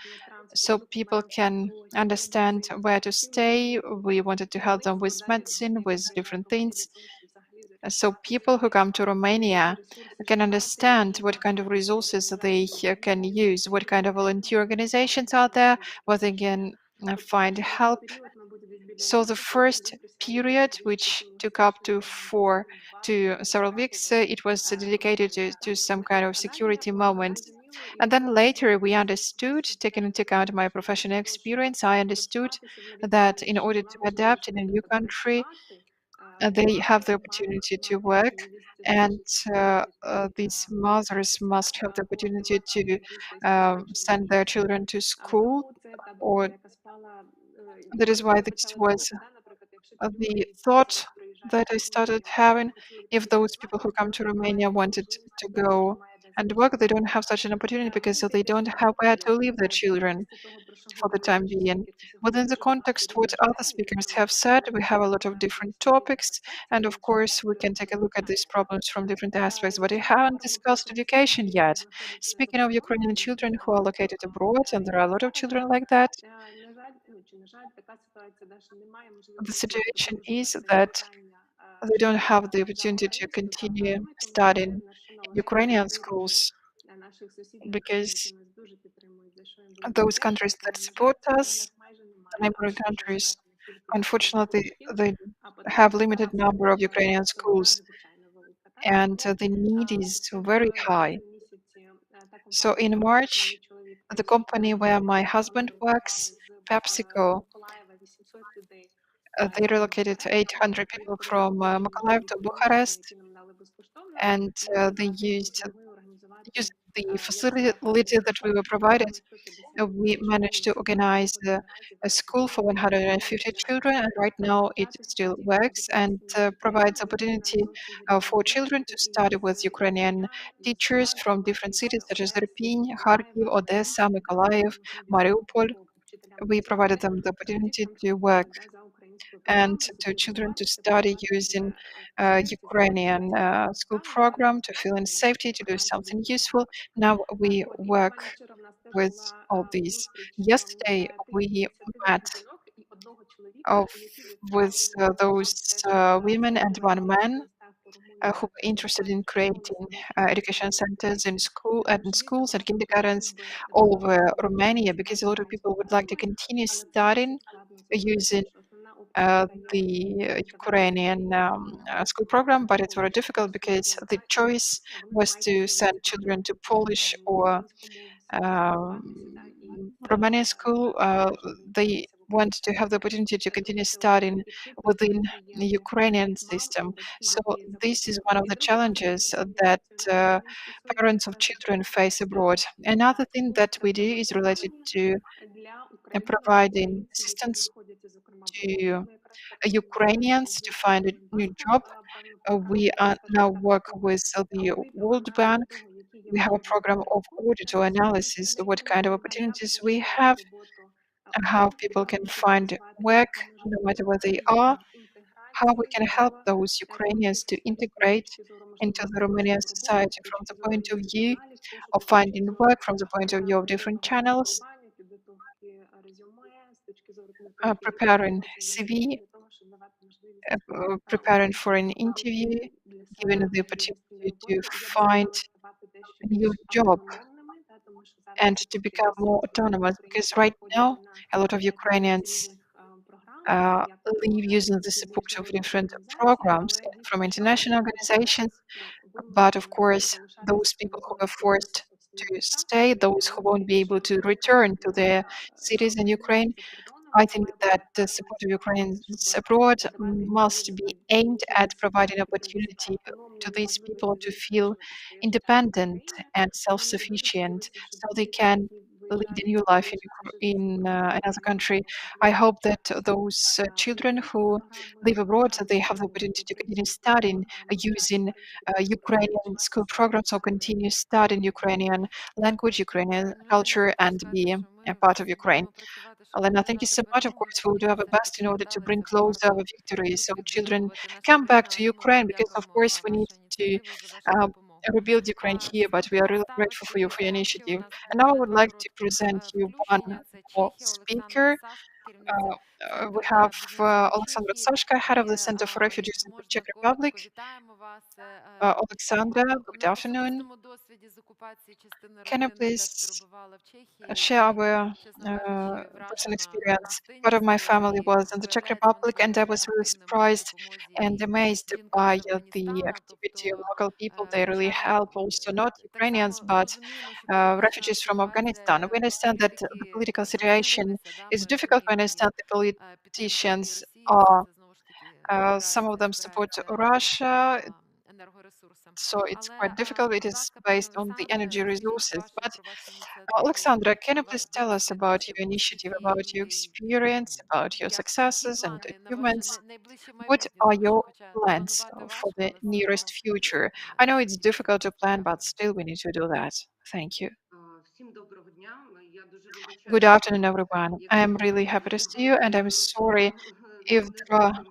so people can understand where to stay. We wanted to help them with medicine, with different things. So people who come to Romania can understand what kind of resources they can use, what kind of volunteer organizations are there, where they can find help. So the first period, which took up to several weeks, it was dedicated to some kind of security moments. And then later we understood, taking into account my professional experience, I understood that in order to adapt in a new country, they have the opportunity to work, and these mothers must have the opportunity to send their children to school, or that is why this was the thought that I started having. If those people who come to Romania wanted to go and work, they don't have such an opportunity because they don't have where to leave their children for the time being. Within the context what other speakers have said, we have a lot of different topics, and of course we can take a look at these problems from different aspects, but we haven't discussed education yet. Speaking of Ukrainian children who are located abroad, and there are a lot of children like that, the situation is that they don't have the opportunity to continue studying in Ukrainian schools because those countries that support us, the neighboring countries, unfortunately, they have limited number of Ukrainian schools, and the need is very high. So in March, the company where my husband works, PepsiCo, they relocated 800 people from Mykolaiv to Bucharest, and they used the facility that we were provided. We managed to organize a school for 150 children, and right now it still works and provides opportunity for children to study with Ukrainian teachers from different cities such as Irpin, Kharkiv, Odessa, Mykolaiv, Mariupol. We provided them the opportunity to work and to children to study using Ukrainian school program, to feel in safety, to do something useful. Now we work with all these. Yesterday we met of, with those women and one man who are interested in creating education centers in schools and kindergartens all over Romania, because a lot of people would like to continue studying using the Ukrainian school program, but it's very difficult because the choice was to send children to Polish or um, Romanian school. They want to have the opportunity to continue studying within the Ukrainian system. So this is one of the challenges that parents of children face abroad. Another thing that we do is related to providing assistance to Ukrainians to find a new job. We now work with the World Bank. We have a program of audit or analysis of what kind of opportunities we have and how people can find work no matter where they are, how we can help those Ukrainians to integrate into the Romanian society from the point of view of finding work, from the point of view of different channels, preparing CV, preparing for an interview, given the opportunity to find a new job and to become more autonomous. Because right now, a lot of Ukrainians live using the support of different programs from international organizations. But of course, those people who are forced to stay, those who won't be able to return to their cities in Ukraine, I think that the support of Ukrainians abroad must be aimed at providing opportunity to these people to feel independent and self-sufficient, so they can lead a new life in another country. I hope that those children who live abroad, they have the opportunity to continue studying using Ukrainian school programs or continue studying Ukrainian language, Ukrainian culture, and be a part of Ukraine. Elena, thank you so much. Of course, we will do our best in order to bring closer our victory so children come back to Ukraine, because, of course, we need to uh, rebuild Ukraine here, but we are really grateful for you, for your initiative. And now I would like to present you one more speaker. We have Alexandra Sashka, head of the Center for Refugees in the Czech Republic. Alexandra, good afternoon. Can you please share our personal experience? Part of my family was in the Czech Republic, and I was really surprised and amazed by the activity of local people. They really help also not Ukrainians, but refugees from Afghanistan. We understand that the political situation is difficult. We understand the politicians are, some of them support Russia, so it's quite difficult. It is based on the energy resources. But Alexandra, can you please tell us about your initiative, about your experience, about your successes and achievements? What are your plans for the nearest future? I know it's difficult to plan, but still we need to do that. Thank you. Good afternoon, everyone. I am really happy to see you, and I'm sorry if there are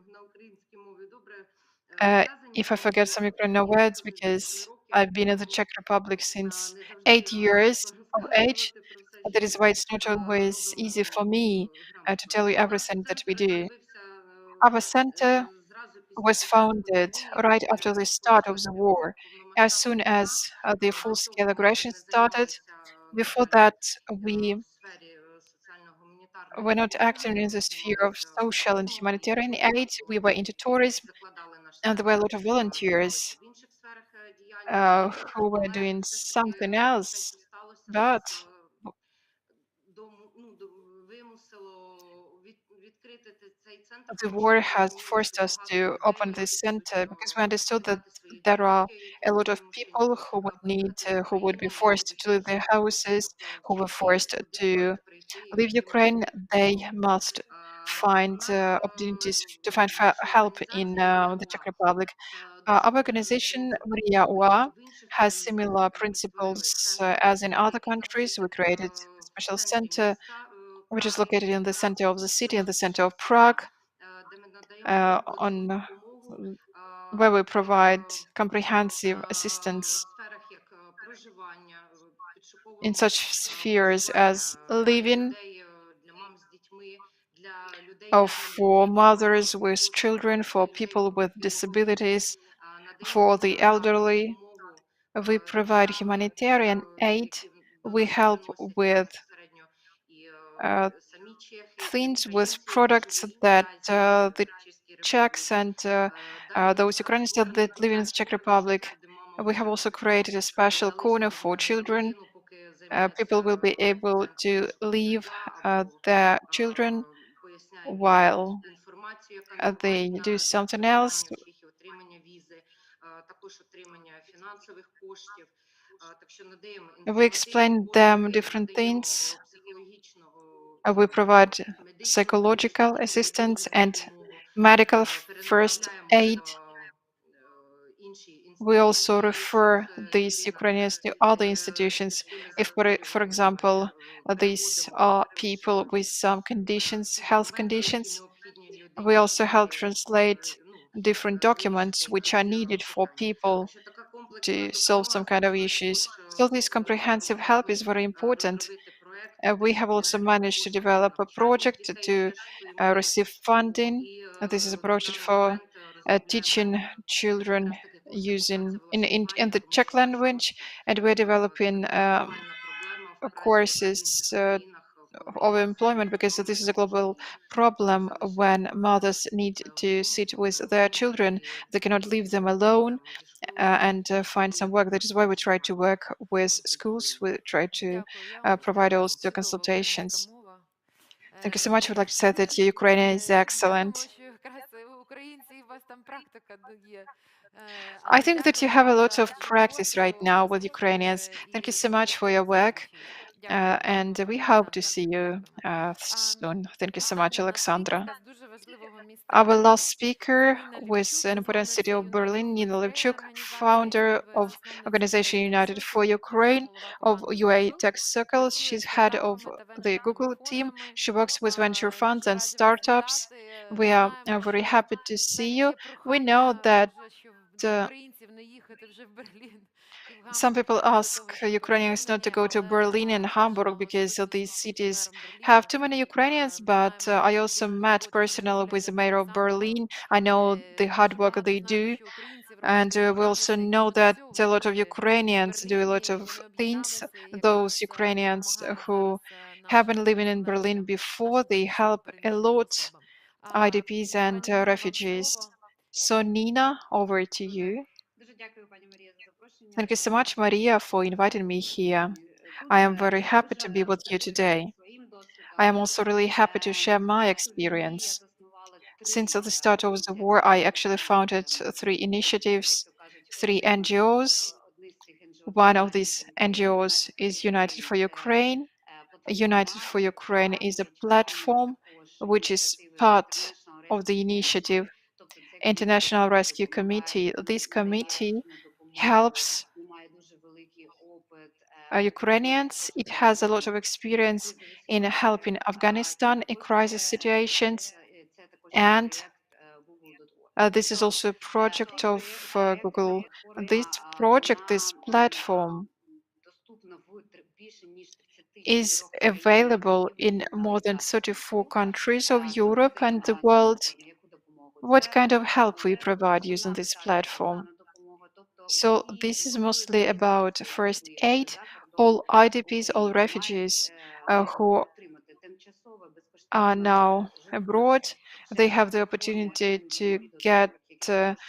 if I forget some Ukrainian words, because I've been in the Czech Republic since 8 years of age. That is why it's not always easy for me to tell you everything that we do. Our center was founded right after the start of the war, as soon as the full-scale aggression started. Before that, we were not acting in the sphere of social and humanitarian aid. We were into tourism, and there were a lot of volunteers who were doing something else. But the war has forced us to open this center, because we understood that there are a lot of people who would be forced to leave their houses, who were forced to leave Ukraine. They must find opportunities to find help in the Czech Republic. Our organization, Maria UA, has similar principles as in other countries. We created a special center, which is located in the center of the city, in the center of Prague, on where we provide comprehensive assistance in such spheres as living, for mothers with children, for people with disabilities, for the elderly. We provide humanitarian aid. We help with things, with products that the Czechs and those Ukrainians that live in the Czech Republic. We have also created a special corner for children. People will be able to leave their children while they do something else. We explain them different things. We provide psychological assistance and medical first aid. We also refer these Ukrainians to other institutions. If, for example, these are people with some conditions, health conditions, we also help translate different documents which are needed for people to solve some kind of issues. So this comprehensive help is very important. We have also managed to develop a project to receive funding. This is a project for teaching children using in the Czech language, and we're developing courses of employment, because this is a global problem. When mothers need to sit with their children, they cannot leave them alone and find some work. That is why we try to work with schools. We try to provide also consultations. Thank you so much. I would like to say that your Ukrainian is Я думаю, excellent. що якраз українці у вас там практика є. I Але think that you дякую have a вам lot за of practice right роботу, now with успіхів Ukrainians. Thank you і so much for до your work. зустрічі. Дякую, And дякую, we пані hope to Олександра. see you Дякуємо. soon. Thank you so much, Остання в нас Alexandra. спікерка з дуже важливого міста Our Берлін. last Це speaker Ніна was Лівчук, an important city засновниця of United Berlin, for Nina Ukraine Levchuk, організації, founder of засновниця Organization UA Tech United for Circle, також Ukraine, голова of команди UA Google. Tech Circles. Працює з She's head of стартапами та the венчурними Google team. фондами. She works with venture funds Дуже and раді вас startups. вітати. We are Знаємо, very що happy to в see мене you. є We know прохання that вже, що до uh, українців не їхати вже в Берлін і в some Гамбург people із-за ask того, що ви Ukrainians not to об'єднані, go to але Berlin and дуже Hamburg мало because списку these з cities мером have Берліна. too many Ukrainians. But Знаємо, I що also він met знаходиться вже personally with поряд the з mayor of Олександром. Berlin. I know the hard Дуже work багато they знаємо, do. що українців And робить we also бізнеси, які know до that цього a lot of були в Ukrainians do a lot Берліні, і of вони things. об'єдналися і Those якраз Ukrainians допомагають who зараз have been нашим living in Berlin переселенцям, before, нашим they вимушено help a переміщеним lot особам. IDPs and Пані Ніна, вам refugees. слово. So Nina, over to you. Дуже дякую, пані Марія, за запрошення. Thank you so much, Maria, for inviting me here. I am very Я happy to дуже be with you поділюся today. своїм досвідом. I am also really happy to share my Тоді я experience. заснувала Since 3 the start of the war, I actually founded three як initiatives, то кажуть, 3 NGOs. одні з цих НГО One of називається these NGOs United for is United Ukraine. for Це Ukraine. United платформа, for Ukraine яка is a підпорядкована platform також which is ініціативи part International of the Rescue initiative Committee. Тобто це комітет, International який Rescue допомагає Committee. людям, This які надають committee різну допомогу, helps і має дуже великий опит допомоги Ukrainians. також It has a lot Афганістану of в experience кризових in ситуаціях. helping Afghanistan in Також crisis situations, це також є and проєкт Google.org. this is Тобто also a project цей of Google. This платформа, project, вона this platform, доступна в більше ніж 34 is країнах available Європи in та more than Західного 34 Сходу. countries of Що це Europe дає and the нам world. сьогодні? Яку допомогу? What Це kind of help we перше, provide using основна this перша platform? надзвичайна допомога. Тобто So усі this is виїзди mostly about українців, first які aid. за кордон All IDPs, all України мають refugees who отримати тимчасове are безкоштовне now житло. abroad, they Через have the платформу opportunity to Airbnb, get які також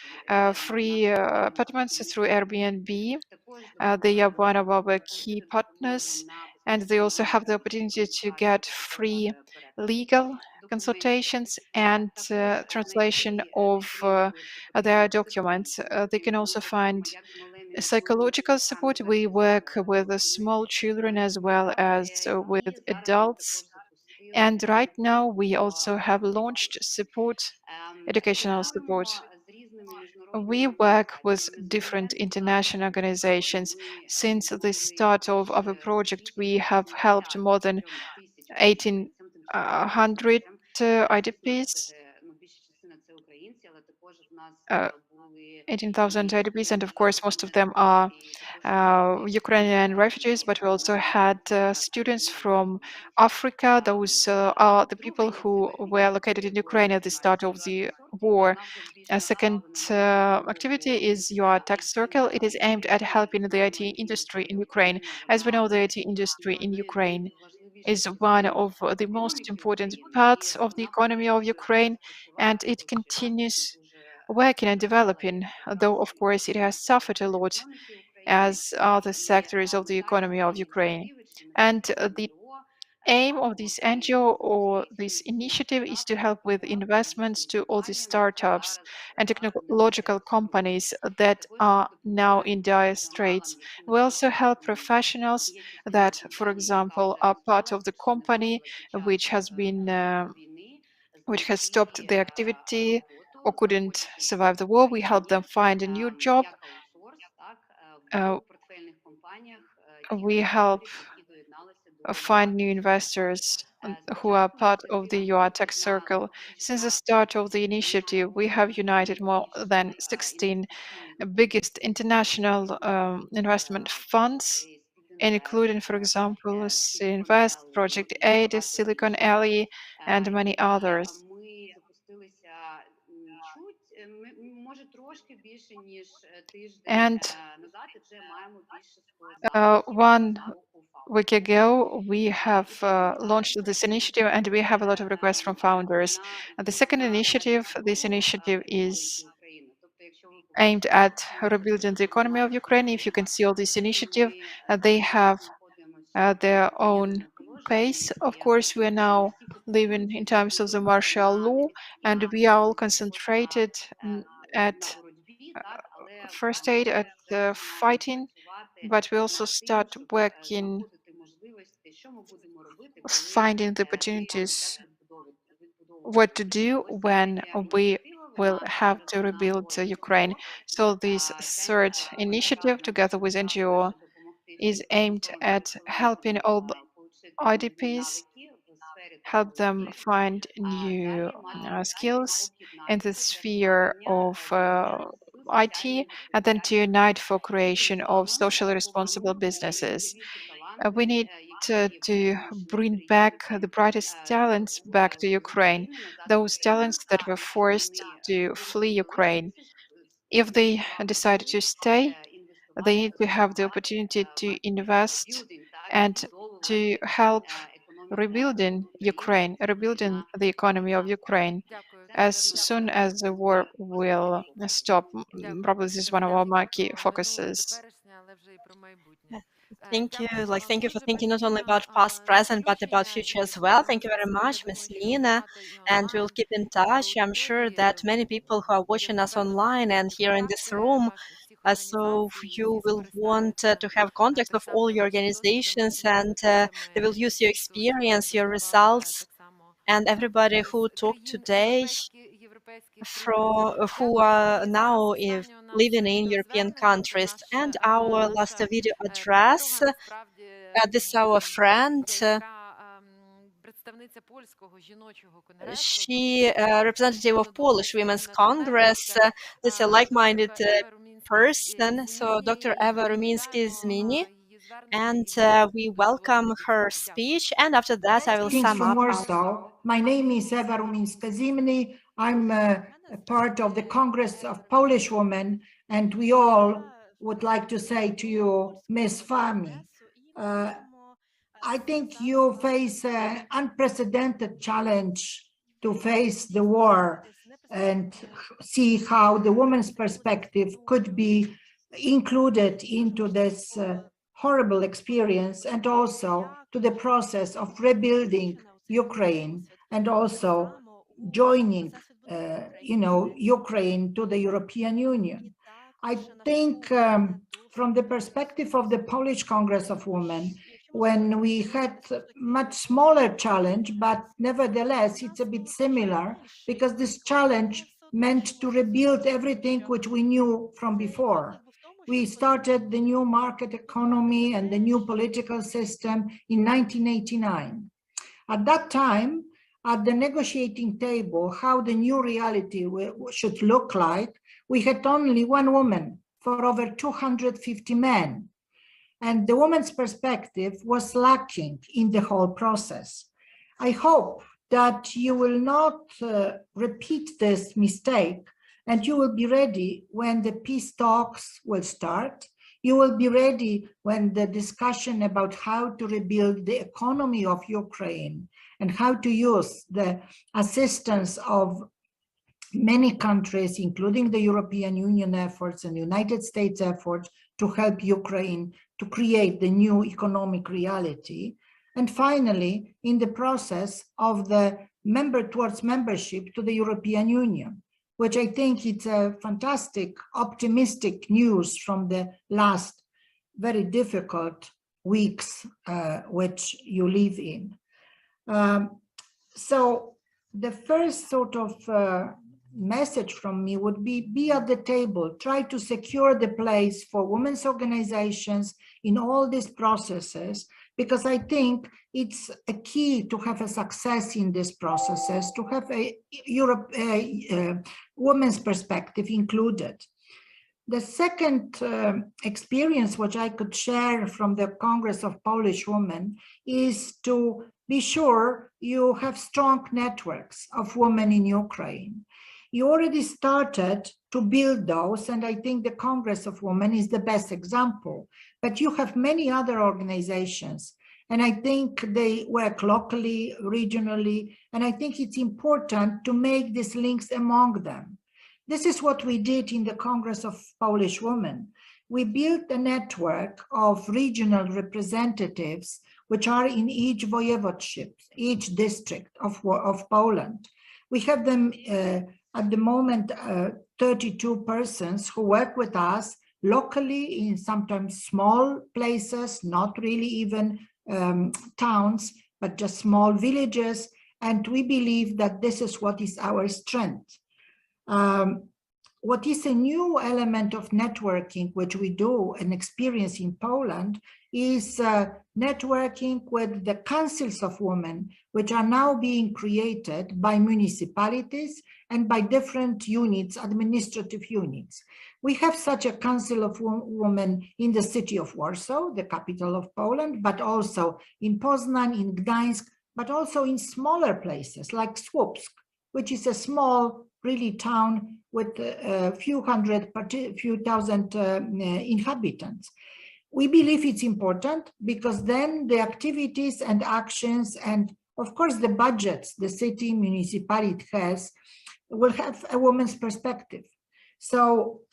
є free нашою apartments партнерською through ініціативою. Airbnb. Також They are one of our key отримати допомогу partners, на and they also безкоштовну have the юридичну opportunity to консультацію get та free переклад legal документів. consultations and Також translation знайти of підтримку, якщо their потрібно, documents. They can психологічну also find допомогу, як з малими дітьми, psychological саме support. We перші work умови with the дитини small children as well підготувати. as with І зараз ми adults. також запустили And right now, підтримку we also have launched мотивації. support, educational support. Співпрацюємо з різними We міжнародними work with організаціями з different ВН. international Наприклад, organizations. ми Since the допомогли start of our більше project, we have helped 1050 more than українцям, тимчасово 1,800 переселенцям. Звісно, IDPs, це більша частина це українці, але також в нас uh, були 18,000 і IDPs, and of студенти course, most of them іноземці, are і також студенти Ukrainian refugees, but we also had students from Africa. Those are the people Друга who ініціатива, were located in якою Ukraine at the start займається of UA the Tech Circle, war. вона вже більш A second направлена на допомогу activity is your tech circle. It is aimed at індустрії, helping the IT зокрема, і industry in територія Ukraine. України, As we вона know, the IT industry in одною з Ukraine найважливіших is one частин of the most економіки important України, parts і of the вона economy of продовжує Ukraine, зараз and працювати, it хоч разом з continues дуже working and тривалою developing, though of ситуацією course it has в suffered a lot, економіці України. as other І sectors of the мета economy of цієї Ukraine. ініціативи чи мета And цього the НГО aim of фахово this та NGO or this спеціалізовано initiative is to допомагати help with investments українським to all the компаніям, які startups зараз and не в technological безпеці здоров'я. companies that Також are now допомагаємо in dire професіоналам, straits. які, We also наприклад, help professionals є частиною that, for компанії, яка example, вже are не part of the чи не company вижила під which час has been війни, which has знайти stopped their activity or роботу, couldn't знаходячись в survive the war. We help Україні, them find a new job. як аутсорс, так, Uh, в портфельних компаніях тих we help інвесторів, які доєдналися до find UA new Tech Circle. investors З who are початку part of the ініціативи UATech потрібно circle. Since the відзначити, start of the що ми initiative, we маємо have united more than найбільший 16 інвестиційний biggest дохід international investment funds, Student Invest, including, for example, Silicon Invest, Valley Project і Aid, багато Silicon інших. Alley, and many І others. ми запустилися може трошки більше, ніж тиждень And назад, і вже маємо більше 100 запитів one з боку week фаундерів. ago, we have І третя launched this initiative, and we have a lot of requests from founders. вона The second змістовна та initiative, this частково initiative is економіки України. Тобто, якщо ви aimed побачите at картинку, rebuilding the economy of знімається Ukraine. If you Україна, can see all this дійсно initiative, ми they зараз have знаходимося в their own сприятливому pace. Of course, we are now living in times of the martial law, and we are all concentrated at first aid, at fighting, but we also start working, finding the opportunities, what to do when we will have to rebuild Ukraine. So this third initiative, together with NGO, is aimed at helping all IDPs, help them find new skills in the sphere of IT, and then to unite for creation of socially responsible businesses. We need to bring back the brightest talents back to Ukraine, those talents that were forced to flee Ukraine. If they decide to stay, they need to have the opportunity to invest and to help rebuilding Ukraine, rebuilding the economy of Ukraine as soon as the war will stop. Probably this is one of our key focuses. Thank you. Thank you for thinking not only about past, present, but about future as well. Thank you very much, Ms. Nina. And we'll keep in touch. I'm sure that many people who are watching us online and here in this room, so you will want to have contact with all your organizations, and they will use your experience, your results, and everybody who talked today who are now living in European countries. And our last video address, this is our friend. She representative of Polish Women's Congress. This is a like-minded person. So Dr. Eva Rumiński-Zmieni. And we welcome her speech. And after that, I will sum from up. Warsaw. My name is Eva Rumińska-Zimny. I'm a part of the Congress of Polish Women, and we all would like to say to you, Ms. Fami, I think you face an unprecedented challenge to face the war and see how the woman's perspective could be included into this horrible experience, and also to the process of rebuilding Ukraine, and also joining Ukraine to the European Union. I think from the perspective of the Polish Congress of Women, when we had much smaller challenge, but nevertheless, it's a bit similar, because this challenge meant to rebuild everything which we knew from before. We started the new market economy and the new political system in 1989. At that time, at the negotiating table, how the new reality should look like, we had only one woman for over 250 men. And the woman's perspective was lacking in the whole process. I hope that you will not repeat this mistake, and you will be ready when the peace talks will start. You will be ready when the discussion about how to rebuild the economy of Ukraine and how to use the assistance of many countries, including the European Union efforts and United States efforts, to help Ukraine to create the new economic reality. And finally, in the process of the towards membership to the European Union, which I think it's a fantastic, optimistic news from the last very difficult weeks which you live in. So the first sort of message from me would be at the table, try to secure the place for women's organizations in all these processes, because I think it's a key to have a success in these processes, to have a women's perspective included. The second experience which I could share from the Congress of Polish Women is to be sure you have strong networks of women in Ukraine. You already started to build those, and I think the Congress of Women is the best example, but you have many other organizations, and I think they work locally, regionally, and I think it's important to make these links among them. This is what we did in the Congress of Polish Women. We built a network of regional representatives which are in each voivodeship, each district of Poland. We have them at the moment, 32 persons who work with us locally in sometimes small places, not really even towns, but just small villages. And we believe that this is what is our strength. What is a new element of networking, which we do and experience in Poland, is networking with the councils of women, which are now being created by municipalities and by different units, administrative units. We have such a council of women in the city of Warsaw, the capital of Poland, but also in Poznań, in Gdańsk, but also in smaller places like Słupsk, which is a small, really town with a few thousand inhabitants. We believe it's important because then the activities and actions and of course the budgets the city municipality has will have a woman's perspective. So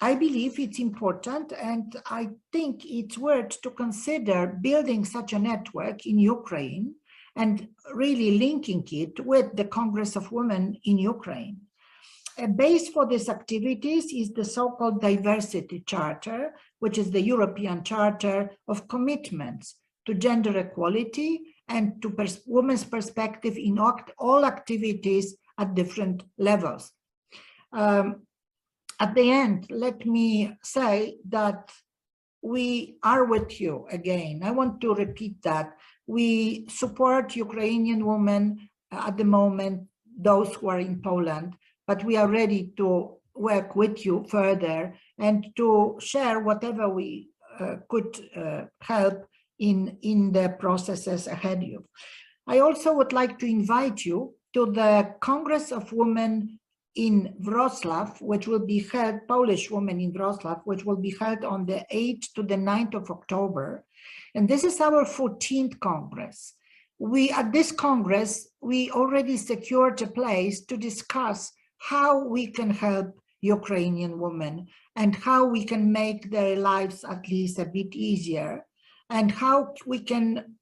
I believe it's important, and I think it's worth to consider building such a network in Ukraine and really linking it with the Congress of Women in Ukraine. A base for these activities is the so-called Diversity Charter, which is the European Charter of Commitments to Gender Equality and to women's perspective in all activities at different levels. At the end, let me say that we are with you again. I want to repeat that. We support Ukrainian women at the moment, those who are in Poland, but we are ready to work with you further and to share whatever we could help in the processes ahead of you. I also would like to invite you to the Congress of Women in Wrocław, which will be held, Polish Women in Wrocław, which will be held on the 8th to the 9th of October. And this is our 14th Congress. At this Congress, we already secured a place to discuss how we can help Ukrainian women and how we can make their lives at least a bit easier and how we can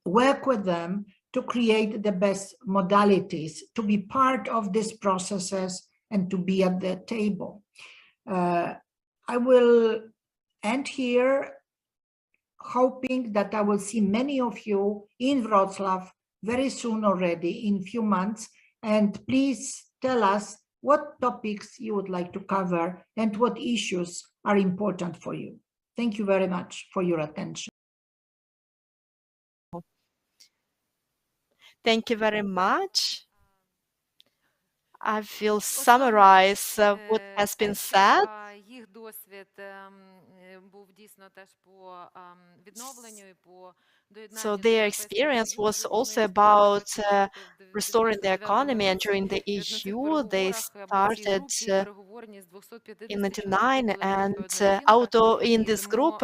work with them to create the best modalities, to be part of these processes and to be at the table. I will end here, hoping that I will see many of you in Wrocław very soon already, in few months, and please tell us what topics you would like to cover and what issues are important for you. Thank you very much for your attention. Thank you very much. I will summarize what has been said. Їх досвід був дійсно теж по відновленню і по So their experience was also about restoring the economy, and during the EU they started in 1999, and in this group,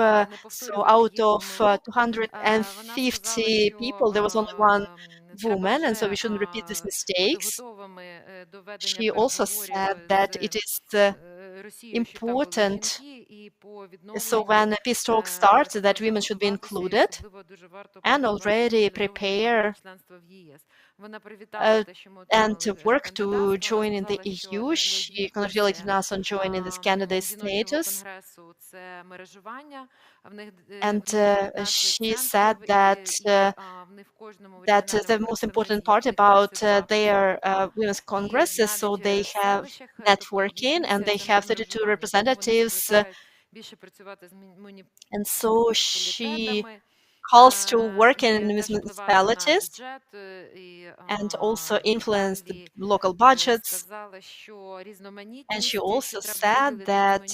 so out of 250 people, there was only one woman, and so we shouldn't repeat these mistakes. She also said that it is important, so when peace talks start, that women should be included and already prepare and to work to join in the EU. She congratulated us on joining this candidate status. And she said that the most important part about their Women's Congress is so they have networking and they have 32 representatives. And so she calls to work in municipalities and also influence the local budgets. And she also said that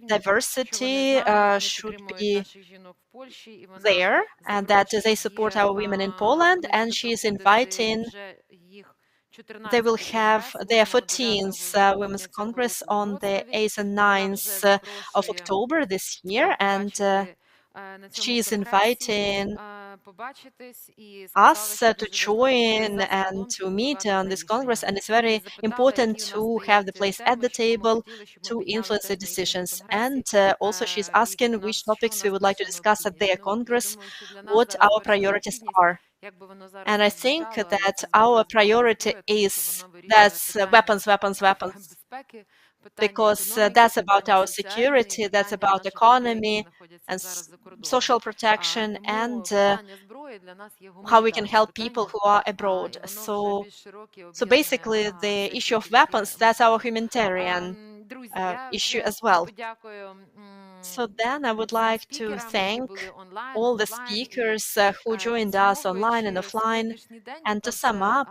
diversity should be there and that they support our women in Poland, and she is inviting. They will have their 14th Women's Congress on the 8th and 9th of October this year, and she is inviting us to join and to meet on this Congress, and it's very important to have the place at the table to influence the decisions. And also she's asking which topics we would like to discuss at their Congress, what our priorities are. And I think that our priority is that's weapons, weapons, weapons, because that's about our security, that's about economy and social protection, and how we can help people who are abroad. So basically, the issue of weapons, that's our humanitarian issue as well. So then I would like to thank all the speakers who joined us online and offline. And to sum up,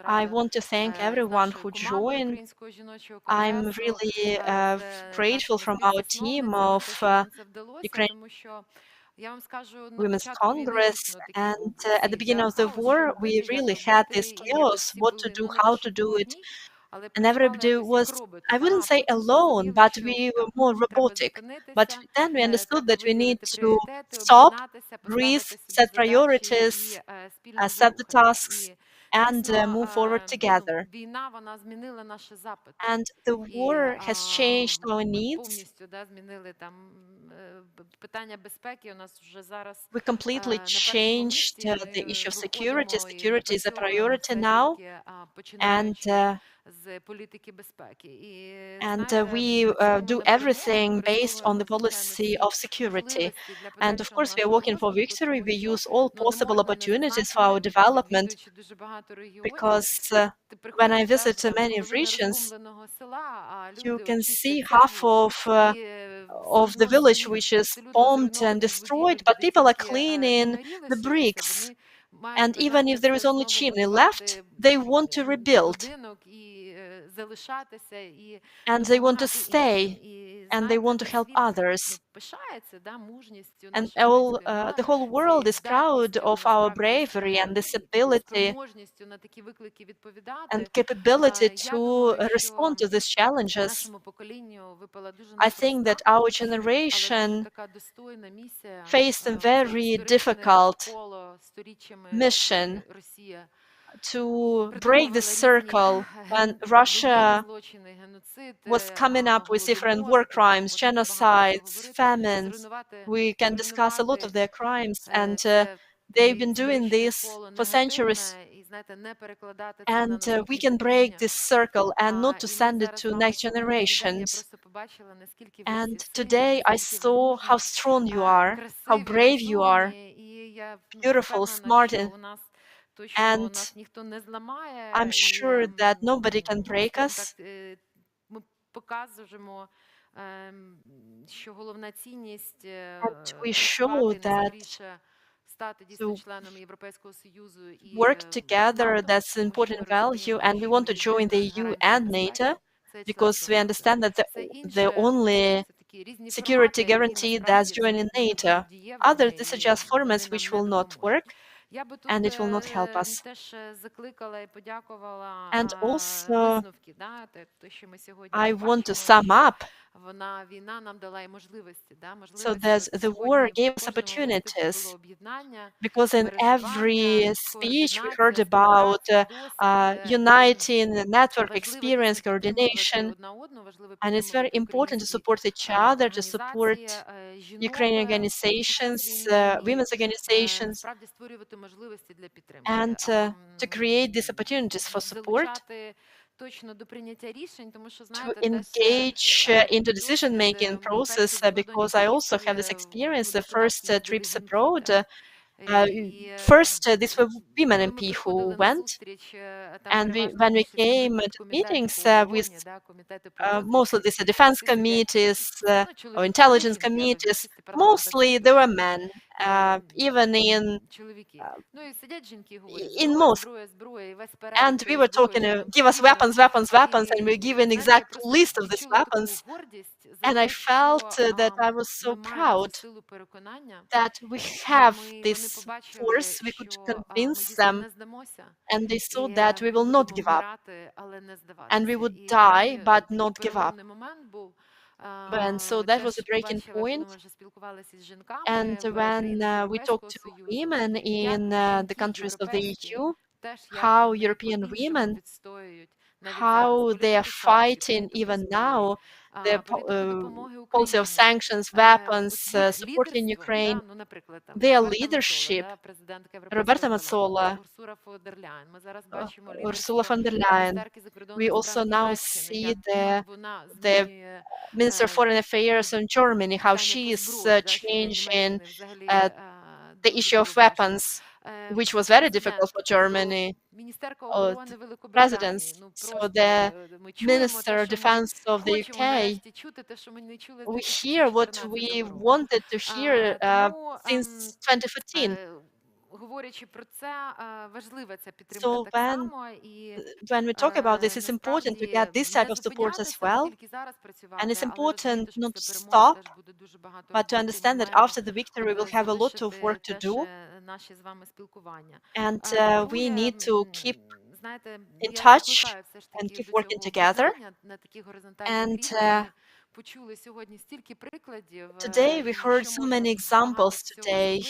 I want to thank everyone who joined. I'm really grateful from our team of Ukrainian Women's Congress. And at the beginning of the war, we really had this chaos, what to do, how to do it. And everybody was, I wouldn't say alone, but we were more robotic. But then we understood that we need to stop, breathe, set priorities, set the tasks, and move forward together. And the war has changed our needs. We completely changed the issue of security. Security is a priority now. And we do everything based on the policy of security. And of course, we are working for victory. We use all possible opportunities for our development, because when I visit many regions, you can see half of the village which is bombed and destroyed, but people are cleaning the bricks. And even if there is only chimney left, they want to rebuild. And they want to stay, and they want to help others. And the whole world is proud of our bravery and this ability and capability to respond to these challenges. I think that our generation faced a very difficult mission to break the circle when Russia was coming up with different war crimes, genocides, famines. We can discuss a lot of their crimes, and they've been doing this for centuries. And we can break this circle and not to send it to next generations. And today I saw how strong you are, how brave you are, beautiful, smart, and I'm sure that nobody can break us. And we show that to work together, that's an important value, and we want to join the EU and NATO because we understand that the only security guarantee that's joining NATO. Others, these are just formats which will not work, and it will not help us. And also, I want to sum up. So that the war gave us opportunities, because in every speech we heard about uniting the network, experience, coordination, and it's very important to support each other, to support Ukrainian organizations, women's organizations, and to create these opportunities for support, to engage into decision-making process, because I also have this experience, the first trips abroad. First, these were women MP who went, and when we came to meetings with mostly these defense committees or intelligence committees, mostly there were men, even in most. And we were talking, give us weapons, weapons, weapons, and we give an exact list of these weapons. And I felt that I was so proud that we have this force, we could convince them, and they saw that we will not give up. And we would die, but not give up. And so that was a breaking point. And when we talked to women in the countries of the EU, how European women, how they are fighting even now the policy of sanctions, weapons, supporting Ukraine, their leadership, Roberta Metsola, Ursula von der Leyen. We also now see the Minister of Foreign Affairs in Germany, how she is changing the issue of weapons, which was very difficult for Germany presidents. So the Minister of Defense of the UK, we hear what we wanted to hear since 2015. So when we talk about this, it's important to get this type of support as well. And it's important not to stop, but to understand that after the victory, we'll have a lot of work to do. And we need to keep in touch and keep working together. And today we heard so many examples today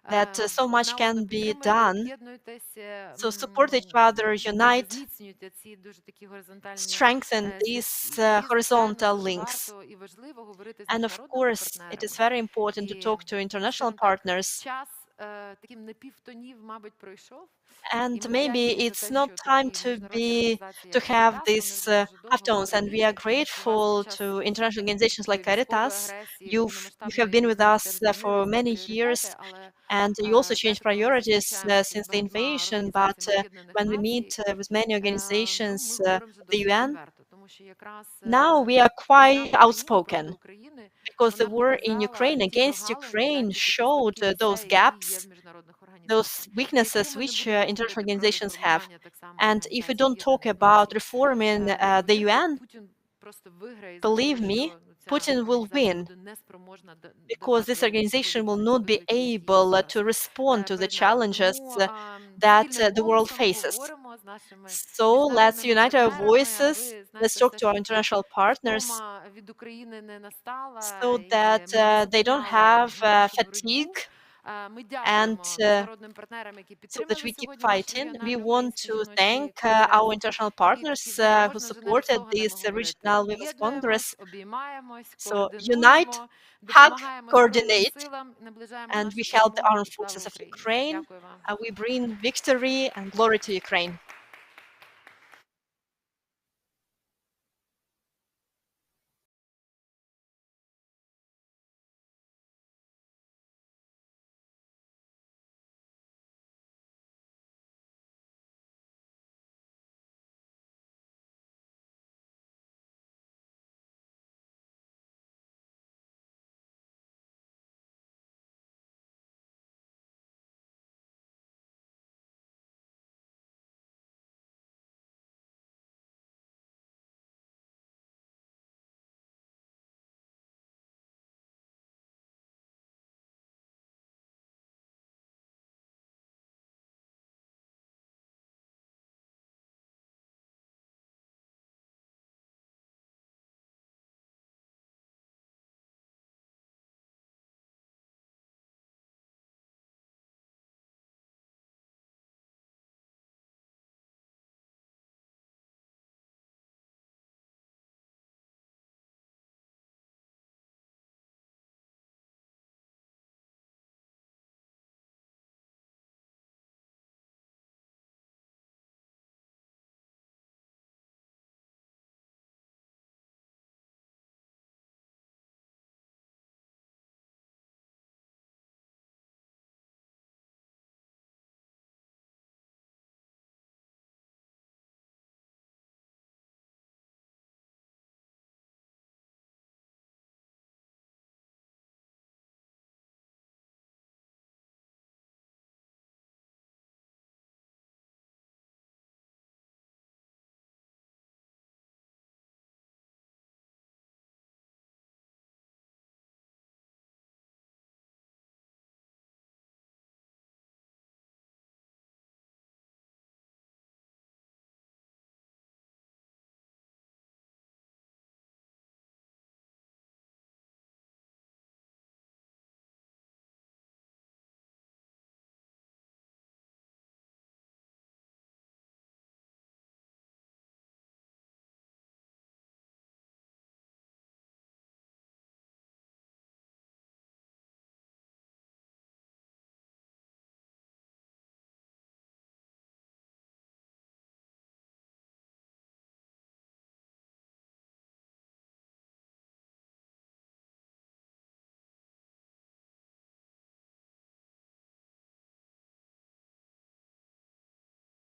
that so much can be done. So support each other, unite, strengthen these horizontal links. And of course, it is very important to talk to international partners. And maybe it's not time to have these half-tones, and we are grateful to international organizations like Caritas. You have been with us for many years, and you also changed priorities since the invasion. But when we meet with many organizations, the UN, now we are quite outspoken, because the war in Ukraine against Ukraine showed those gaps, those weaknesses which international organizations have. And if we don't talk about reforming the UN, believe me, Putin will win, because this organization will not be able to respond to the challenges that the world faces. So let's unite our voices, let's talk to our international partners, so that they don't have fatigue, and so that we keep fighting. We want to thank our international partners who supported this regional Women's Congress. So unite, hug, coordinate, and we help the armed forces of Ukraine. We bring victory and glory to Ukraine.